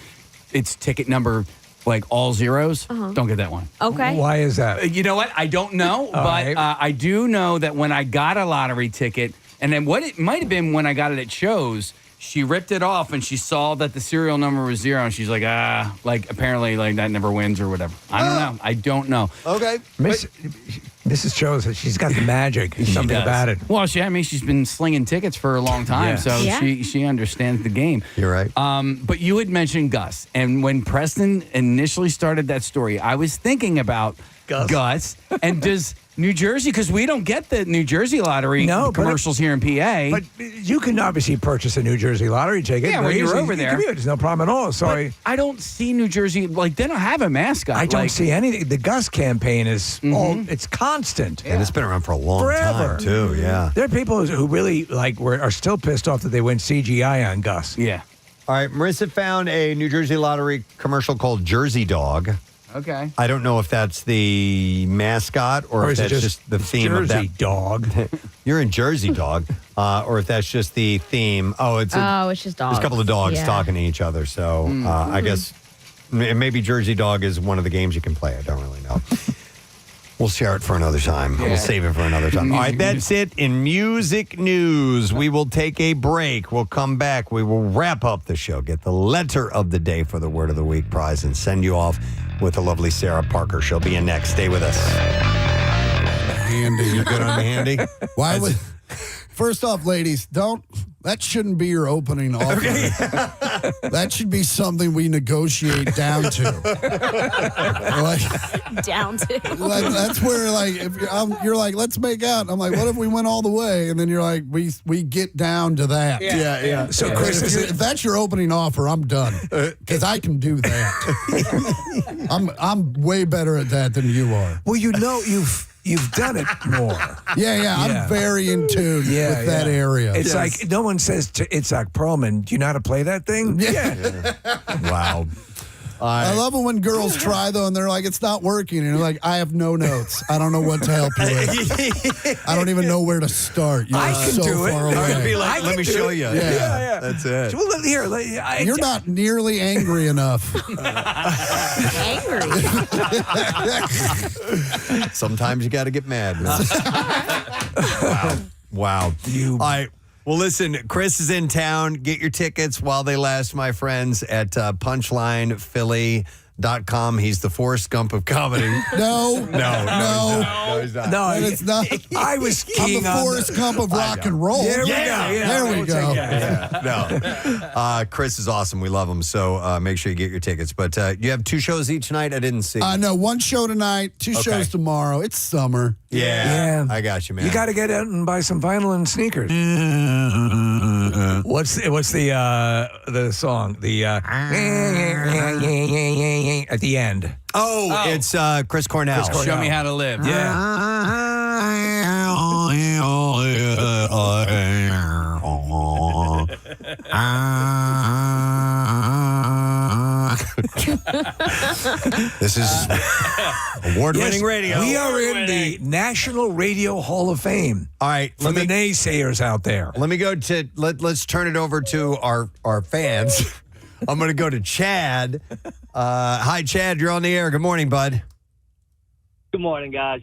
it's ticket number like all zeros. Don't get that one. Okay. Why is that? You know what? I don't know, but right. I do know that when I got a lottery ticket, and then what it might have been when I got it at shows, she ripped it off and she saw that the serial number was 0, and she's like, apparently like that never wins or whatever. I don't know. Okay. Mrs. shows that she's got the magic. Something about it. Well, she's been slinging tickets for a long time, so she understands the game. You're right. But you had mentioned Gus, and when Preston initially started that story, I was thinking about Gus and does New Jersey, because we don't get the New Jersey lottery commercials here in PA. But you can obviously purchase a New Jersey lottery ticket. Yeah, when you're over there. There's no problem at all. So I don't see New Jersey, like, they don't have a mascot. I don't see anything. The Gus campaign is it's constant. And it's been around for a long Forever. time, too. Yeah. There are people who really are still pissed off that they went CGI on Gus. Yeah. All right. Marissa found a New Jersey lottery commercial called Jersey Dog. Okay. I don't know if that's the mascot or if is it that's just the theme of Jersey that. Dog. You're in Jersey Dog. Or if that's just the theme. It's just dogs. There's a couple of dogs talking to each other. So I guess maybe Jersey Dog is one of the games you can play. I don't really know. We'll share it for another time. Yeah. We'll save it for another time. All right, that's it in music news. We will take a break. We'll come back. We will wrap up the show, get the letter of the day for the Word of the Week prize, and send you off with the lovely Sarah Parker. She'll be in next. Stay with us. Handy. You good on the handy? Why would... First off, ladies, that shouldn't be your opening offer. Okay. That should be something we negotiate down to. Down to. That's where, like, if you're like, let's make out. I'm like, what if we went all the way? And then you're like, we get down to that. Yeah. So, Chris, if that's your opening offer, I'm done because I can do that. I'm way better at that than you are. Well, You've done it more. Yeah. I'm very in tune with that area. It's like no one says to Itzhak Perlman, "Do you know how to play that thing?" Yeah. Wow. I love it when girls try though, and they're like, "It's not working," and you're like, "I have no notes. I don't know what to help you with. I don't even know where to start. You're I can so do it. far All away." right, Be like, let me show you. Yeah. That's it. Well, here, You're not nearly angry enough. Angry. Sometimes you got to get mad. Wow. All right. Well, listen, Chris is in town. Get your tickets while they last, my friends, at punchlinephilly.com. He's the Forrest Gump of comedy. No, he's not. No, and it's not. I was I'm keying the on Forrest Gump of rock and roll. There we go. There we go. No. Chris is awesome. We love him. So make sure you get your tickets. But you have 2 shows each night? I didn't see. No, 1 show tonight, 2 shows tomorrow. It's summer. Yeah. I got you, man. You got to get out and buy some vinyl and sneakers. What's the song? The at the end. Oh, it's Chris Cornell. Show me how to live. This is award-winning radio. We are in the National Radio Hall of Fame. All right, for the naysayers out there. Let me go to let's turn it over to our fans. I'm going to go to Chad. Hi, Chad. You're on the air. Good morning, bud. Good morning, guys.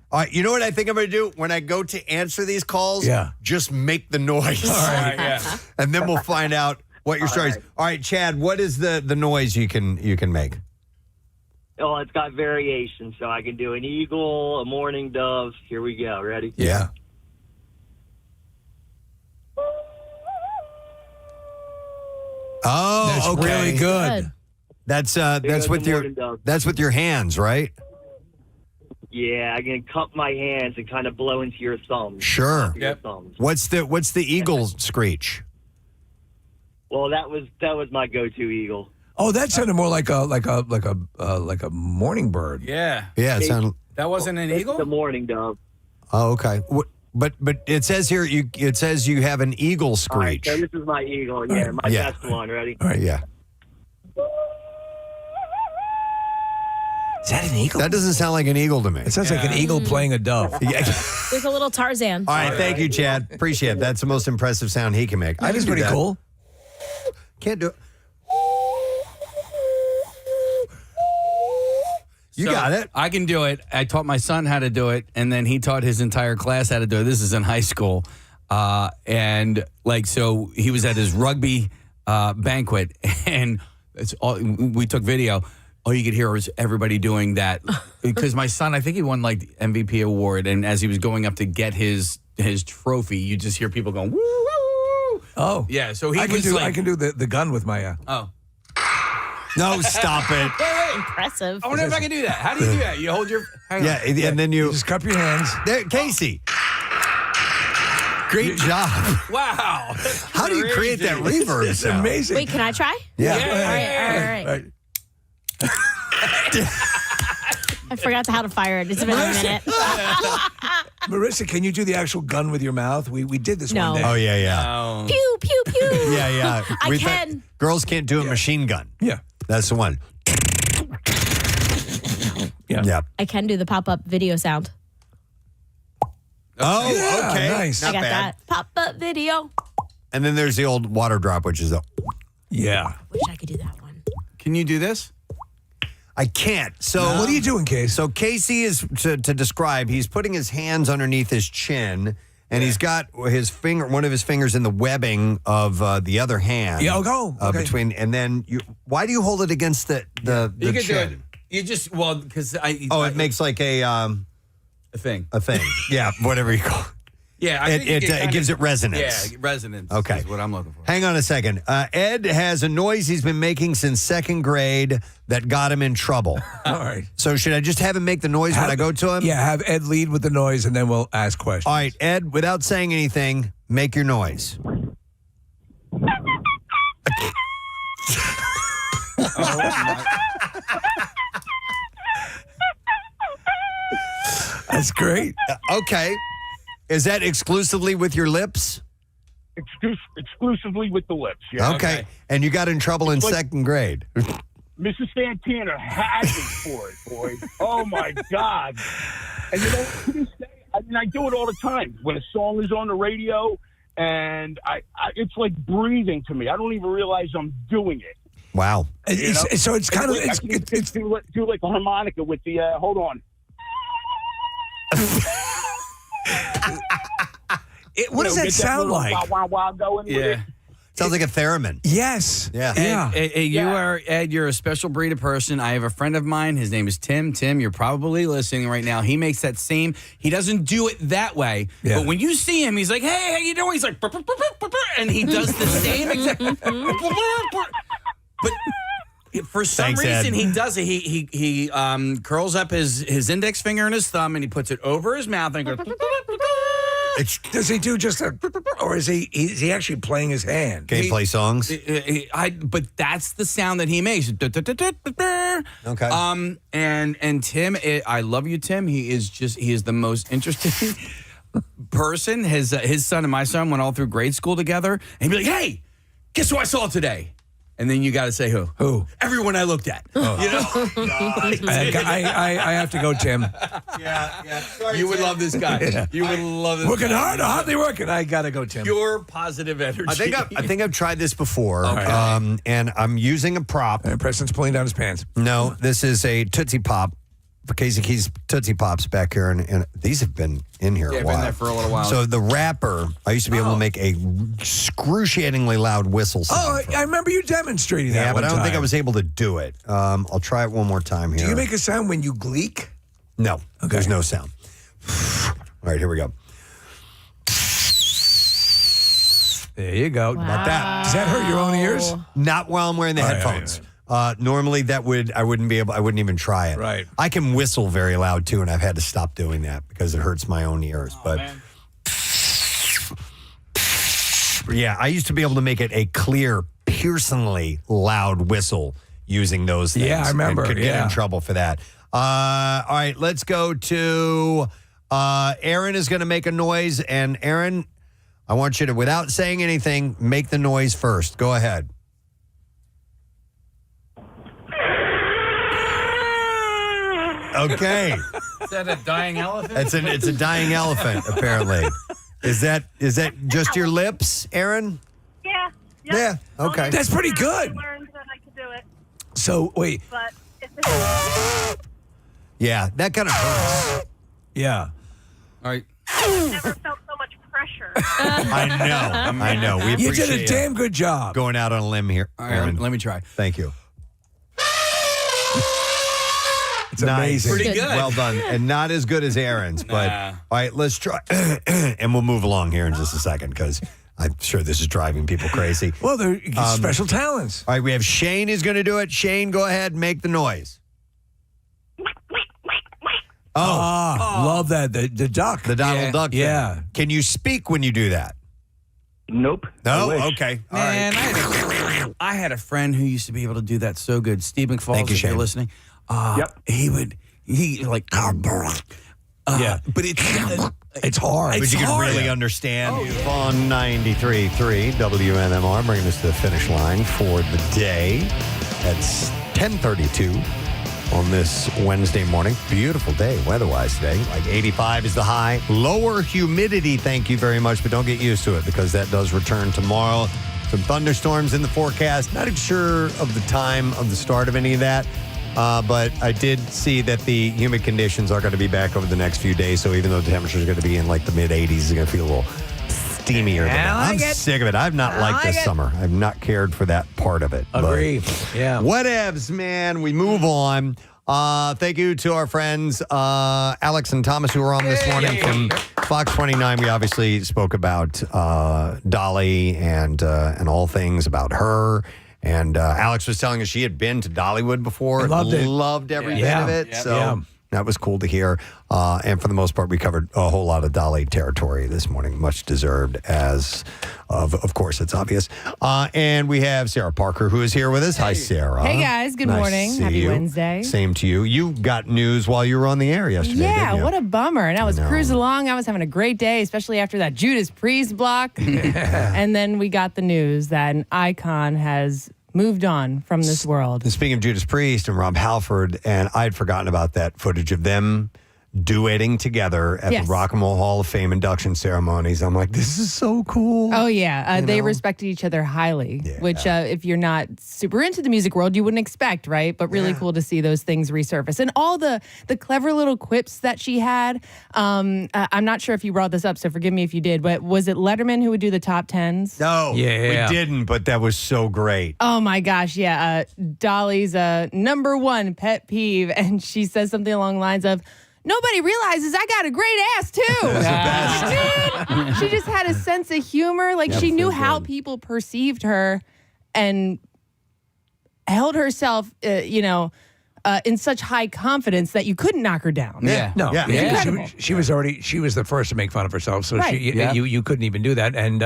All right, you know what I think I'm going to do? When I go to answer these calls, just make the noise. All right, yeah. And then we'll find out what your story is. All right, Chad, what is the noise you can make? Oh, it's got variations, so I can do an eagle, a mourning dove. Here we go. Ready? Yeah. Oh, That's okay. really good. That's goes with the your mourning dove. that's with your hands, right? Yeah, I can cup my hands and kind of blow into your thumbs. Sure. Your thumbs. What's the eagle screech? Well, that was my go-to eagle. Oh, that sounded more like a morning bird. Yeah. Yeah, it sounded. That wasn't an It's eagle? the mourning dove. Oh, okay. But it says here it says you have an eagle All right, screech. so this is my eagle. Yeah, my Yeah. best one. Ready? All right, yeah. Is that an eagle? That doesn't sound like an eagle to me. It sounds like an eagle playing a dove. Yeah. There's a little Tarzan. All right, thank you, Chad. Appreciate it. That's the most impressive sound he can make. That is can do pretty cool. Can't do it. You So, got it. I can do it. I taught my son how to do it, and then he taught his entire class how to do it. This is in high school. And so he was at his rugby banquet, and we took video. All you could hear was everybody doing that. Because my son, I think he won like the MVP award, and as he was going up to get his trophy, you just hear people going, woo, woo. Oh. Yeah, so he I was can do the gun with my Oh. No, stop it. Impressive. I wonder if I can do that. How do you do that? You hold your... Hang Yeah, on. and then you just cup your hands. There, Casey. Great job. Wow. How do you create that reverb It's sound? amazing. Wait, can I try? Yeah. All right. I forgot how to fire it. It's been a minute. Marissa, can you do the actual gun with your mouth? We did this No. one day. Oh, yeah. Pew, pew, pew. Yeah. I We can. thought girls can't do a machine gun. Yeah. That's the one. Yeah. I can do the pop-up video sound. Oh, Yeah, okay. nice. Not I got bad. that. Pop-up video. And then there's the old water drop, which is a. Yeah. Wish I could do that one. Can you do this? I can't. So What are you doing, Casey? So Casey is to describe. He's putting his hands underneath his chin, and he's got one of his fingers in the webbing of the other hand. Yeah, go. Okay. Between, and then you. Why do you hold it against the You can chin? do it. You just, because It makes like a thing. a thing. Yeah, whatever you call it. Yeah, I think you can It kinda- gives it resonance. Yeah, resonance. Okay. Is what I'm looking for. Hang on a second. Ed has a noise he's been making since second grade that got him in trouble. All right. So should I just have him make the noise when I go to him? Yeah, have Ed lead with the noise, and then we'll ask questions. All right, Ed, without saying anything, make your noise. That's great. Okay. Is that exclusively with your lips? Exclusively with the lips, yeah. Okay. And you got in trouble in second grade. Mrs. Santana had me for it, boy. Oh, my God. And you know, to this day, I mean, I do it all the time. When a song is on the radio, and I it's like breathing to me. I don't even realize I'm doing it. Wow. So it's kind of... It's do like a harmonica with the... hold on. What does that sound like? Wow, going with it. Sounds like a theremin. Yes. Yeah. Ed, you're a special breed of person. I have a friend of mine. His name is Tim. Tim, you're probably listening right now. He makes that same. He doesn't do it that way. Yeah. But when you see him, he's like, hey, how you doing? He's like, and he does the same exact. But for some reason, he does it. He curls up his index finger and his thumb, and he puts it over his mouth and goes. Does he do just a, or is he actually playing his hand? Can he play songs? But that's the sound that he makes. Okay. And Tim, I love you, Tim. He is the most interesting person. His son and my son went all through grade school together, and he'd be like, "Hey, guess who I saw today?" And then you got to say who? Who? Everyone I looked at. Oh. You know? I have to go, Tim. Yeah. Sorry, you would love this guy. Yeah. You would love this Working guy. hard they working. I got to go, Tim. Pure positive energy. I think I've tried this before. Okay. And I'm using a prop. And Preston's pulling down his pants. No, this is a Tootsie Pop. For Casey Keys Tootsie Pops back here, and these have been in here a while. Been there for a little while. So the wrapper, I used to be able to make a excruciatingly loud whistle sound. Oh, I remember you demonstrating that. Yeah, but I don't think I time. was able to do it. I'll try it one more time here. Do you make a sound when you gleek? No, there's no sound. All right, here we go. There you go. Wow. About that. Does that hurt your own ears? Not while I'm wearing the headphones. Normally I wouldn't even try it. Right. I can whistle very loud too, and I've had to stop doing that because it hurts my own ears. Yeah, I used to be able to make it a clear, piercingly loud whistle using those things. Yeah, I remember. And could get in trouble for that. All right, let's go to Aaron is going to make a noise, and Aaron, I want you to, without saying anything, make the noise first. Go ahead. Okay. Is that a dying elephant? It's a dying elephant, apparently. Is that just your lips, Aaron? Yeah. Yeah. Okay. That's pretty good. I learned that I could do it. So, wait. But if it's Yeah, that kind of hurts. Yeah. All right. I've never felt so much pressure. I know. We You appreciate did a damn good job. going out on a limb here. All right, Aaron. let me try. Thank you. It's amazing. Pretty good. Well done. And not as good as Aaron's, but Nah. all right, let's try. And we'll move along here in just a second because I'm sure this is driving people crazy. Well, they're special talents. All right, we have Shane is going to do it. Shane, go ahead and make the noise. Love that. The duck. The Donald Duck thing. Yeah. Can you speak when you do that? Nope. No? Okay. All Man, right. I had a friend who used to be able to do that so good. Steve McFalls, Thank you, if you're Shane. listening. Yep. He like, Yeah. but It's hard. But you can really understand. On 93.3 WMMR, bringing us to the finish line for the day. That's 10:32 on this Wednesday morning. Beautiful day weather-wise today. Like 85 is the high. Lower humidity, thank you very much, but don't get used to it because that does return tomorrow. Some thunderstorms in the forecast. Not sure of the time of the start of any of that. But I did see that the humid conditions are going to be back over the next few days. So even though the temperature is going to be in like the mid-80s, it's going to feel a little steamier. Than that. I'm sick of it. I've not liked this summer. I've not cared for that part of it. Agree. Yeah. Whatevs, man. We move on. Thank you to our friends Alex and Thomas who were on this morning from Fox 29. We obviously spoke about Dolly and all things about her. And Alex was telling us she had been to Dollywood before. Loved it. Loved every bit of it. Yeah. So That was cool to hear. And for the most part, we covered a whole lot of Dolly territory this morning. Much deserved, as of course, it's obvious. And we have Sarah Parker, who is here with us. Hi, Sarah. Hey, guys. Good Nice morning. to see Happy you. Wednesday. Same to you. You got news while you were on the air yesterday, Yeah, didn't you? what a bummer. And I was cruising along. I was having a great day, especially after that Judas Priest block. And then we got the news that an icon has moved on from this world. And speaking of Judas Priest and Rob Halford, and I'd forgotten about that footage of them duetting together at Yes. the Rock and Roll Hall of Fame induction ceremonies. I'm like, this is so cool. Oh, yeah. They know? respected each other highly, which if you're not super into the music world, you wouldn't expect, right? But really cool to see those things resurface. And all the clever little quips that she had. I'm not sure if you brought this up, so forgive me if you did, but was it Letterman who would do the top 10s? No, we didn't, but that was so great. Oh my gosh, yeah. Dolly's number one pet peeve, and she says something along the lines of, nobody realizes I got a great ass too. Dude, she just had a sense of humor. Like she knew how people perceived her and held herself, in such high confidence that you couldn't knock her down. No. It's incredible. She was the first to make fun of herself, so Right. you couldn't even do that. And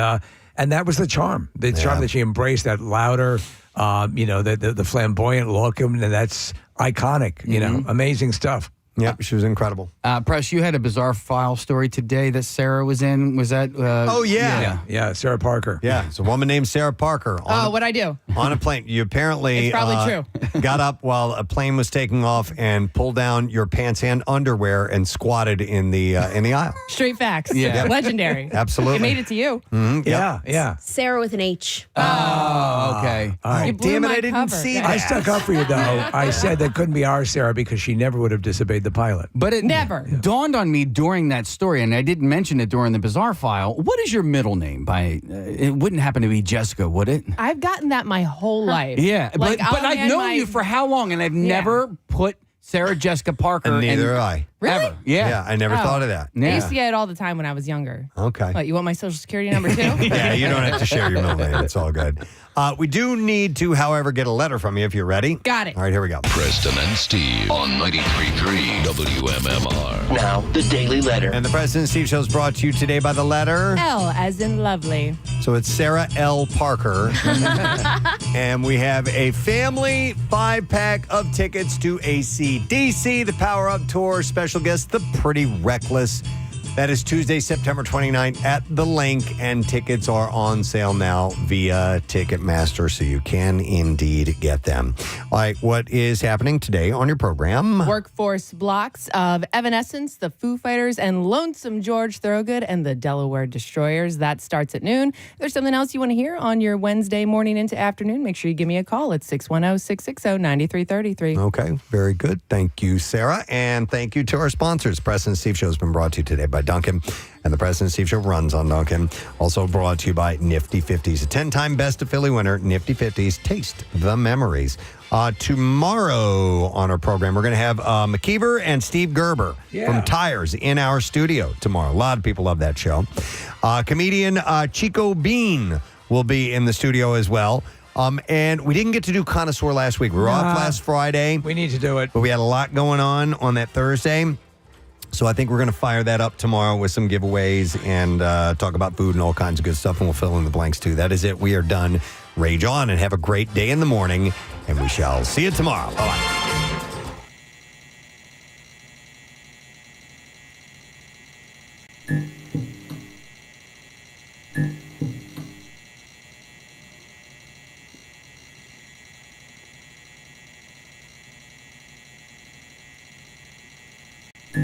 that was the charm. The charm that she embraced, that louder, the flamboyant look, and that's iconic. Amazing stuff. Yep, she was incredible. Press, you had a bizarre file story today that Sarah was in. Was that? Yeah, Sarah Parker. Yeah, it's a woman named Sarah Parker. What'd I do? On a plane. You apparently It's probably true. got up while a plane was taking off and pulled down your pants and underwear and squatted in the aisle. Straight facts. Yeah. Legendary. Absolutely. It made it to you. Mhm, Yeah. Sarah with an H. Oh, okay. All right. You blew Damn it, my I didn't cover. see Yeah. that. I stuck up for you, though. I said that couldn't be our Sarah because she never would have disobeyed the pilot. But it Never. dawned on me during that story, and I didn't mention it during the bizarre file. What is your middle name? It wouldn't happen to be Jessica, would it? I've gotten that my whole life. Yeah, Like, but I'll I've hand known my- you for how long, and I've never put Sarah Jessica Parker. And neither have I. Really? Ever. Yeah. Yeah, I never Oh. thought of that. I used to get it all the time when I was younger. Okay. What, you want my social security number too? Yeah, you don't have to share your middle name. It's all good. We do need to, however, get a letter from you if you're ready. Got it. All right, here we go. Preston and Steve on 93.3 WMMR. Now, the Daily Letter. And the Preston and Steve Show is brought to you today by the letter. L as in lovely. So it's Sarah L. Parker. And we have a family 5-pack of tickets to AC/DC, the Power Up Tour. Special guest, the Pretty Reckless. That is Tuesday, September 29th at The Link, and tickets are on sale now via Ticketmaster, so you can indeed get them. All right, what is happening today on your program? Workforce blocks of Evanescence, the Foo Fighters, and Lonesome George Thorogood and the Delaware Destroyers. That starts at noon. If there's something else you want to hear on your Wednesday morning into afternoon, make sure you give me a call at 610-660-9333. Okay, very good. Thank you, Sarah. And thank you to our sponsors. Preston and Steve Show has been brought to you today by Duncan, and the Preston and Steve Show runs on Duncan. Also brought to you by Nifty 50s, a 10-time Best of Philly winner. Nifty 50s, taste the memories. Tomorrow on our program, we're going to have McKeever and Steve Gerber from Tires in our studio tomorrow. A lot of people love that show. Comedian Chico Bean will be in the studio as well. And we didn't get to do Connoisseur last week. We were off last Friday. We need to do it. But we had a lot going on that Thursday. So I think we're going to fire that up tomorrow with some giveaways and talk about food and all kinds of good stuff, and we'll fill in the blanks too. That is it. We are done. Rage on and have a great day in the morning, and we shall see you tomorrow. Bye-bye.